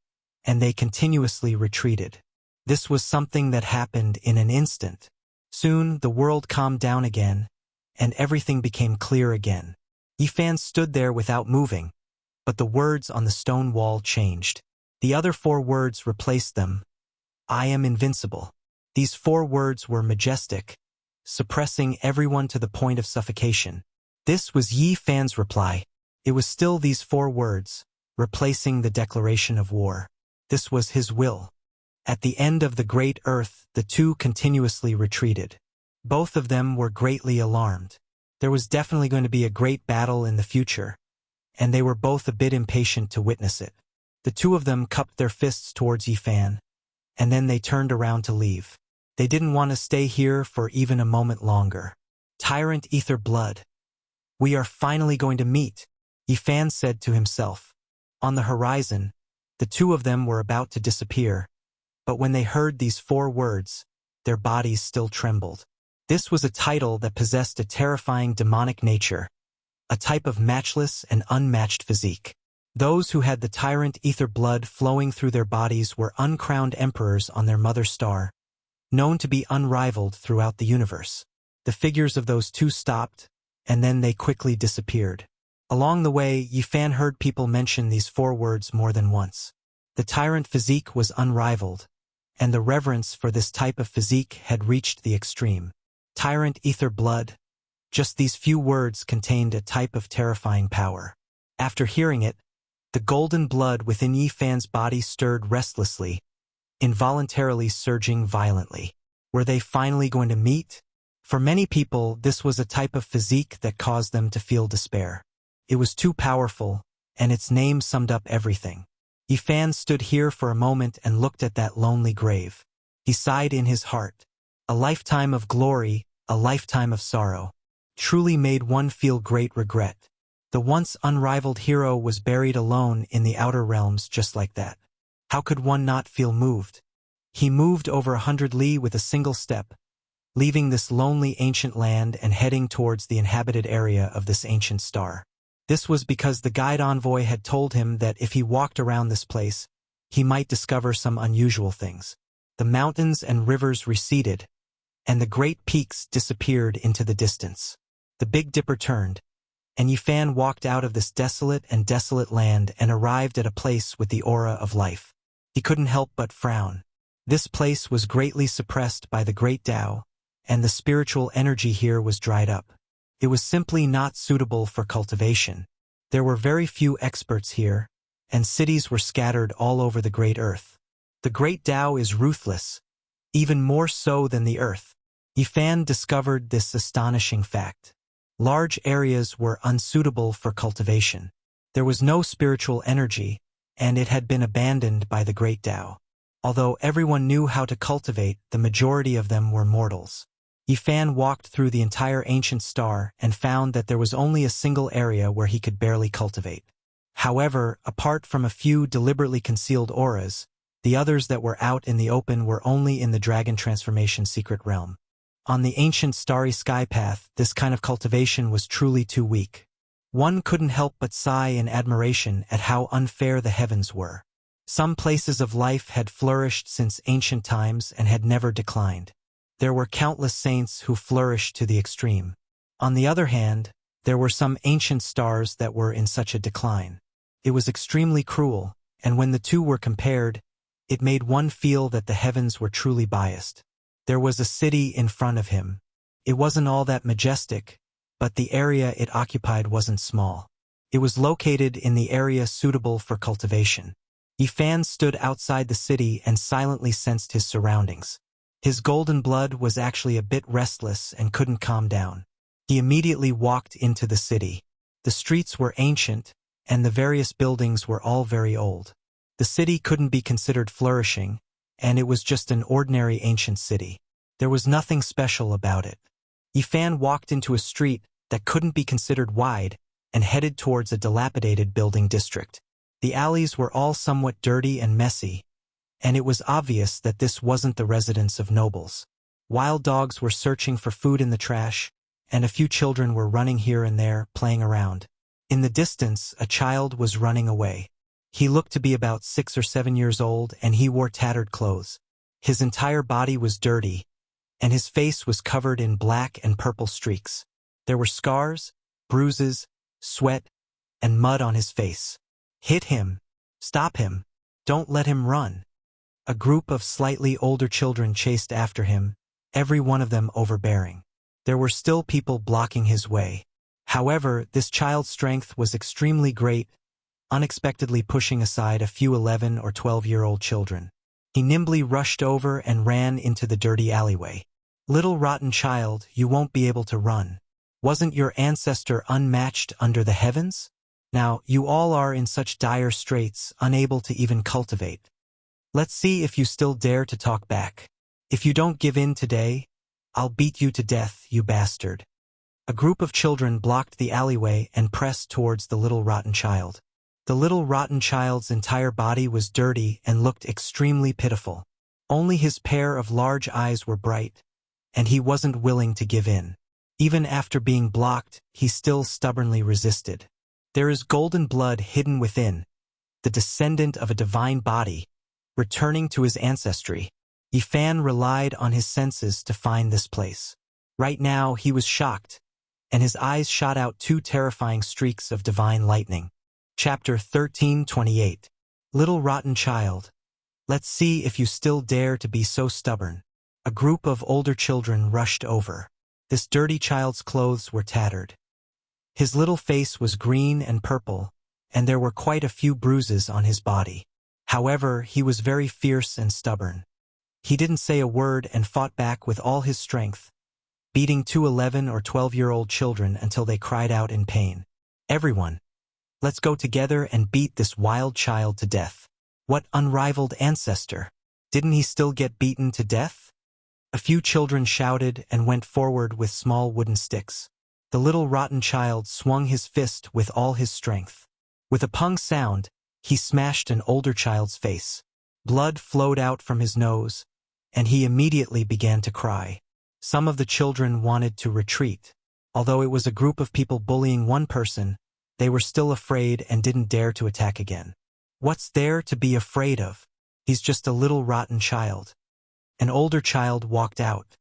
and they continuously retreated. This was something that happened in an instant. Soon, the world calmed down again, and everything became clear again. Yi Fan stood there without moving, but the words on the stone wall changed. The other 4 words replaced them. I am invincible. These 4 words were majestic, suppressing everyone to the point of suffocation. This was Yi Fan's reply. It was still these 4 words, replacing the declaration of war. This was his will. At the end of the great earth, the 2 continuously retreated. Both of them were greatly alarmed. There was definitely going to be a great battle in the future, and they were both a bit impatient to witness it. The 2 of them cupped their fists towards Yi Fan, and then they turned around to leave. They didn't want to stay here for even a moment longer. Tyrant Ether Blood. We are finally going to meet, Yi Fan said to himself. On the horizon, the 2 of them were about to disappear, but when they heard these 4 words, their bodies still trembled. This was a title that possessed a terrifying demonic nature, a type of matchless and unmatched physique. Those who had the tyrant ether blood flowing through their bodies were uncrowned emperors on their mother star, known to be unrivaled throughout the universe. The figures of those 2 stopped, and then they quickly disappeared. Along the way, Yi Fan heard people mention these 4 words more than once. The tyrant physique was unrivaled, and the reverence for this type of physique had reached the extreme. Tyrant ether blood. Just these few words contained a type of terrifying power. After hearing it, The golden blood within Yifan's body stirred restlessly, involuntarily surging violently. Were they finally going to meet? For many people, this was a type of physique that caused them to feel despair. It was too powerful, and its name summed up everything. Yifan stood here for a moment and looked at that lonely grave. He sighed in his heart. A lifetime of glory, a lifetime of sorrow, truly made one feel great regret. The once unrivaled hero was buried alone in the outer realms just like that. How could one not feel moved? He moved over 100 li with a single step, leaving this lonely ancient land and heading towards the inhabited area of this ancient star. This was because the guide envoy had told him that if he walked around this place, he might discover some unusual things. The mountains and rivers receded, and the great peaks disappeared into the distance. The Big Dipper turned, and Yifan walked out of this desolate land and arrived at a place with the aura of life. He couldn't help but frown. This place was greatly suppressed by the great Tao, and the spiritual energy here was dried up. It was simply not suitable for cultivation. There were very few experts here, and cities were scattered all over the great earth. The great Tao is ruthless, even more so than the earth. Yifan discovered this astonishing fact. Large areas were unsuitable for cultivation. There was no spiritual energy, and it had been abandoned by the great Tao. Although everyone knew how to cultivate, the majority of them were mortals. Yifan walked through the entire ancient star and found that there was only a single area where he could barely cultivate. However, apart from a few deliberately concealed auras, the others that were out in the open were only in the dragon transformation secret realm. On the ancient starry sky path, this kind of cultivation was truly too weak. One couldn't help but sigh in admiration at how unfair the heavens were. Some places of life had flourished since ancient times and had never declined. There were countless saints who flourished to the extreme. On the other hand, there were some ancient stars that were in such a decline. It was extremely cruel, and when the two were compared, it made one feel that the heavens were truly biased. There was a city in front of him. It wasn't all that majestic, but the area it occupied wasn't small. It was located in the area suitable for cultivation. Yifan stood outside the city and silently sensed his surroundings. His golden blood was actually a bit restless and couldn't calm down. He immediately walked into the city. The streets were ancient, and the various buildings were all very old. The city couldn't be considered flourishing, and it was just an ordinary ancient city. There was nothing special about it. Yifan walked into a street that couldn't be considered wide and headed towards a dilapidated building district. The alleys were all somewhat dirty and messy, and it was obvious that this wasn't the residence of nobles. Wild dogs were searching for food in the trash, and a few children were running here and there, playing around. In the distance, a child was running away. He looked to be about 6 or 7 years old, and he wore tattered clothes. His entire body was dirty, and his face was covered in black and purple streaks. There were scars, bruises, sweat, and mud on his face. Hit him. Stop him. Don't let him run. A group of slightly older children chased after him, every one of them overbearing. There were still people blocking his way. However, this child's strength was extremely great, unexpectedly pushing aside a few 11 or 12-year-old children. He nimbly rushed over and ran into the dirty alleyway. Little rotten child, you won't be able to run. Wasn't your ancestor unmatched under the heavens? Now, you all are in such dire straits, unable to even cultivate. Let's see if you still dare to talk back. If you don't give in today, I'll beat you to death, you bastard. A group of children blocked the alleyway and pressed towards the little rotten child. The little rotten child's entire body was dirty and looked extremely pitiful. Only his pair of large eyes were bright, and he wasn't willing to give in. Even after being blocked, he still stubbornly resisted. There is golden blood hidden within, the descendant of a divine body, returning to his ancestry. Yifan relied on his senses to find this place. Right now, he was shocked, and his eyes shot out 2 terrifying streaks of divine lightning. Chapter 13:28. Little rotten child. Let's see if you still dare to be so stubborn. A group of older children rushed over. This dirty child's clothes were tattered. His little face was green and purple, and there were quite a few bruises on his body. However, he was very fierce and stubborn. He didn't say a word and fought back with all his strength, beating two 11 or 12-year-old children until they cried out in pain. "Everyone, let's go together and beat this wild child to death." What unrivaled ancestor! Didn't he still get beaten to death? A few children shouted and went forward with small wooden sticks. The little rotten child swung his fist with all his strength. With a pung sound, he smashed an older child's face. Blood flowed out from his nose, and he immediately began to cry. Some of the children wanted to retreat. Although it was a group of people bullying one person, they were still afraid and didn't dare to attack again. What's there to be afraid of? He's just a little rotten child. An older child walked out.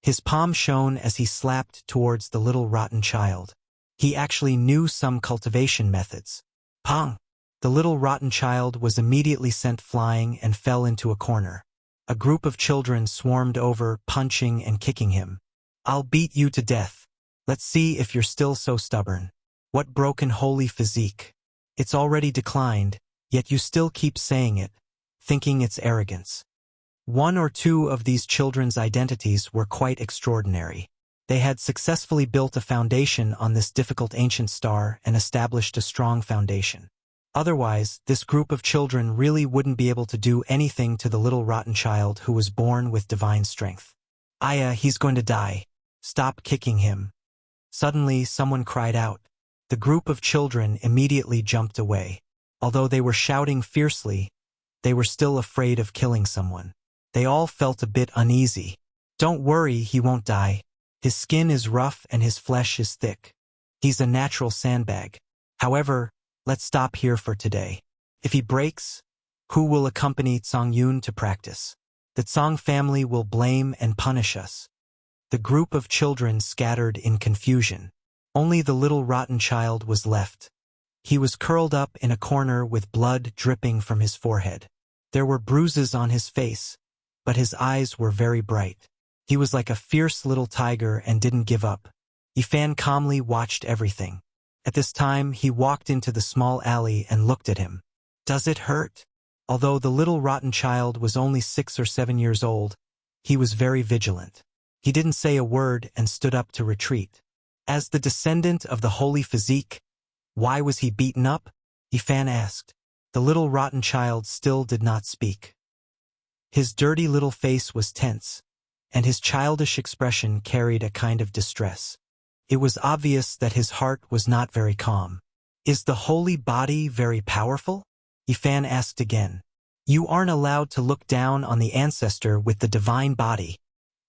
His palm shone as he slapped towards the little rotten child. He actually knew some cultivation methods. Pong! The little rotten child was immediately sent flying and fell into a corner. A group of children swarmed over, punching and kicking him. "I'll beat you to death. Let's see if you're still so stubborn. What broken holy physique. It's already declined, yet you still keep saying it, thinking it's arrogance." One or two of these children's identities were quite extraordinary. They had successfully built a foundation on this difficult ancient star and established a strong foundation. Otherwise, this group of children really wouldn't be able to do anything to the little rotten child who was born with divine strength. "Aya, he's going to die. Stop kicking him." Suddenly, someone cried out. The group of children immediately jumped away. Although they were shouting fiercely, they were still afraid of killing someone. They all felt a bit uneasy. "Don't worry, he won't die. His skin is rough and his flesh is thick. He's a natural sandbag. However, let's stop here for today. If he breaks, who will accompany Tsongyun to practice? The Tsong family will blame and punish us." The group of children scattered in confusion. Only the little rotten child was left. He was curled up in a corner with blood dripping from his forehead. There were bruises on his face, but his eyes were very bright. He was like a fierce little tiger and didn't give up. Yifan calmly watched everything. At this time, he walked into the small alley and looked at him. "Does it hurt?" Although the little rotten child was only 6 or 7 years old, he was very vigilant. He didn't say a word and stood up to retreat. As the descendant of the holy physique, why was he beaten up? Yifan asked. The little rotten child still did not speak. His dirty little face was tense, and his childish expression carried a kind of distress. It was obvious that his heart was not very calm. "Is the holy body very powerful?" Yifan asked again. "You aren't allowed to look down on the ancestor with the divine body.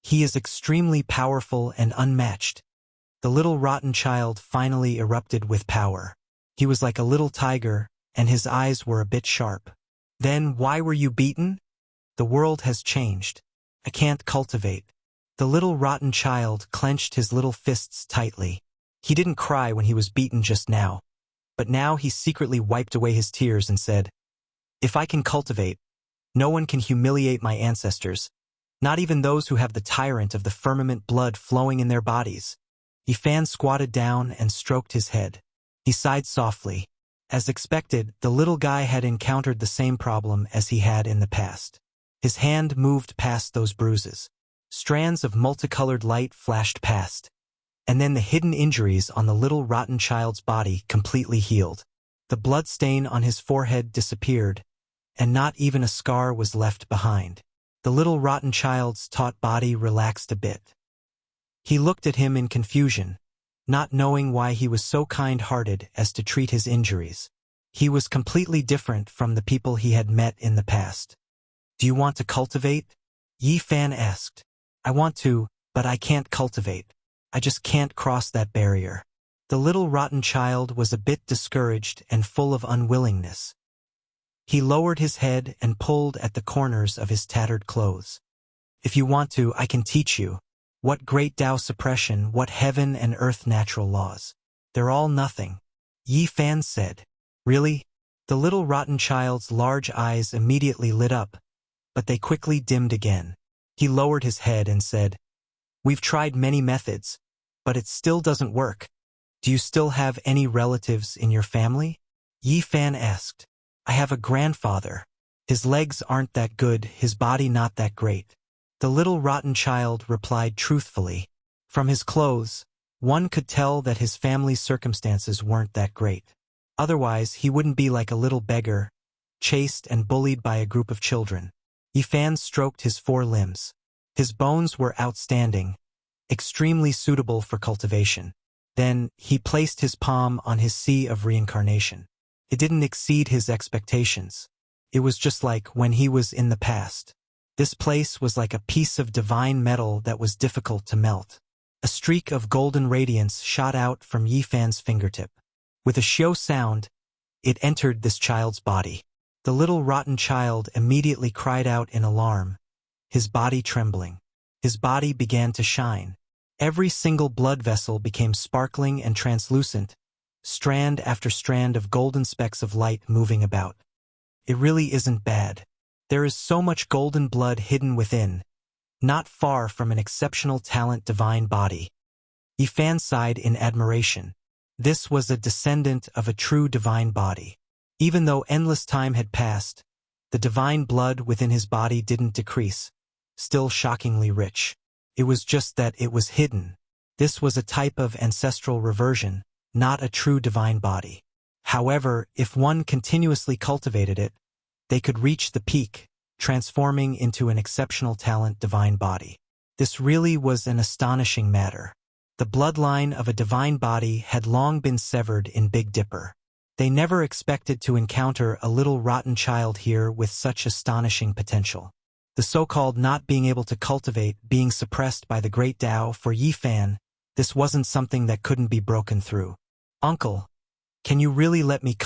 He is extremely powerful and unmatched." The little rotten child finally erupted with power. He was like a little tiger, and his eyes were a bit sharp. "Then why were you beaten?" "The world has changed. I can't cultivate." The little rotten child clenched his little fists tightly. He didn't cry when he was beaten just now, but now he secretly wiped away his tears and said, "If I can cultivate, no one can humiliate my ancestors, not even those who have the tyrant of the firmament blood flowing in their bodies." Yifan squatted down and stroked his head. He sighed softly. As expected, the little guy had encountered the same problem as he had in the past. His hand moved past those bruises. Strands of multicolored light flashed past, and then the hidden injuries on the little rotten child's body completely healed. The blood stain on his forehead disappeared, and not even a scar was left behind. The little rotten child's taut body relaxed a bit. He looked at him in confusion, not knowing why he was so kind-hearted as to treat his injuries. He was completely different from the people he had met in the past. "Do you want to cultivate?" Yifan asked. "I want to, but I can't cultivate. I just can't cross that barrier." The little rotten child was a bit discouraged and full of unwillingness. He lowered his head and pulled at the corners of his tattered clothes. "If you want to, I can teach you. What great Tao suppression, what heaven and earth natural laws. They're all nothing," Yifan said. "Really?" The little rotten child's large eyes immediately lit up, but they quickly dimmed again. He lowered his head and said, "We've tried many methods, but it still doesn't work. Do you still have any relatives in your family?" Yi Fan asked. I have a grandfather. His legs aren't that good, his body not that great. The little rotten child replied truthfully. From his clothes, one could tell that his family's circumstances weren't that great. Otherwise, he wouldn't be like a little beggar, chased and bullied by a group of children. Yi Fan stroked his 4 limbs. His bones were outstanding, extremely suitable for cultivation. Then, he placed his palm on his sea of reincarnation. It didn't exceed his expectations. It was just like when he was in the past. This place was like a piece of divine metal that was difficult to melt. A streak of golden radiance shot out from Yi Fan's fingertip. With a shio sound, it entered this child's body. The little rotten child immediately cried out in alarm, his body trembling. His body began to shine. Every single blood vessel became sparkling and translucent, strand after strand of golden specks of light moving about. It really isn't bad. There is so much golden blood hidden within, not far from an exceptional talent divine body. Yi Fan sighed in admiration. This was a descendant of a true divine body. Even though endless time had passed, the divine blood within his body didn't decrease, still shockingly rich. It was just that it was hidden. This was a type of ancestral reversion, not a true divine body. However, if one continuously cultivated it, they could reach the peak, transforming into an exceptional talent divine body. This really was an astonishing matter. The bloodline of a divine body had long been severed in Big Dipper. They never expected to encounter a little rotten child here with such astonishing potential. The so-called not being able to cultivate being suppressed by the great Tao for Yi Fan, this wasn't something that couldn't be broken through. Uncle, can you really let me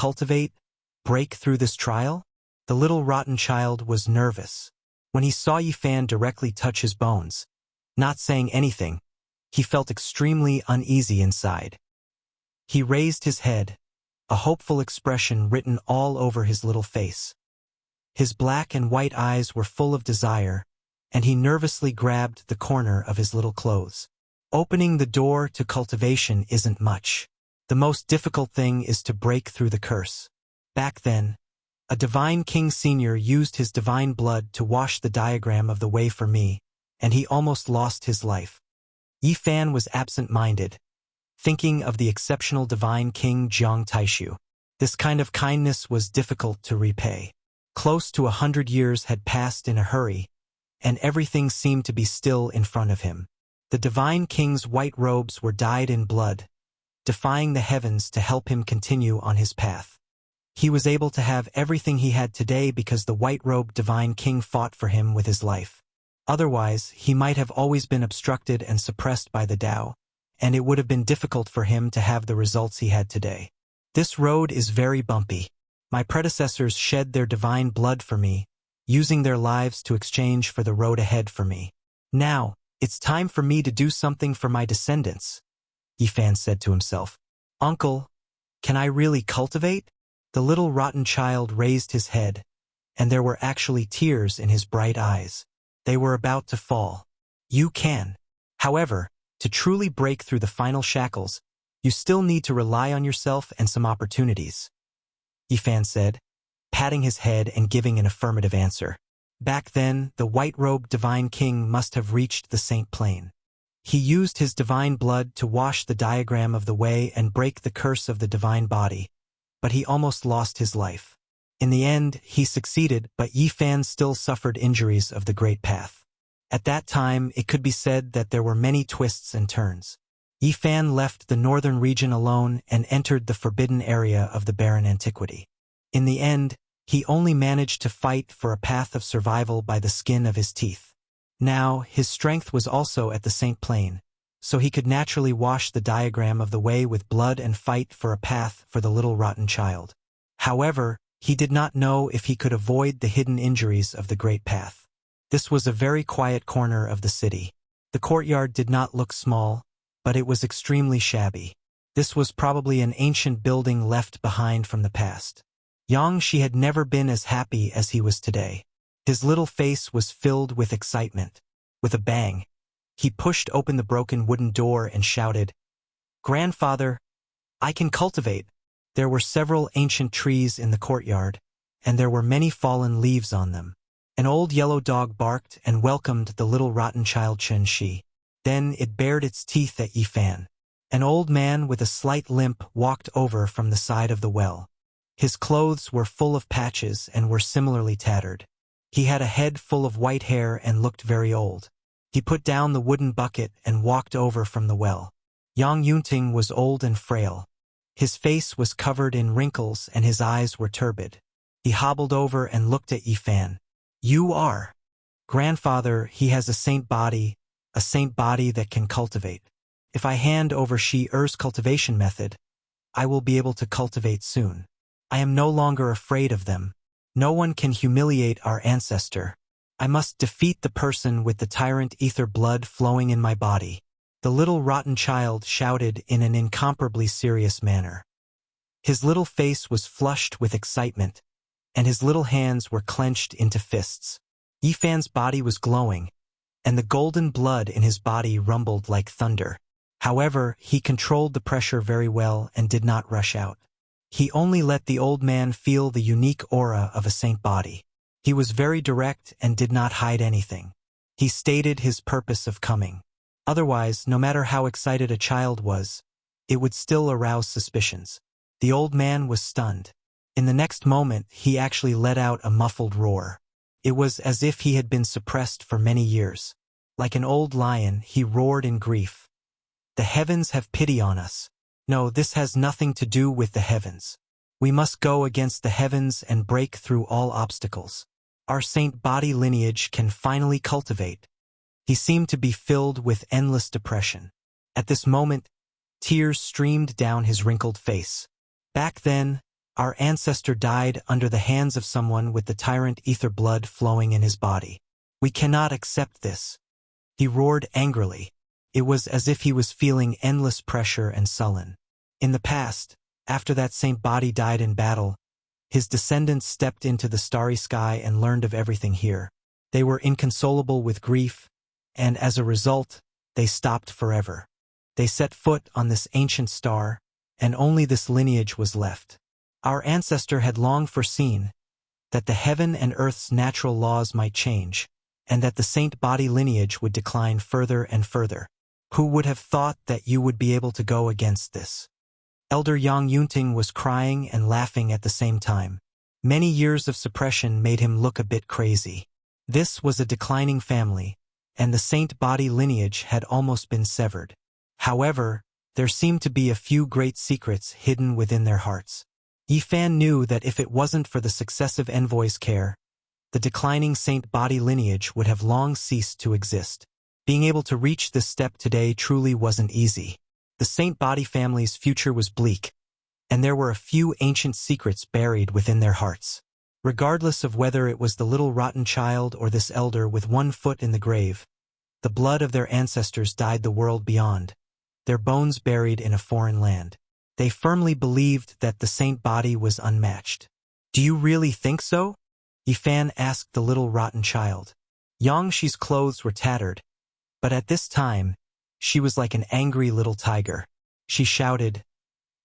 break through this trial? The little rotten child was nervous. When he saw Yi Fan directly touch his bones, not saying anything, he felt extremely uneasy inside. He raised his head, a hopeful expression written all over his little face. His black and white eyes were full of desire, and he nervously grabbed the corner of his little clothes. Opening the door to cultivation isn't much. The most difficult thing is to break through the curse. Back then, a divine king senior used his divine blood to wash the diagram of the way for me, and he almost lost his life. Yi Fan was absent-minded, thinking of the exceptional divine king Jiang Taishu. This kind of kindness was difficult to repay. Close to 100 years had passed in a hurry, and everything seemed to be still in front of him. The divine king's white robes were dyed in blood, defying the heavens to help him continue on his path. He was able to have everything he had today because the white-robed divine king fought for him with his life. Otherwise, he might have always been obstructed and suppressed by the Tao, and it would have been difficult for him to have the results he had today. This road is very bumpy. My predecessors shed their divine blood for me, using their lives to exchange for the road ahead for me. Now, it's time for me to do something for my descendants, Yi Fan said to himself. Uncle, can I really cultivate? The little rotten child raised his head, and there were actually tears in his bright eyes. They were about to fall. You can. However, to truly break through the final shackles, you still need to rely on yourself and some opportunities, Yi Fan said, patting his head and giving an affirmative answer. Back then, the white-robed divine king must have reached the Saint Plane. He used his divine blood to wash the diagram of the way and break the curse of the divine body, but he almost lost his life. In the end, he succeeded, but Yi Fan still suffered injuries of the Great Path. At that time, it could be said that there were many twists and turns. Yi Fan left the northern region alone and entered the forbidden area of the barren antiquity. In the end, he only managed to fight for a path of survival by the skin of his teeth. Now, his strength was also at the Saint Plane, so he could naturally wash the diagram of the way with blood and fight for a path for the little rotten child. However, he did not know if he could avoid the hidden injuries of the Great Path. This was a very quiet corner of the city. The courtyard did not look small, but it was extremely shabby. This was probably an ancient building left behind from the past. Yang Shi had never been as happy as he was today. His little face was filled with excitement. With a bang, he pushed open the broken wooden door and shouted, "Grandfather, I can cultivate." There were several ancient trees in the courtyard, and there were many fallen leaves on them. An old yellow dog barked and welcomed the little rotten child Chen Shi. Then it bared its teeth at Yifan. An old man with a slight limp walked over from the side of the well. His clothes were full of patches and were similarly tattered. He had a head full of white hair and looked very old. He put down the wooden bucket and walked over from the well. Yang Yunting was old and frail. His face was covered in wrinkles and his eyes were turbid. He hobbled over and looked at Yifan. "You are. Grandfather, he has a saint body that can cultivate. If I hand over Shi Er's cultivation method, I will be able to cultivate soon. I am no longer afraid of them. No one can humiliate our ancestor. I must defeat the person with the tyrant ether blood flowing in my body." The little rotten child shouted in an incomparably serious manner. His little face was flushed with excitement, and his little hands were clenched into fists. Yifan's body was glowing, and the golden blood in his body rumbled like thunder. However, he controlled the pressure very well and did not rush out. He only let the old man feel the unique aura of a saint body. He was very direct and did not hide anything. He stated his purpose of coming. Otherwise, no matter how excited a child was, it would still arouse suspicions. The old man was stunned. In the next moment, he actually let out a muffled roar. It was as if he had been suppressed for many years. Like an old lion, he roared in grief. "The heavens have pity on us. No, this has nothing to do with the heavens. We must go against the heavens and break through all obstacles. Our saint body lineage can finally cultivate." He seemed to be filled with endless depression. At this moment, tears streamed down his wrinkled face. "Back then, our ancestor died under the hands of someone with the tyrant ether blood flowing in his body. We cannot accept this." He roared angrily. It was as if he was feeling endless pressure and sullen. In the past, after that saint body died in battle, his descendants stepped into the starry sky and learned of everything here. They were inconsolable with grief, and as a result, they stopped forever. They set foot on this ancient star, and only this lineage was left. Our ancestor had long foreseen that the heaven and earth's natural laws might change, and that the saint body lineage would decline further and further. Who would have thought that you would be able to go against this? Elder Yang Yunting was crying and laughing at the same time. Many years of suppression made him look a bit crazy. This was a declining family, and the saint body lineage had almost been severed. However, there seemed to be a few great secrets hidden within their hearts. Yifan knew that if it wasn't for the successive envoys' care, the declining saint body lineage would have long ceased to exist. Being able to reach this step today truly wasn't easy. The saint body family's future was bleak, and there were a few ancient secrets buried within their hearts. Regardless of whether it was the little rotten child or this elder with one foot in the grave, the blood of their ancestors dyed the world beyond, their bones buried in a foreign land. They firmly believed that the saint body was unmatched. "Do you really think so?" Yifan asked the little rotten child. Yang Shi's clothes were tattered, but at this time, she was like an angry little tiger. She shouted,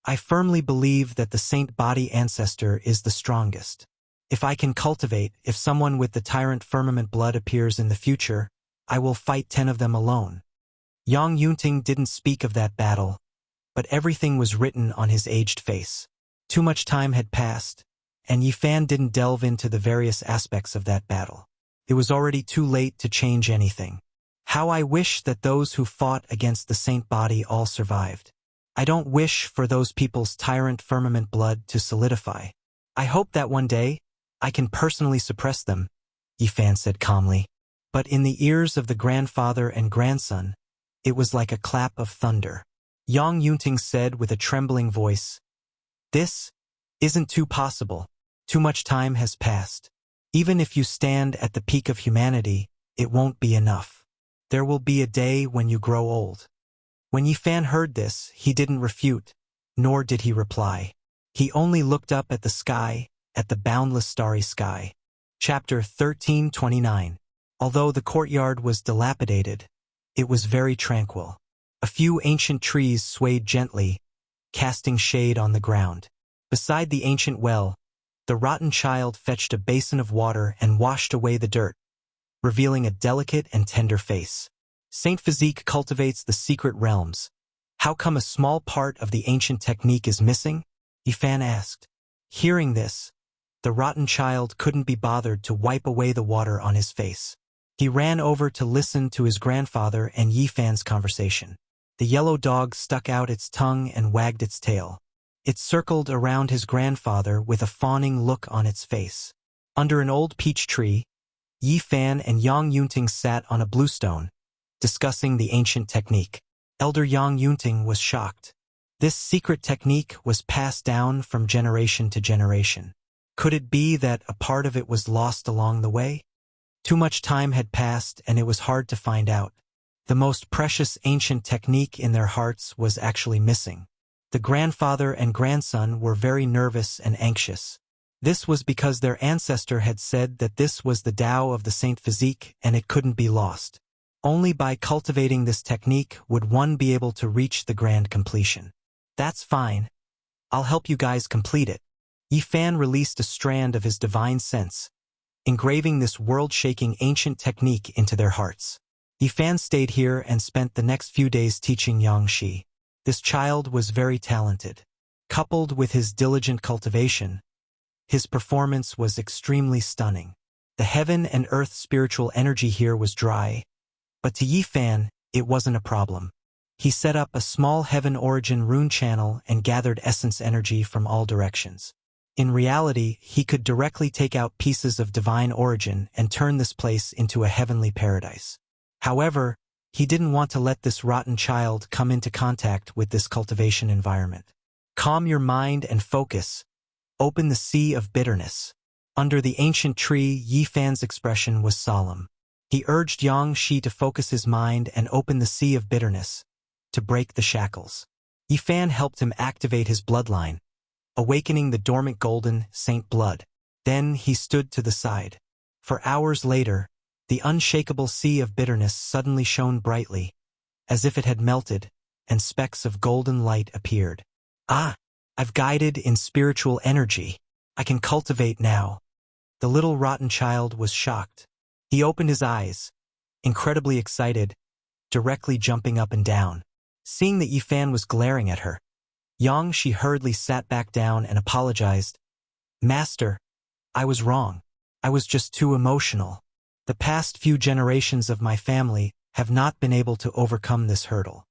"I firmly believe that the saint body ancestor is the strongest. If I can cultivate, if someone with the tyrant firmament blood appears in the future, I will fight 10 of them alone." Yang Yunting didn't speak of that battle, but everything was written on his aged face. Too much time had passed, and Yifan didn't delve into the various aspects of that battle. It was already too late to change anything. How I wish that those who fought against the saint body all survived. I don't wish for those people's tyrant firmament blood to solidify. I hope that one day, I can personally suppress them, Yifan said calmly. But in the ears of the grandfather and grandson, it was like a clap of thunder. Yang Yunting said with a trembling voice, "This isn't too possible. Too much time has passed. Even if you stand at the peak of humanity, it won't be enough. There will be a day when you grow old." When Yifan heard this, he didn't refute, nor did he reply. He only looked up at the sky, at the boundless starry sky. Chapter 13:29. Although the courtyard was dilapidated, it was very tranquil. A few ancient trees swayed gently, casting shade on the ground. Beside the ancient well, the rotten child fetched a basin of water and washed away the dirt, revealing a delicate and tender face. Saint Physique cultivates the secret realms. How come a small part of the ancient technique is missing? Yifan asked. Hearing this, the rotten child couldn't be bothered to wipe away the water on his face. He ran over to listen to his grandfather and Yifan's conversation. The yellow dog stuck out its tongue and wagged its tail. It circled around his grandfather with a fawning look on its face. Under an old peach tree, Yifan and Yang Yunting sat on a bluestone, discussing the ancient technique. Elder Yang Yunting was shocked. This secret technique was passed down from generation to generation. Could it be that a part of it was lost along the way? Too much time had passed and it was hard to find out. The most precious ancient technique in their hearts was actually missing. The grandfather and grandson were very nervous and anxious. This was because their ancestor had said that this was the Tao of the Saint Physique and it couldn't be lost. Only by cultivating this technique would one be able to reach the grand completion. That's fine. I'll help you guys complete it. Yifan released a strand of his divine sense, engraving this world-shaking ancient technique into their hearts. Yifan stayed here and spent the next few days teaching Yang Shi. This child was very talented. Coupled with his diligent cultivation, his performance was extremely stunning. The heaven and earth spiritual energy here was dry, but to Yifan, it wasn't a problem. He set up a small heaven origin rune channel and gathered essence energy from all directions. In reality, he could directly take out pieces of divine origin and turn this place into a heavenly paradise. However, he didn't want to let this rotten child come into contact with this cultivation environment. Calm your mind and focus. Open the sea of bitterness. Under the ancient tree, Yifan's expression was solemn. He urged Yang Shi to focus his mind and open the sea of bitterness, to break the shackles. Yifan helped him activate his bloodline, awakening the dormant golden saint blood. Then he stood to the side. For hours later, the unshakable sea of bitterness suddenly shone brightly, as if it had melted, and specks of golden light appeared. Ah, I've guided in spiritual energy. I can cultivate now. The little rotten child was shocked. He opened his eyes, incredibly excited, directly jumping up and down. Seeing that Yifan was glaring at her, Yang Shi hurriedly sat back down and apologized. Master, I was wrong. I was just too emotional. The past few generations of my family have not been able to overcome this hurdle.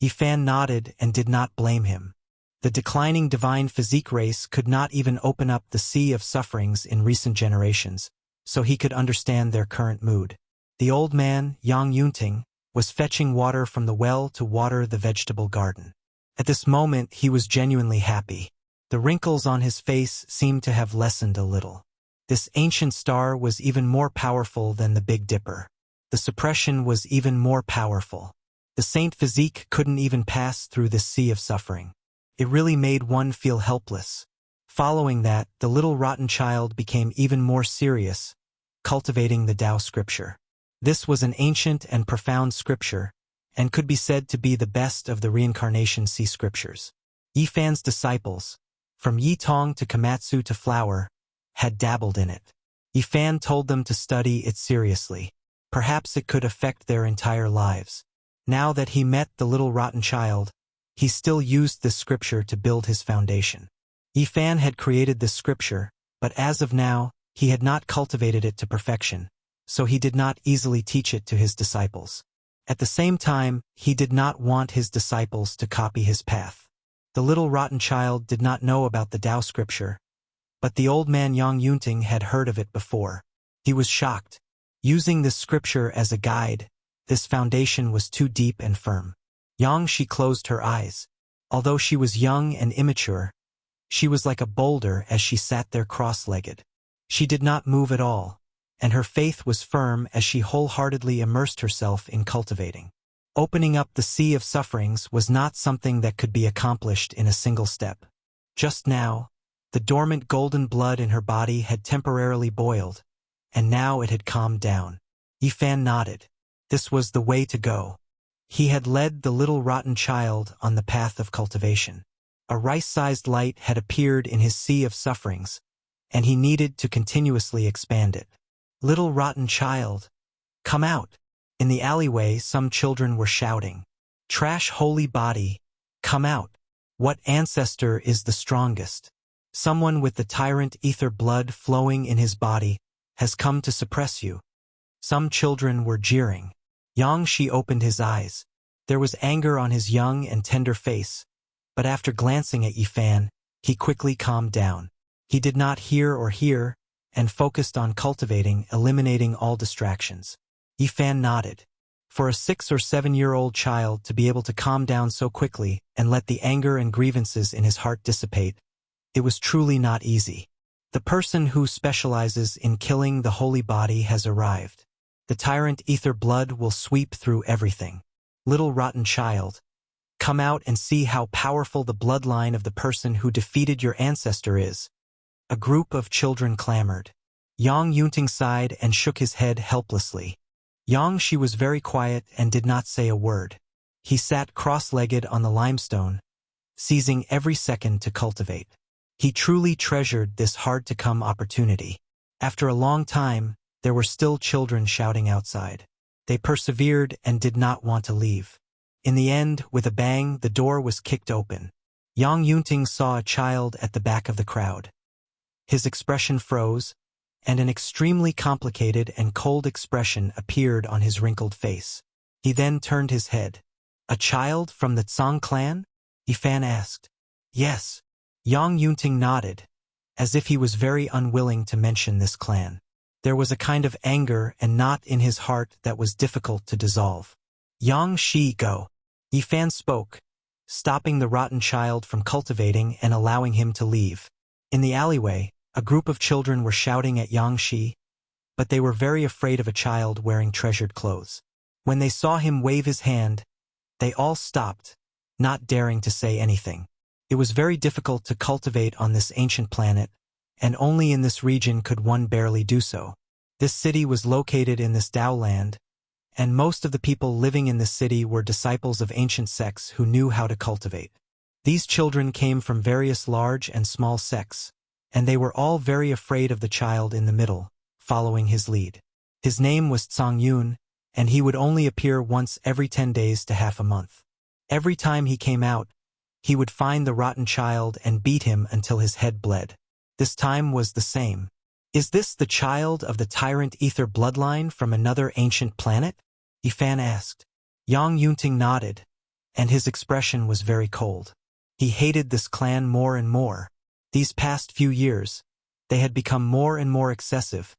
Yifan nodded and did not blame him. The declining divine physique race could not even open up the sea of sufferings in recent generations, so he could understand their current mood. The old man, Yang Yunting, was fetching water from the well to water the vegetable garden. At this moment, he was genuinely happy. The wrinkles on his face seemed to have lessened a little. This ancient star was even more powerful than the Big Dipper. The suppression was even more powerful. The Saint Physique couldn't even pass through this sea of suffering. It really made one feel helpless. Following that, the little rotten child became even more serious, cultivating the Tao scripture. This was an ancient and profound scripture, and could be said to be the best of the reincarnation sea scriptures. Yifan's disciples, from Yitong to Komatsu to Flower, had dabbled in it. Yifan told them to study it seriously. Perhaps it could affect their entire lives. Now that he met the little rotten child, he still used this scripture to build his foundation. Yifan had created this scripture, but as of now, he had not cultivated it to perfection, so he did not easily teach it to his disciples. At the same time, he did not want his disciples to copy his path. The little rotten child did not know about the Tao scripture, but the old man Yang Yunting had heard of it before. He was shocked. Using this scripture as a guide, this foundation was too deep and firm. Yang Shi closed her eyes. Although she was young and immature, she was like a boulder as she sat there cross-legged. She did not move at all, and her faith was firm as she wholeheartedly immersed herself in cultivating. Opening up the sea of sufferings was not something that could be accomplished in a single step. Just now, the dormant golden blood in her body had temporarily boiled, and now it had calmed down. Yifan nodded. This was the way to go. He had led the little rotten child on the path of cultivation. A rice-sized light had appeared in his sea of sufferings, and he needed to continuously expand it. "Little rotten child, come out!" In the alleyway, some children were shouting. "Trash holy body, come out! What ancestor is the strongest? Someone with the tyrant ether blood flowing in his body has come to suppress you." Some children were jeering. Yang Shi opened his eyes. There was anger on his young and tender face, but after glancing at Yifan, he quickly calmed down. He did not hear, and focused on eliminating all distractions. Yifan nodded. For a 6 or 7-year-old child to be able to calm down so quickly and let the anger and grievances in his heart dissipate, it was truly not easy. The person who specializes in killing the holy body has arrived. The tyrant ether blood will sweep through everything. Little rotten child, come out and see how powerful the bloodline of the person who defeated your ancestor is. A group of children clamored. Yang Yunting sighed and shook his head helplessly. Yang Shi was very quiet and did not say a word. He sat cross-legged on the limestone, seizing every second to cultivate. He truly treasured this hard-to-come opportunity. After a long time, there were still children shouting outside. They persevered and did not want to leave. In the end, with a bang, the door was kicked open. Yang Yunting saw a child at the back of the crowd. His expression froze, and an extremely complicated and cold expression appeared on his wrinkled face. He then turned his head. "A child from the Tsang clan?" Yifan asked. "Yes." Yang Yunting nodded, as if he was very unwilling to mention this clan. There was a kind of anger and knot in his heart that was difficult to dissolve. "Yang Shi, go." Yifan spoke, stopping the rotten child from cultivating and allowing him to leave. In the alleyway, a group of children were shouting at Yang Shi, but they were very afraid of a child wearing treasured clothes. When they saw him wave his hand, they all stopped, not daring to say anything. It was very difficult to cultivate on this ancient planet, and only in this region could one barely do so. This city was located in this Tao land, and most of the people living in this city were disciples of ancient sects who knew how to cultivate. These children came from various large and small sects, and they were all very afraid of the child in the middle, following his lead. His name was Tsang Yun, and he would only appear once every 10 days to half a month. Every time he came out, he would find the rotten child and beat him until his head bled. This time was the same. "Is this the child of the tyrant ether bloodline from another ancient planet?" Yifan asked. Yang Yunting nodded, and his expression was very cold. He hated this clan more and more. These past few years, they had become more and more excessive,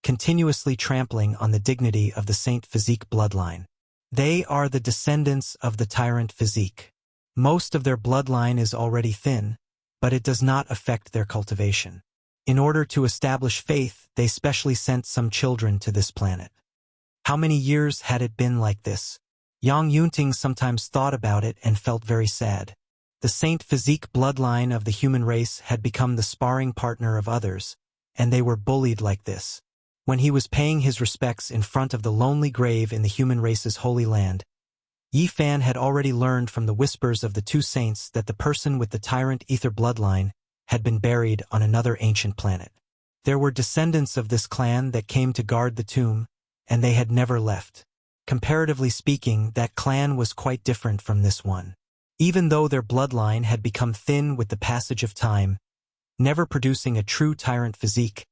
continuously trampling on the dignity of the Saint Physique bloodline. They are the descendants of the tyrant Physique. Most of their bloodline is already thin, but it does not affect their cultivation. In order to establish faith, they specially sent some children to this planet. How many years had it been like this? Yang Yunting sometimes thought about it and felt very sad. The Saint Physique bloodline of the human race had become the sparring partner of others, and they were bullied like this. When he was paying his respects in front of the lonely grave in the human race's holy land, Yifan had already learned from the whispers of the two saints that the person with the tyrant ether bloodline had been buried on another ancient planet. There were descendants of this clan that came to guard the tomb, and they had never left. Comparatively speaking, that clan was quite different from this one. Even though their bloodline had become thin with the passage of time, never producing a true tyrant physique,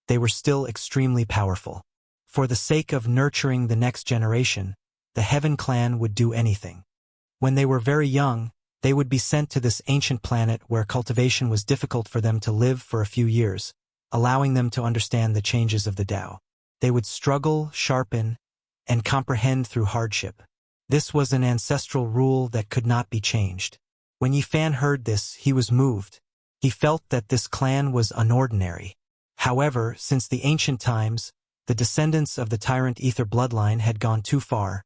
they were still extremely powerful. For the sake of nurturing the next generation, the Heaven clan would do anything. When they were very young, they would be sent to this ancient planet where cultivation was difficult for them to live for a few years, allowing them to understand the changes of the Tao. They would struggle, sharpen, and comprehend through hardship. This was an ancestral rule that could not be changed. When Yifan heard this, he was moved. He felt that this clan was unordinary. However, since the ancient times, the descendants of the tyrant ether bloodline had gone too far,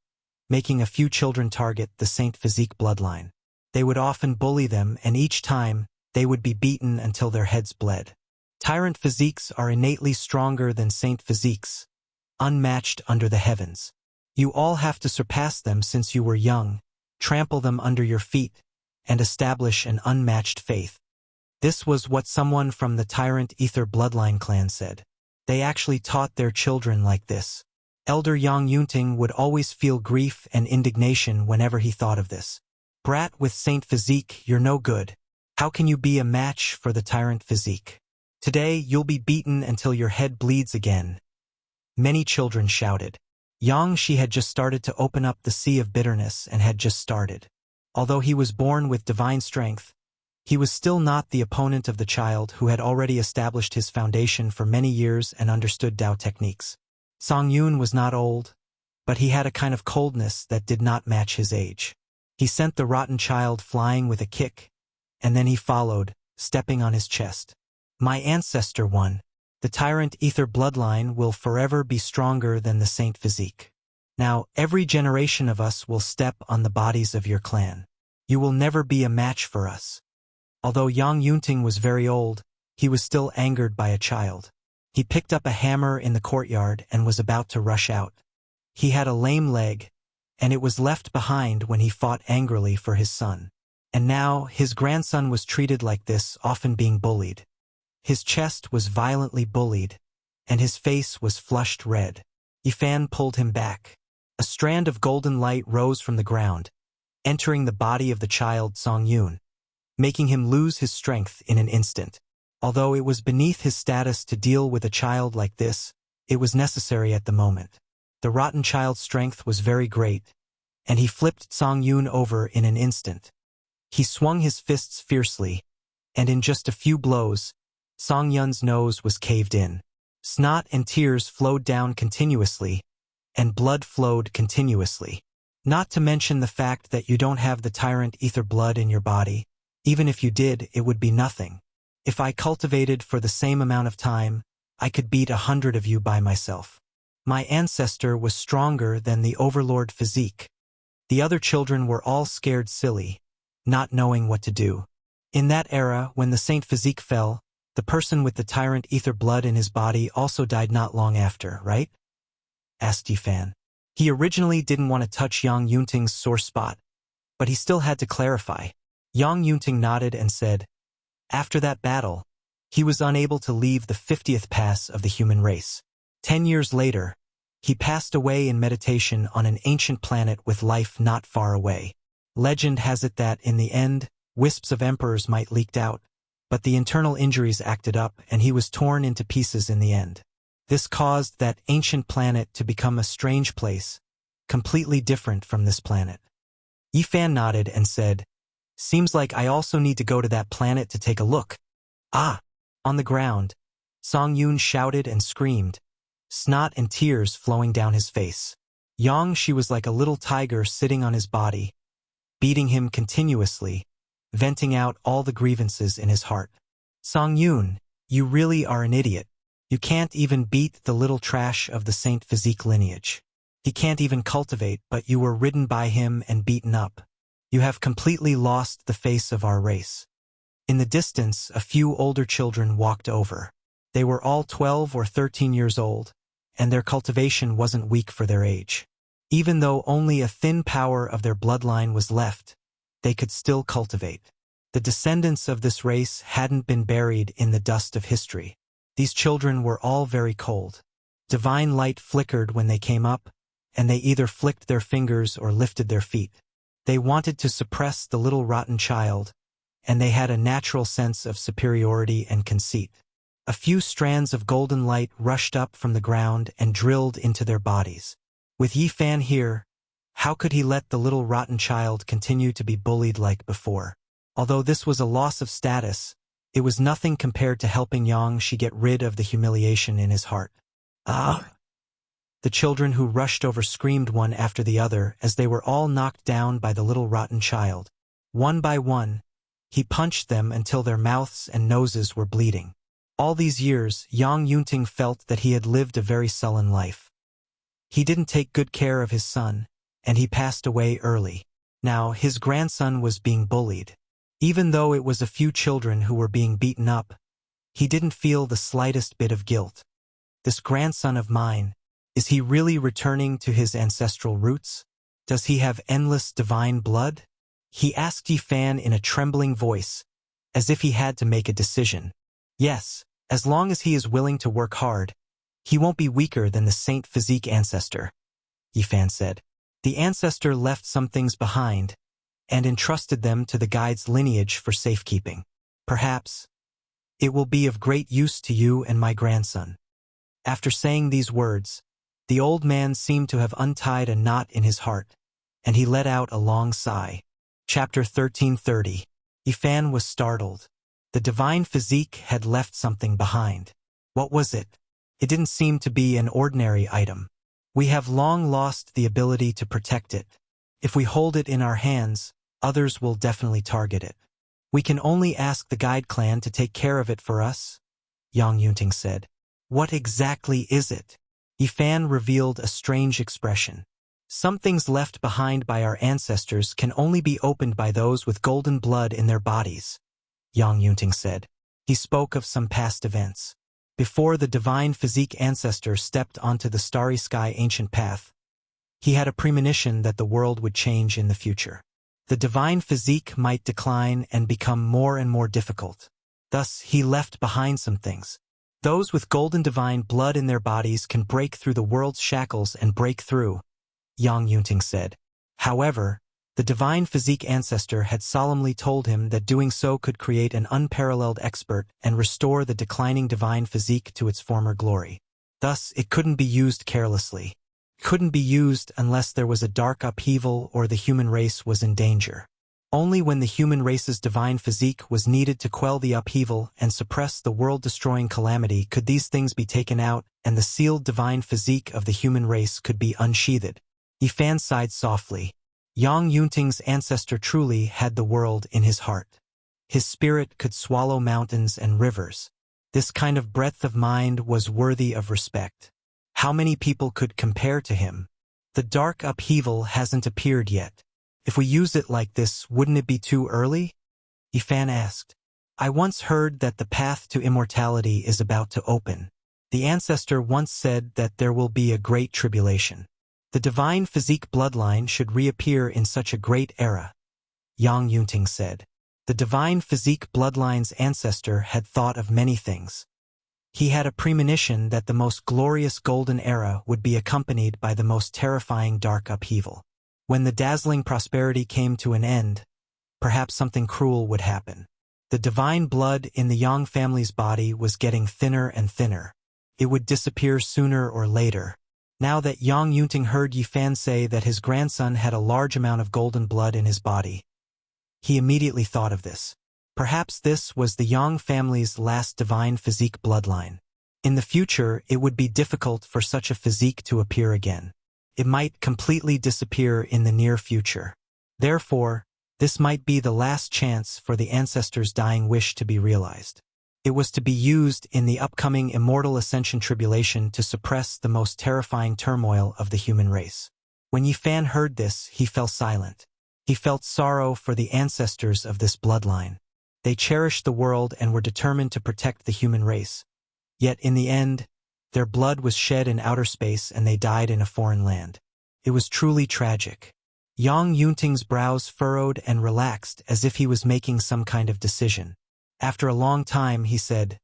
making a few children target the Saint Physique bloodline. They would often bully them, and each time, they would be beaten until their heads bled. Tyrant Physiques are innately stronger than Saint Physiques, unmatched under the heavens. You all have to surpass them since you were young, trample them under your feet, and establish an unmatched faith. This was what someone from the Tyrant Ether bloodline clan said. They actually taught their children like this. Elder Yang Yunting would always feel grief and indignation whenever he thought of this. Brat with saint physique, you're no good. How can you be a match for the tyrant physique? Today you'll be beaten until your head bleeds again. Many children shouted. Yang Shi had just started to open up the sea of bitterness and had just started. Although he was born with divine strength, he was still not the opponent of the child who had already established his foundation for many years and understood Tao techniques. Song Yun was not old, but he had a kind of coldness that did not match his age. He sent the rotten child flying with a kick, and then he followed, stepping on his chest. My ancestor won. The Tyrant Ether bloodline will forever be stronger than the saint physique. Now, every generation of us will step on the bodies of your clan. You will never be a match for us. Although Yang Yunting was very old, he was still angered by a child. He picked up a hammer in the courtyard and was about to rush out. He had a lame leg, and it was left behind when he fought angrily for his son. And now, his grandson was treated like this, often being bullied. His chest was violently bullied, and his face was flushed red. Yifan pulled him back. A strand of golden light rose from the ground, entering the body of the child Song Yun, making him lose his strength in an instant. Although it was beneath his status to deal with a child like this, it was necessary at the moment. The rotten child's strength was very great, and he flipped Song Yun over in an instant. He swung his fists fiercely, and in just a few blows, Song Yun's nose was caved in. Snot and tears flowed down continuously, and blood flowed continuously. Not to mention the fact that you don't have the Tyrant Ether blood in your body. Even if you did, it would be nothing. If I cultivated for the same amount of time, I could beat 100 of you by myself. My ancestor was stronger than the Overlord physique. The other children were all scared silly, not knowing what to do. In that era, when the Saint physique fell, the person with the Tyrant Ether blood in his body also died not long after, right? Asked Yifan. He originally didn't want to touch Yang Yunting's sore spot, but he still had to clarify. Yang Yunting nodded and said, after that battle, he was unable to leave the 50th pass of the human race. 10 years later, he passed away in meditation on an ancient planet with life not far away. Legend has it that, in the end, wisps of emperors might leaked out, but the internal injuries acted up and he was torn into pieces in the end. This caused that ancient planet to become a strange place, completely different from this planet. Yifan nodded and said, seems like I also need to go to that planet to take a look. Ah! On the ground, Song Yun shouted and screamed, snot and tears flowing down his face. Yang Shi was like a little tiger sitting on his body, beating him continuously, venting out all the grievances in his heart. Song Yun, you really are an idiot. You can't even beat the little trash of the Saint physique lineage. He can't even cultivate, but you were ridden by him and beaten up. You have completely lost the face of our race. In the distance, a few older children walked over. They were all 12 or 13 years old, and their cultivation wasn't weak for their age. Even though only a thin power of their bloodline was left, they could still cultivate. The descendants of this race hadn't been buried in the dust of history. These children were all very cold. Divine light flickered when they came up, and they either flicked their fingers or lifted their feet. They wanted to suppress the little rotten child, and they had a natural sense of superiority and conceit. A few strands of golden light rushed up from the ground and drilled into their bodies. With Yifan here, how could he let the little rotten child continue to be bullied like before? Although this was a loss of status, it was nothing compared to helping Yang Shi get rid of the humiliation in his heart. Ah! The children who rushed over screamed one after the other as they were all knocked down by the little rotten child. One by one, he punched them until their mouths and noses were bleeding. All these years, Yang Yunting felt that he had lived a very sullen life. He didn't take good care of his son, and he passed away early. Now, his grandson was being bullied. Even though it was a few children who were being beaten up, he didn't feel the slightest bit of guilt. This grandson of mine, is he really returning to his ancestral roots? Does he have endless divine blood? He asked Yifan in a trembling voice, as if he had to make a decision. Yes, as long as he is willing to work hard, he won't be weaker than the Saint Physique ancestor, Yifan said. The ancestor left some things behind and entrusted them to the guide's lineage for safekeeping. Perhaps it will be of great use to you and my grandson. After saying these words, the old man seemed to have untied a knot in his heart, and he let out a long sigh. Chapter 1330. Yifan was startled. The divine physique had left something behind. What was it? It didn't seem to be an ordinary item. We have long lost the ability to protect it. If we hold it in our hands, others will definitely target it. We can only ask the guide clan to take care of it for us, Yang Yunting said. What exactly is it? Yifan revealed a strange expression. Some things left behind by our ancestors can only be opened by those with golden blood in their bodies, Yang Yunting said. He spoke of some past events. Before the divine physique ancestor stepped onto the starry sky ancient path, he had a premonition that the world would change in the future. The divine physique might decline and become more and more difficult. Thus, he left behind some things. Those with golden divine blood in their bodies can break through the world's shackles and break through, Yang Yunting said. However, the divine physique ancestor had solemnly told him that doing so could create an unparalleled expert and restore the declining divine physique to its former glory. Thus, it couldn't be used carelessly. It couldn't be used unless there was a dark upheaval or the human race was in danger. Only when the human race's divine physique was needed to quell the upheaval and suppress the world-destroying calamity could these things be taken out and the sealed divine physique of the human race could be unsheathed. Yifan sighed softly. Yang Yunting's ancestor truly had the world in his heart. His spirit could swallow mountains and rivers. This kind of breadth of mind was worthy of respect. How many people could compare to him? The dark upheaval hasn't appeared yet. If we use it like this, wouldn't it be too early? Yifan asked. I once heard that the path to immortality is about to open. The ancestor once said that there will be a great tribulation. The divine physique bloodline should reappear in such a great era, Yang Yunting said. The divine physique bloodline's ancestor had thought of many things. He had a premonition that the most glorious golden era would be accompanied by the most terrifying dark upheaval. When the dazzling prosperity came to an end, perhaps something cruel would happen. The divine blood in the Yang family's body was getting thinner and thinner. It would disappear sooner or later. Now that Yang Yunting heard Yifan say that his grandson had a large amount of golden blood in his body, he immediately thought of this. Perhaps this was the Yang family's last divine physique bloodline. In the future, it would be difficult for such a physique to appear again. It might completely disappear in the near future. Therefore, this might be the last chance for the ancestors' dying wish to be realized. It was to be used in the upcoming immortal ascension tribulation to suppress the most terrifying turmoil of the human race. When Yifan heard this, he fell silent. He felt sorrow for the ancestors of this bloodline. They cherished the world and were determined to protect the human race. Yet in the end, their blood was shed in outer space and they died in a foreign land. It was truly tragic. Yang Yunting's brows furrowed and relaxed as if he was making some kind of decision. After a long time, he said,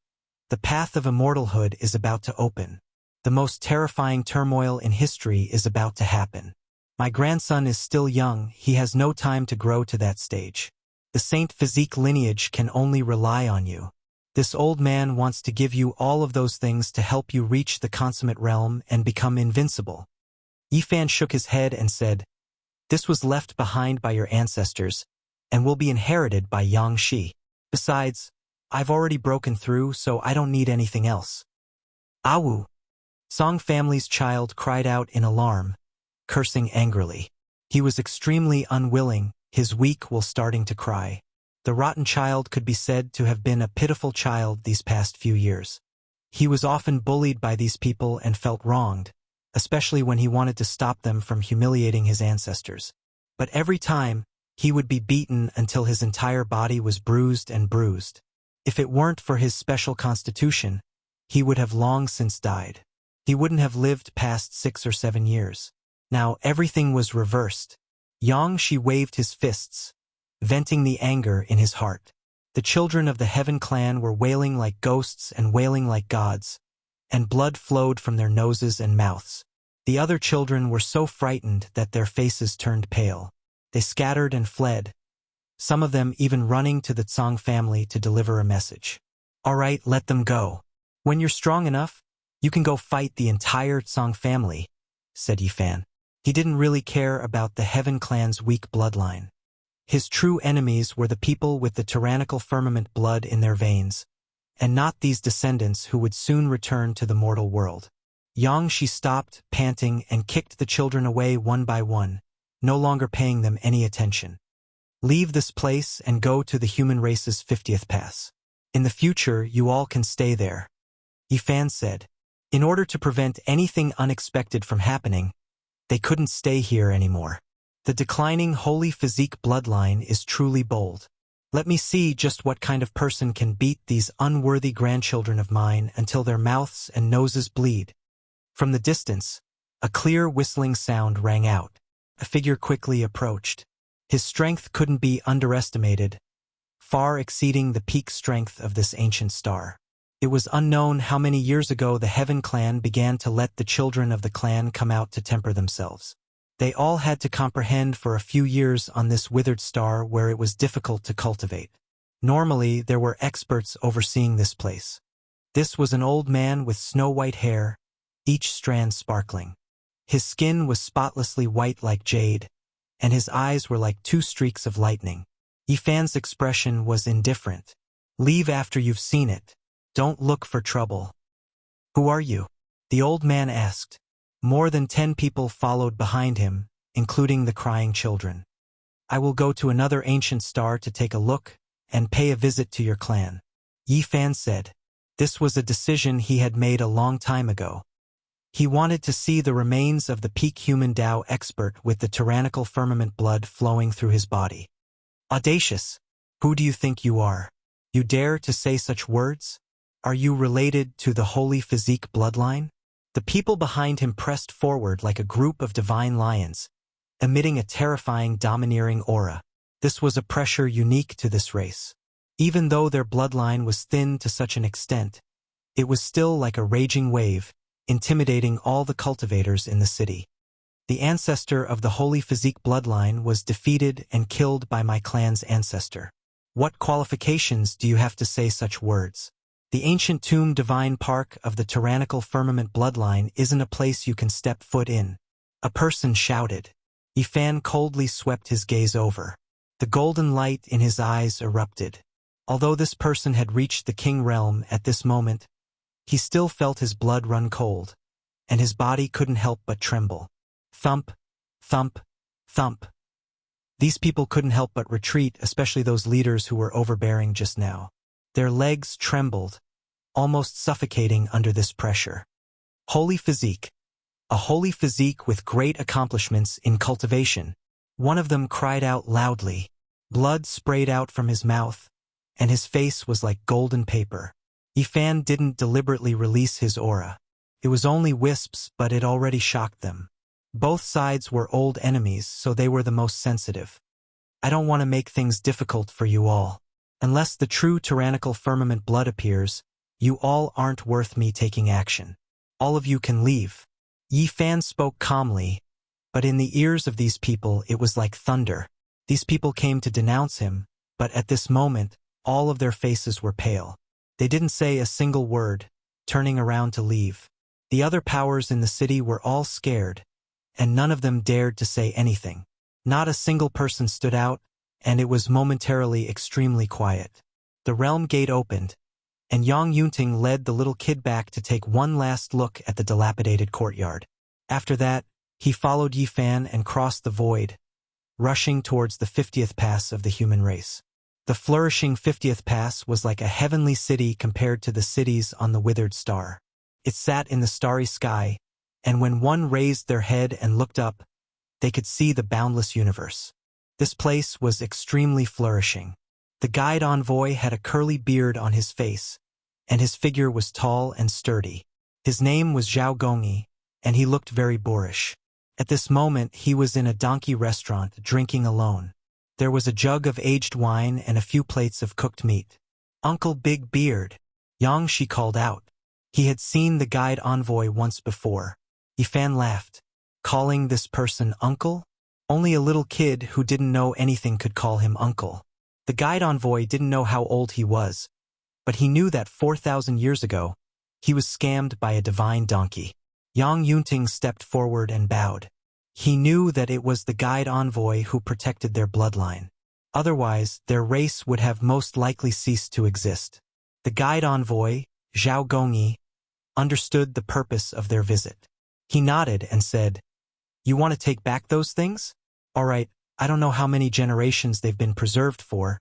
"The path of immortalhood is about to open. The most terrifying turmoil in history is about to happen. My grandson is still young, he has no time to grow to that stage. The Saint Physique lineage can only rely on you. This old man wants to give you all of those things to help you reach the consummate realm and become invincible." Yifan shook his head and said, "This was left behind by your ancestors and will be inherited by Yang Shi. Besides, I've already broken through, so I don't need anything else." "Awu!" Song family's child cried out in alarm, cursing angrily. He was extremely unwilling, his weak will starting to cry. The rotten child could be said to have been a pitiful child these past few years. He was often bullied by these people and felt wronged, especially when he wanted to stop them from humiliating his ancestors. But every time, he would be beaten until his entire body was bruised and bruised. If it weren't for his special constitution, he would have long since died. He wouldn't have lived past 6 or 7 years. Now everything was reversed. Yang Shi waved his fists, venting the anger in his heart. The children of the Heaven clan were wailing like ghosts and wailing like gods, and blood flowed from their noses and mouths. The other children were so frightened that their faces turned pale. They scattered and fled, some of them even running to the Tsang family to deliver a message. "All right, let them go. When you're strong enough, you can go fight the entire Tsang family," said Yifan. He didn't really care about the Heaven clan's weak bloodline. His true enemies were the people with the tyrannical firmament blood in their veins, and not these descendants who would soon return to the mortal world. She stopped, panting, and kicked the children away one by one, no longer paying them any attention. "Leave this place and go to the human race's 50th pass. In the future, you all can stay there," Yifan said. In order to prevent anything unexpected from happening, they couldn't stay here anymore. "The declining holy physique bloodline is truly bold. Let me see just what kind of person can beat these unworthy grandchildren of mine until their mouths and noses bleed." From the distance, a clear whistling sound rang out. A figure quickly approached. His strength couldn't be underestimated, far exceeding the peak strength of this ancient star. It was unknown how many years ago the Heaven clan began to let the children of the clan come out to temper themselves. They all had to comprehend for a few years on this withered star where it was difficult to cultivate. Normally, there were experts overseeing this place. This was an old man with snow-white hair, each strand sparkling. His skin was spotlessly white like jade, and his eyes were like two streaks of lightning. Yifan's expression was indifferent. "Leave after you've seen it. Don't look for trouble." "Who are you?" the old man asked. More than 10 people followed behind him, including the crying children. "I will go to another ancient star to take a look and pay a visit to your clan," Yifan said. This was a decision he had made a long time ago. He wanted to see the remains of the peak human Tao expert with the tyrannical firmament blood flowing through his body. "Audacious! Who do you think you are? You dare to say such words? Are you related to the holy physique bloodline?" The people behind him pressed forward like a group of divine lions, emitting a terrifying, domineering aura. This was a pressure unique to this race. Even though their bloodline was thin to such an extent, it was still like a raging wave, intimidating all the cultivators in the city. "The ancestor of the holy physique bloodline was defeated and killed by my clan's ancestor. What qualifications do you have to say such words? The ancient tomb divine park of the tyrannical firmament bloodline isn't a place you can step foot in," a person shouted. Yifan coldly swept his gaze over. The golden light in his eyes erupted. Although this person had reached the king realm at this moment, he still felt his blood run cold, and his body couldn't help but tremble. Thump, thump, thump. These people couldn't help but retreat, especially those leaders who were overbearing just now. Their legs trembled, almost suffocating under this pressure. Holy physique. A holy physique with great accomplishments in cultivation. One of them cried out loudly. Blood sprayed out from his mouth, and his face was like golden paper. Yifan didn't deliberately release his aura. It was only wisps, but it already shocked them. Both sides were old enemies, so they were the most sensitive. "I don't want to make things difficult for you all. Unless the true tyrannical firmament blood appears, you all aren't worth me taking action. All of you can leave." Yifan spoke calmly, but in the ears of these people it was like thunder. These people came to denounce him, but at this moment, all of their faces were pale. They didn't say a single word, turning around to leave. The other powers in the city were all scared, and none of them dared to say anything. Not a single person stood out, and it was momentarily extremely quiet. The realm gate opened, and Yang Yunting led the little kid back to take one last look at the dilapidated courtyard. After that, he followed Yifan and crossed the void, rushing towards the 50th pass of the human race. The flourishing 50th pass was like a heavenly city compared to the cities on the withered star. It sat in the starry sky, and when one raised their head and looked up, they could see the boundless universe. This place was extremely flourishing. The guide envoy had a curly beard on his face, and his figure was tall and sturdy. His name was Zhao Gongyi, and he looked very boorish. At this moment he was in a donkey restaurant drinking alone. There was a jug of aged wine and a few plates of cooked meat. "Uncle Big Beard," Yang Shi called out. He had seen the guide envoy once before. Yifan laughed. Calling this person uncle? Only a little kid who didn't know anything could call him uncle. The guide envoy didn't know how old he was, but he knew that 4,000 years ago, he was scammed by a divine donkey. Yang Yunting stepped forward and bowed. He knew that it was the guide envoy who protected their bloodline. Otherwise, their race would have most likely ceased to exist. The guide envoy, Zhao Gongyi, understood the purpose of their visit. He nodded and said, "You want to take back those things? All right, I don't know how many generations they've been preserved for,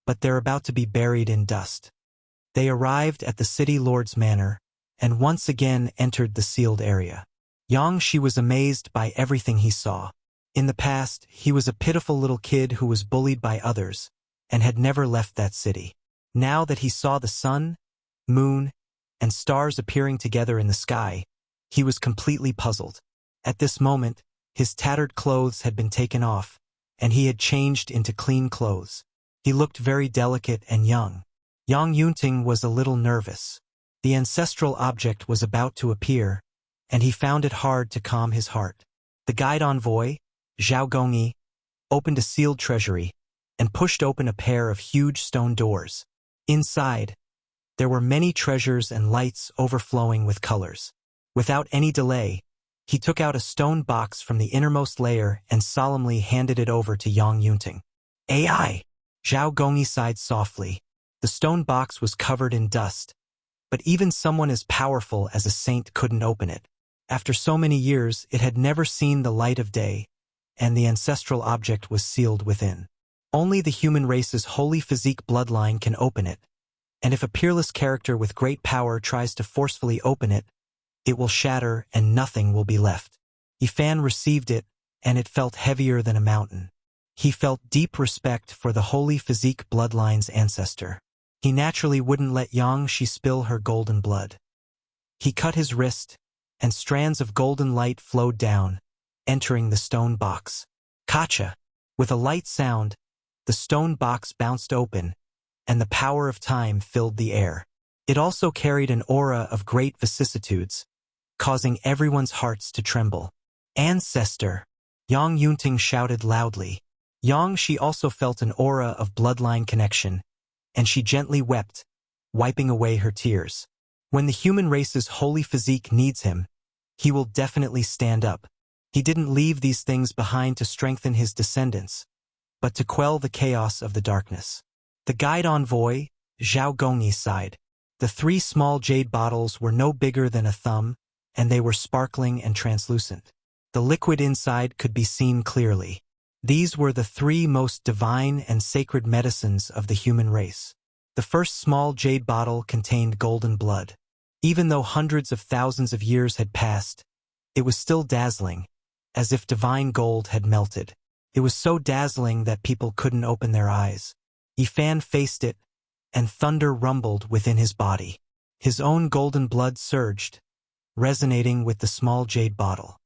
but they're about to be buried in dust." They arrived at the city lord's manor, and once again entered the sealed area. Yang Shi was amazed by everything he saw. In the past, he was a pitiful little kid who was bullied by others, and had never left that city. Now that he saw the sun, moon, and stars appearing together in the sky, he was completely puzzled. At this moment, his tattered clothes had been taken off, and he had changed into clean clothes. He looked very delicate and young. Yang Yunting was a little nervous. The ancestral object was about to appear, and he found it hard to calm his heart. The guide envoy, Zhao Gongyi, opened a sealed treasury and pushed open a pair of huge stone doors. Inside, there were many treasures and lights overflowing with colors. Without any delay, he took out a stone box from the innermost layer and solemnly handed it over to Yang Yunting. "AI!" Zhao Gongyi sighed softly. The stone box was covered in dust, but even someone as powerful as a saint couldn't open it. After so many years, it had never seen the light of day, and the ancestral object was sealed within. Only the human race's holy physique bloodline can open it, and if a peerless character with great power tries to forcefully open it, it will shatter and nothing will be left. Yifan received it, and it felt heavier than a mountain. He felt deep respect for the holy physique bloodline's ancestor. He naturally wouldn't let Yang Shi spill her golden blood. He cut his wrist, and strands of golden light flowed down, entering the stone box. Kacha! With a light sound, the stone box bounced open, and the power of time filled the air. It also carried an aura of great vicissitudes, causing everyone's hearts to tremble. "Ancestor!" Yang Yunting shouted loudly. Yang Shi also felt an aura of bloodline connection, and she gently wept, wiping away her tears. When the human race's holy physique needs him, he will definitely stand up. He didn't leave these things behind to strengthen his descendants, but to quell the chaos of the darkness. The guide envoy, Zhao Gongyi, sighed. The 3 small jade bottles were no bigger than a thumb, and they were sparkling and translucent. The liquid inside could be seen clearly. These were the 3 most divine and sacred medicines of the human race. The first small jade bottle contained golden blood. Even though hundreds of thousands of years had passed, it was still dazzling, as if divine gold had melted. It was so dazzling that people couldn't open their eyes. Yifan faced it, and thunder rumbled within his body. His own golden blood surged, resonating with the small jade bottle.